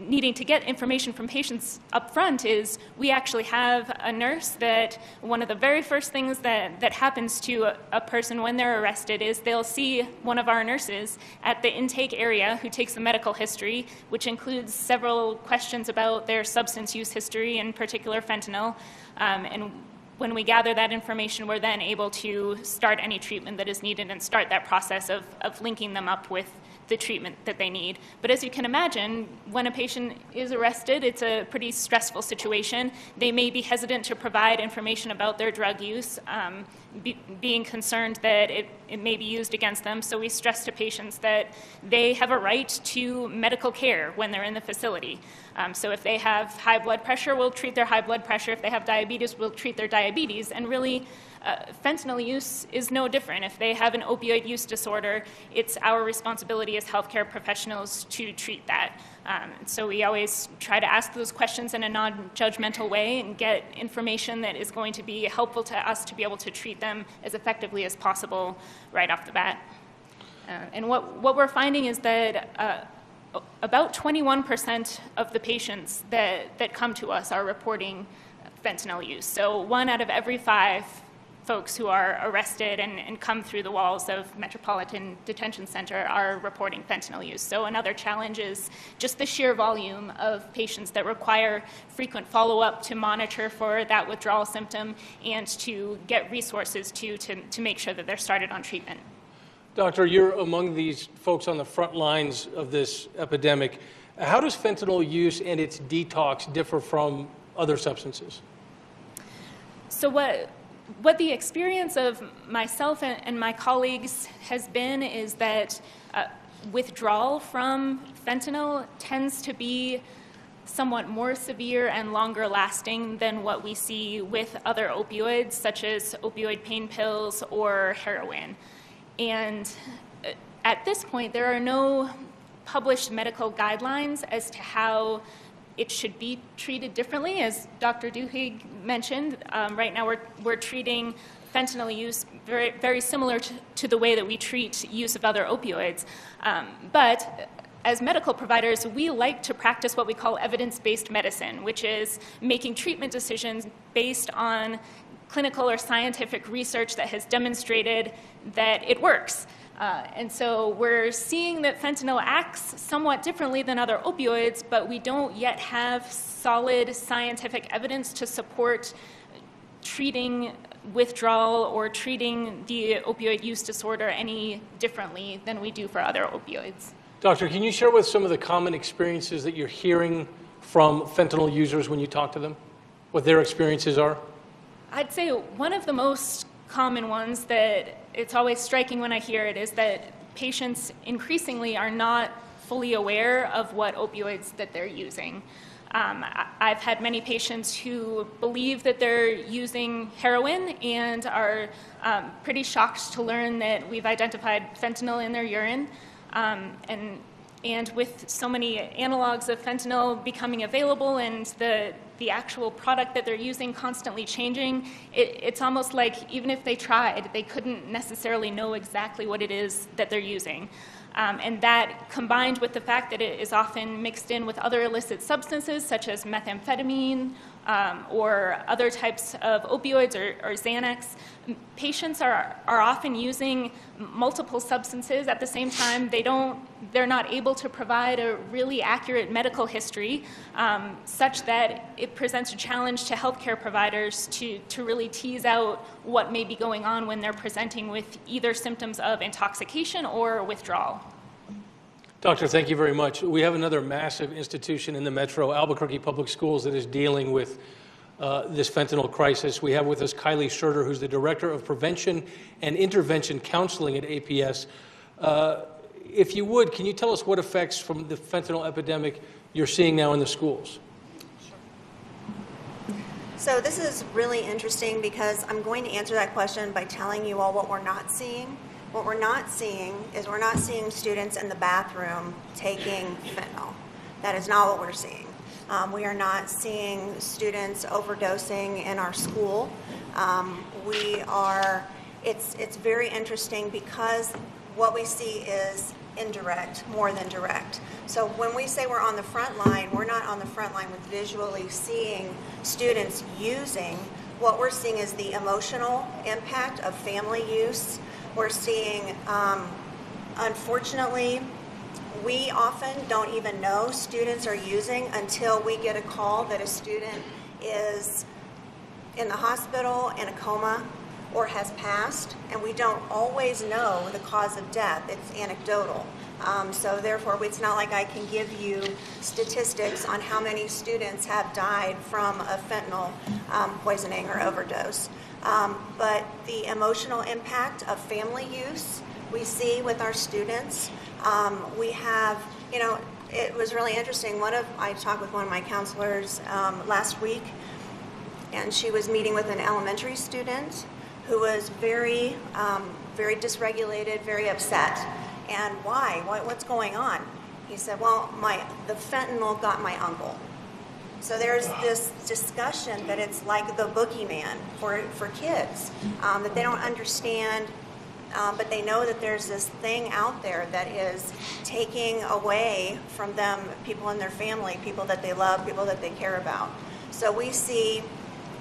[SPEAKER 15] needing to get information from patients up front is we actually have a nurse that one of the very first things that happens to a person when they're arrested is they'll see one of our nurses at the intake area who takes a medical history, which includes several questions about their substance use history, in particular fentanyl. And when we gather that information, we're then able to start any treatment that is needed and start that process of linking them up with the treatment that they need. But as you can imagine, when a patient is arrested, it's a pretty stressful situation. They may be hesitant to provide information about their drug use, being concerned that it may be used against them. So we stress to patients that they have a right to medical care when they're in the facility. So if they have high blood pressure, we'll treat their high blood pressure. If they have diabetes, we'll treat their diabetes. And really, fentanyl use is no different. If they have an opioid use disorder, it's our responsibility as healthcare professionals to treat that. So we always try to ask those questions in a non-judgmental way and get information that is going to be helpful to us to be able to treat them as effectively as possible right off the bat. And what we're finding is that about 21% of the patients that come to us are reporting fentanyl use. So 1 out of every 5 folks who are arrested and come through the walls of Metropolitan Detention Center are reporting fentanyl use. So another challenge is just the sheer volume of patients that require frequent follow-up to monitor for that withdrawal symptom and to get resources to make sure that they're started on treatment.
[SPEAKER 10] Doctor, you're among these folks on the front lines of this epidemic. How does fentanyl use and its detox differ from other substances?
[SPEAKER 15] So what the experience of myself and my colleagues has been is that withdrawal from fentanyl tends to be somewhat more severe and longer lasting than what we see with other opioids, such as opioid pain pills or heroin. And at this point, there are no published medical guidelines as to how it should be treated differently. As Dr. Duhigg mentioned, right now we're treating fentanyl use very, very similar to the way that we treat use of other opioids. But as medical providers, we like to practice what we call evidence-based medicine, which is making treatment decisions based on clinical or scientific research that has demonstrated that it works. And so we're seeing that fentanyl acts somewhat differently than other opioids, but we don't yet have solid scientific evidence to support treating withdrawal or treating the opioid use disorder any differently than we do for other opioids.
[SPEAKER 10] Doctor, can you share with some of the common experiences that you're hearing from fentanyl users when you talk to them, what their experiences are?
[SPEAKER 15] I'd say one of the most common ones that it's always striking when I hear it is that patients increasingly are not fully aware of what opioids that they're using. I've had many patients who believe that they're using heroin and are pretty shocked to learn that we've identified fentanyl in their urine. And with so many analogs of fentanyl becoming available and the actual product that they're using constantly changing, it's almost like even if they tried, they couldn't necessarily know exactly what it is that they're using. And that, combined with the fact that it is often mixed in with other illicit substances such as methamphetamine or other types of opioids or Xanax, patients are often using multiple substances at the same time. They're not able to provide a really accurate medical history such that it presents a challenge to healthcare providers to really tease out what may be going on when they're presenting with either symptoms of intoxication or withdrawal.
[SPEAKER 10] Doctor, thank you very much. We have another massive institution in the metro, Albuquerque Public Schools, that is dealing with this fentanyl crisis. We have with us Kylie Scherter, who's the Director of Prevention and Intervention Counseling at APS. If you would, can you tell us what effects from the fentanyl epidemic you're seeing now in the schools?
[SPEAKER 17] So this is really interesting because I'm going to answer that question by telling you all what we're not seeing. What we're not seeing is we're not seeing students in the bathroom taking fentanyl. That is not what we're seeing. We are not seeing students overdosing in our school. It's very interesting because what we see is indirect more than direct. So when we say we're on the front line, we're not on the front line with visually seeing students using. What we're seeing is the emotional impact of family use. We're seeing, unfortunately, we often don't even know students are using until we get a call that a student is in the hospital in a coma or has passed, and we don't always know the cause of death. It's anecdotal. So therefore, it's not like I can give you statistics on how many students have died from a fentanyl poisoning or overdose. But the emotional impact of family use we see with our students. We have, it was really interesting. I talked with one of my counselors last week, and she was meeting with an elementary student who was very, very dysregulated, very upset. And why? What's going on? He said, well, the fentanyl got my uncle. So there's this discussion that it's like the boogeyman for kids, that they don't understand, but they know that there's this thing out there that is taking away from them people in their family, people that they love, people that they care about. So we see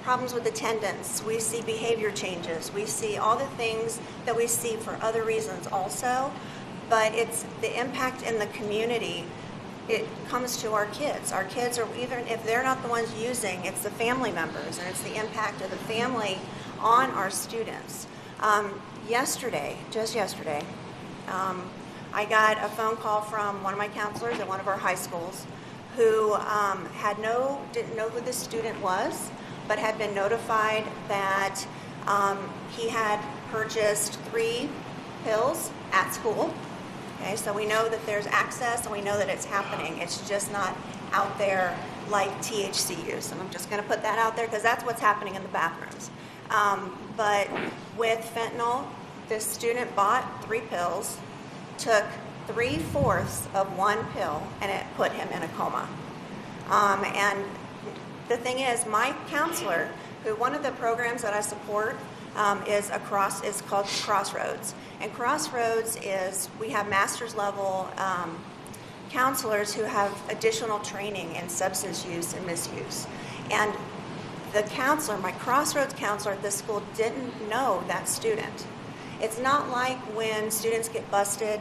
[SPEAKER 17] problems with attendance, we see behavior changes, we see all the things that we see for other reasons also, but it's the impact in the community. It comes to our kids. Our kids are, even if they're not the ones using, it's the family members, and it's the impact of the family on our students. Just yesterday, I got a phone call from one of my counselors at one of our high schools who didn't know who the student was, but had been notified that he had purchased 3 pills at school. Okay, so we know that there's access and we know that it's happening. It's just not out there like THC use. And I'm just going to put that out there because that's what's happening in the bathrooms. But with fentanyl, this student bought 3 pills, took 3/4 of 1 pill, and it put him in a coma. And the thing is, my counselor, who one of the programs that I support is called Crossroads. And Crossroads is, we have master's level counselors who have additional training in substance use and misuse. And the counselor, my Crossroads counselor at this school, didn't know that student. It's not like when students get busted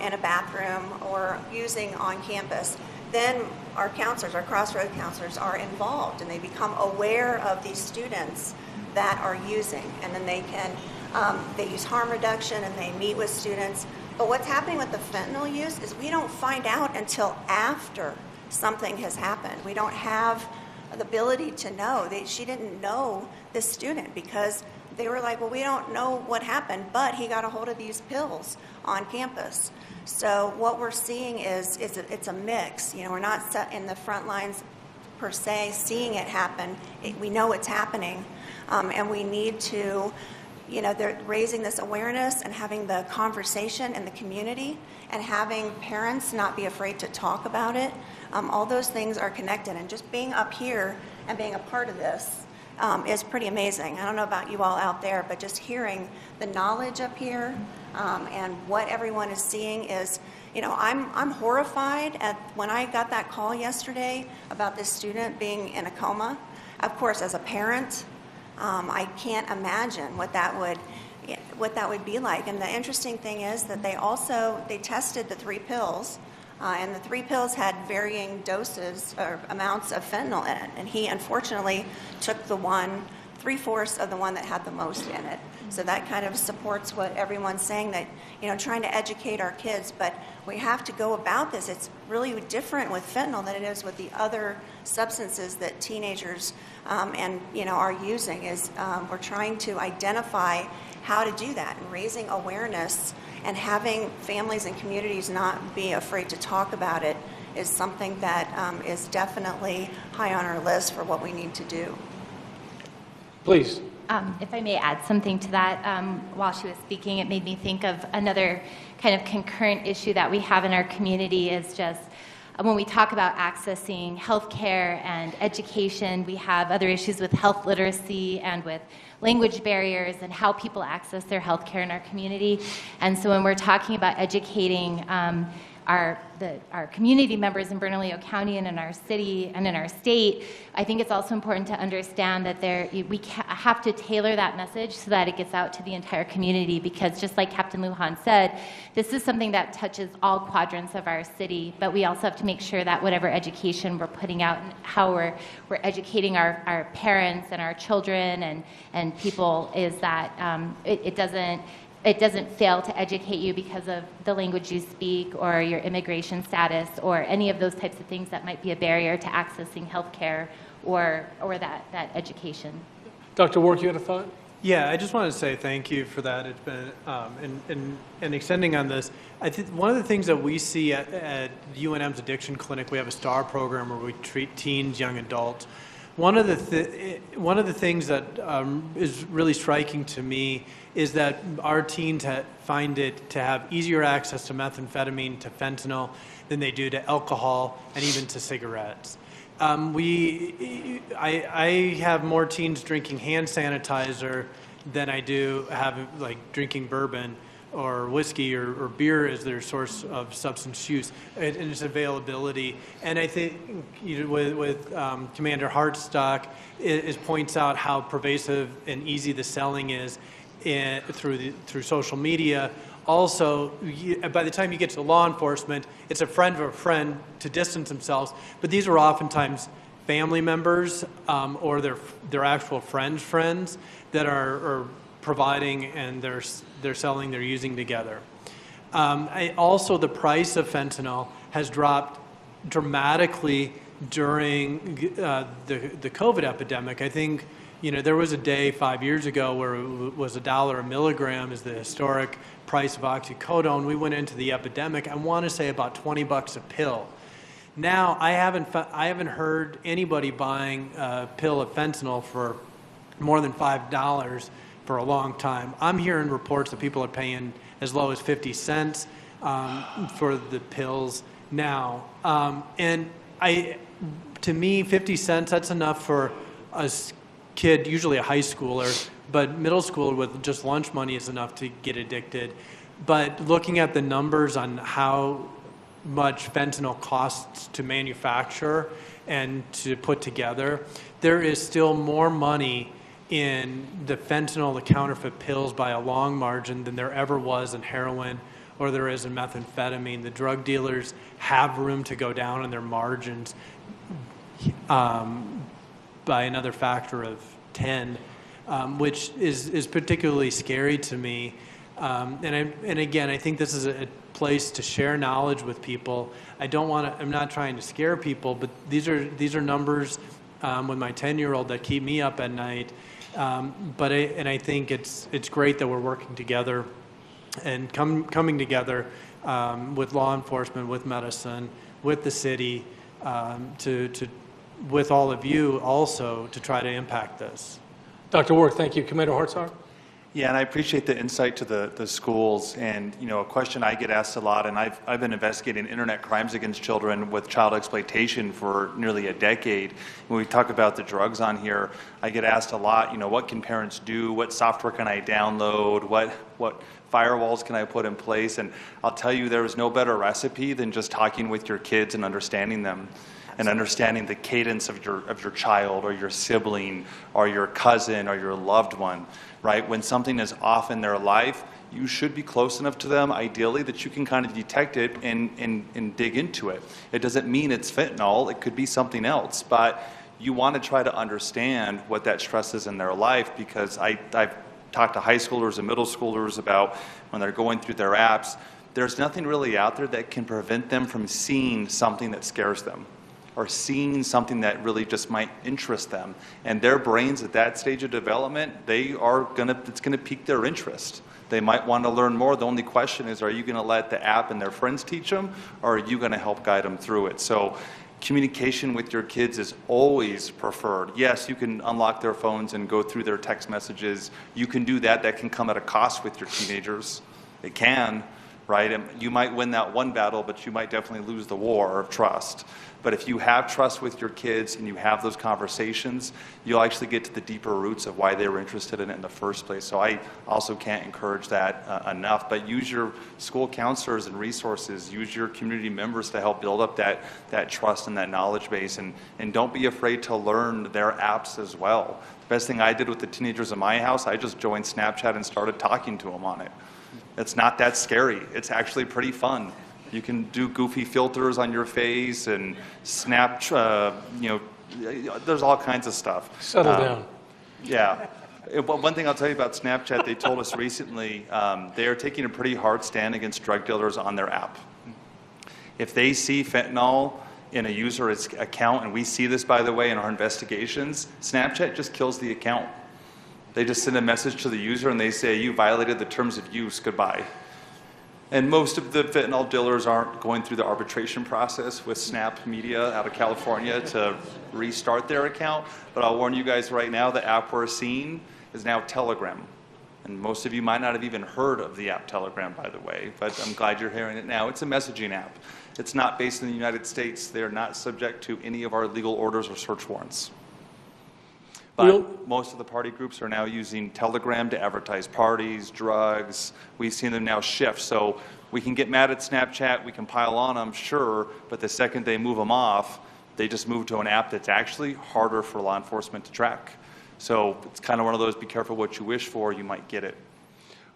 [SPEAKER 17] in a bathroom or using on campus, then our counselors, our Crossroads counselors, are involved and they become aware of these students that are using, and then they use harm reduction and they meet with students. But what's happening with the fentanyl use is we don't find out until after something has happened. We don't have the ability to know. She didn't know this student because they were like, well, we don't know what happened, but he got a hold of these pills on campus. So what we're seeing is it's a mix. We're not set in the front lines per se seeing it happen. We know it's happening. And we need to, they're raising this awareness and having the conversation in the community and having parents not be afraid to talk about it. All those things are connected, and just being up here and being a part of this is pretty amazing. I don't know about you all out there, but just hearing the knowledge up here and what everyone is seeing is, I'm horrified at when I got that call yesterday about this student being in a coma. Of course, as a parent, I can't imagine what that would be like. And the interesting thing is that they tested the 3 pills, and the 3 pills had varying doses or amounts of fentanyl in it. And he unfortunately took the 3/4 of the one that had the most in it. So that kind of supports what everyone's saying, that trying to educate our kids, but we have to go about this. It's really different with fentanyl than it is with the other substances that teenagers are using. We're trying to identify how to do that, and raising awareness and having families and communities not be afraid to talk about it is something that is definitely high on our list for what we need to do.
[SPEAKER 10] Please.
[SPEAKER 16] If I may add something to that, while she was speaking, it made me think of another kind of concurrent issue that we have in our community is just when we talk about accessing healthcare and education, we have other issues with health literacy and with language barriers and how people access their healthcare in our community. And so when we're talking about educating our community members in Bernalillo County and in our city and in our state, I think it's also important to understand that we have to tailor that message so that it gets out to the entire community, because just like Captain Lujan said, this is something that touches all quadrants of our city, but we also have to make sure that whatever education we're putting out and how we're educating our parents and our children and people is that it doesn't fail to educate you because of the language you speak or your immigration status or any of those types of things that might be a barrier to accessing healthcare or that education.
[SPEAKER 10] Dr. Wark, you had a thought?
[SPEAKER 19] Yeah, I just wanted to say thank you for that. It's been, and extending on this, I think one of the things that we see at UNM's Addiction Clinic, we have a STAR program where we treat teens, young adults. One of the things that is really striking to me is that our teens find it to have easier access to methamphetamine, to fentanyl, than they do to alcohol and even to cigarettes. I have more teens drinking hand sanitizer than I do have like drinking bourbon or whiskey or beer as their source of substance use and its availability. And I think with Commander Hartstock, it points out how pervasive and easy the selling is through social media. Also, by the time you get to law enforcement, it's a friend of a friend to distance themselves. But these are oftentimes family members or their actual friends that are providing, and they're selling, they're using together. Also, the price of fentanyl has dropped dramatically during the COVID epidemic. I think there was a day 5 years ago where it was $1 a milligram is the historic price of oxycodone. We went into the epidemic, I want to say about $20 a pill. Now, I haven't heard anybody buying a pill of fentanyl for more than $5 for a long time. I'm hearing reports that people are paying as low as 50 cents for the pills now. And to me, 50 cents, that's enough for a kid, usually a high schooler, but middle schooler with just lunch money is enough to get addicted. But looking at the numbers on how much fentanyl costs to manufacture and to put together, there is still more money in the fentanyl, the counterfeit pills, by a long margin than there ever was in heroin or there is in methamphetamine. The drug dealers have room to go down on their margins by another factor of 10, which is particularly scary to me. And again, I think this is a place to share knowledge with people. I'm not trying to scare people, but these are numbers with my 10-year-old that keep me up at night. And I think it's great that we're working together and coming together with law enforcement, with medicine, with the city, with all of you also to try to impact this.
[SPEAKER 10] Dr. Warwick, thank you. Commander Hartsock?
[SPEAKER 11] Yeah, and I appreciate the insight to the schools. And, a question I get asked a lot, and I've been investigating internet crimes against children with child exploitation for nearly a decade. When we talk about the drugs on here, I get asked a lot, what can parents do? What software can I download? What firewalls can I put in place? And I'll tell you, there is no better recipe than just talking with your kids and understanding them, and understanding the cadence of your child or your sibling or your cousin or your loved one, right? When something is off in their life, you should be close enough to them, ideally, that you can kind of detect it and dig into it. It doesn't mean it's fentanyl. It could be something else. But you want to try to understand what that stress is in their life, because I've talked to high schoolers and middle schoolers about when they're going through their apps, there's nothing really out there that can prevent them from seeing something that scares them, or seeing something that really just might interest them. And their brains at that stage of development, it's gonna pique their interest. They might want to learn more. The only question is, are you gonna let the app and their friends teach them, or are you gonna help guide them through it? So communication with your kids is always preferred. Yes, you can unlock their phones and go through their text messages. You can do that. That can come at a cost with your teenagers. It can, right? And you might win that one battle, but you might definitely lose the war of trust. But if you have trust with your kids and you have those conversations, you'll actually get to the deeper roots of why they were interested in it in the first place. So I also can't encourage that enough. But use your school counselors and resources. Use your community members to help build up that trust and that knowledge base. And don't be afraid to learn their apps as well. The best thing I did with the teenagers in my house, I just joined Snapchat and started talking to them on it. It's not that scary. It's actually pretty fun. You can do goofy filters on your face and snap, there's all kinds of stuff.
[SPEAKER 10] Settle down.
[SPEAKER 11] Yeah. One thing I'll tell you about Snapchat, they told us recently, they are taking a pretty hard stand against drug dealers on their app. If they see fentanyl in a user's account, and we see this, by the way, in our investigations, Snapchat just kills the account. They just send a message to the user and they say, you violated the terms of use, goodbye. And most of the fentanyl dealers aren't going through the arbitration process with Snap Media out of California to restart their account. But I'll warn you guys right now, the app we're seeing is now Telegram. And most of you might not have even heard of the app Telegram, by the way, but I'm glad you're hearing it now. It's a messaging app. It's not based in the United States. They're not subject to any of our legal orders or search warrants. But most of the party groups are now using Telegram to advertise parties, drugs. We've seen them now shift. So we can get mad at Snapchat, we can pile on them, sure, but the second they move them off, they just move to an app that's actually harder for law enforcement to track. So it's kind of one of those, be careful what you wish for, you might get it.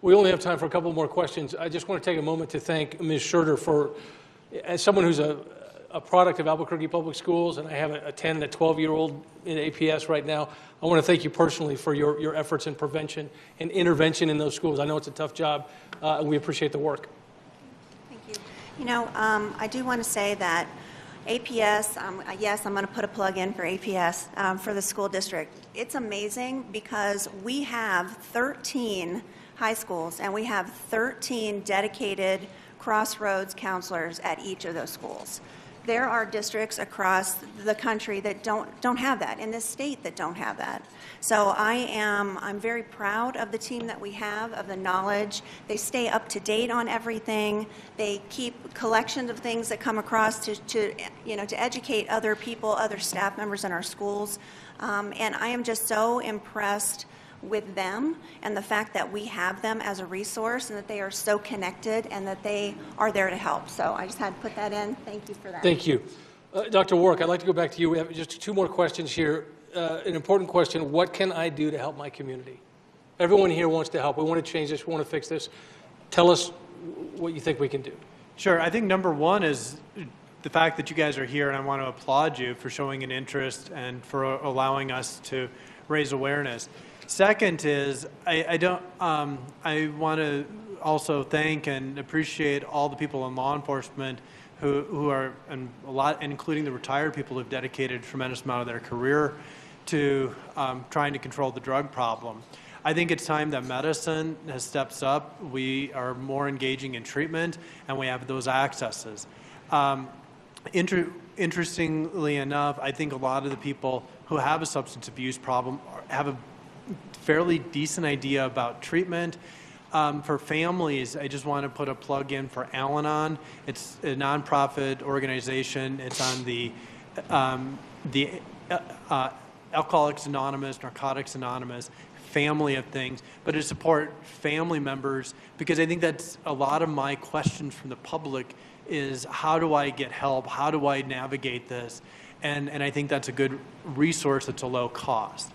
[SPEAKER 10] We only have time for a couple more questions. I just want to take a moment to thank Ms. Schurter for, as someone who's a product of Albuquerque Public Schools, and I have a 10 and a 12-year-old in APS right now, I want to thank you personally for your efforts in prevention and intervention in those schools. I know it's a tough job, and we appreciate the work.
[SPEAKER 17] Thank you. You know, I do want to say that APS, yes, I'm going to put a plug in for APS for the school district. It's amazing because we have 13 high schools and we have 13 dedicated Crossroads counselors at each of those schools. There are districts across the country that don't have that, in this state that don't have that. So I'm very proud of the team that we have, of the knowledge. They stay up to date on everything. They keep collections of things that come across to educate other people, other staff members in our schools. And I am just so impressed with them and the fact that we have them as a resource and that they are so connected and that they are there to help. So I just had to put that in. Thank you for that.
[SPEAKER 10] Thank you. Dr. Warwick, I'd like to go back to you. We have just two more questions here. An important question, what can I do to help my community? Everyone here wants to help. We want to change this. We want to fix this. Tell us what you think we can do.
[SPEAKER 19] Sure. I think number one is the fact that you guys are here, and I want to applaud you for showing an interest and for allowing us to raise awareness. Second is, I want to also thank and appreciate all the people in law enforcement who are, and a lot, including the retired people who've dedicated a tremendous amount of their career to trying to control the drug problem. I think it's time that medicine has steps up. We are more engaging in treatment, and we have those accesses. Interestingly enough, I think a lot of the people who have a substance abuse problem have a fairly decent idea about treatment. For families, I just want to put a plug in for Al-Anon. It's a nonprofit organization. It's on the Alcoholics Anonymous, Narcotics Anonymous family of things, but to support family members, because I think that's a lot of my questions from the public is, how do I get help? How do I navigate this? And I think that's a good resource that's a low cost.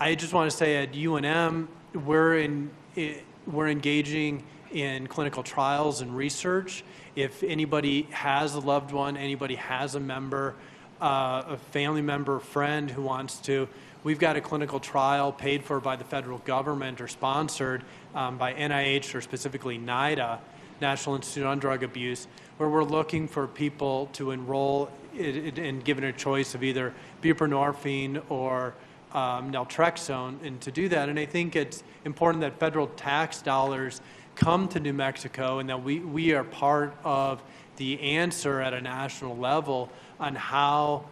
[SPEAKER 19] I just want to say at UNM, we're engaging in clinical trials and research. If anybody has a loved one, anybody has a member, a family member, friend who wants to, we've got a clinical trial paid for by the federal government or sponsored by NIH or specifically NIDA, National Institute on Drug Abuse, where we're looking for people to enroll and given a choice of either buprenorphine or naltrexone, and to do that. And I think it's important that federal tax dollars come to New Mexico and that we are part of the answer at a national level on how,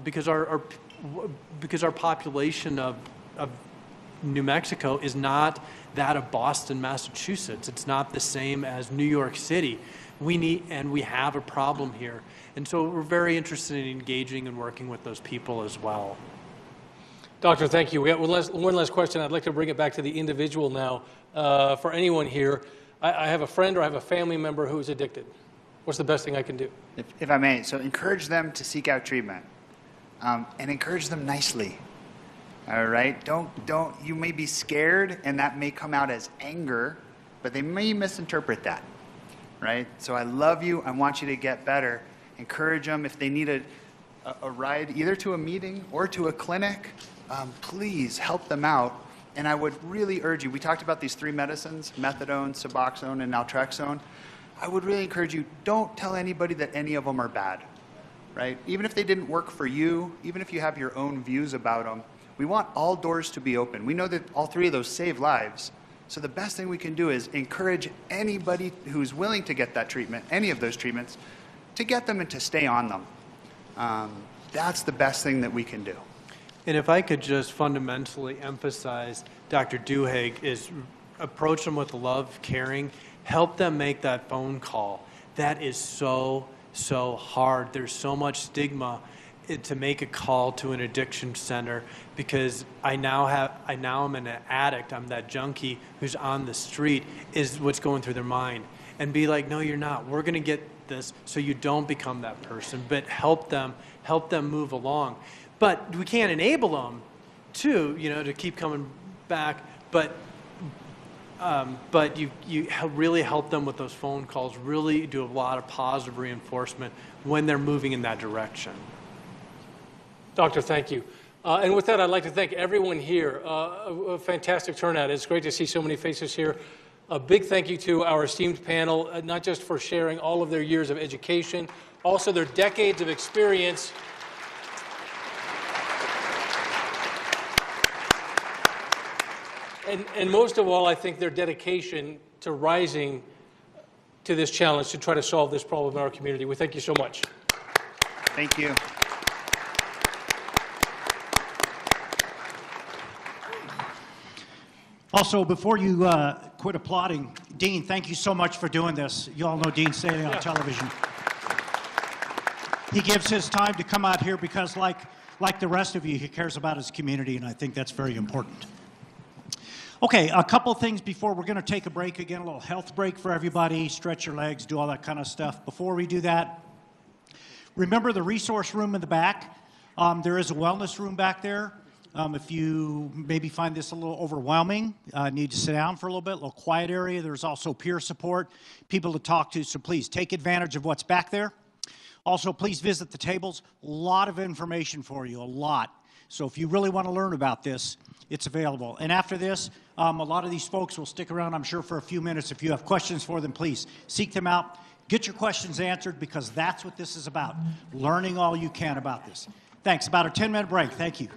[SPEAKER 19] because our population of New Mexico is not that of Boston, Massachusetts. It's not the same as New York City. We have a problem here. And so we're very interested in engaging and working with those people as well.
[SPEAKER 10] Doctor, thank you. We have one last question. I'd like to bring it back to the individual now. For anyone here, I have a friend or I have a family member who's addicted. What's the best thing I can do?
[SPEAKER 5] If I may, so encourage them to seek out treatment, and encourage them nicely. All right? You may be scared, and that may come out as anger, but they may misinterpret that, right? So I love you. I want you to get better. Encourage them. If they need a ride either to a meeting or to a clinic, please help them out. And I would really urge you, we talked about these three medicines, methadone, Suboxone, and naltrexone. I would really encourage you, don't tell anybody that any of them are bad, right? Even if they didn't work for you, even if you have your own views about them, we want all doors to be open. We know that all three of those save lives, So the best thing we can do is encourage anybody who's willing to get that treatment, any of those treatments, to get them and to stay on them. That's the best thing that we can do.
[SPEAKER 19] And if I could just fundamentally emphasize, Dr. Duhigg, is approach them with love, caring, help them make that phone call. That is so hard. There's so much stigma to make a call to an addiction center, because I now am an addict. I'm that junkie who's on the street, is what's going through their mind. And be like, no, you're not. We're going to get this so you don't become that person, but help them move along. But we can't enable them to keep coming back, but you really help them with those phone calls, really do a lot of positive reinforcement when they're moving in that direction.
[SPEAKER 10] Doctor, thank you. And with that, I'd like to thank everyone here. A fantastic turnout. It's great to see so many faces here. A big thank you to our esteemed panel, not just for sharing all of their years of education, also their decades of experience. And most of all, I think their dedication to rising to this challenge to try to solve this problem in our community. We thank you so much.
[SPEAKER 5] Thank you.
[SPEAKER 14] Also, before you quit applauding, Dean, thank you so much for doing this. You all know Dean Staley on television. He gives his time to come out here because, like the rest of you, he cares about his community, and I think that's very important. Okay, a couple things before we're going to take a break again, a little health break for everybody, stretch your legs, do all that kind of stuff. Before we do that, remember the resource room in the back. There is a wellness room back there. If you maybe find this a little overwhelming, need to sit down for a little quiet area. There's also peer support, people to talk to, so please take advantage of what's back there. Also, please visit the tables. A lot of information for you, a lot. So if you really want to learn about this, it's available. And after this, a lot of these folks will stick around, I'm sure, for a few minutes. If you have questions for them, please seek them out. Get your questions answered, because that's what this is about, learning all you can about this. Thanks. About a 10-minute break. Thank you.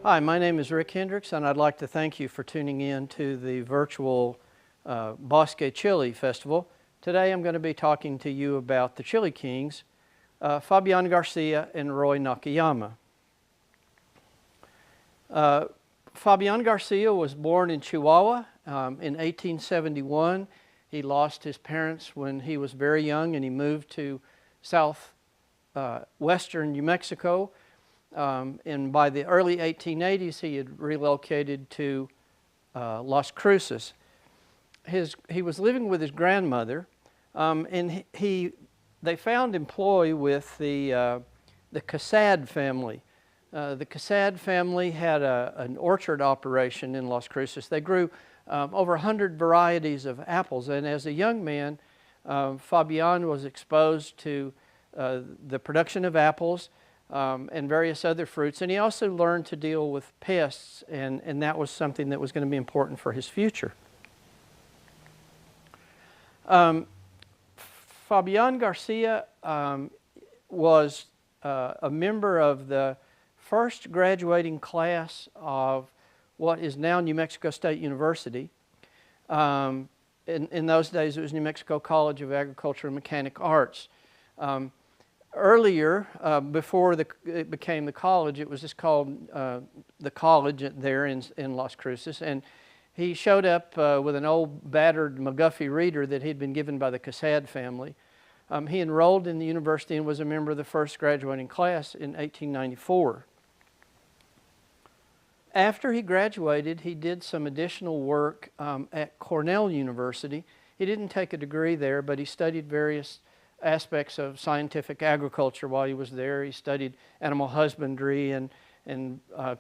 [SPEAKER 9] Hi, my name is Rick Hendricks, and I'd like to thank you for tuning in to the virtual Bosque Chili Festival. Today I'm going to be talking to you about the Chili Kings, Fabian Garcia and Roy Nakayama. Fabian Garcia was born in Chihuahua in 1871. He lost his parents when he was very young, and he moved to southwestern New Mexico. And by the early 1880s, he had relocated to Las Cruces. He was living with his grandmother, and they found employ with the Casad family. The Casad family had an orchard operation in Las Cruces. They grew over 100 varieties of apples, and as a young man, Fabian was exposed to the production of apples and various other fruits, and he also learned to deal with pests, and that was something that was going to be important for his future. Fabian Garcia was a member of the first graduating class of what is now New Mexico State University. In those days, it was New Mexico College of Agriculture and Mechanic Arts. Earlier, before it became the college, it was just called the college there in Las Cruces. And he showed up with an old battered McGuffey reader that he'd been given by the Casad family. He enrolled in the university and was a member of the first graduating class in 1894. After he graduated, he did some additional work at Cornell University. He didn't take a degree there, but he studied various aspects of scientific agriculture while he was there. He studied animal husbandry and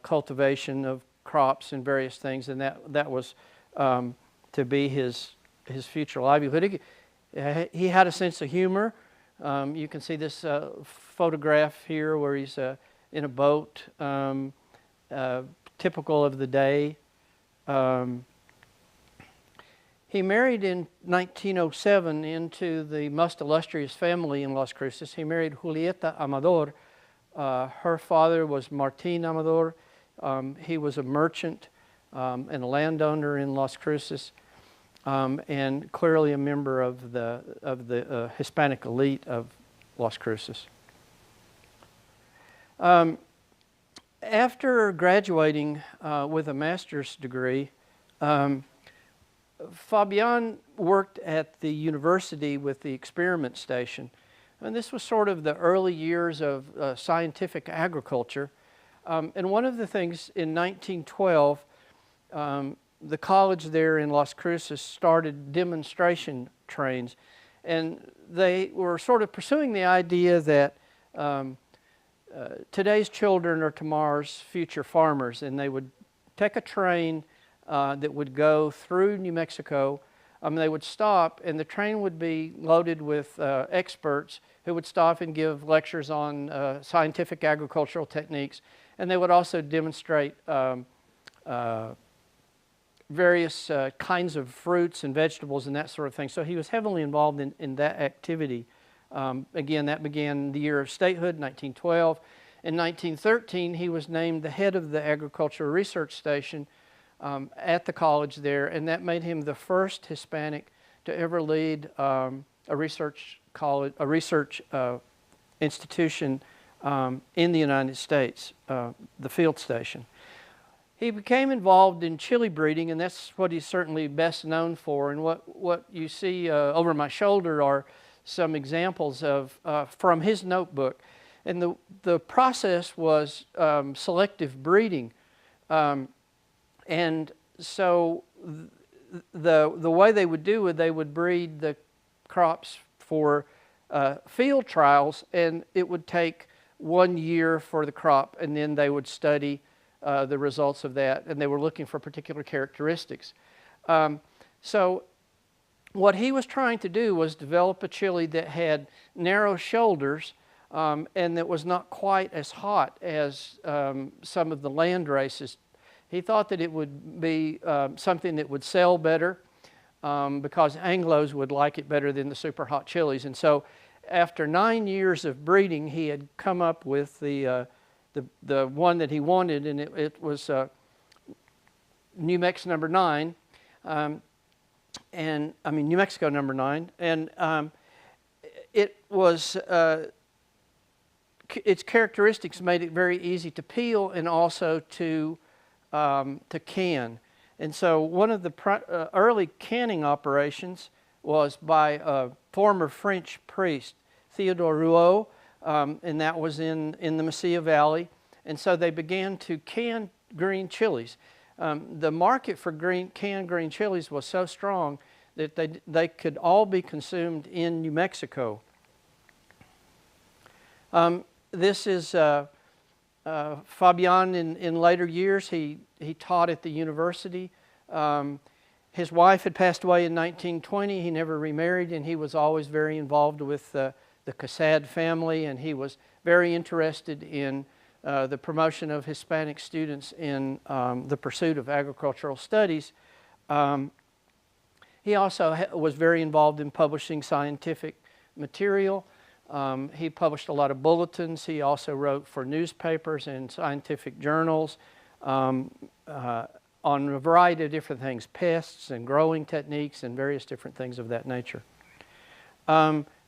[SPEAKER 9] cultivation of crops and various things, and that was to be his future livelihood. He had a sense of humor. You can see this photograph here where he's in a boat, typical of the day. He married in 1907 into the most illustrious family in Las Cruces. He married Julieta Amador. Her father was Martin Amador. He was a merchant and a landowner in Las Cruces, and clearly a member of the Hispanic elite of Las Cruces. After graduating with a master's degree, Fabian worked at the university with the experiment station. And this was sort of the early years of scientific agriculture. And one of the things in 1912, the college there in Las Cruces started demonstration trains. And they were sort of pursuing the idea that today's children are tomorrow's future farmers, and they would take a train that would go through New Mexico. They would stop, and the train would be loaded with experts who would stop and give lectures on scientific agricultural techniques, and they would also demonstrate various kinds of fruits and vegetables and that sort of thing. So he was heavily involved in that activity. Again, that began the year of statehood, 1912. In 1913, he was named the head of the Agricultural Research Station at the college there, and that made him the first Hispanic to ever lead a research college, a research institution in the United States, the field station. He became involved in chili breeding, and that's what he's certainly best known for. And what you see over my shoulder are some examples of from his notebook. And the process was selective breeding. And so the way they would do it, they would breed the crops for field trials, and it would take 1 year for the crop, and then they would study the results of that, and they were looking for particular characteristics. So what he was trying to do was develop a chili that had narrow shoulders and that was not quite as hot as some of the land races. He thought that it would be something that would sell better because Anglos would like it better than the super hot chilies. And so after 9 years of breeding, he had come up with the one that he wanted, and it was New Mex number 9. New Mexico number 9. And it was, its characteristics made it very easy to peel and also to can. And so one of the early canning operations was by a former French priest, Theodore Rouault, and that was in the Mesilla Valley. And so they began to can green chilies. The market for canned green chilies was so strong that they could all be consumed in New Mexico. This is Fabian in later years. He taught at the university. His wife had passed away in 1920. He never remarried, and he was always very involved with the Casad family, and he was very interested in the promotion of Hispanic students in the pursuit of agricultural studies. He also was very involved in publishing scientific material. He published a lot of bulletins. He also wrote for newspapers and scientific journals on a variety of different things, pests and growing techniques and various different things of that nature.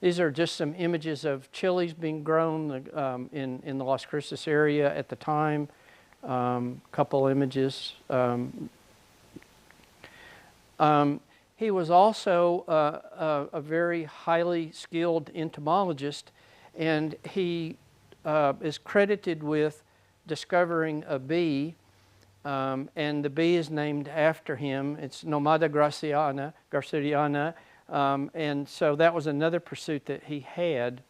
[SPEAKER 9] These are just some images of chilies being grown in the Las Cruces area at the time. Couple images. He was also a very highly skilled entomologist, and he is credited with discovering a bee, and the bee is named after him. It's Nomada graceriana, and so that was another pursuit that he had.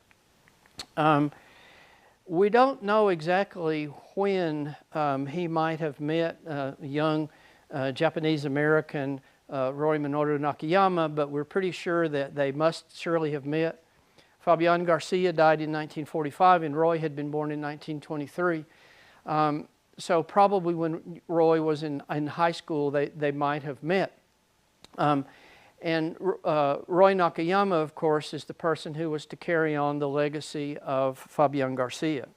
[SPEAKER 9] We don't know exactly when he might have met a young Japanese-American Roy Minoru Nakayama, but we're pretty sure that they must surely have met. Fabian Garcia died in 1945, and Roy had been born in 1923. So probably when Roy was in high school, they might have met. And Roy Nakayama, of course, is the person who was to carry on the legacy of Fabian Garcia.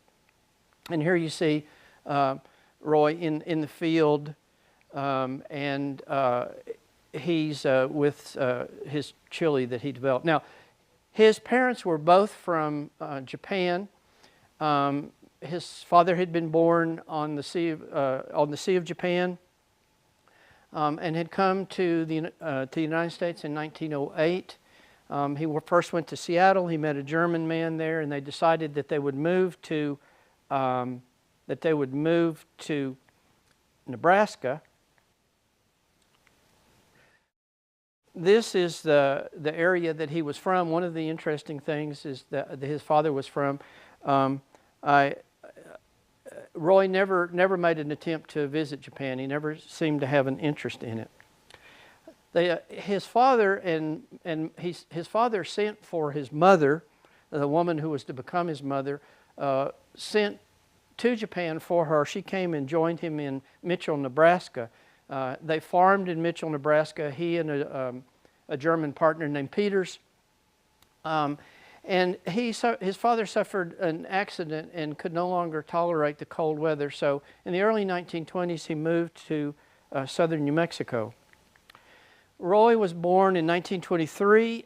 [SPEAKER 9] And here you see Roy in the field, and he's with his chili that he developed. Now, his parents were both from Japan. His father had been born on the Sea of Japan, and had come to the United States in 1908. He first went to Seattle. He met a German man there, and they decided that they would move to Nebraska. This is the area that he was from. One of the interesting things is that his father was from. Roy never made an attempt to visit Japan. He never seemed to have an interest in it. His father his father sent for his mother, the woman who was to become his mother, sent to Japan for her. She came and joined him in Mitchell, Nebraska. They farmed in Mitchell, Nebraska. He and a German partner named Peters. And his father suffered an accident and could no longer tolerate the cold weather. So in the early 1920s, he moved to southern New Mexico. Roy was born in 1923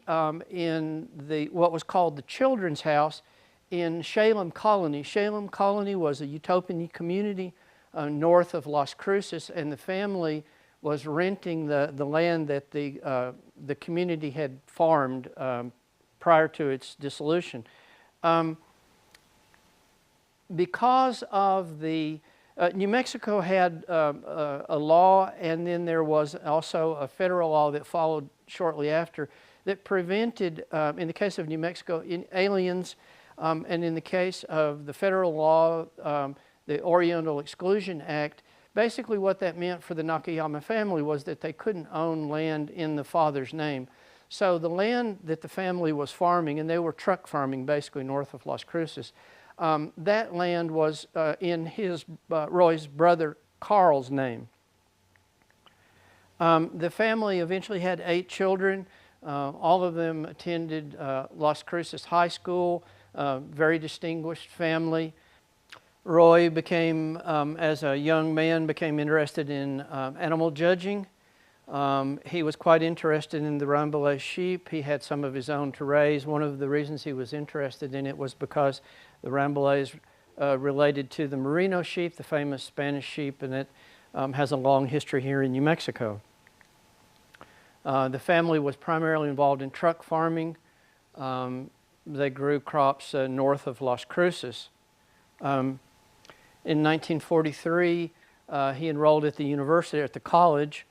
[SPEAKER 9] in what was called the Children's House in Salem Colony. Salem Colony was a utopian community north of Las Cruces, and the family was renting the land that the community had farmed prior to its dissolution. Because of the New Mexico had a law, and then there was also a federal law that followed shortly after that prevented, in the case of New Mexico, aliens, and in the case of the federal law, the Oriental Exclusion Act. Basically what that meant for the Nakayama family was that they couldn't own land in the father's name. So the land that the family was farming, and they were truck farming basically north of Las Cruces, that land was in Roy's brother Carl's name. The family eventually had 8 children. All of them attended Las Cruces High School, very distinguished family. Roy became, as a young man, became interested in animal judging. He was quite interested in the Rambouillet sheep. He had some of his own to raise. One of the reasons he was interested in it was because the Rambouillets related to the Merino sheep, the famous Spanish sheep, and it has a long history here in New Mexico. The family was primarily involved in truck farming. They grew crops north of Las Cruces. In 1943, he enrolled at the university, at the college,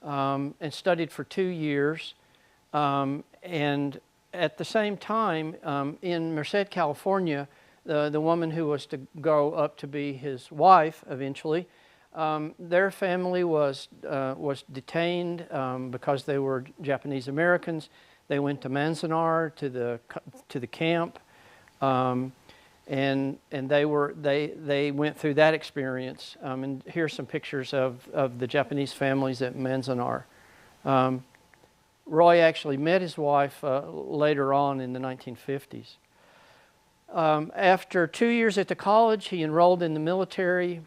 [SPEAKER 9] and studied for 2 years. And at the same time, in Merced, California, the woman who was to grow up to be his wife eventually, their family was detained because they were Japanese Americans. They went to Manzanar, to the camp, and they went through that experience. And here's some pictures of the Japanese families at Manzanar. Roy actually met his wife later on in the 1950s. After 2 years at the college, he enrolled in the military.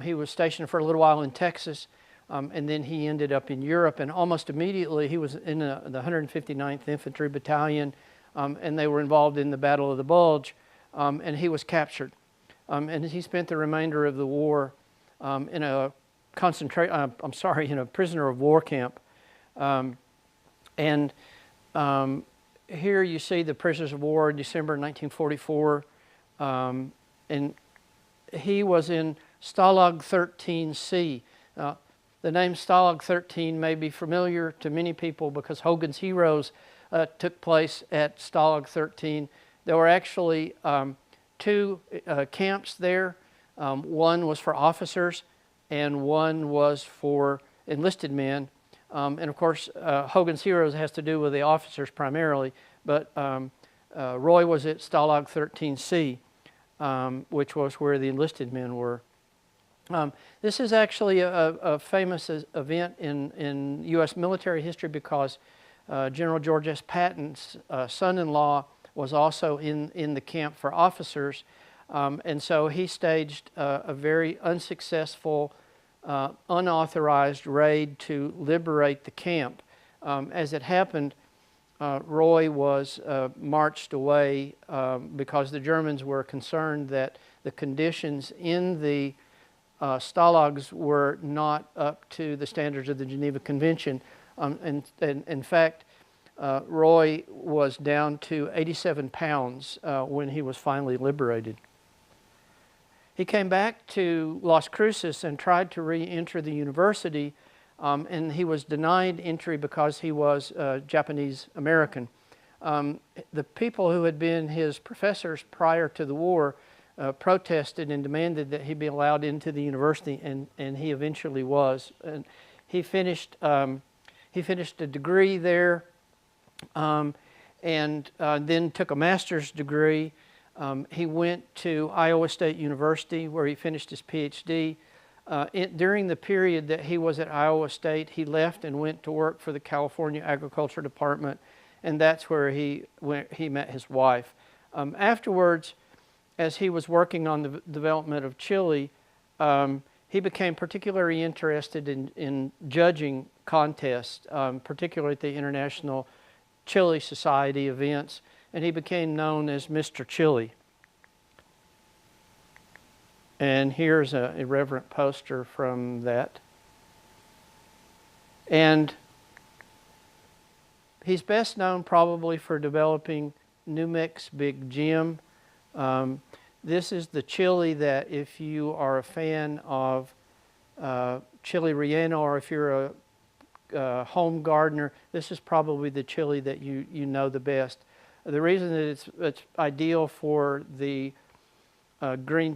[SPEAKER 9] He was stationed for a little while in Texas, and then he ended up in Europe. And almost immediately, he was in the 159th Infantry Battalion, and they were involved in the Battle of the Bulge, and he was captured. And he spent the remainder of the war in a in a prisoner of war camp. Here you see the prisoners of war, December 1944, and he was in Stalag 13C. The name Stalag 13 may be familiar to many people because Hogan's Heroes took place at Stalag 13. There were actually two camps there. One was for officers and one was for enlisted men. And of course, Hogan's Heroes has to do with the officers primarily, but Roy was at Stalag 13C, which was where the enlisted men were. This is actually a famous event in U.S. military history because General George S. Patton's son-in-law was also in the camp for officers, and so he staged a very unsuccessful unauthorized raid to liberate the camp. As it happened, Roy was marched away because the Germans were concerned that the conditions in the stalags were not up to the standards of the Geneva Convention. And in fact, Roy was down to 87 pounds when he was finally liberated. He came back to Las Cruces and tried to re-enter the university, and he was denied entry because he was Japanese American. The people who had been his professors prior to the war protested and demanded that he be allowed into the university, and he eventually was. And he finished a degree there, and then took a master's degree. He went to Iowa State University where he finished his PhD. During the period that he was at Iowa State, he left and went to work for the California Agriculture Department, and that's where he met his wife. Afterwards, as he was working on the development of chili, he became particularly interested in judging contests, particularly at the International Chili Society events, and he became known as Mr. Chili. And here's an irreverent poster from that. And he's best known probably for developing Numix Big Jim. This is the chili that if you are a fan of chili relleno, or if you're a home gardener, this is probably the chili that you know the best. The reason that it's ideal for the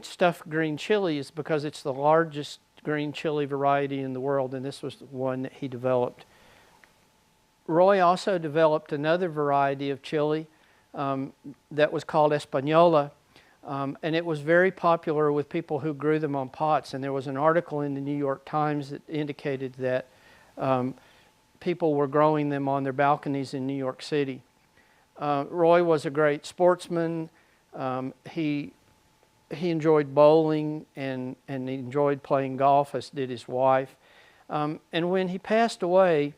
[SPEAKER 9] stuffed green chili is because it's the largest green chili variety in the world, and this was the one that he developed. Roy also developed another variety of chili that was called Española, and it was very popular with people who grew them on pots, and there was an article in the New York Times that indicated that people were growing them on their balconies in New York City. Roy was a great sportsman. He enjoyed bowling and he enjoyed playing golf, as did his wife. And when he passed away,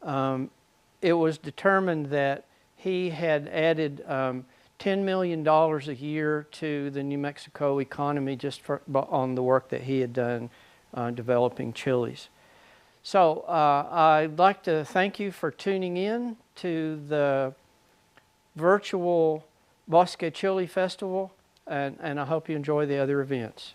[SPEAKER 9] it was determined that he had added $10 million a year to the New Mexico economy just on the work that he had done developing chilies. So I'd like to thank you for tuning in to the virtual Bosque Chili Festival, and I hope you enjoy the other events.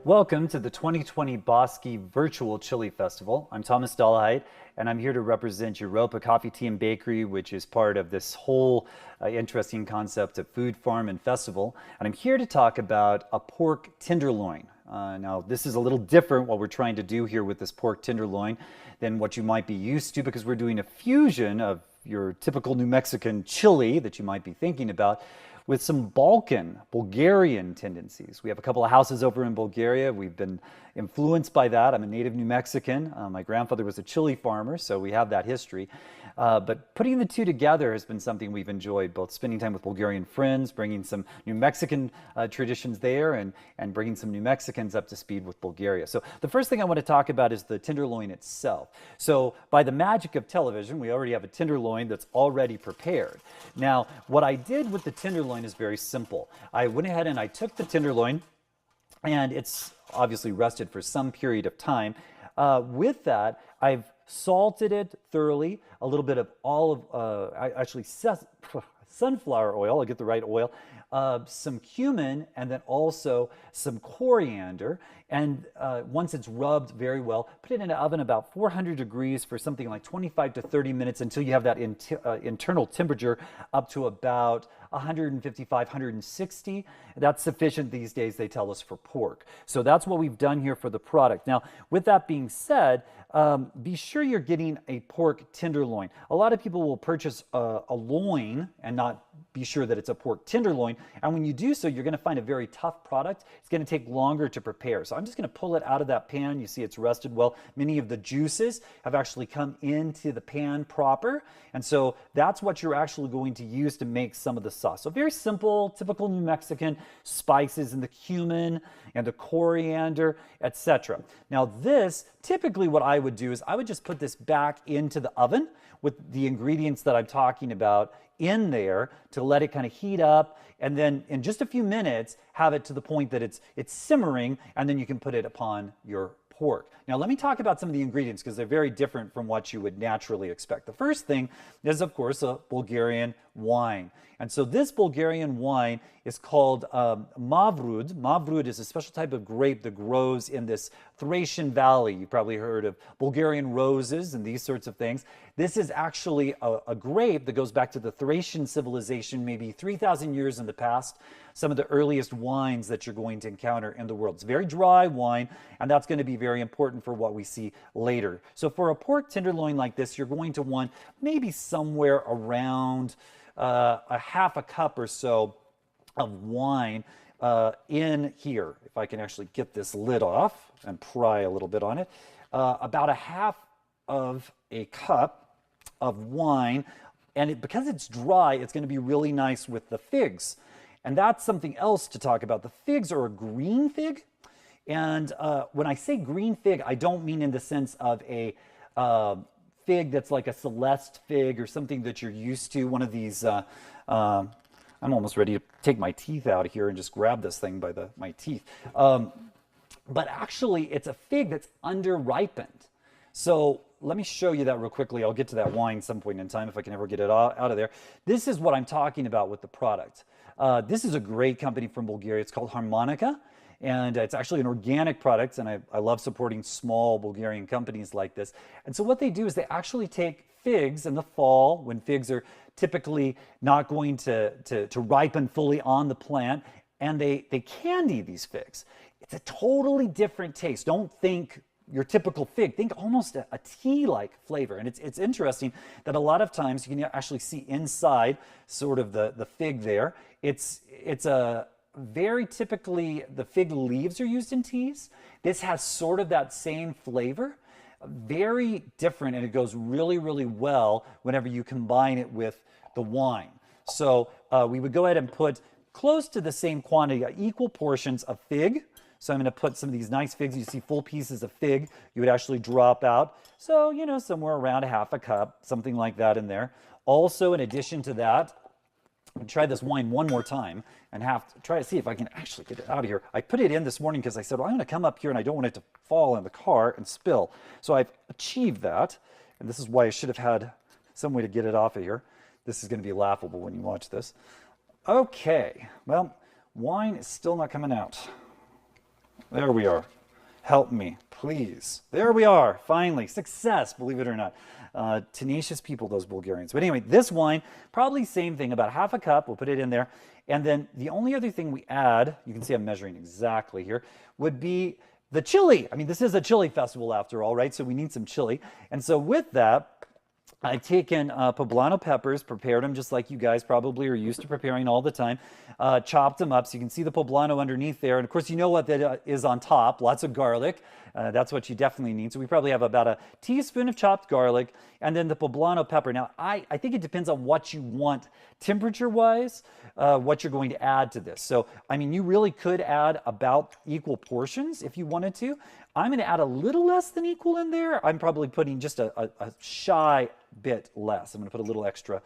[SPEAKER 20] Welcome to the 2020 Bosque Virtual Chili Festival. I'm Thomas Dollahide, and I'm here to represent Europa Coffee, Tea, and Bakery, which is part of this whole interesting concept of food, farm, and festival. And I'm here to talk about a pork tenderloin. Now, this is a little different what we're trying to do here with this pork tenderloin than what you might be used to, because we're doing a fusion of your typical New Mexican chili that you might be thinking about with some Bulgarian tendencies. We have a couple of houses over in Bulgaria. We've been influenced by that. I'm a native New Mexican. My grandfather was a chili farmer, so we have that history. But putting the two together has been something we've enjoyed, both spending time with Bulgarian friends, bringing some New Mexican traditions there, and bringing some New Mexicans up to speed with Bulgaria. So the first thing I want to talk about is the tenderloin itself. So by the magic of television, we already have a tenderloin that's already prepared. Now, what I did with the tenderloin is very simple. I went ahead and I took the tenderloin, and it's obviously rested for some period of time. With that, I've salted it thoroughly, a little bit of sunflower oil, I'll get the right oil, some cumin, and then also some coriander. And once it's rubbed very well, put it in an oven about 400 degrees for something like 25 to 30 minutes until you have that internal temperature up to about 155, 160. That's sufficient these days, they tell us, for pork. So that's what we've done here for the product. Now, with that being said, be sure you're getting a pork tenderloin. A lot of people will purchase a loin and not be sure that it's a pork tenderloin. And when you do so, you're going to find a very tough product. It's going to take longer to prepare. So I'm just going to pull it out of that pan. You see it's rested well. Many of the juices have actually come into the pan proper. And so that's what you're actually going to use to make some of the sauce. So very simple, typical New Mexican spices and the cumin and the coriander, etc. Now this, typically what I would do is I would just put this back into the oven with the ingredients that I'm talking about in there to let it kind of heat up, and then in just a few minutes have it to the point that it's simmering, and then you can put it upon your pork. Now let me talk about some of the ingredients because they're very different from what you would naturally expect. The first thing is, of course, a Bulgarian wine. And so this Bulgarian wine is called Mavrud. Mavrud is a special type of grape that grows in this Thracian valley. You've probably heard of Bulgarian roses and these sorts of things. This is actually a grape that goes back to the Thracian civilization, maybe 3,000 years in the past. Some of the earliest wines that you're going to encounter in the world. It's very dry wine, and that's going to be very important for what we see later. So for a pork tenderloin like this, you're going to want maybe somewhere around a half a cup or so of wine in here. If I can actually get this lid off and pry a little bit on it. About a half of a cup of wine, and because it's dry, it's going to be really nice with the figs. And that's something else to talk about. The figs are a green fig. And when I say green fig, I don't mean in the sense of a fig that's like a Celeste fig or something that you're used to. One of these, I'm almost ready to take my teeth out here and just grab this thing by my teeth. But actually, it's a fig that's under-ripened. So let me show you that real quickly. I'll get to that wine some point in time if I can ever get it out of there. This is what I'm talking about with the product. This is a great company from Bulgaria. It's called Harmonica, and it's actually an organic product, and I love supporting small Bulgarian companies like this. And so what they do is they actually take figs in the fall, when figs are typically not going to ripen fully on the plant, and they candy these figs. It's a totally different taste. Don't think your typical fig, think almost a tea-like flavor. And it's interesting that a lot of times you can actually see inside sort of the fig there. It's a very typically, the fig leaves are used in teas. This has sort of that same flavor, very different, and it goes really, really well whenever you combine it with the wine. So we would go ahead and put close to the same quantity, equal portions of fig. So I'm going to put some of these nice figs. You see full pieces of fig you would actually drop out. So, you know, somewhere around a half a cup, something like that in there. Also, in addition to that, I'm going to try this wine one more time and try to see if I can actually get it out of here. I put it in this morning because I said, well, I'm going to come up here and I don't want it to fall in the car and spill. So I've achieved that. And this is why I should have had some way to get it off of here. This is going to be laughable when you watch this. Okay, well, wine is still not coming out. There we are. Help me, please. There we are, finally. Success, believe it or not. Tenacious people, those Bulgarians. But anyway, this wine, probably same thing, about half a cup. We'll put it in there. And then the only other thing we add, you can see I'm measuring exactly here, would be the chili. I mean, this is a chili festival after all, right? So we need some chili. And so with that, I've taken poblano peppers, prepared them just like you guys probably are used to preparing all the time, chopped them up so you can see the poblano underneath there. And of course, you know what that is on top, lots of garlic. That's what you definitely need. So we probably have about a teaspoon of chopped garlic and then the poblano pepper. Now, I think it depends on what you want temperature-wise, what you're going to add to this. So, I mean, you really could add about equal portions if you wanted to. I'm going to add a little less than equal in there. I'm probably putting just a shy bit less. I'm going to put a little extra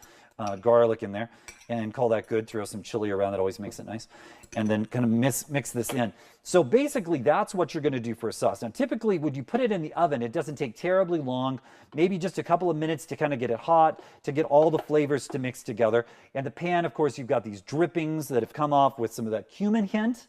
[SPEAKER 20] garlic in there and call that good. Throw some chili around. That always makes it nice. And then kind of mix this in. So basically, that's what you're going to do for a sauce. Now, typically, when you put it in the oven, it doesn't take terribly long, maybe just a couple of minutes to kind of get it hot, to get all the flavors to mix together. And the pan, of course, you've got these drippings that have come off with some of that cumin hint,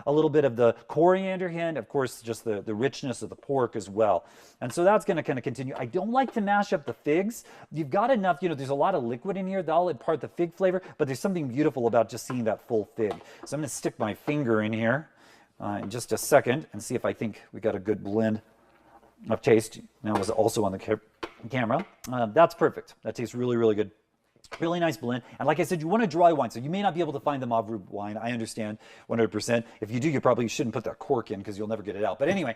[SPEAKER 20] a little bit of the coriander hint, of course, just the richness of the pork as well. And so that's going to kind of continue. I don't like to mash up the figs. You've got enough, you know, there's a lot of liquid in here that'll impart the fig flavor, but there's something beautiful about just seeing that full fig. So I'm going to stick my finger in here in just a second and see if I think we got a good blend of taste. That was also on the camera. That's perfect. That tastes really, really good. Really nice blend. And like I said, you want a dry wine, so you may not be able to find the Mavrub wine. I understand 100%. If you do, you probably shouldn't put that cork in because you'll never get it out. But anyway,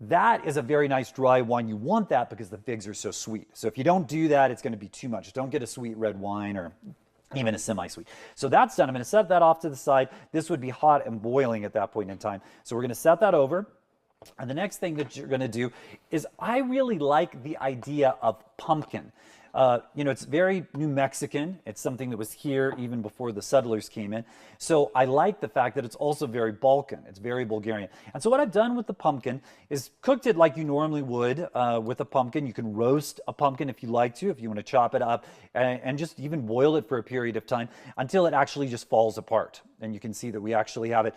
[SPEAKER 20] that is a very nice dry wine. You want that because the figs are so sweet. So if you don't do that, it's going to be too much. Don't get a sweet red wine or even a semi-sweet. So that's done. I'm going to set that off to the side. This would be hot and boiling at that point in time. So we're going to set that over. And the next thing that you're going to do is I really like the idea of pumpkin. You know, it's very New Mexican. It's something that was here even before the settlers came in. So I like the fact that it's also very Balkan. It's very Bulgarian. And so what I've done with the pumpkin is cooked it like you normally would with a pumpkin. You can roast a pumpkin if you like to, if you want to chop it up, and just even boil it for a period of time until it actually just falls apart. And you can see that we actually have it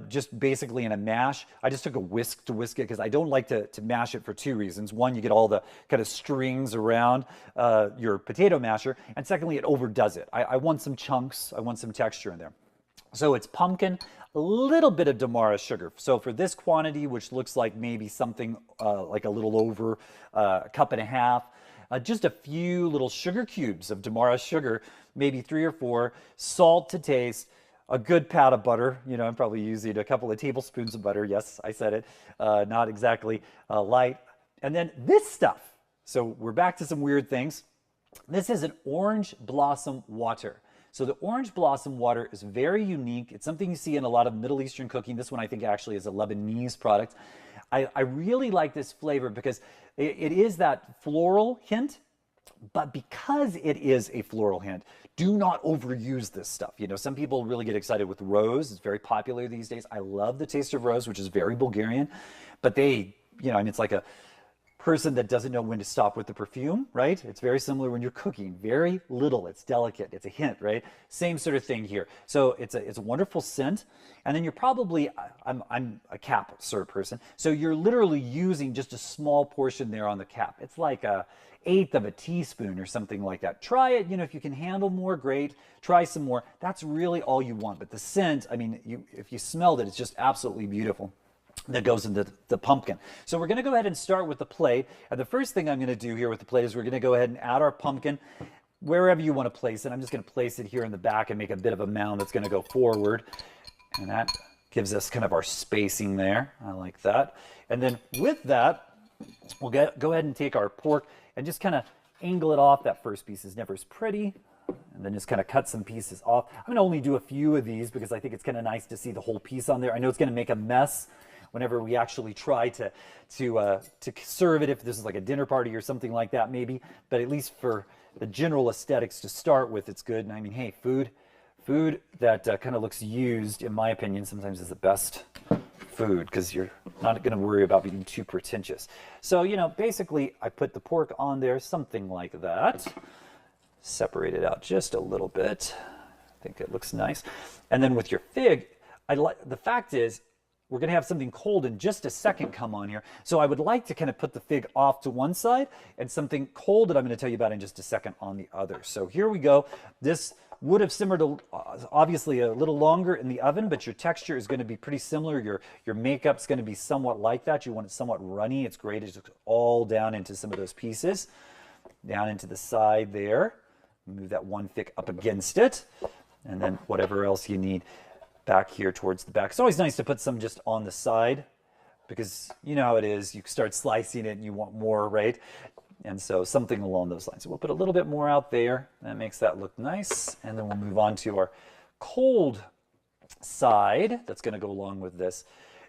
[SPEAKER 20] just basically in a mash. I just took a whisk to whisk it because I don't like to mash it for two reasons. One, you get all the kind of strings around your potato masher. And secondly, it overdoes it. I want some chunks. I want some texture in there. So it's pumpkin, a little bit of Demerara sugar. So for this quantity, which looks like maybe something like a little over a cup and a half, just a few little sugar cubes of Demerara sugar, maybe 3 or 4, salt to taste, a good pat of butter. You know, I'm probably using a couple of tablespoons of butter. Yes, I said it. Not exactly light. And then this stuff. So we're back to some weird things. This is an orange blossom water. So the orange blossom water is very unique. It's something you see in a lot of Middle Eastern cooking. This one I think actually is a Lebanese product. I really like this flavor because it is that floral hint, but because it is a floral hint, do not overuse this stuff. You know, some people really get excited with rose. It's very popular these days. I love the taste of rose, which is very Bulgarian, but they, you know, I mean, it's like a person that doesn't know when to stop with the perfume, right? It's very similar when you're cooking. Very little, it's delicate, it's a hint, right? Same sort of thing here. So it's a wonderful scent. And then you're probably, I'm a cap sort of person, so you're literally using just a small portion there on the cap. It's like a 1/8 of a teaspoon or something like that. Try it, you know, if you can handle more, great. Try some more. That's really all you want. But the scent, I mean, if you smelled it, it's just absolutely beautiful. That goes into the pumpkin. So we're going to go ahead and start with the plate. And the first thing I'm going to do here with the plate is we're going to go ahead and add our pumpkin wherever you want to place it. I'm just going to place it here in the back and make a bit of a mound that's going to go forward. And that gives us kind of our spacing there. I like that. And then with that, we'll go ahead and take our pork and just kind of angle it off. That first piece is never as pretty. And then just kind of cut some pieces off. I'm going to only do a few of these because I think it's kind of nice to see the whole piece on there. I know it's going to make a mess whenever we actually try to serve it, if this is like a dinner party or something like that maybe, but at least for the general aesthetics to start with, it's good. And I mean, hey, food that kind of looks used, in my opinion, sometimes is the best food because you're not going to worry about being too pretentious. So, you know, basically I put the pork on there, something like that. Separate it out just a little bit. I think it looks nice. And then with your fig, the fact is, we're going to have something cold in just a second come on here. So I would like to kind of put the fig off to one side and something cold that I'm going to tell you about in just a second on the other. So here we go. This would have simmered obviously a little longer in the oven, but your texture is going to be pretty similar. Your makeup's going to be somewhat like that. You want it somewhat runny. It's great. It's all down into some of those pieces. down into the side there. Move that one thick up against it, and then whatever else you need back here towards the back. It's always nice to put some just on the side, because you know how it is. You start slicing it and you want more, right? And so something along those lines. So we'll put a little bit more out there. That makes that look nice. And then we'll move on to our cold side that's going to go along with this.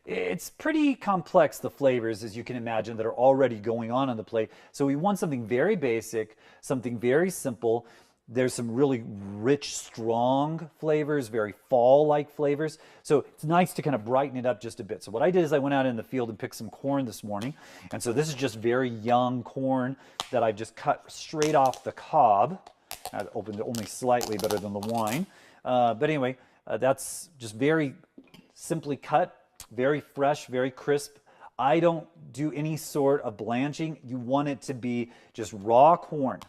[SPEAKER 20] It's pretty complex, the flavors, as you can imagine, that are already going on the plate. So we want something very basic, something very simple. There's some really rich, strong flavors, very fall-like flavors. So it's nice to kind of brighten it up just a bit. So what I did is I went out in the field and picked some corn this morning. And so this is just very young corn that I've just cut straight off the cob. I opened it only slightly better than the wine. But anyway, that's just very simply cut, very fresh, very crisp. I don't do any sort of blanching. You want it to be just raw corn.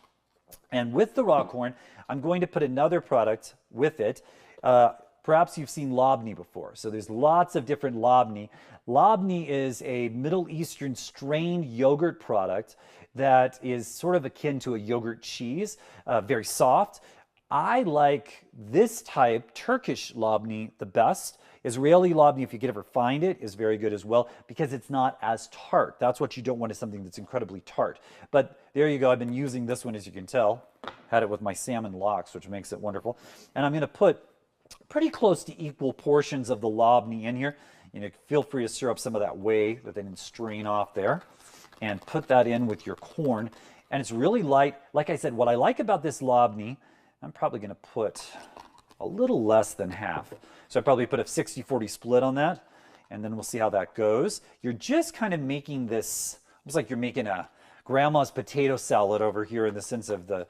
[SPEAKER 20] And with the raw corn, I'm going to put another product with it. Perhaps you've seen labneh before. So there's lots of different labneh. Labneh is a Middle Eastern strained yogurt product that is sort of akin to a yogurt cheese, very soft. I like this type, Turkish labneh, the best. Israeli labneh, if you could ever find it, is very good as well because it's not as tart. That's what you don't want, is something that's incredibly tart. But there you go. I've been using this one, as you can tell. Had it with my salmon lox, which makes it wonderful. And I'm going to put pretty close to equal portions of the labneh in here. You know, feel free to stir up some of that whey that then strain off there and put that in with your corn. And it's really light. Like I said, what I like about this labneh, I'm probably going to put a little less than half. So I probably put a 60-40 split on that, and then we'll see how that goes. You're just kind of making this, almost like you're making a grandma's potato salad over here, in the sense of the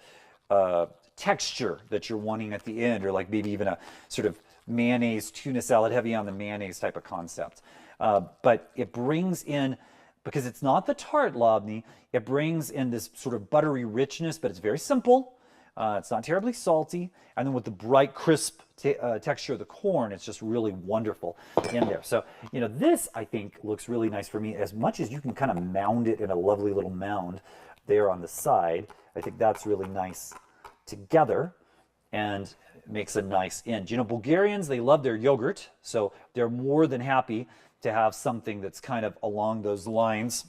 [SPEAKER 20] texture that you're wanting at the end, or like maybe even a sort of mayonnaise tuna salad, heavy on the mayonnaise type of concept. But it brings in, because it's not the tart labneh, it brings in this sort of buttery richness, but it's very simple. It's not terribly salty. And then with the bright, crisp texture of the corn, it's just really wonderful in there. So, you know, this, I think, looks really nice for me. As much as you can kind of mound it in a lovely little mound there on the side, I think that's really nice together and makes a nice end. You know, Bulgarians, they love their yogurt, so they're more than happy to have something that's kind of along those lines.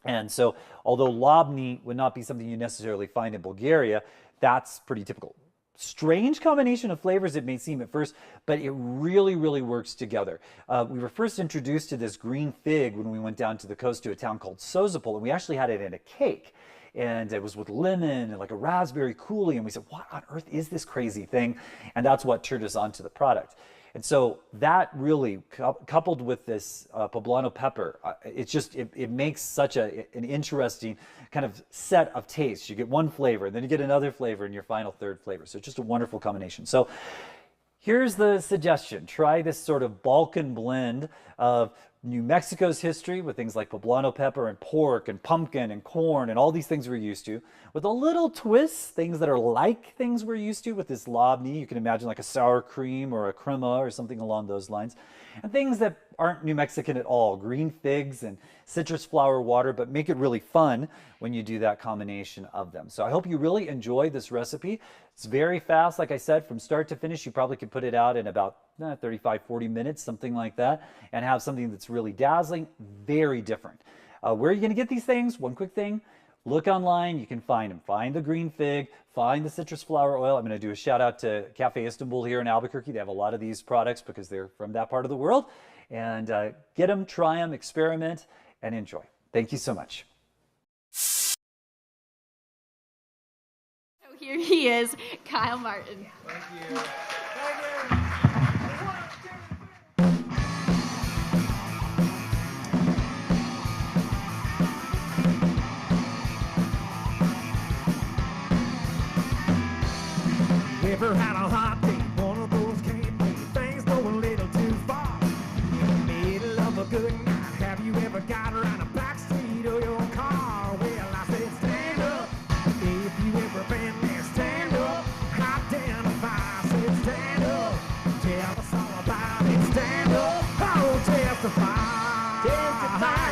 [SPEAKER 20] And so, although labneh would not be something you necessarily find in Bulgaria, that's pretty typical. Strange combination of flavors, it may seem at first, but it really, really works together. We were first introduced to this green fig when we went down to the coast to a town called Sozopol, and we actually had it in a cake. And it was with lemon and like a raspberry coulis, and we said, what on earth is this crazy thing? And that's what turned us onto the product. And so that really, coupled with this poblano pepper, it makes such an interesting kind of set of tastes. You get one flavor, and then you get another flavor in your final third flavor. So it's just a wonderful combination. So here's the suggestion. Try this sort of Balkan blend of New Mexico's history with things like poblano pepper and pork and pumpkin and corn and all these things we're used to, with a little twist, things that are like things we're used to with this labneh. You can imagine like a sour cream or a crema or something along those lines, and things that aren't New Mexican at all, green figs and citrus flower water, but make it really fun when you do that combination of them. So I hope you really enjoy this recipe. It's very fast. Like I said, from start to finish, you probably could put it out in about 35, 40 minutes, something like that, and have something that's really dazzling, very different. Where are you going to get these things? One quick thing. Look online, you can find them. Find the green fig, find the citrus flower oil. I'm going to do a shout out to Cafe Istanbul here in Albuquerque. They have a lot of these products because they're from that part of the world. And get them, try them, experiment, and enjoy. Thank you so much.
[SPEAKER 6] So here he is, Kyle Martin.
[SPEAKER 13] Thank you.
[SPEAKER 22] Ever had a hot day, one of those campaign things go a little too far? In the middle of a good night, have you ever got around a backseat of your car? Well, I said stand up. If you ever been there, stand up. Identify, I said stand up. Tell us all about it, stand up. Oh, testify. Testify.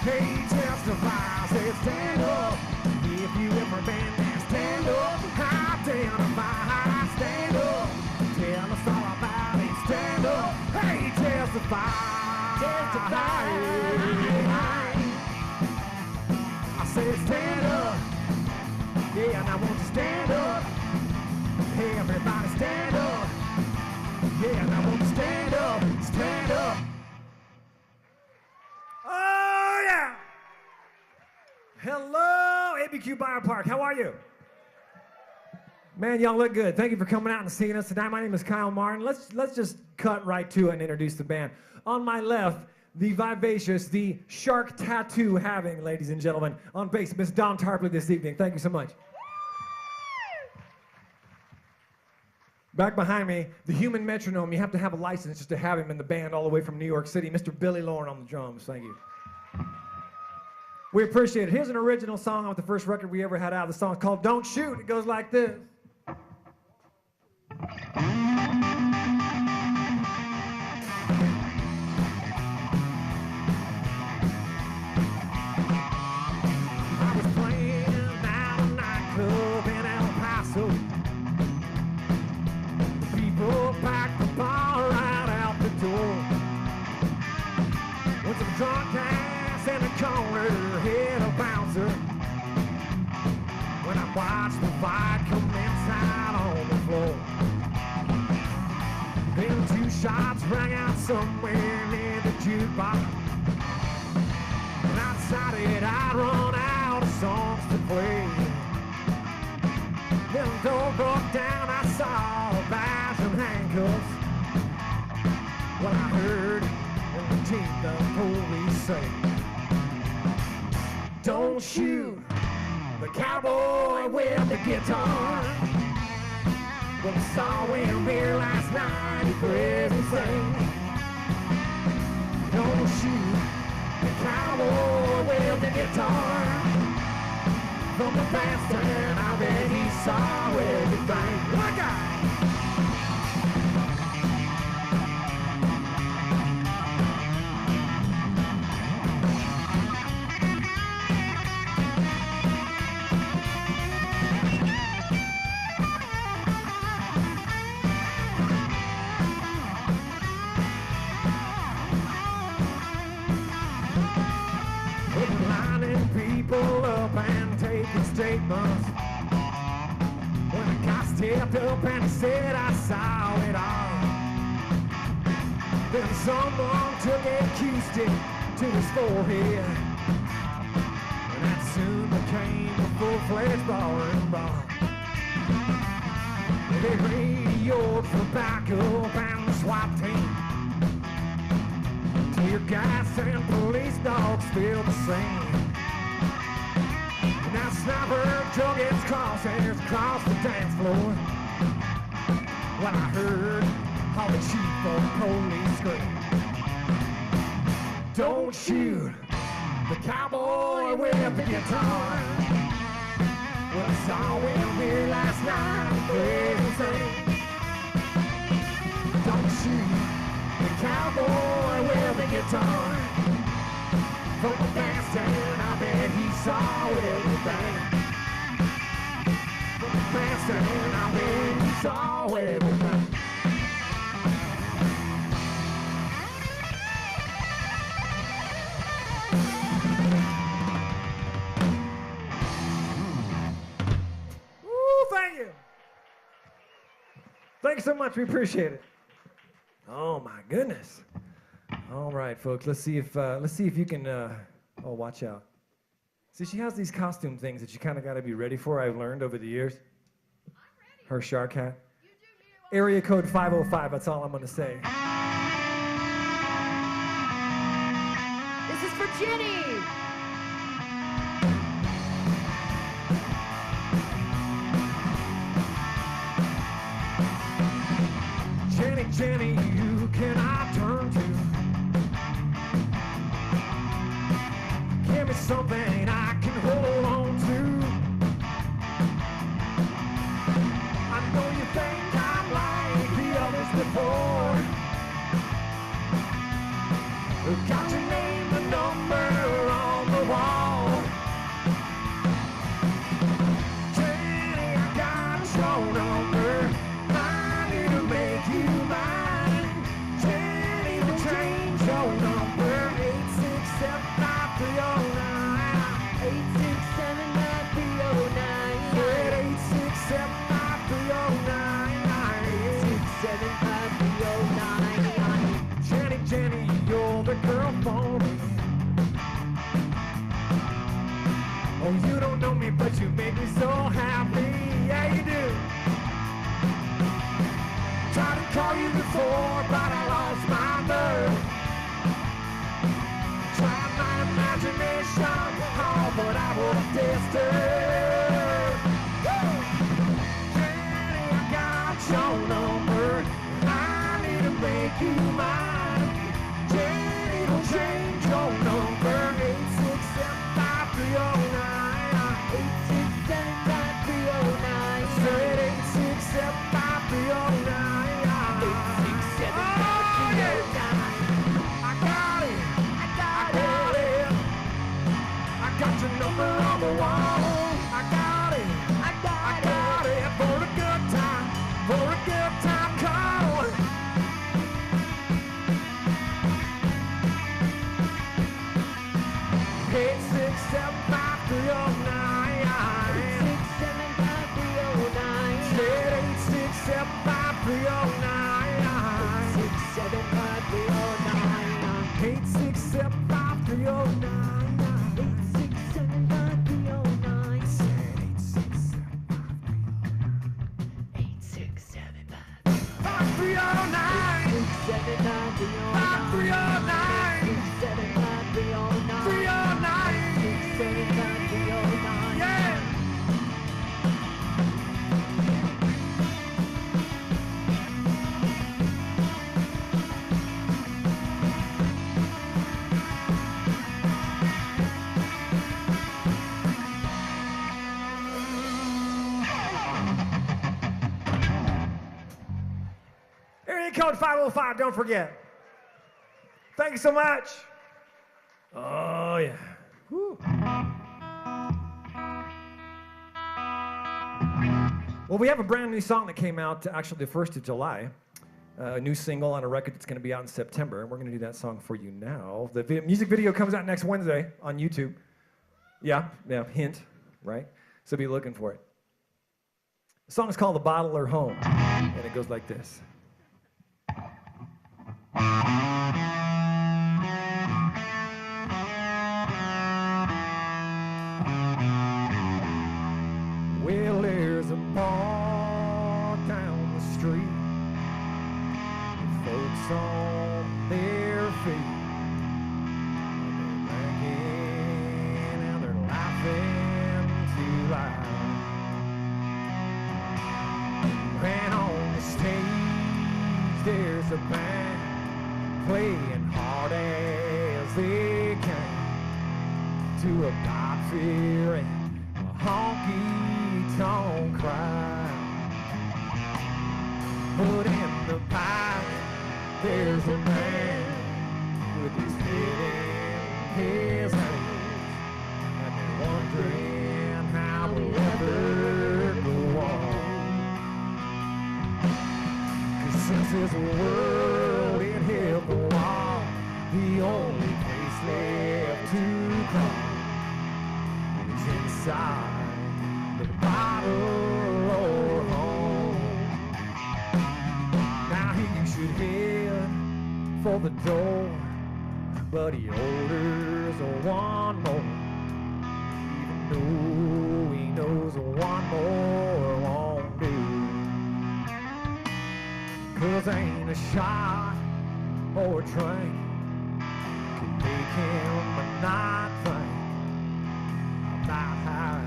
[SPEAKER 22] Hey, testify, say stand up. If you ever been there, stand up. Identify, stand up. Tell us all about it, stand up. Hey, testify, testify. I said stand up. Yeah, and I want you to stand up. Hey, everybody stand up. Yeah, and I want you to stand up. Stand up. Oh, yeah. Hello, ABQ Biopark. How are you? Man, y'all look good. Thank you for coming out and seeing us tonight. My name is Kyle Martin. Let's just cut right to it and introduce the band. On my left, the vivacious, the shark tattoo having, ladies and gentlemen, on bass, Miss Dawn Tarpley this evening. Thank you so much. Back behind me, the human metronome. You have to have a license just to have him in the band all the way from New York City. Mr. Billy Lauren on the drums. Thank you. We appreciate it. Here's an original song off the first record we ever had out. The song's called Don't Shoot. It goes like this. I was playing at a nightclub in El Paso. The people packed the bar right out the door. With some drunk ass in the corner, hit a bouncer. When I watched the fight commence out on the floor. Then 2 shots rang out somewhere near the jukebox. And I decided I'd run out of songs to play. Then the door broke down, I saw a badge and handcuffs. What I heard the police say, don't shoot the cowboy with the guitar. But I saw him here last night, he prison sing. Don't shoot the cowboy with the guitar. From the bandstand, I bet he saw everything. Look out! People up and taking statements. When the guy stepped up and he said, I saw it all. Then someone took a cue stick to his forehead. And that soon became a full-fledged bar and brawl. They radioed for backup and the SWAT team. Tear gas and police dogs filled the scene. Now sniper drug its crosshairs across the dance floor. When I heard all the chief of police scream, don't shoot the cowboy with the guitar. Well, I saw him here last night, crazy thing. Don't shoot the cowboy with the guitar. From the bandstand, I bet he saw everything. From the bandstand, I bet he saw everything. Woo, thank you. Thanks so much, we appreciate it. Oh my goodness. All right, folks. Let's see if you can. Oh, watch out! See, she has these costume things that you kind of got to be ready for. I've learned over the years. Her shark hat. Area code 505. That's all I'm going to say.
[SPEAKER 6] This is for Jenny.
[SPEAKER 22] Jenny, Jenny, you can I turn to? Give me something I can hold on to. I know you think I'm like the others before. Got your name and number on Oh, you don't know me, but you make me so happy. Yeah, you do. Tried to call you before, but I lost my nerve. Tried my imagination, oh, but I was disturbed. Jenny, I got your number. I need to make you mine. Jenny, don't change your number. 8675309. 8675309. Said 8675309. Got your number on the wall. I got it. I got it for a good time. For a good time call. 309. Yeah. Area code 505, don't forget. Thank you so much. Oh, yeah. Whew. Well, we have a brand new song that came out actually the 1st of July. A new single on a record that's going to be out in September. And we're going to do that song for you now. The music video comes out next Wednesday on YouTube. Yeah, hint, right? So be looking for it. The song is called The Bottler Home. And it goes like this. Well, there's a bar down the street with folks on their feet. They're drinking and they're laughing too loud. And on the stage there's a band playing hard as they can to a God-fearing, honky-tonk crowd. But in the back, there's a man with his head in his hands, and they're wondering how we'll ever go on. 'Cause since this world in heaven was the only place left to come is inside the bottle or home. Now he should head for the door, but he orders one more, even though he knows one more won't do. 'Cause ain't a shot or a drink can make him not think about how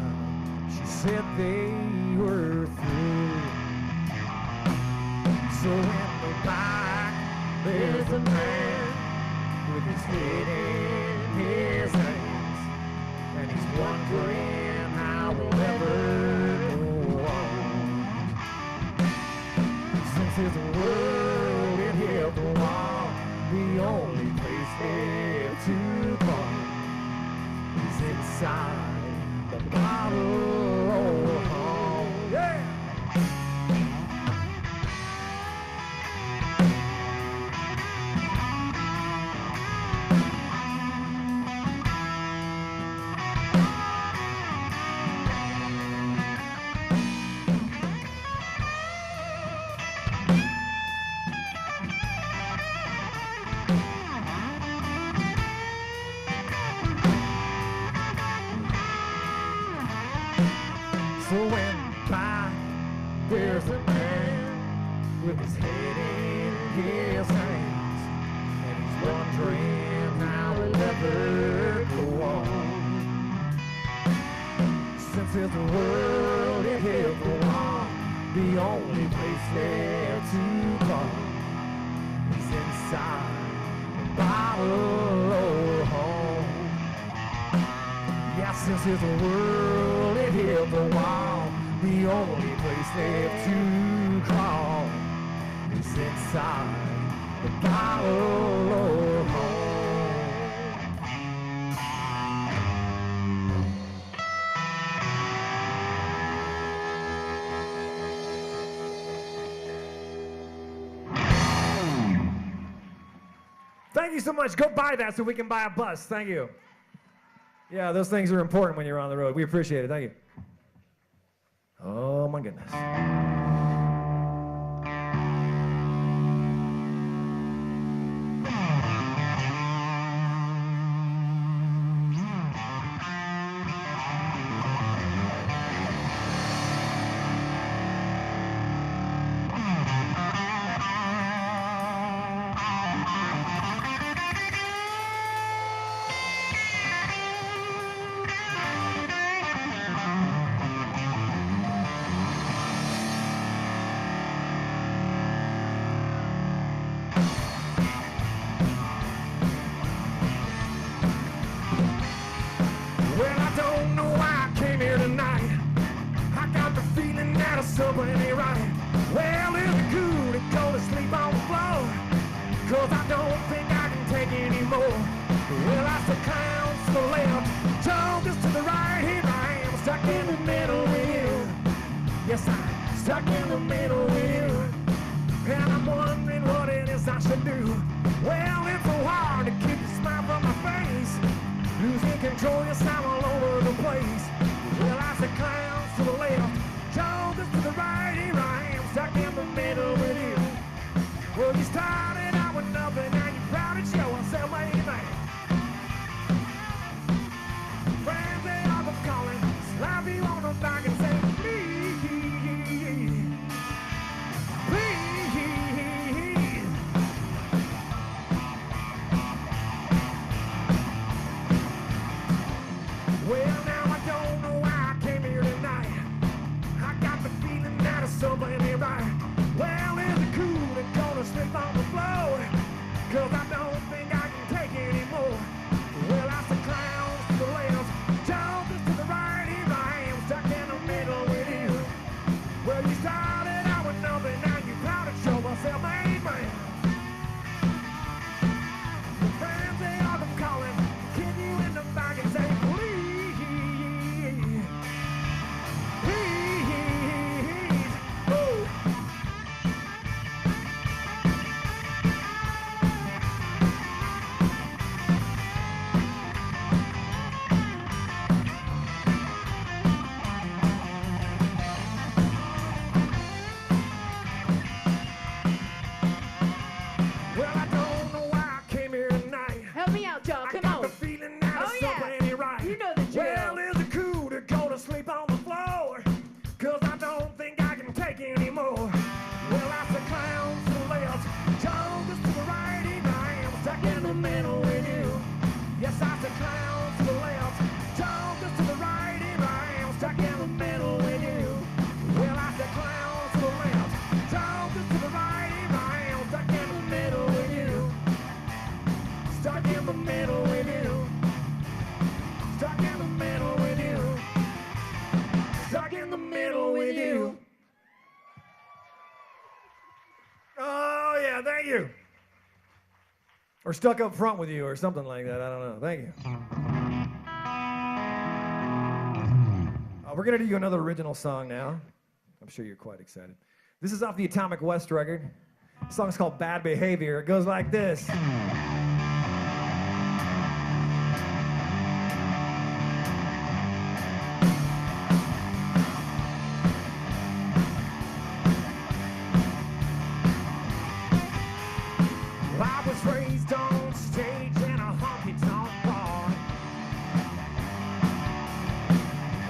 [SPEAKER 22] she said they were through. So in the back, there's a man with his head in his hands, and he's wondering how we'll ever go on. Since his world in heaven was the only place left to come is inside the bottle or home. Yeah! So when by there's a man with his head in his hands, and he's wondering how he'll ever go on. Since there's a world in hell go on, the only place left to go is inside the bottle or home. Yeah, since there's a world in hell go on, the only place left to crawl is inside the bottle or home. Thank you so much. Go buy that so we can buy a bus. Thank you. Yeah, those things are important when you're on the road. We appreciate it. Thank you. Oh, my goodness. Well, I don't know why I came here tonight. I got the feeling that something ain't right. Well, is it cool to go to sleep on the floor? Cause I don't think I can take anymore. Well, I said clowns to the left, jokers to the right. Here I am, stuck in the middle with you. Yes, I'm stuck in the middle with you. And I'm wondering what it is I should do. Well, it's so hard to keep the smile from my face. Losing control, yes, I'm all over the place. Well, I said clowns to the left, jokers to the right. Here I am, stuck in the middle with you. Well, you started out with nothing, and you're proud to show us everything. Friends, they all come calling, slap you on the back and say, please, please. Well, now I don't know why I came here tonight. I got the feeling that it's something ain't right. Well, is it cool to go to sleep on the floor? Cause I don't think I can take anymore. Well, I said clowns to the left, jokers to the right. Here I am, stuck in the middle with you. Well, you started out with nothing, now you're proud to show us everything. The friends, they all come calling, kick you in the back and say, please. Well, I don't know why I came here tonight.
[SPEAKER 6] Help me out, John. Come
[SPEAKER 22] I got
[SPEAKER 6] on.
[SPEAKER 22] the feeling that
[SPEAKER 6] Oh,
[SPEAKER 22] it's
[SPEAKER 6] yeah.
[SPEAKER 22] something ain't right.
[SPEAKER 6] You know the drill.
[SPEAKER 22] Well, is it cool to go to sleep on the floor? Cause I don't think I can take anymore. Well, I said clowns to the left, jokers to the right. Here I am, stuck in the middle with you. Yes, I said clowns to the left, jokers to the right. Here I am, stuck in the middle with you. Well, I said clowns to the left, jokers to the right. Here I am, stuck in the middle with you. Stuck in the middle with you. Stuck in the middle with you. Stuck in the middle with you. Oh, yeah, thank you. Or stuck up front with you or something like that. I don't know. Thank you. We're going to do you another original song now. I'm sure you're quite excited. This is off the Atomic West record. The song's called Bad Behavior. It goes like this. I was raised on stage in a honky-tonk bar,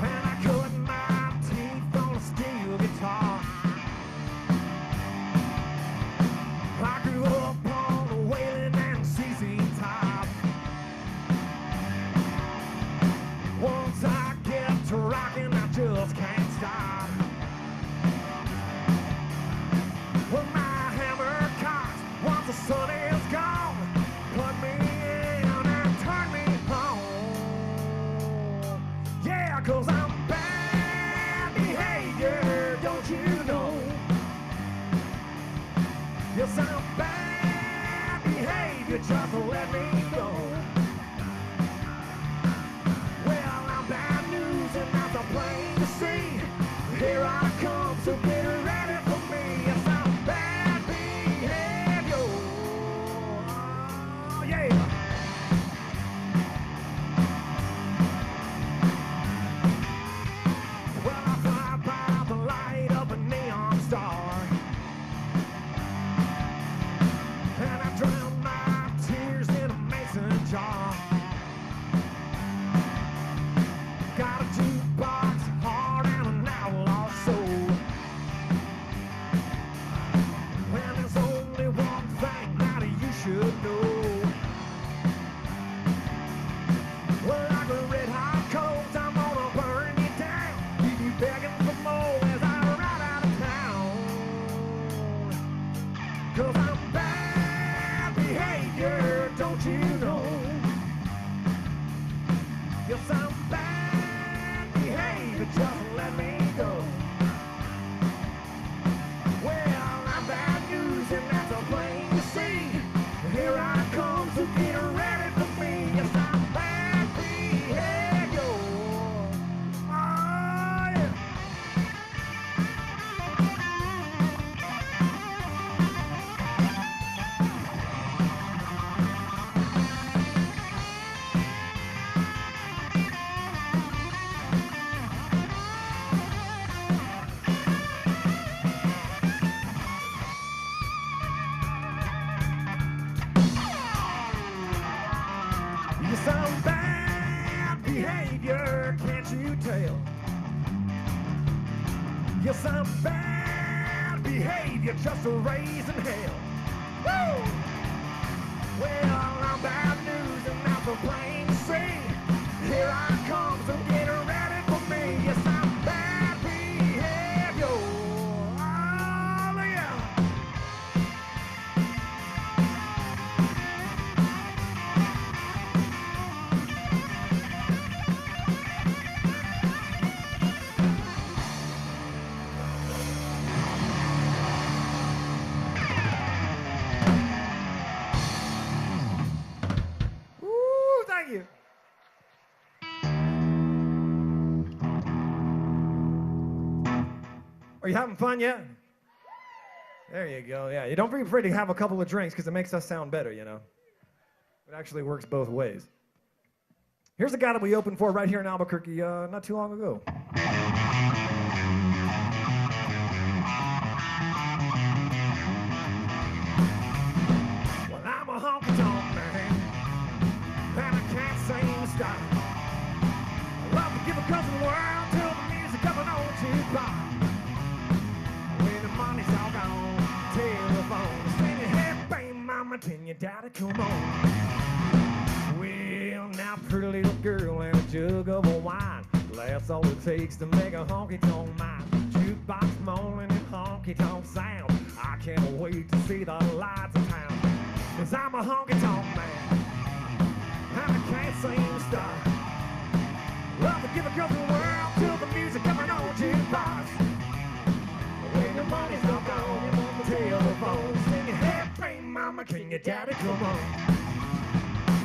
[SPEAKER 22] and I cut my teeth Yeah, 'cause I'm bad behavior, don't you know? Yes, I'm bad behavior, just let me go. Well, I'm bad news and that's a plain to see. Here I come, so get ready for me. Yes, I'm bad behavior. Oh, yeah. Well, I fly by the light of a neon star, and I drown my tears in a mason jar. Got a jukebox heart and an outlaw soul. Well, there's only one thing that you should know. Well, like a red hot coals, I'm gonna burn you down, leave you begging for more as I ride out of town. 'Cause I'm bad behavior, don't you know? Yes, I'm bad behavior, just let me go. Well, I'm bad news and that's a plain to see. Here I come, so get ready for me. Yes, I'm bad behavior. Oh, yeah. Yes, I'm bad behavior, can't you tell? Yes, I'm bad behavior, just a raising hell. Woo! Well, I'm bad news and that's a plain to see. Here I come, so get ready for me. Yes, I'm bad behavior. Oh, yeah. Woo, thank you. Are you having fun yet? There you go. Yeah, you don't be afraid to have a couple of drinks because it makes us sound better, you know. It actually works both ways. Here's a guy that we opened for right here in Albuquerque not too long ago. Well, I'm a honky-tonk man, and I can't seem to stop. I love to give a cousin the world till the music coming on too far. When the money's all gone, telephone singing, hey, baby, mama, can your daddy come on? Well, now, pretty little girl and a jug of wine, that's all it takes to make a honky-tonk mine. Jukebox moaning and honky-tonk sound. I can't wait to see the lights of town. 'Cause I'm a honky-tonk man, and I can't seem to stop. Love to give a girl the world till the music coming on jukebox. When the money's all gone, you want the telephone singing, hey, baby, mama, can your daddy come on?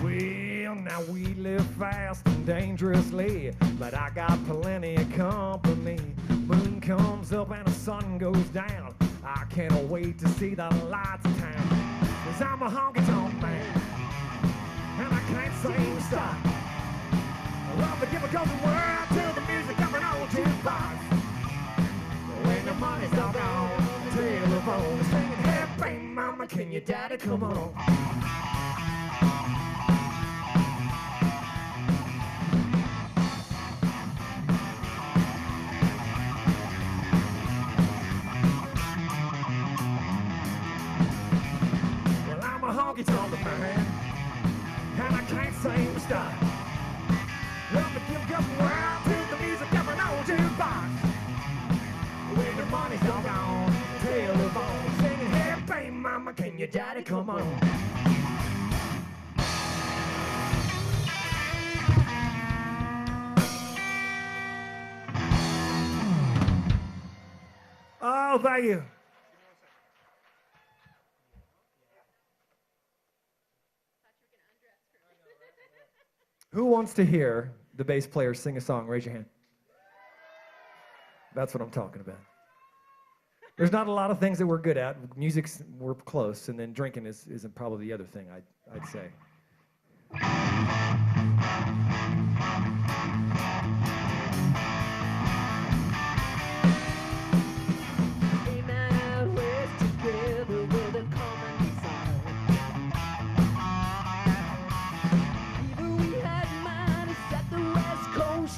[SPEAKER 22] Well, now we live fast and dangerously, but I got plenty of company. Moon comes up and the sun goes down. I can't wait to see the lights of town. 'Cause I'm a honky-tonk man, and I can't seem to stop. I love to give a girl the world till the music coming on jukebox. When the money's all gone, the telephone is singing, hey, baby, mama, can your daddy come on? honky-tonk man, and I can't seem to stop. Love to give up the world to the music coming on jukebox. When the money's all gone, telephone singing, hey, baby, mama, can your daddy come on? Oh, thank you. Who wants to hear the bass player sing a song? Raise your hand. That's what I'm talking about. There's not a lot of things that we're good at. We're close, and then drinking isn't probably the other thing, I'd say.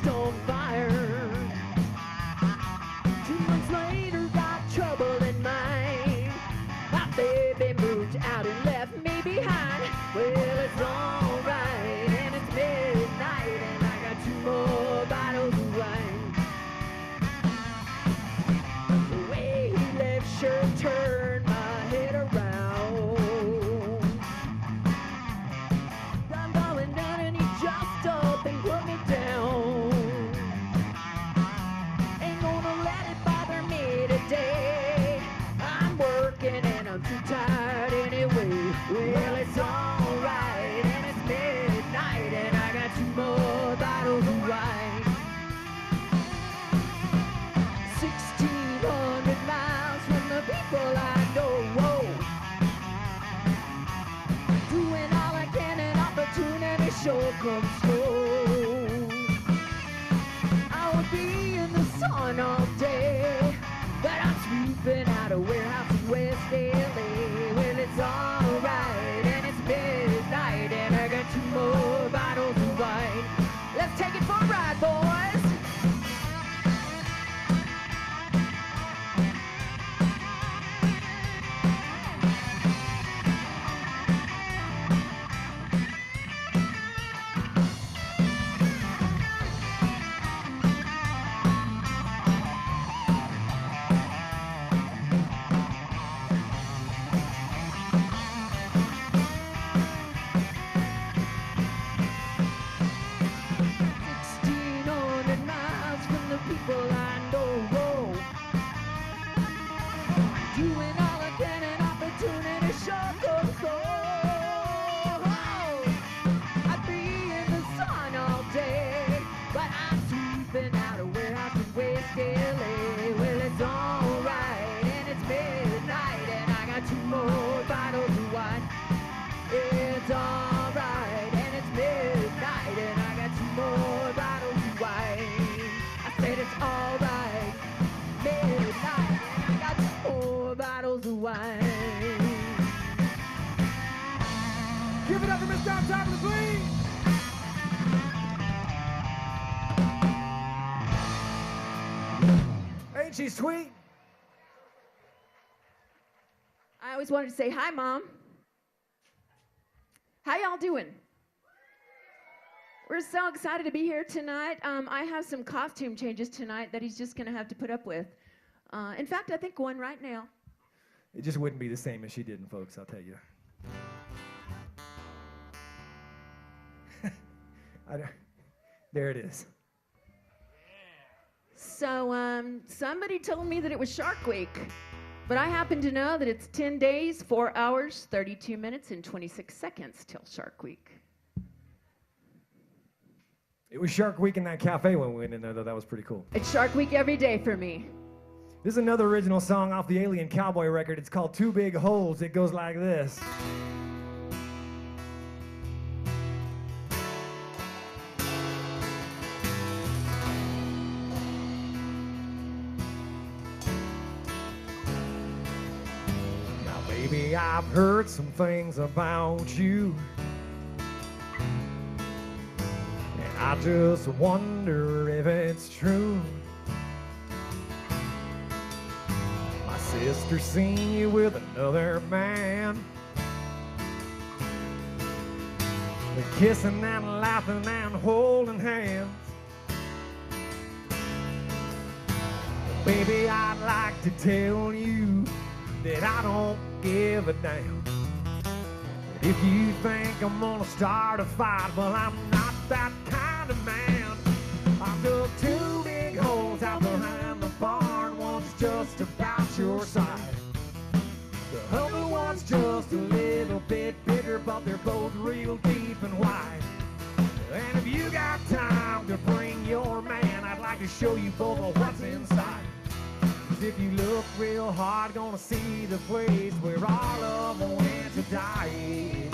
[SPEAKER 6] On fire. 2 months later, got trouble in mind. My baby moved out and left me behind. Well, it's alright, and it's midnight, and I got 2 more bottles of wine. The way he left sure turned my head around. I'm falling down, and he jumped up and put me down. I'm working and I'm too tired anyway. Well, it's alright and it's midnight and I got 2 more bottles of wine. 1,600 miles from the people I know. Whoa. Doing all I can and opportunity sure comes slow. I would be in the sun all day, but I'm sweeping out a warehouse in West LA. Well, it's alright, and it's midnight, and I got 2 more bottles of wine. Let's take it for a ride, boys. Give it up for Mr. On Top of the Queen. Ain't she sweet?
[SPEAKER 2] I always wanted to say hi, Mom. How y'all doing? We're so excited to be here tonight. I have some costume changes tonight that he's just going to have to put up with. In fact, I think one right now.
[SPEAKER 22] It just wouldn't be the same if she didn't, folks, I'll tell you. There it is.
[SPEAKER 2] So, somebody told me that it was Shark Week, but I happen to know that it's 10 days, 4 hours, 32 minutes, and 26 seconds till Shark Week.
[SPEAKER 22] It was Shark Week in that cafe when we went in there, though. That was pretty cool.
[SPEAKER 2] It's Shark Week every day for me.
[SPEAKER 22] This is another original song off the Alien Cowboy record. It's called Two Big Holes. It goes like this. Now, baby, I've heard some things about you, and I just wonder if it's true. Sister seen you with another man, they're kissing and laughing and holding hands. Baby, I'd like to tell you that I don't give a damn. If you think I'm gonna start a fight, well, I'm not that kind of man. I dug two big holes out behind the barn. One's just about your your man, I'd like to show you both of what's inside. 'Cause if you look real hard, gonna see the place where all of them went to die.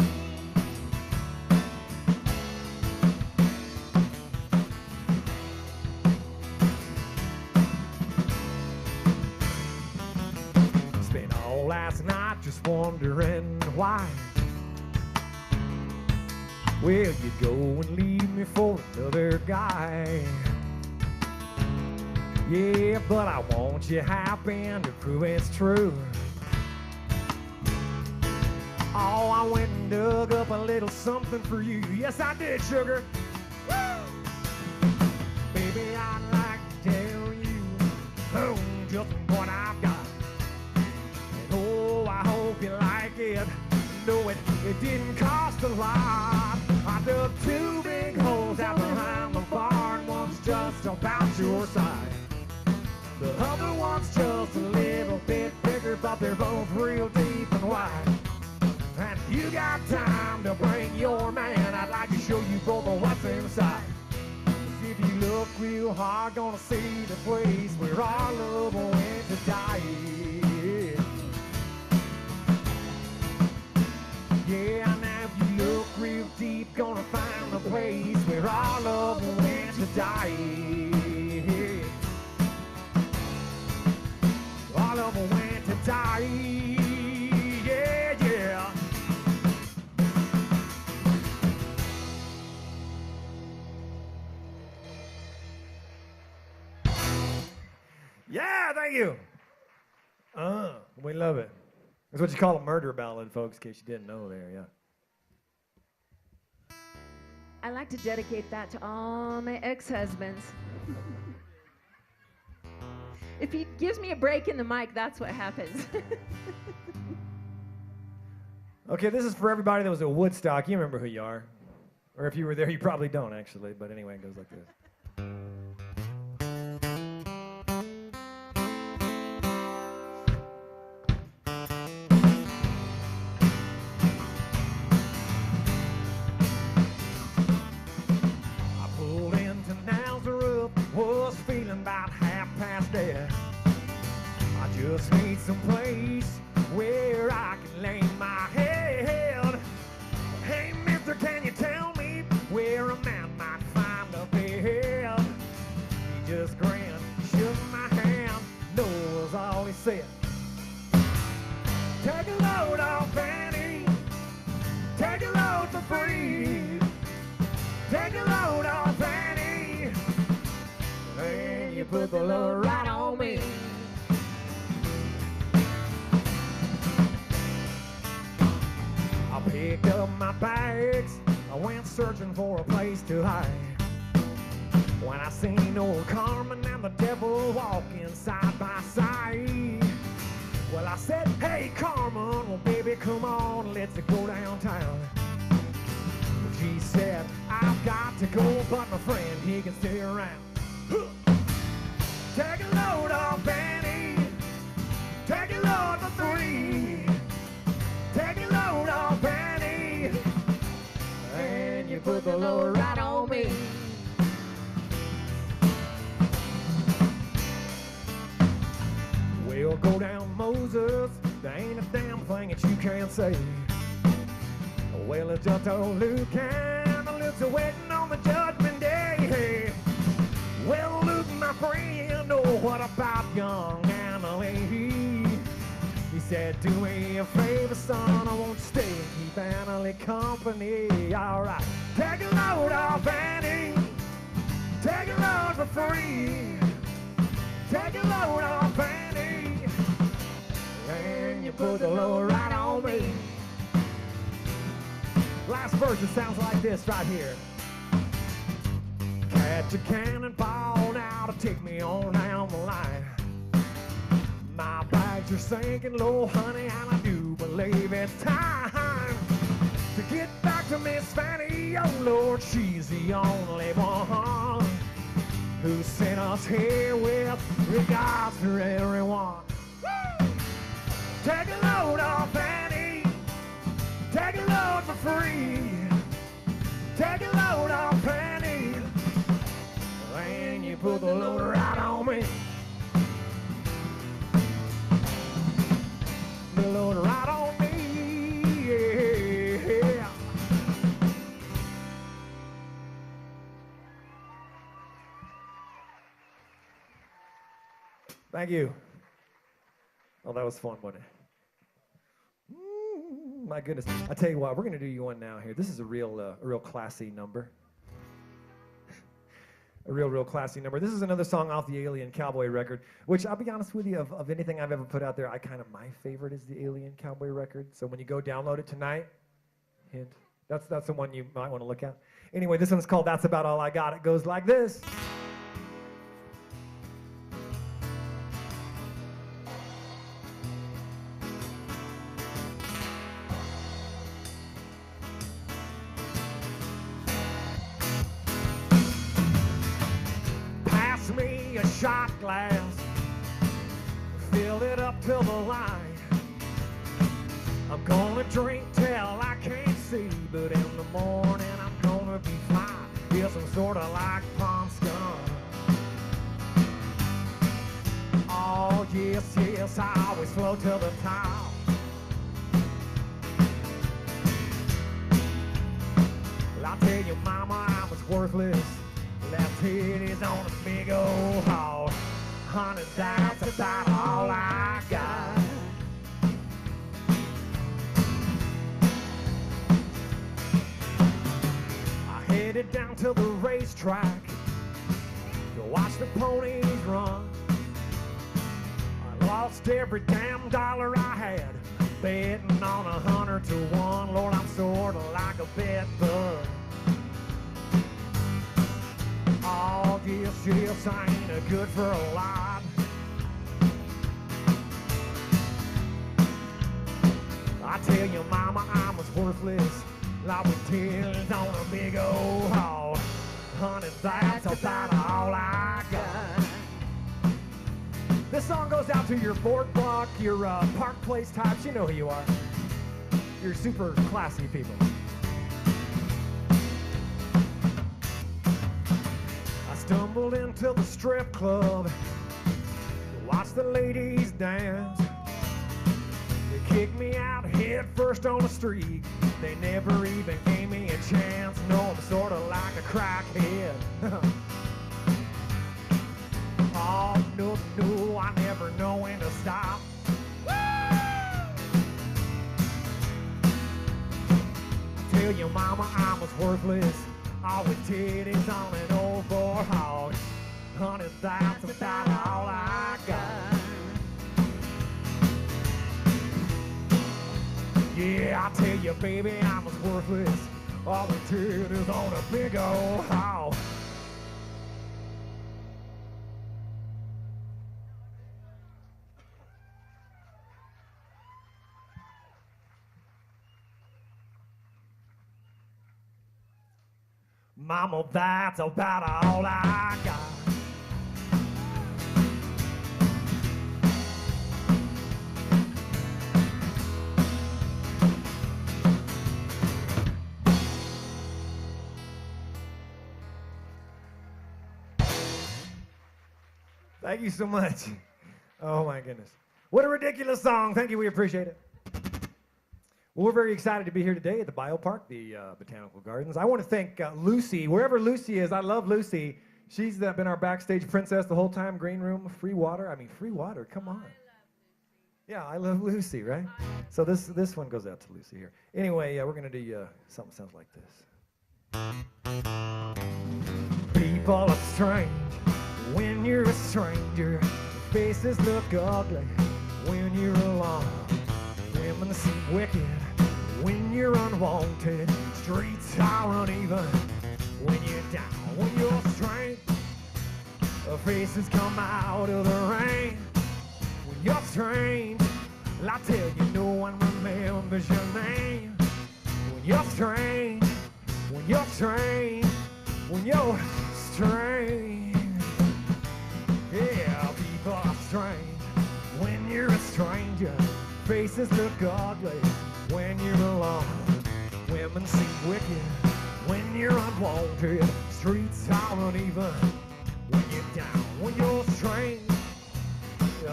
[SPEAKER 22] Spent all last night just wondering why. Well, you go and leave me for another guy. Yeah, but I want you happy and to prove it's true. Oh, I went and dug up a little something for you. Yes, I did, sugar. Woo! Baby, I'd like to tell you just what I've got. And oh, I hope you like it. No, it didn't cost a lot. I dug 2 big holes out behind the barn. One's just about your size. The other one's just a little bit bigger, but they're both real deep and wide. And if you got time to bring your man, I'd like to show you both of what's inside. 'Cause if you look real hard, gonna see the place where our love went to die. Yeah, now if you look real deep, gonna find the place where our love went to die. All of them went to die. Yeah, yeah. Yeah, thank you. We love it. That's what you call a murder ballad, folks, in case you didn't know there, yeah.
[SPEAKER 2] I like to dedicate that to all my ex-husbands. If he gives me a break in the mic, that's what happens.
[SPEAKER 22] Okay, this is for everybody that was at Woodstock. You remember who you are. Or if you were there, you probably don't, actually. But anyway, it goes like this. I pulled into Nazareth, was feeling about dead. I just need some place where I can lay my head. Hey, mister, can you tell me where a man might find a bed? He just grinned, shook my hand, no was all he said. Take a load off Annie, take a load for free. Take a load off Annie, and you put the load right on me. I picked up my bags, I went searching for a place to hide. When I seen old Carmen and the devil walking side by side. Well, I said, hey Carmen, well baby come on, let's go downtown. She said, I've got to go, but my friend, he can stay around. Take a load off Annie, take a load for free. Take a load off Annie, and you put the load right on me. Well, go down Moses, there ain't a damn thing that you can't say. Well, it's just old Luke and Luke's waiting on the judgment day. Well, Luke, my friend, oh, what about young Annalie? He said, do me a favor, son, I won't stay and keep Annalie company. All right, take a load off Annie, take a load for free. Take a load off Annie, and you put the load right on me. Last verse, it sounds like this right here. Catch a cannonball now to take me on down the line. My bags are sinking low, honey, and I do believe it's time to get back to Miss Fanny. Oh, Lord, she's the only one who sent us here with regards for everyone. Woo! Take a load off Annie, take a load for free. Take a load off Annie, and Can you put the load right on me? The load right on me, yeah. Thank you. Oh, that was fun, wasn't it? My goodness. I tell you what, we're going to do you one now here. This is a real classy number. A real classy number. This is another song off the Alien Cowboy record, which I'll be honest with you, of anything I've ever put out there, my favorite is the Alien Cowboy record. So when you go download it tonight, hint, that's the one you might want to look at. Anyway, this one's called That's About All I Got. It goes like this. Me a shot glass, fill it up till the line. I'm gonna drink till I can't see, but in the morning I'm gonna be fine. Yes, I'm sorta like Pond Scum. Oh yes, yes, I always float to the top. Well, I tell you, mama, I was worthless. Left head is on a big old hog. Honey, that's about all I got. I headed down to the racetrack to watch the ponies run. I lost every damn dollar I had, betting on 100 to 1. Lord, I'm sorta like a bed bug. Oh, yes, yes, I ain't a good for a lot. I tell you, mama, I was worthless. Like with tears on a big old hog. Honey, that's about all I got. This song goes out to your boardwalk, your park place types. You know who you are. You're super classy people. Stumbled into the strip club to watch the ladies dance. They kicked me out head first on the street. They never even gave me a chance. No, I'm sorta like a crackhead. Oh, no, no, I never know when to stop. I tell you, mama, I was worthless. All with titties on an old boar hog. Honey, that's about all I got. Yeah, I tell you, baby, I was worthless. All with titties on a big old hog. Mama, that's about all I got. Thank you so much. Oh my goodness. What a ridiculous song. Thank you, we appreciate it. Well, we're very excited to be here today at the Biopark, the Botanical Gardens. I want to thank Lucy, wherever Lucy is. I love Lucy. She's been our backstage princess the whole time. Green room, free water. I mean, free water, come on. Yeah, I love Lucy, right? So this one goes out to Lucy here. Anyway, we're going to do something that sounds like this. People are strange when you're a stranger. Faces look ugly when you're alone. Women seem wicked when you're unwanted. Streets are uneven when you're down. When you're strange, faces come out of the rain. When you're strange, I tell you, no one remembers your name. When you're strange, when you're strange, when you're strange. Yeah, people are strange when you're a stranger. Faces look ugly when you're alone. Women seem wicked when you're unwanted. Streets are uneven when you're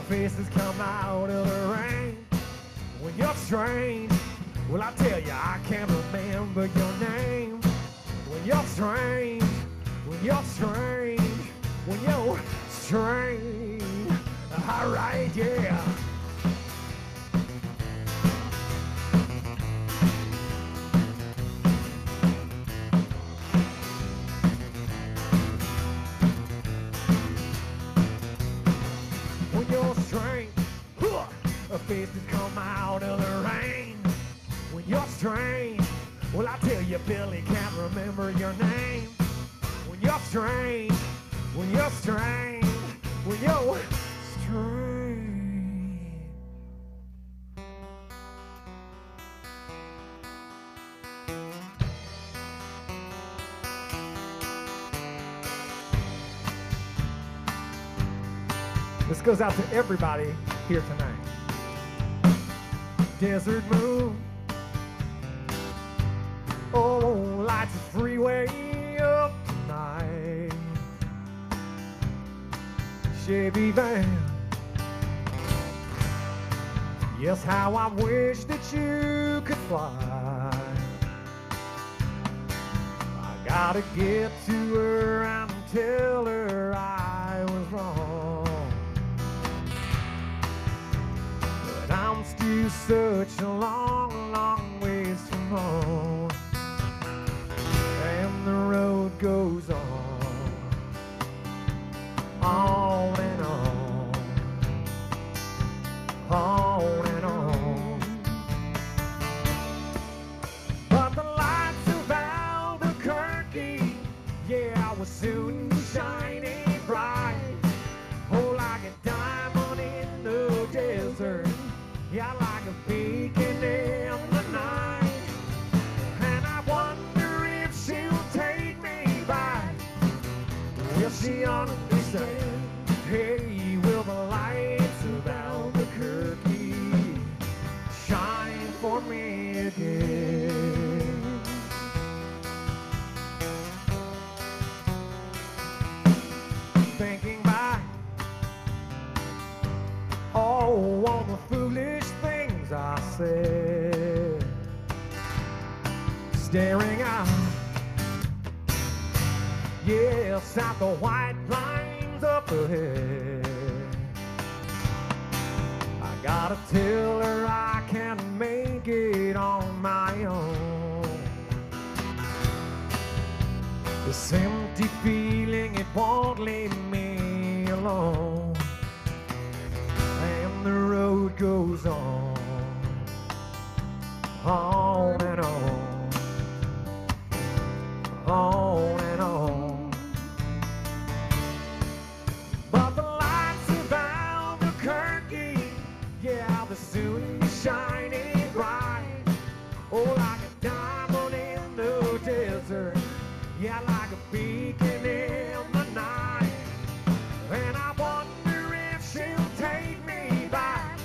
[SPEAKER 22] faces come out of the rain. When you're strange, well, I tell you, I can't remember your name. When you're strange, when you're strange, when you're strange. All right, yeah. When you're strange, faces come out of the rain. When you're strange, well, I tell you, Billy can't remember your name. When you're strange, when you're strange, when you're strange. This goes out to everybody here tonight. Desert moon, oh, lights the freeway up tonight. Chevy van, yes, how I wish that you could fly. I gotta get to her and tell her I was wrong. I'm still such a long, long ways from home, and the road goes on and on. But the lights of Albuquerque, yeah, was soon shining bright, oh, like a diamond in the desert. Yeah, like a beacon in the night. And I wonder if she'll take me back. Will she understand? Hey, will the lights of Albuquerque shine for me again? Thinking back, oh, all the foolish things I said, staring out, yes, at the white lines up ahead. I gotta tell her I can't make it on my own. This empty feeling, it won't leave me alone. And the road goes on and on and on. But the lights of Albuquerque, yeah, they're soon shining bright, oh, like a diamond in the desert, yeah, like a beacon in the night. And I wonder if she'll take me back.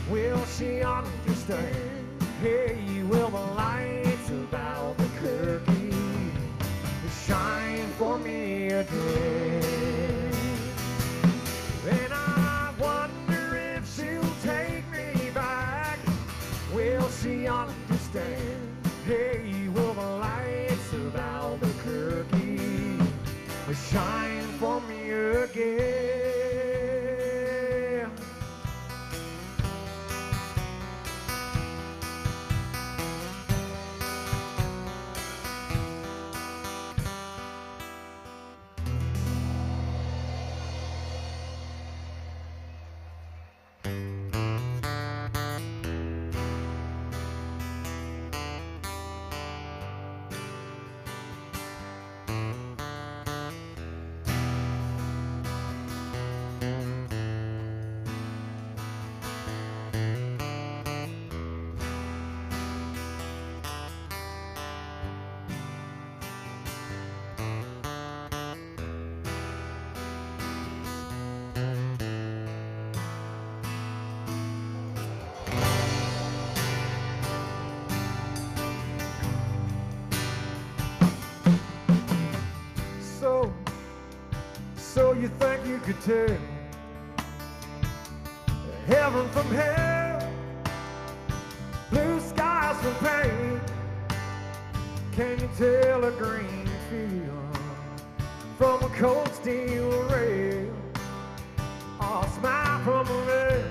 [SPEAKER 22] Will she understand? Hey, will the lights of Albuquerque shine for me again? And I wonder if she'll take me back. Will she understand? Hey, will the lights of Albuquerque shine for me again? So you think you could tell heaven from hell, blue skies from pain. Can you tell a green field from a cold steel rail, or a smile from a red?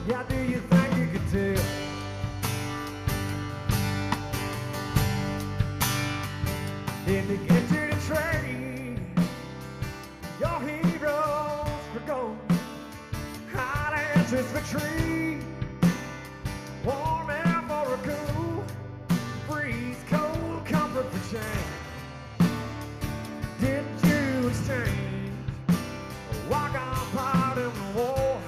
[SPEAKER 22] Yeah, do you think you could tell? If you get to the trade, your heroes for gold, hot ashes for tree, warm air for a cool, freeze cold comfort for change. Did you exchange a walk-on part in the war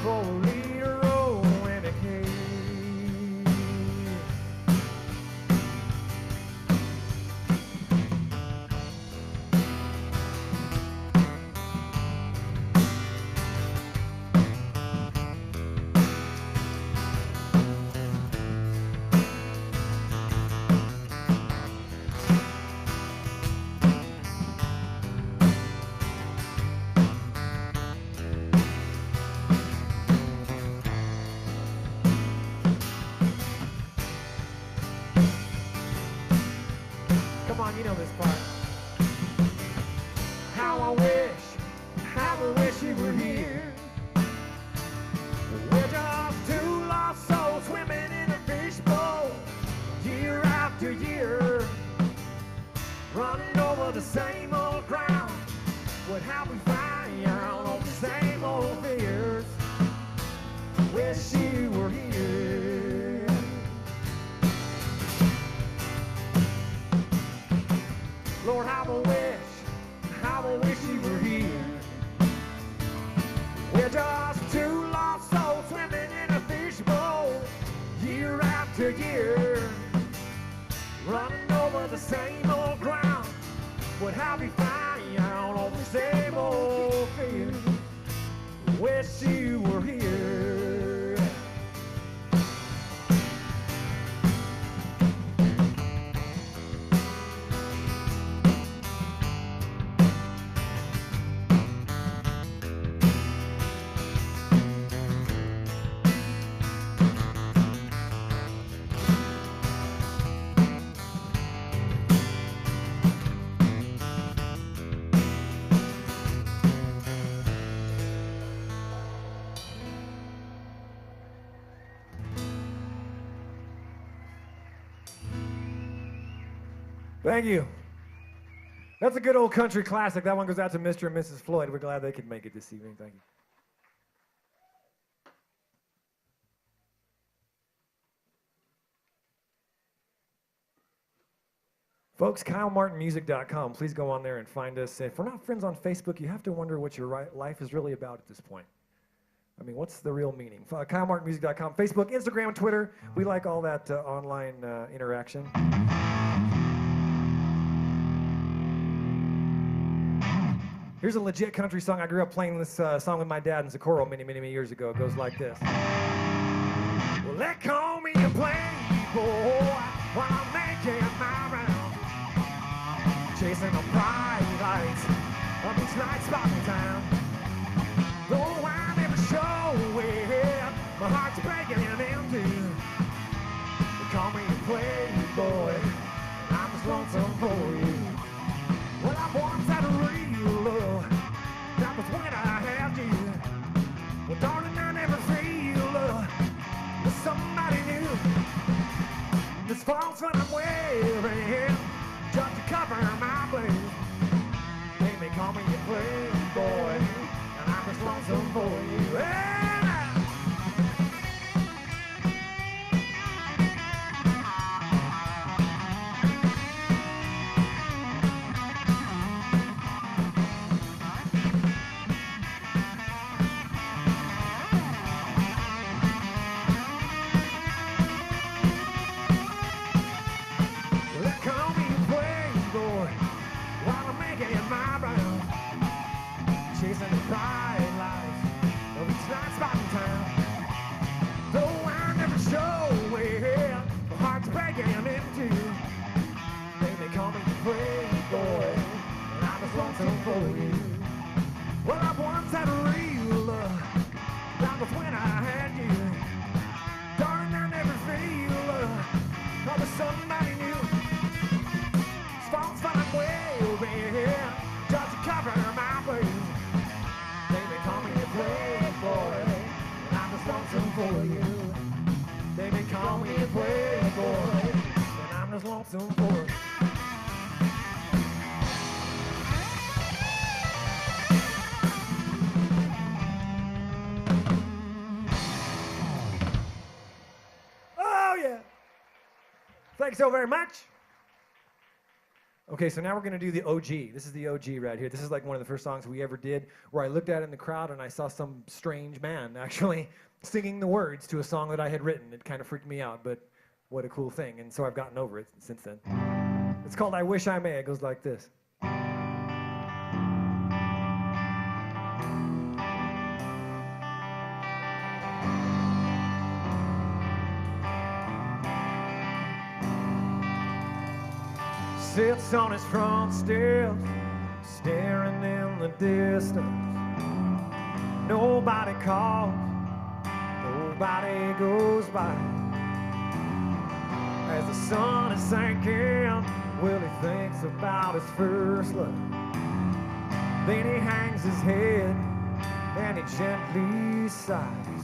[SPEAKER 22] for a leader role in a cage? Come on, you know this part. How I wish you were here. We're just two lost souls swimming in a fishbowl, year after year, running over the same old ground. What have we found on the same old fears? Wish you were here. Lord, how I wish you were here. We're just two lost souls swimming in a fishbowl, year after year, running over the same old ground. What have we found on the same old field? Wish you were here. Thank you. That's a good old country classic. That one goes out to Mr. and Mrs. Floyd. We're glad they could make it this evening. Thank you. Folks, KyleMartinMusic.com. Please go on there and find us. If we're not friends on Facebook, you have to wonder what your life is really about at this point. I mean, what's the real meaning? KyleMartinMusic.com. Facebook, Instagram, Twitter. We like all that online interaction. Here's a legit country song. I grew up playing this song with my dad in Socorro many, many, many years ago. It goes like this. Well, they call me a playboy while I'm making my round, chasing the bright lights of each night sparkling town. Though I never show it, my heart's breaking and empty. They call me a playboy, and I'm just lonesome for you. Well, I once had a real love, that was when I had you. Well, darling, I never feel love with somebody new. This false one I'm wearing just to cover my place. They may call me a playboy, and I'm just lonesome for you. And chasing the bright lights of each night. Thanks so very much. Okay, so now we're going to do the OG. This is the OG right here. This is like one of the first songs we ever did where I looked out in the crowd and I saw some strange man actually singing the words to a song that I had written. It kind of freaked me out, but what a cool thing. And so I've gotten over it since then. It's called I Wish I May. It goes like this. Sits on his front steps, staring in the distance. Nobody calls, nobody goes by. As the sun is sinking, well, he thinks about his first love. Then he hangs his head and he gently sighs.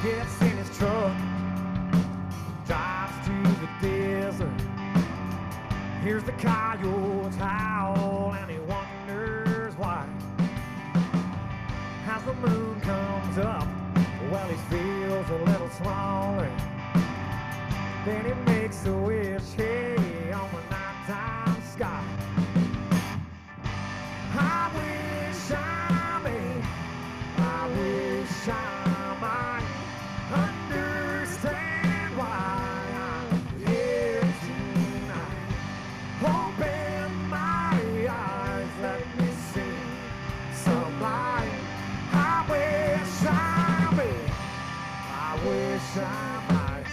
[SPEAKER 22] Gets in his truck, drives to the desert. Hears the coyotes howl and he wonders why. As the moon comes up, well, he feels a little smaller. Then he makes a wish, hey, on the nighttime sky. I wish I may, I wish I might understand why I'm here tonight. Open my eyes, let me see some light. I wish I may, I wish I might.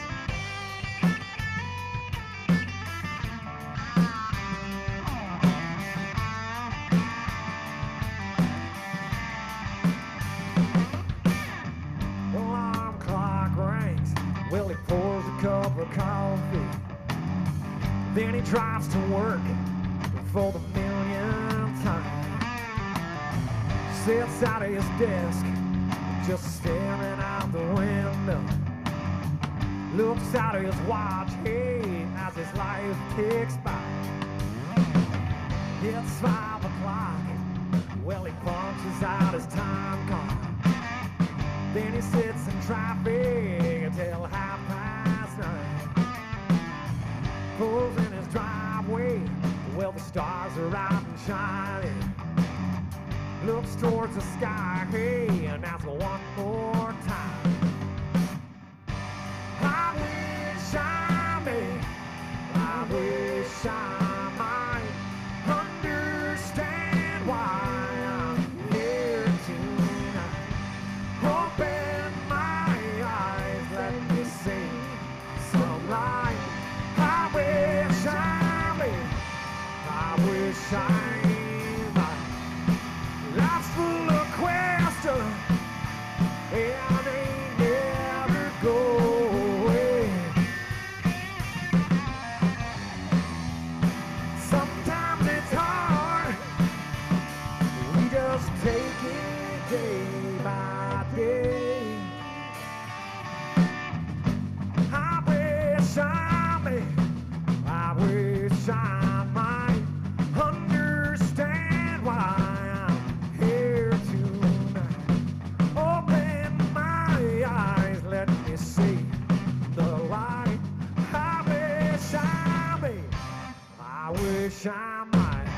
[SPEAKER 22] Alarm clock rings, well, he pours a cup of coffee. Then he drives to work for the millionth time. Sits out at his desk, just staring out the window. Looks out at his watch, hey, as his life ticks by. It's 5 o'clock, well, he punches out his time card. Then he sits in traffic until 9:30. Pulls in his driveway, well, the stars are out and shining. Looks towards the sky, hey, and asks one more time. I wish I may, I wish I might understand why I'm here tonight. Open my eyes, let me see some light. I wish I may, I wish I might. Life's full of questions, and they never go away. Sometimes it's hard, we just take it day by day. I wish I may, I wish I might understand why I'm here tonight. Open my eyes, let me see the light. I wish I may, I wish I might.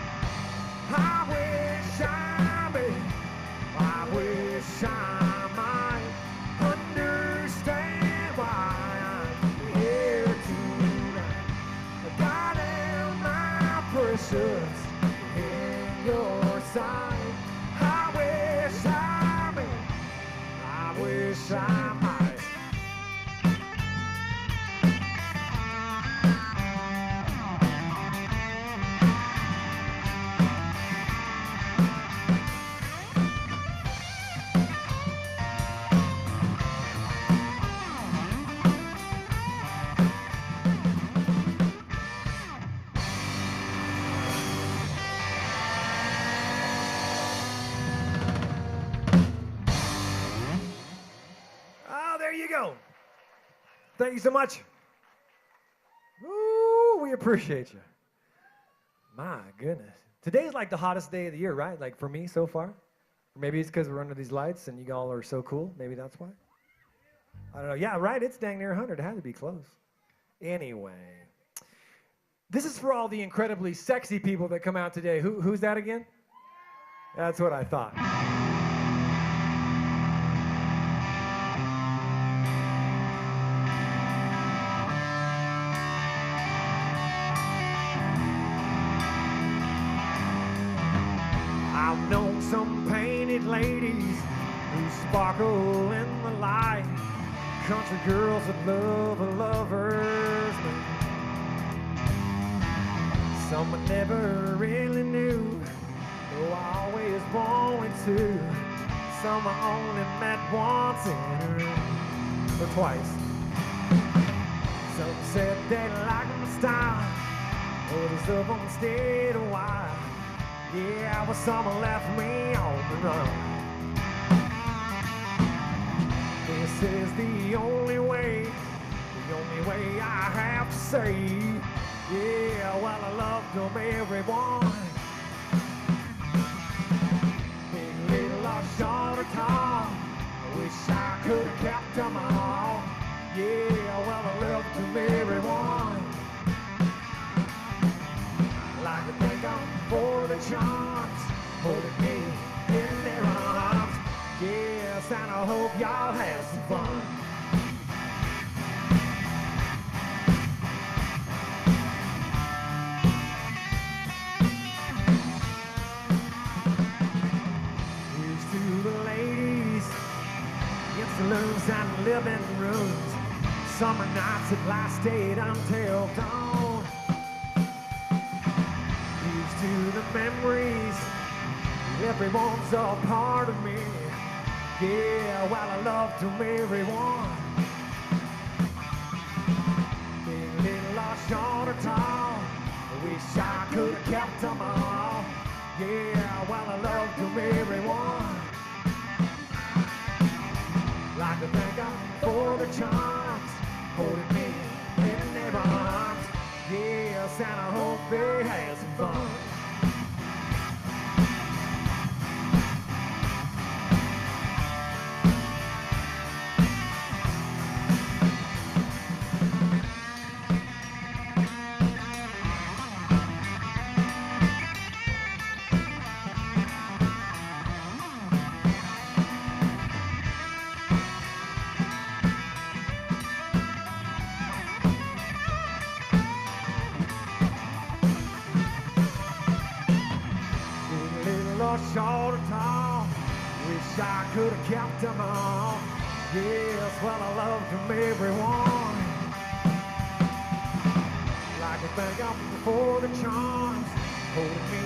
[SPEAKER 22] I wish I may, I wish I might understand why I'm here tonight. God am my precious in your sight. I wish I may, I wish I might. Oh, there you go. Thank you so much. Ooh, we appreciate you. My goodness. Today's like the hottest day of the year, right? Like for me so far. Or maybe it's because we're under these lights and you all are so cool. Maybe that's why. I don't know. Yeah, right. It's dang near 100. It had to be close. Anyway. This is for all the incredibly sexy people that come out today. Who's that again? That's what I thought. I've known some painted ladies who sparkle in the light. Country girls that love a lover's man. Some I never really knew, though I always wanted to. Some I only met once or twice. Some said they liked my style, others of them stayed a while. Yeah, but some left me on the run. This is the only way I have to say. Yeah, well, I loved them, everyone. Big, little, or short or tall, I wish I could have kept them all. Yeah, well, I loved them, everyone. Like to think I'm for the charms, holding me in their arms. Yes, and I hope y'all have some fun. Saloons and living rooms, summer nights that lasted until dawn. Used to the memories, everyone's a part of me. Yeah, well, I loved them, everyone. Big, little, or short or tall, I wish I could have kept them all. Yeah, well, I loved them, everyone. Like to thank them for the charms, holding me in their arms. Yes, and I hope they have some fun. Short or tall, wish I could have kept them all. Yes, well, I loved them, everyone. Like to thank them for the charms, holding me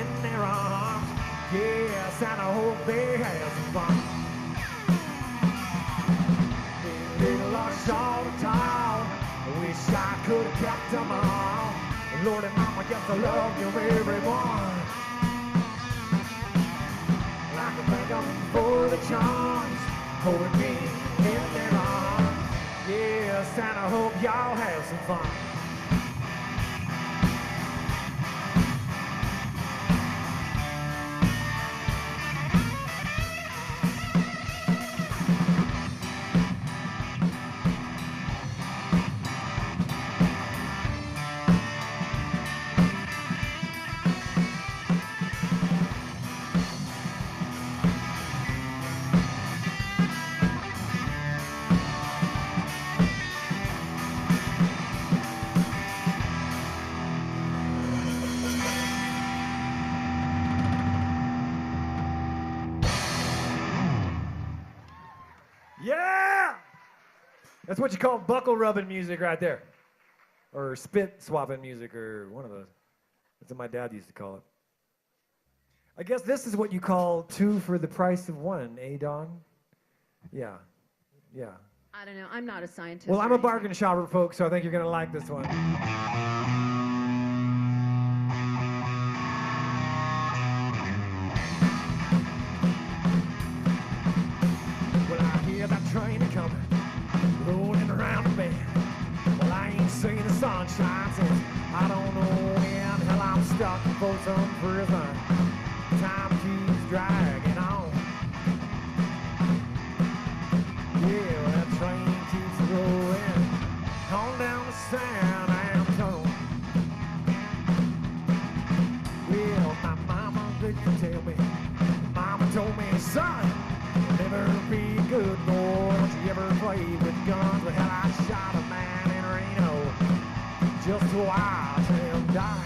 [SPEAKER 22] in their arms. Yes, and I hope they have some fun. Big, little, or short or tall, I wish I could have kept them all. Lord and Mama, yes, I love you, everyone. Thank them for the charms, holding me in their arms. Yes, and I hope y'all have some fun. Yeah! That's what you call buckle rubbing music right there. Or spit swapping music, or one of those. That's what my dad used to call it. I guess this is what you call two for the price of one, eh, Don? Yeah. Yeah.
[SPEAKER 2] I don't know. I'm not a scientist.
[SPEAKER 22] Well, I'm
[SPEAKER 2] or
[SPEAKER 22] a bargain shopper, folks, so I think you're going to like this one. Well, I hear that train coming, rolling around the bend. Well, I ain't seen the sunshine since I don't know when. Hell, I'm stuck in Folsom Prison. Time keeps dragging on. Yeah, well, that train keeps rolling on down the it to tell me. Mama told me, son, never be a good boy. Don't you ever play with guns. Well, hell, I shot a man in Reno just to watch him die.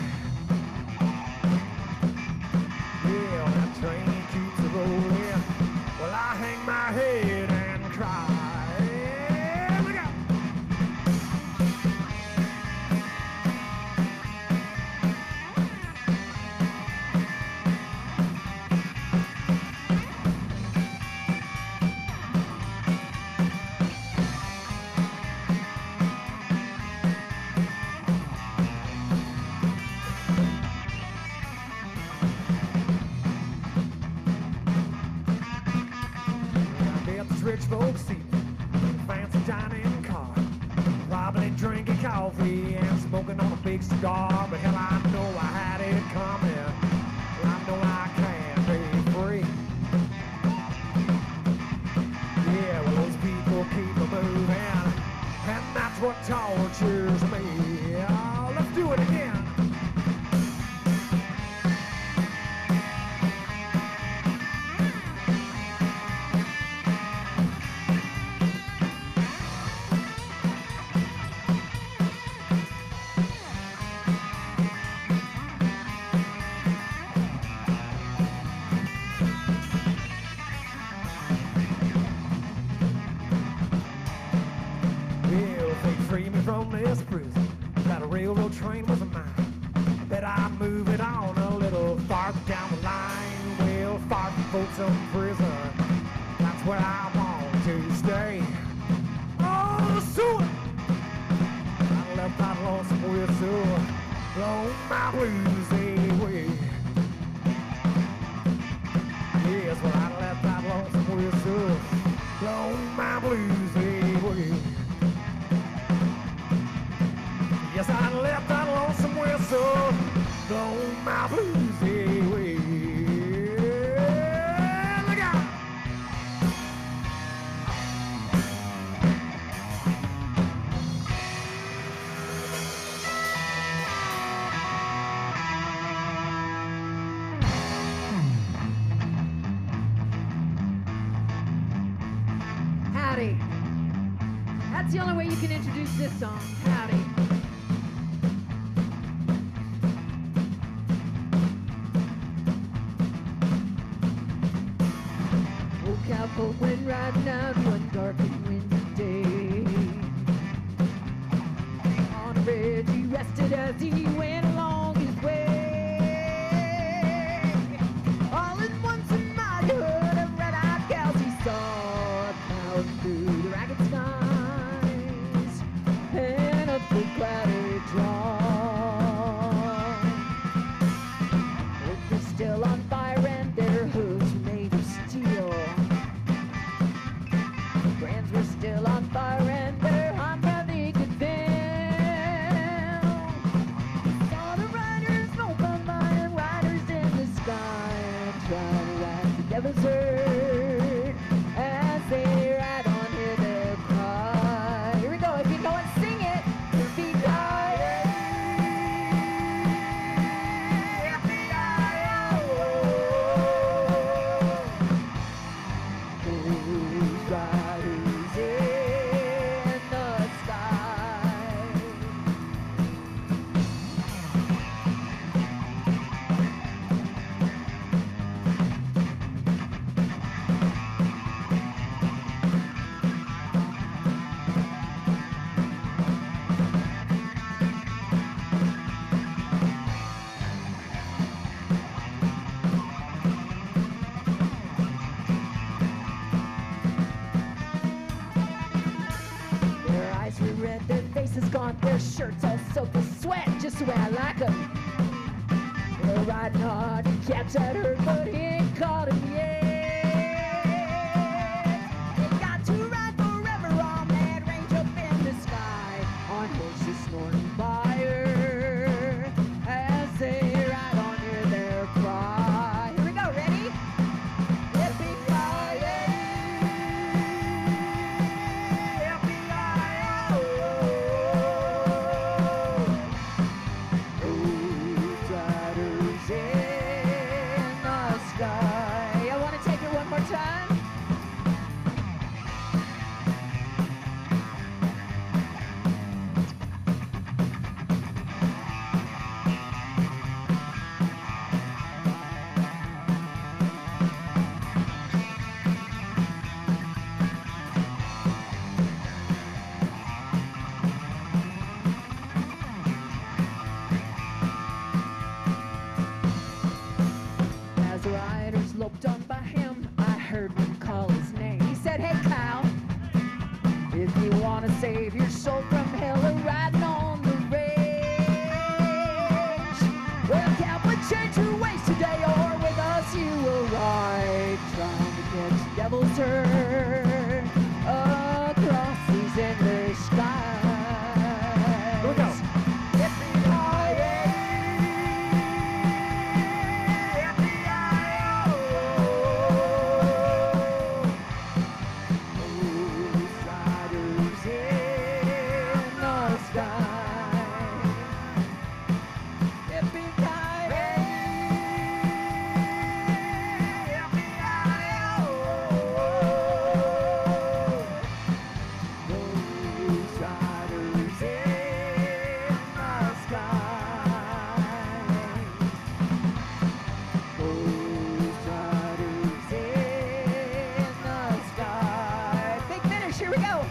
[SPEAKER 22] Yeah, when that train keeps a rolling, well, I hang my head and cry. Yeah, look out! Rich folks see fancy dining car, probably drinking coffee and smoking on a big cigar. But hell, I know I had it coming. I know I can't be free. Yeah, well, those people keep moving, and that's what tortures me. Oh, let's do it again. Free me from this prison. That railroad train was mine. Bet I move it on a little farther down the line. Well, far from Folsom Prison, that's where I want to stay. Oh, sewer! I left that lonesome whistle, blow my blues away. Yes, well, I left that lonesome whistle, blow my blues away. Yes, I left that lonesome whistle, blow my blues away. Look out!
[SPEAKER 2] Howdy. That's the only way you can introduce this song. Howdy. Cowboy went riding out one dark and windy day. On a bridge he rested as he went along his way. All at once a mighty herd of red-eyed cows he saw plowing through the ragged skies and up the cloudy draw. Earth was still on fire and their hooves were made of steel. Brands were still on fire and their hot they could feel. Saw the riders smoke on by and riders in the sky trying to ride the devil's herd as they ride on hear their cry. Here we go, if you know it, sing it. FBI, those riders in the sky. Their eyes were red, their faces gaunt, their shirts all soaked with sweat, just the way I like 'em. They're riding hard to catch that herd, but he ain't caught him yet. They got to ride forever on that range up in the sky, on horses snorting fire as they ride on near their cry. Here we go, ready? FBI, those riders in the envelope done by him. I heard him call his name. He said, hey, Kyle, if you want to save your soul from hell or riding on the range, well, cowboy, change your ways today, or with us you will ride, trying to catch devil's turn across these endless skies.
[SPEAKER 22] Here we go.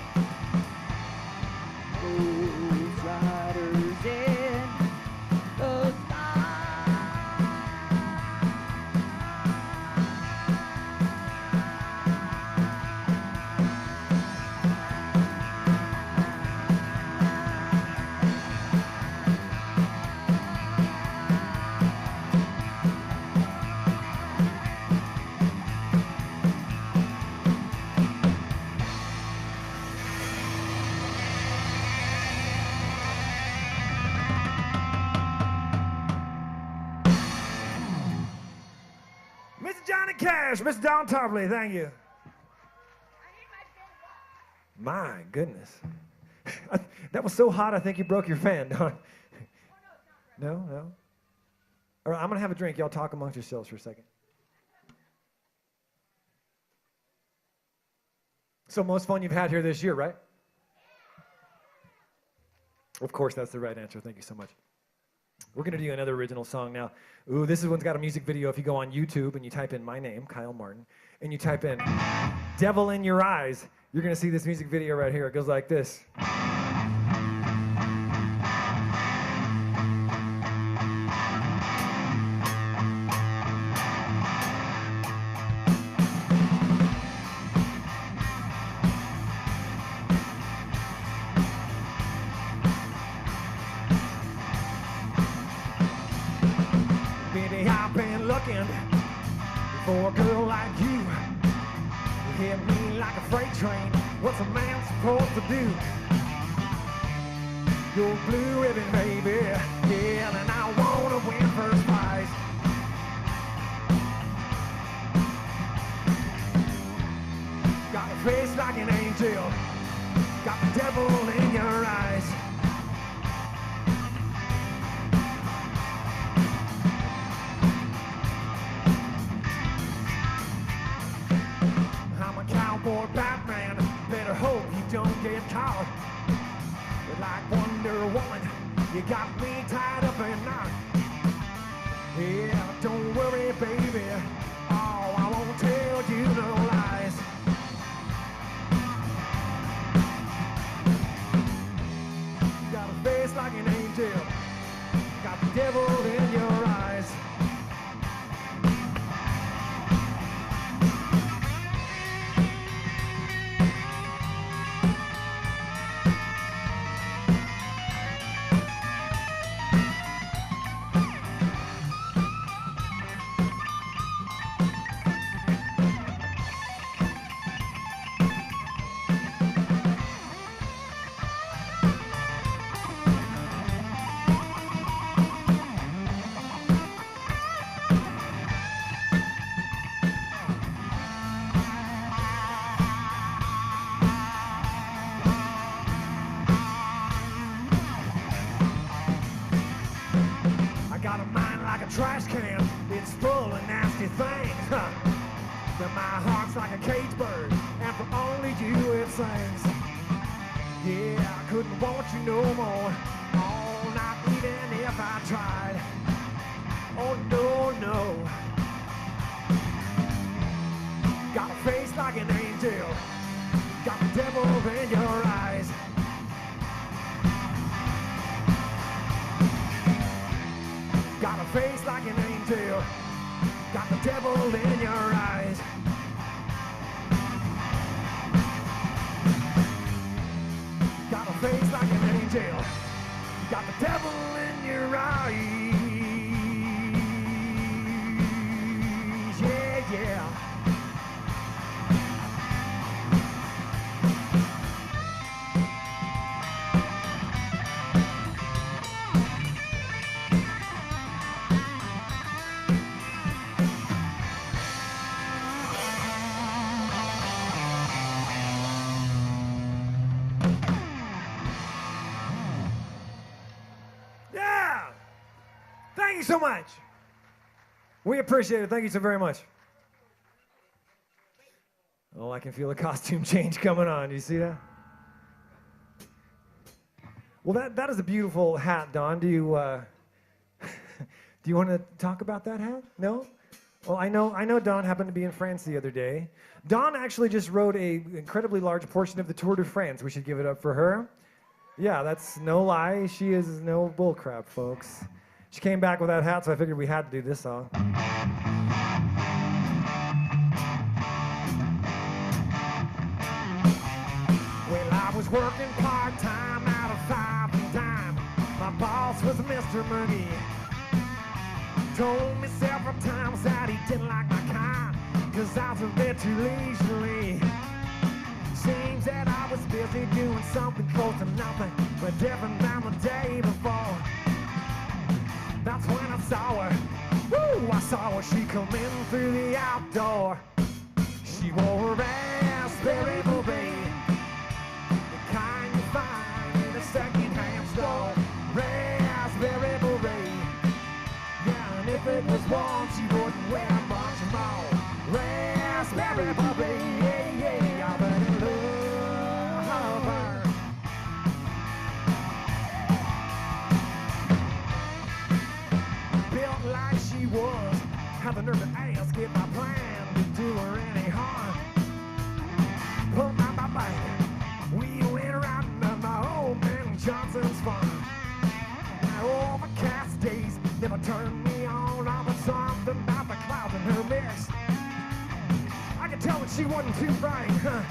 [SPEAKER 22] Mr. Johnny Cash, Mr. Don Tarpley, thank you. My goodness. That was so hot, I think you broke your fan, Don. No, no. All right, I'm going to have a drink. Y'all talk amongst yourselves for a second. So most fun you've had here this year, right? Of course, that's the right answer. Thank you so much. We're going to do another original song now. Ooh, this one's got a music video. If you go on YouTube and you type in my name, Kyle Martin, and you type in Devil in Your Eyes, you're going to see this music video right here. It goes like this. Baby, I've been looking for a girl like you. You hit me like a freight train. What's a man supposed to do? You're blue ribbon, baby. Yeah, and I wanna win first prize. Got a face like an angel. Got the devil in your eyes. I'm a cowboy Batman, better hope you don't get caught. But like Wonder Woman, you got me tied up in knot. Yeah, don't worry, baby, oh, I won't tell you no lies. Got a face like an angel, got the devil in your eyes. Got a mind like a trash can, it's full of nasty things. But my heart's like a cage bird, and for only you it sings. Yeah, I couldn't want you no more, oh, not even if I tried. Oh, no, no. Got a face like an angel, got the devil in your eyes. Got a face like an angel, got the devil in your tell. You got the devil in your eyes. Yeah, yeah. Yeah! Thank you so much. We appreciate it. Thank you so very much. Oh, I can feel a costume change coming on. Do you see that? Well, that is a beautiful hat, Don. Do you do you want to talk about that hat? No? Well, I know Dawn happened to be in France the other day. Dawn actually just rode a incredibly large portion of the Tour de France. We should give it up for her. Yeah, that's no lie. She is no bullcrap, folks. She came back with that hat, so I figured we had to do this song. Well, I was working part-time out of 5 and dime. My boss was Mr. Money. Told me several times that he didn't like my kind, 'cause I was a bit too leisurely. Seems that I was busy doing something close to nothing, but different than the day before. That's when I saw her. Woo! I saw her. She come in through the outdoor. She wore her raspberry beret, the kind you find in a second-hand store. Raspberry beret. Yeah, and if it was warm, she wouldn't wear much more. Raspberry beret. Yeah, yeah, I better love her. Built like she was, had the nerve to ask if I planned to do her any harm. Put my bike, we went riding on my old man Johnson's farm. Overcast days never turned me on. I was something about the clouds in her mix. I could tell that she wasn't too bright, but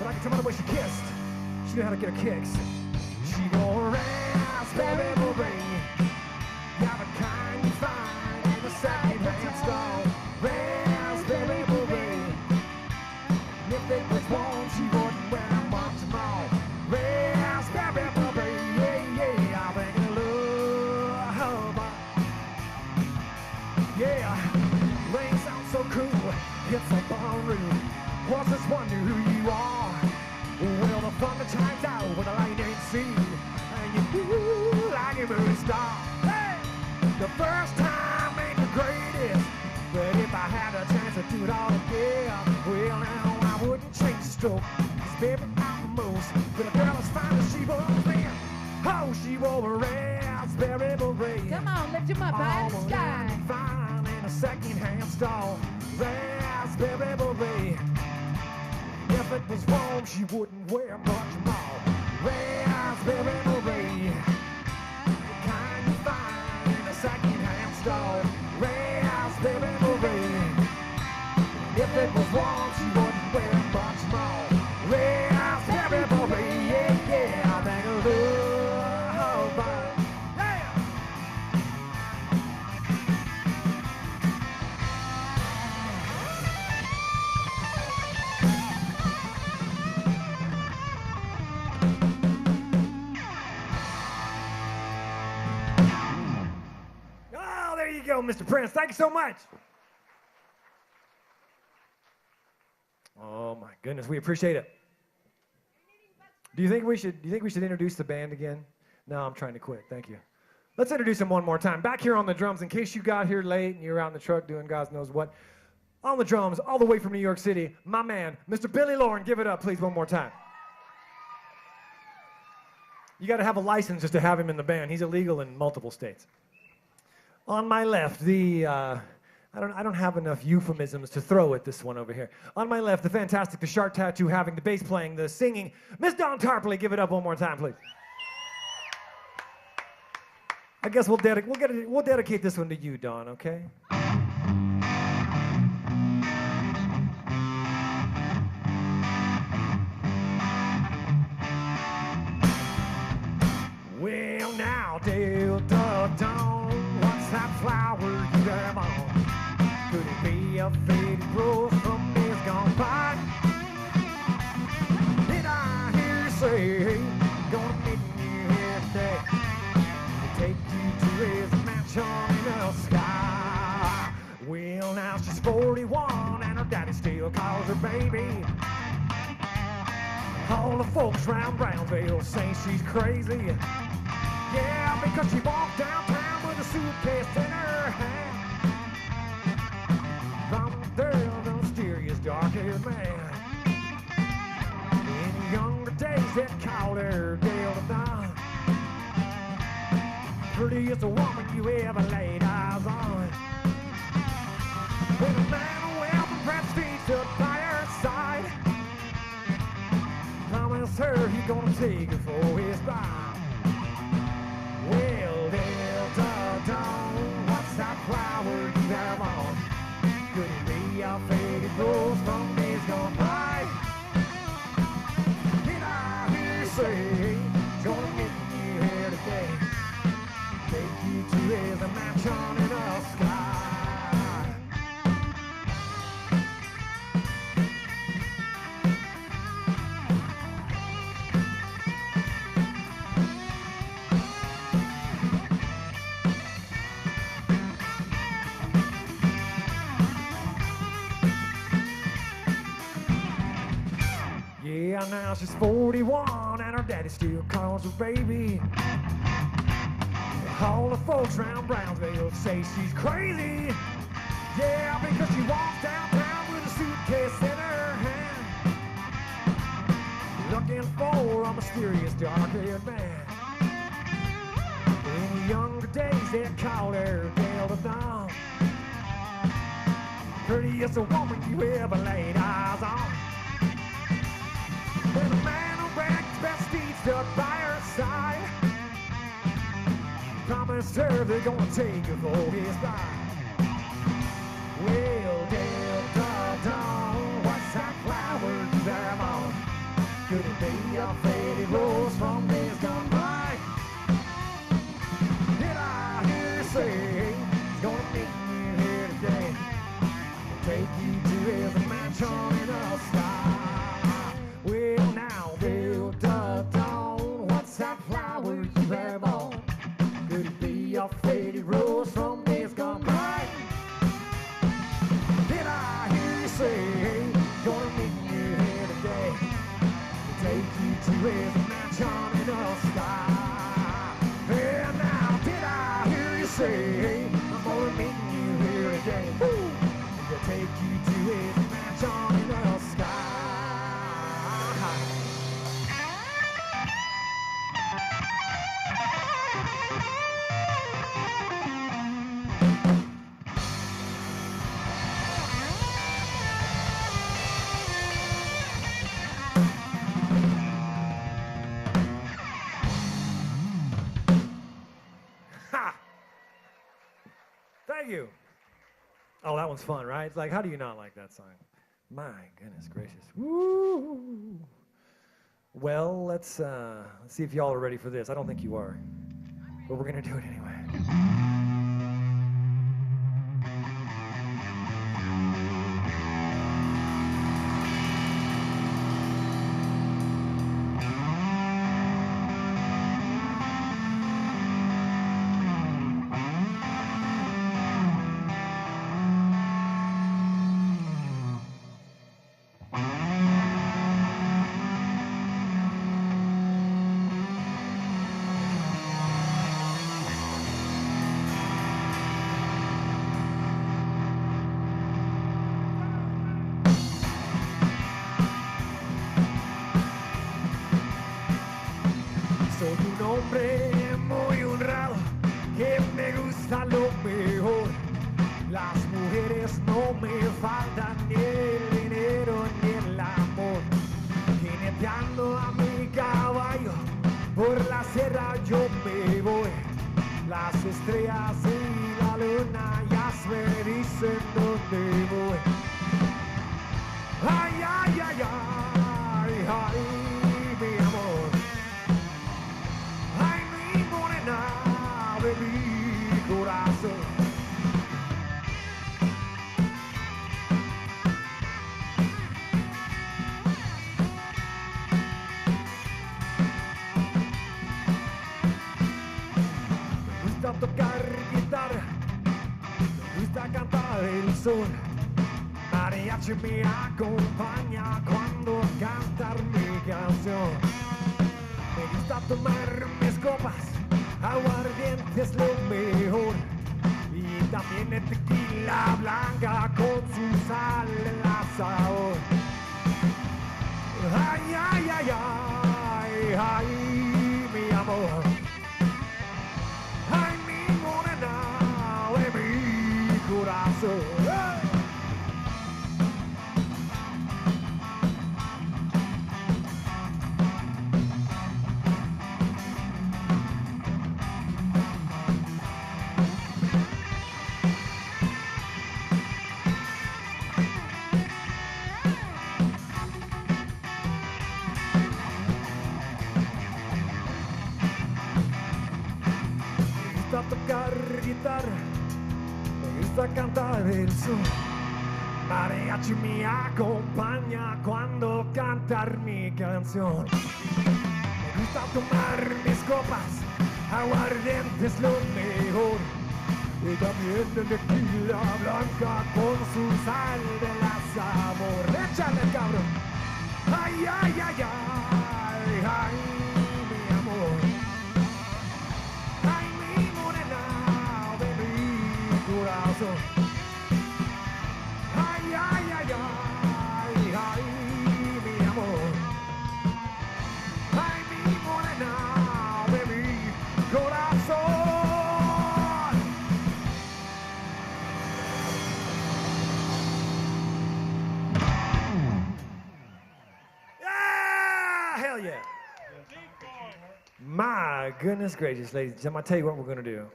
[SPEAKER 22] I could tell by the way she kissed. She knew how to get her kicks. She wore a raspberry beret. Yeah, the kind you find in a second-hand store. Raspberry beret. And if it was warm, she wouldn't wear much more. Raspberry beret. Yeah, yeah, I think I love her. Yeah, rain sounds so cool. It's a ballroom. What's this one who you are? Well, the thunder chimes out with the lightning seed, and you feel like a movie star. Hey! The first time ain't the greatest, but if I had a chance to do it all again, well, now I wouldn't change the stroke. 'Cause baby, I'm the most, but a girl as fine as she was then. Oh, she wore a raspberry beret.
[SPEAKER 2] Come on, lift him up high in the sky.
[SPEAKER 22] Fine in a second-hand store. Raspberry beret. If it was warm, she wouldn't wear much more. Raspberry beret. The kind you find in a second-hand store. Raspberry beret. If it was warm, she wouldn't wear much more. Raspberry beret. Yeah, yeah, I think I love her. Yeah. Oh, there you go, Mr. Prince. Thank you so much. Oh my goodness, we appreciate it. Do you think we should introduce the band again? No, I'm trying to quit. Thank you. Let's introduce them one more time. Back here on the drums, in case you got here late and you're out in the truck doing God knows what. On the drums, all the way from New York City, my man, Mr. Billy Lauren. Give it up, please, one more time. You got to have a license just to have him in the band. He's illegal in multiple states. On my left, I don't have enough euphemisms to throw at this one over here. On my left, the fantastic, the shark tattoo having, the bass playing, the singing, Miss Dawn Tarpley. Give it up one more time, please. I guess we'll dedicate this one to you, Dawn, okay? a faded rose from days gone by. Did I hear you say, gonna meet you here today? Take you to his mansion in the sky. Well, now she's 41 and her daddy still calls her baby. All the folks round Brownsville say she's crazy. Yeah, because she walked downtown with a suitcase in her hand. From there, the mysterious dark-haired man. In younger days, they'd call her Dale the Don. Prettiest woman you ever laid eyes on. When a man of wealth and prestige stood by her side, promised her he gonna take her for his bride. Well, Delta Dawn, what's that flower you have on? Could it be a faded rose from days gone by? Did I hear you say, gonna meet you here today? Take you to his mansion in the sky. Yeah, now she's 41 and her daddy still calls her baby. All the folks around Brownsville say she's crazy. Yeah, because she walks downtown with a suitcase in her hand, looking for a mysterious dark-haired man. In younger days, they'd call her Dale the Dawn. Prettiest woman you ever laid eyes on. When a man who bragged best deed stood by her side, promised her they're gonna take her for his bride. Well, Delta Dawn, what's that flower you have on? Could it be a faded rose from days gone by? Did I hear you say he's gonna meet you here today? Take you to his mansion in the sky. Well, now, Delta Dawn, what's that flower you have on? Could it be a faded rose from days gone by? Did I hear you say, gonna meet you here today? Take you to his mansion in the sky. Yeah, now, did I hear you say, I'm gonna meet you here today? Woo! To take you to his mansion in the sky. Thank you. Oh, that one's fun, right? It's like, how do you not like that song? My goodness gracious. Woo! Well, let's see if y'all are ready for this. I don't think you are, but we're gonna do it anyway. Soy un hombre muy honrado que me gusta lo mejor. Las mujeres no me faltan, ni el dinero ni el amor. Jineteando a mi caballo por la sierra yo me voy. Las estrellas y la luna ya me dicen dónde voy. Ay, ay, ay, ay, ay, mi amor. Ay, mi morena de mi corazón. corazón. Mariachi me acompaña cuando cantar mi canción. Me gusta tomar mis copas, aguardiente es lo mejor. Y también el tequila blanca con su sal en la sabor. Ay, ay, ay, ay, ay, mi amor. Ay, mi morena de mi corazón. Me gusta tocar guitarra, me gusta cantar el son. Mariachi me acompaña cuando cantar mi canción. Me gusta tomar mis copas, aguardiente es lo mejor. Y también el tequila blanca con su sal de la sabor. Échale, cabrón. Ay, ay, ay, ay, ay, mi amor. Ay, mi morena de mi corazón. Ay, ay, ay, ay, ay, mi amor. Ay, mi morena de mi corazón. Yeah! Hell yeah! My goodness gracious, ladies and gentlemen, I'll tell you what we're going to do.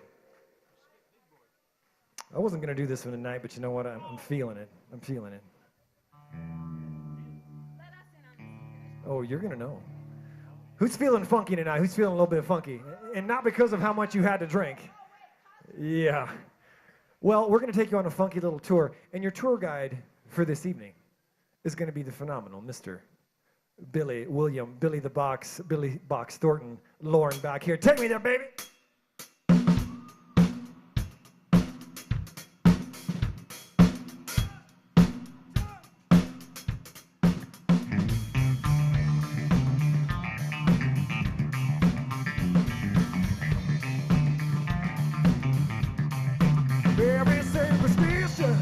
[SPEAKER 22] I wasn't going to do this one tonight, but you know what? I'm feeling it. I'm feeling it. Oh, you're going to know. Who's feeling funky tonight? Who's feeling a little bit funky? And not because of how much you had to drink. Yeah. Well, we're going to take you on a funky little tour, and your tour guide for this evening is going to be the phenomenal Mr. Billy the Box Thornton, Lauren back here. Take me there, baby. Very superstitious,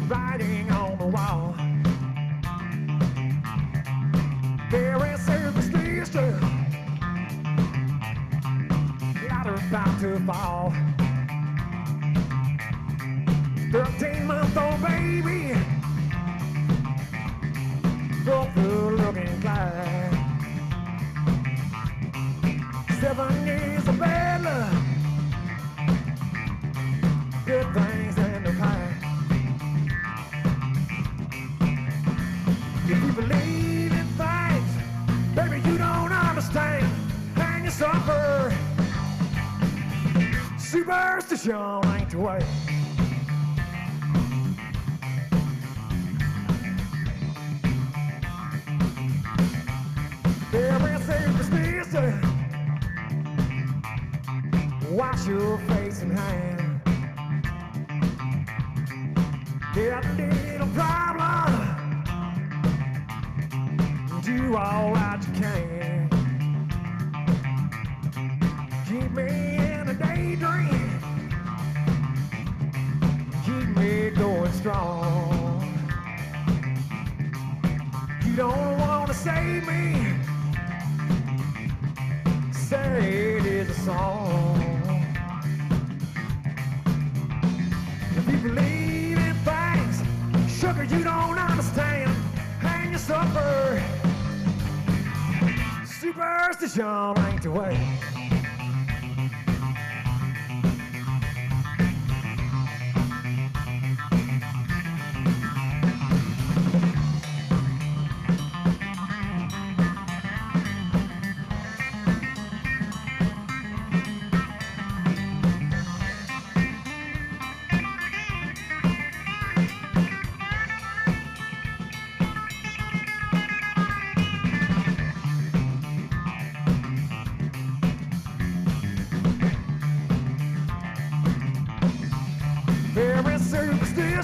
[SPEAKER 22] writing on the wall. Very superstitious, ladder about to fall. 13-month-old baby, broke the looking glass. 7 years of bad luck, good things in the past. If you believe in things, baby, you don't understand, and you suffer. Superstition ain't the way. Every superstition, wash your face and hands. Get a little problem, do all that you can. Keep me in a daydream, keep me going strong. You don't want to save me, say it is a song. If you believe in things, sugar, you don't understand, and you suffer. Superstition ain't the way.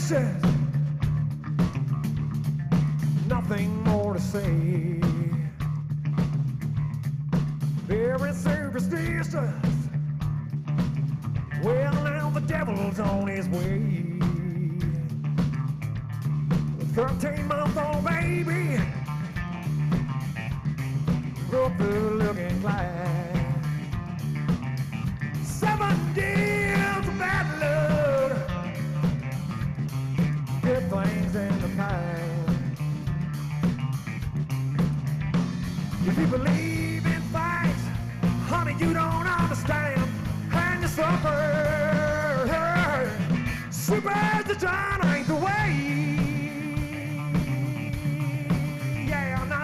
[SPEAKER 22] dishes. Nothing more to say. Very superstitious. Well, now the devil's on his way. 13-month-old baby broke the looking glass. 7 years of bad luck, good things in the past. If you believe in facts, honey, you don't understand, and you suffer. Super the John ain't the way. Yeah, no.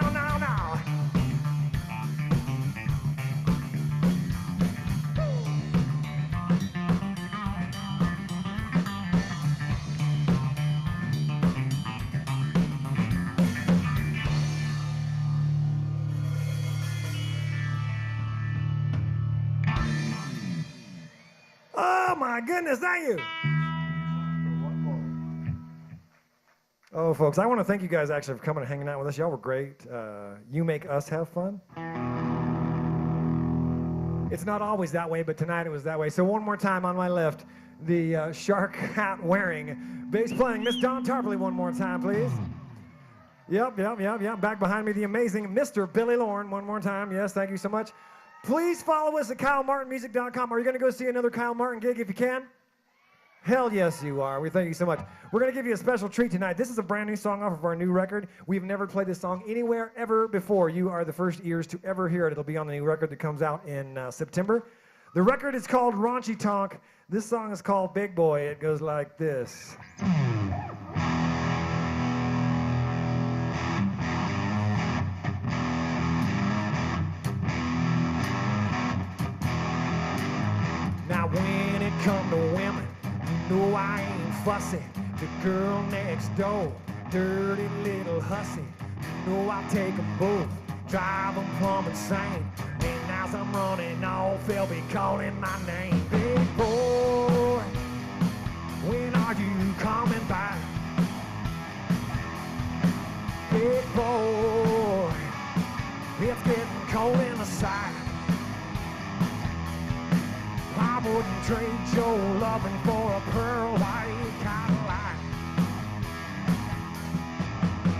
[SPEAKER 22] Oh my goodness, thank you. Oh, folks, I want to thank you guys actually for coming and hanging out with us. Y'all were great. You make us have fun. It's not always that way, but tonight it was that way. So one more time on my left, the shark hat wearing, bass playing, Miss Dawn Tarpley, one more time, please. Yep. Back behind me, the amazing Mr. Billy Lorne, one more time. Yes, thank you so much. Please follow us at KyleMartinMusic.com. Are you going to go see another Kyle Martin gig if you can? Hell yes, you are. We thank you so much. We're going to give you a special treat tonight. This is a brand new song off of our new record. We've never played this song anywhere ever before. You are the first ears to ever hear it. It'll be on the new record that comes out in September. The record is called Raunchy Tonk. This song is called Big Boy. It goes like this. Now when it come to women, you know I ain't fussy. The girl next door, dirty little hussy. You know I'll take them both, drive them plumb insane. And as I'm running off, they'll be calling my name. Big boy, when are you coming back? Big boy, it's getting cold in the side. I wouldn't trade your loving for a pearl white Cadillac.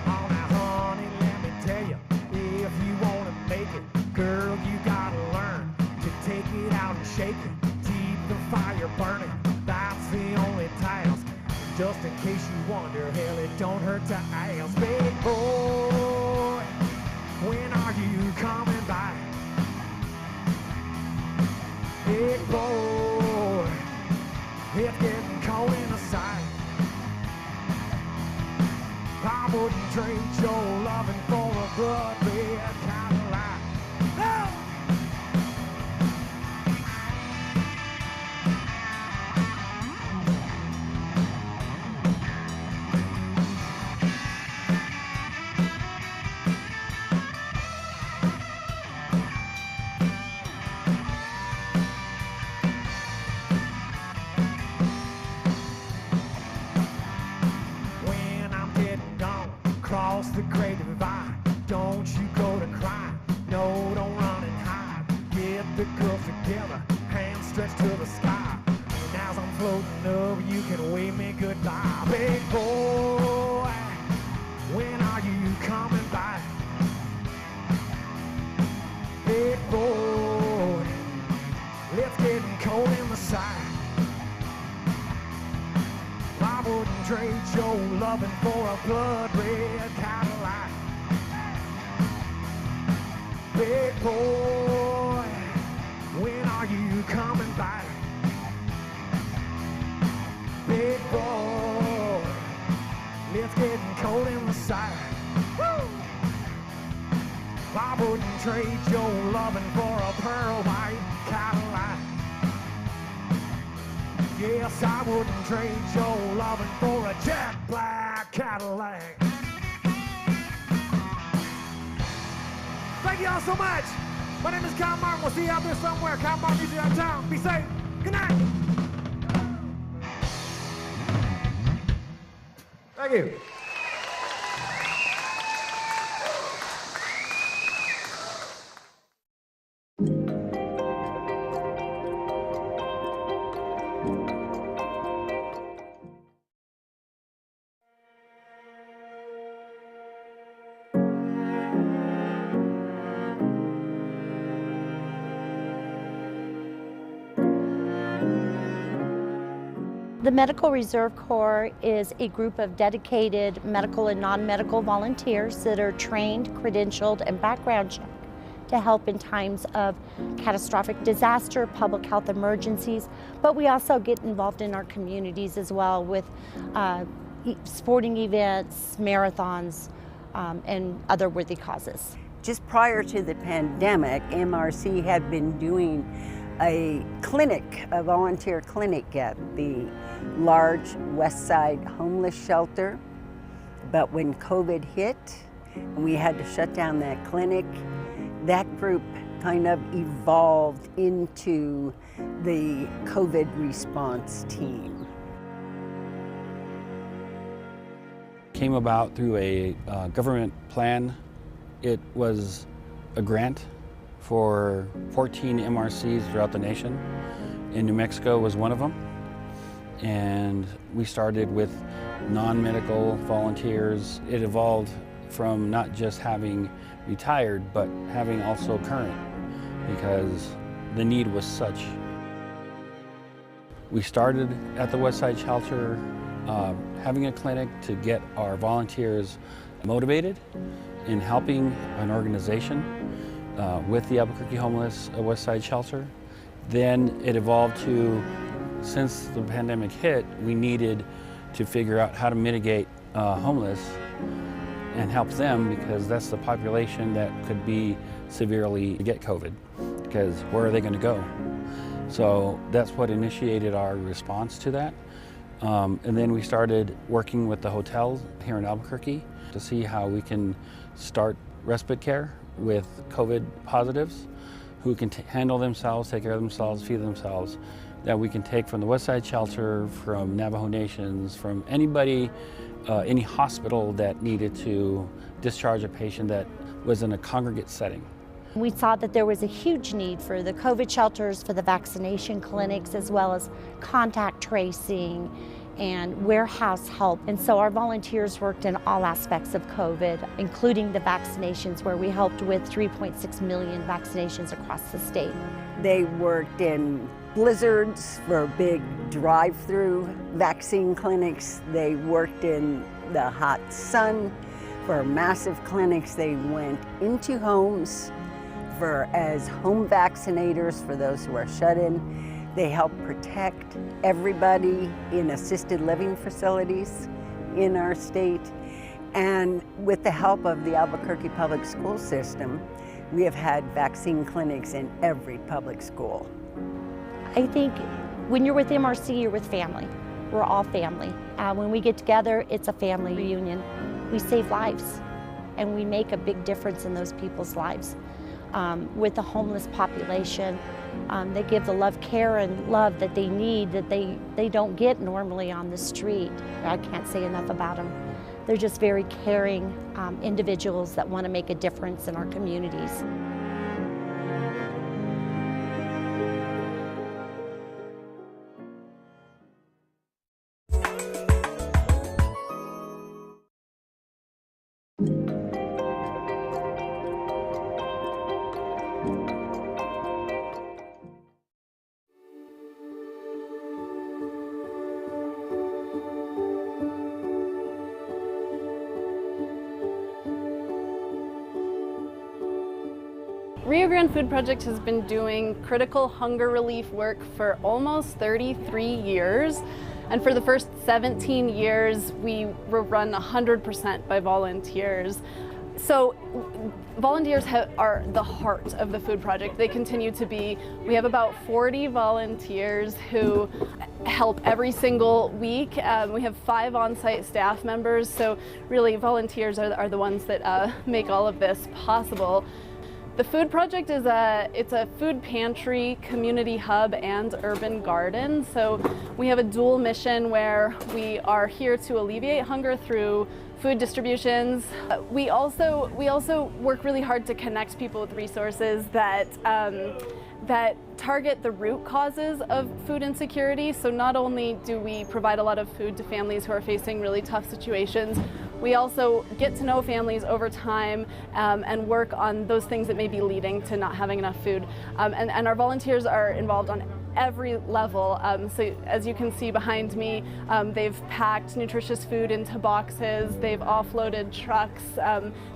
[SPEAKER 22] Oh, now, honey, let me tell you, if you want to make it, girl, you gotta learn to take it out and shake it. Keep the fire burning, that's the only task. Just in case you wonder, hell, it don't hurt to ask. Big boy, when are you coming back? Big boy, it's getting cold in the side. I wouldn't trade your loving for a blood red Cadillac. No! Cross the great divide, don't you go to cry, no, don't run and hide. Get the girls together, hands stretched to the sky. And as I'm floating over, you can wave me goodbye. Big boy, when are you coming back? Big boy, it's getting cold in the side. I wouldn't trade your loving for a blood red Cadillac. Big boy, when are you coming back? Big boy, it's getting cold in the side. Woo! I wouldn't trade your loving for a pearl white Cadillac. Yes, I wouldn't trade your loving for a jet black Cadillac. Thank you all so much. My name is Kyle Martin. We'll see you out there somewhere. Kyle Martin Music out of town. Be safe. Good night. Thank you.
[SPEAKER 8] The Medical Reserve Corps is a group of dedicated medical and non-medical volunteers that are trained, credentialed, and background checked to help in times of catastrophic disaster, public health emergencies, but we also get involved in our communities as well with sporting events, marathons, and other worthy causes.
[SPEAKER 21] Just prior to the pandemic, MRC had been doing a clinic, a volunteer clinic at the large West Side homeless shelter. But when COVID hit and we had to shut down that clinic, that group kind of evolved into the COVID response team.
[SPEAKER 23] Came about through a government plan. It was a grant for 14 MRCs throughout the nation, and New Mexico was one of them. And we started with non-medical volunteers. It evolved from not just having retired, but having also current, because the need was such. We started at the Westside Shelter, having a clinic to get our volunteers motivated in helping an organization with the Albuquerque Homeless Westside Shelter. Then it evolved to, since the pandemic hit, we needed to figure out how to mitigate homeless and help them, because that's the population that could be severely get COVID, because where are they going to go? So that's what initiated our response to that. And then we started working with the hotels here in Albuquerque to see how we can start respite care with COVID positives who can handle themselves, take care of themselves, feed themselves, that we can take from the Westside Shelter, from Navajo Nations, from anybody, any hospital that needed to discharge a patient that was in a congregate setting.
[SPEAKER 8] We saw that there was a huge need for the COVID shelters, for the vaccination clinics, as well as contact tracing and warehouse help. And so our volunteers worked in all aspects of COVID, including the vaccinations, where we helped with 3.6 million vaccinations across the state.
[SPEAKER 21] They worked in blizzards for big drive-through vaccine clinics. They worked in the hot sun for massive clinics. They went into homes as home vaccinators for those who are shut in. They help protect everybody in assisted living facilities in our state. And with the help of the Albuquerque Public School System, we have had vaccine clinics in every public school.
[SPEAKER 8] I think when you're with MRC, you're with family. We're all family. When we get together, it's a family reunion. We save lives, and we make a big difference in those people's lives. With the homeless population, they give the love, care, and love that they need, that they don't get normally on the street. I can't say enough about them. They're just very caring individuals that want to make a difference in our communities.
[SPEAKER 24] Rio Grande Food Project has been doing critical hunger relief work for almost 33 years. And for the first 17 years, we were run 100% by volunteers. So volunteers are the heart of the food project. They continue to be. We have about 40 volunteers who help every single week. We have 5 on-site staff members. So really volunteers are the ones that make all of this possible. The Food Project is it's a food pantry, community hub, and urban garden. So we have a dual mission where we are here to alleviate hunger through food distributions. We also work really hard to connect people with resources that target the root causes of food insecurity. So not only do we provide a lot of food to families who are facing really tough situations, we also get to know families over time and work on those things that may be leading to not having enough food. And our volunteers are involved on every level. So as you can see behind me, they've packed nutritious food into boxes, they've offloaded trucks,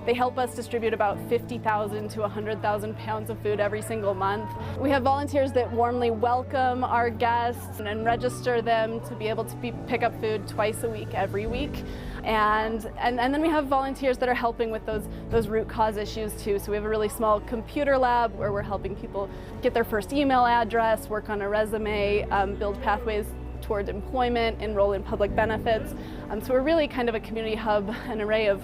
[SPEAKER 24] they help us distribute about 50,000 to 100,000 pounds of food every single month. We have volunteers that warmly welcome our guests and register them to be able to pick up food twice a week, every week. And then we have volunteers that are helping with those root cause issues too. So we have a really small computer lab where we're helping people get their first email address, work on a resume, build pathways toward employment, enroll in public benefits. So we're really kind of a community hub, an array of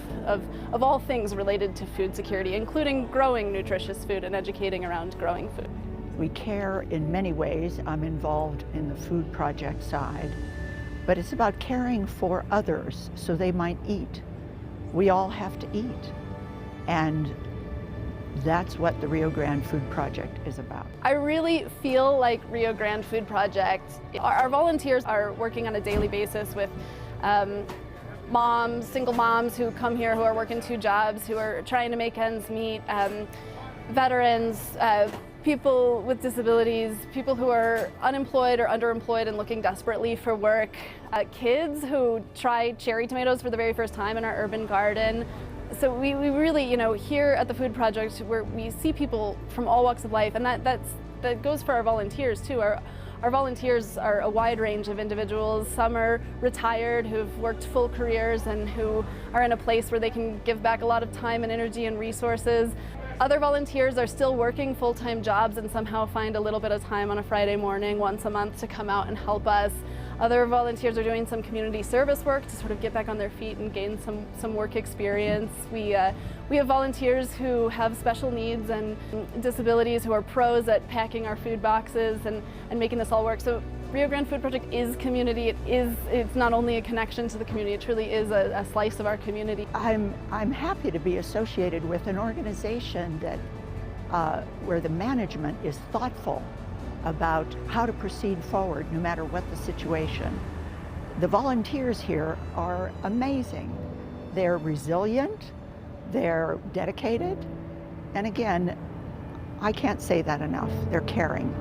[SPEAKER 24] all things related to food security, including growing nutritious food and educating around growing food.
[SPEAKER 3] We care in many ways. I'm involved in the food project side. But it's about caring for others so they might eat. We all have to eat. And that's what the Rio Grande Food Project is about.
[SPEAKER 24] I really feel like Rio Grande Food Project, our volunteers are working on a daily basis with moms, single moms who come here who are working 2 jobs, who are trying to make ends meet, veterans, people with disabilities, people who are unemployed or underemployed and looking desperately for work, kids who try cherry tomatoes for the very first time in our urban garden. So we really, here at the Food Project, where we see people from all walks of life, and that goes for our volunteers too. Our volunteers are a wide range of individuals. Some are retired who've worked full careers and who are in a place where they can give back a lot of time and energy and resources. Other volunteers are still working full-time jobs and somehow find a little bit of time on a Friday morning once a month to come out and help us. Other volunteers are doing some community service work to sort of get back on their feet and gain some work experience. We have volunteers who have special needs and disabilities who are pros at packing our food boxes and making this all work. So Rio Grande Food Project is community. It's not only a connection to the community, it truly is a slice of our community.
[SPEAKER 3] I'm happy to be associated with an organization that where the management is thoughtful about how to proceed forward no matter what the situation. The volunteers here are amazing. They're resilient, they're dedicated, and again, I can't say that enough. They're caring.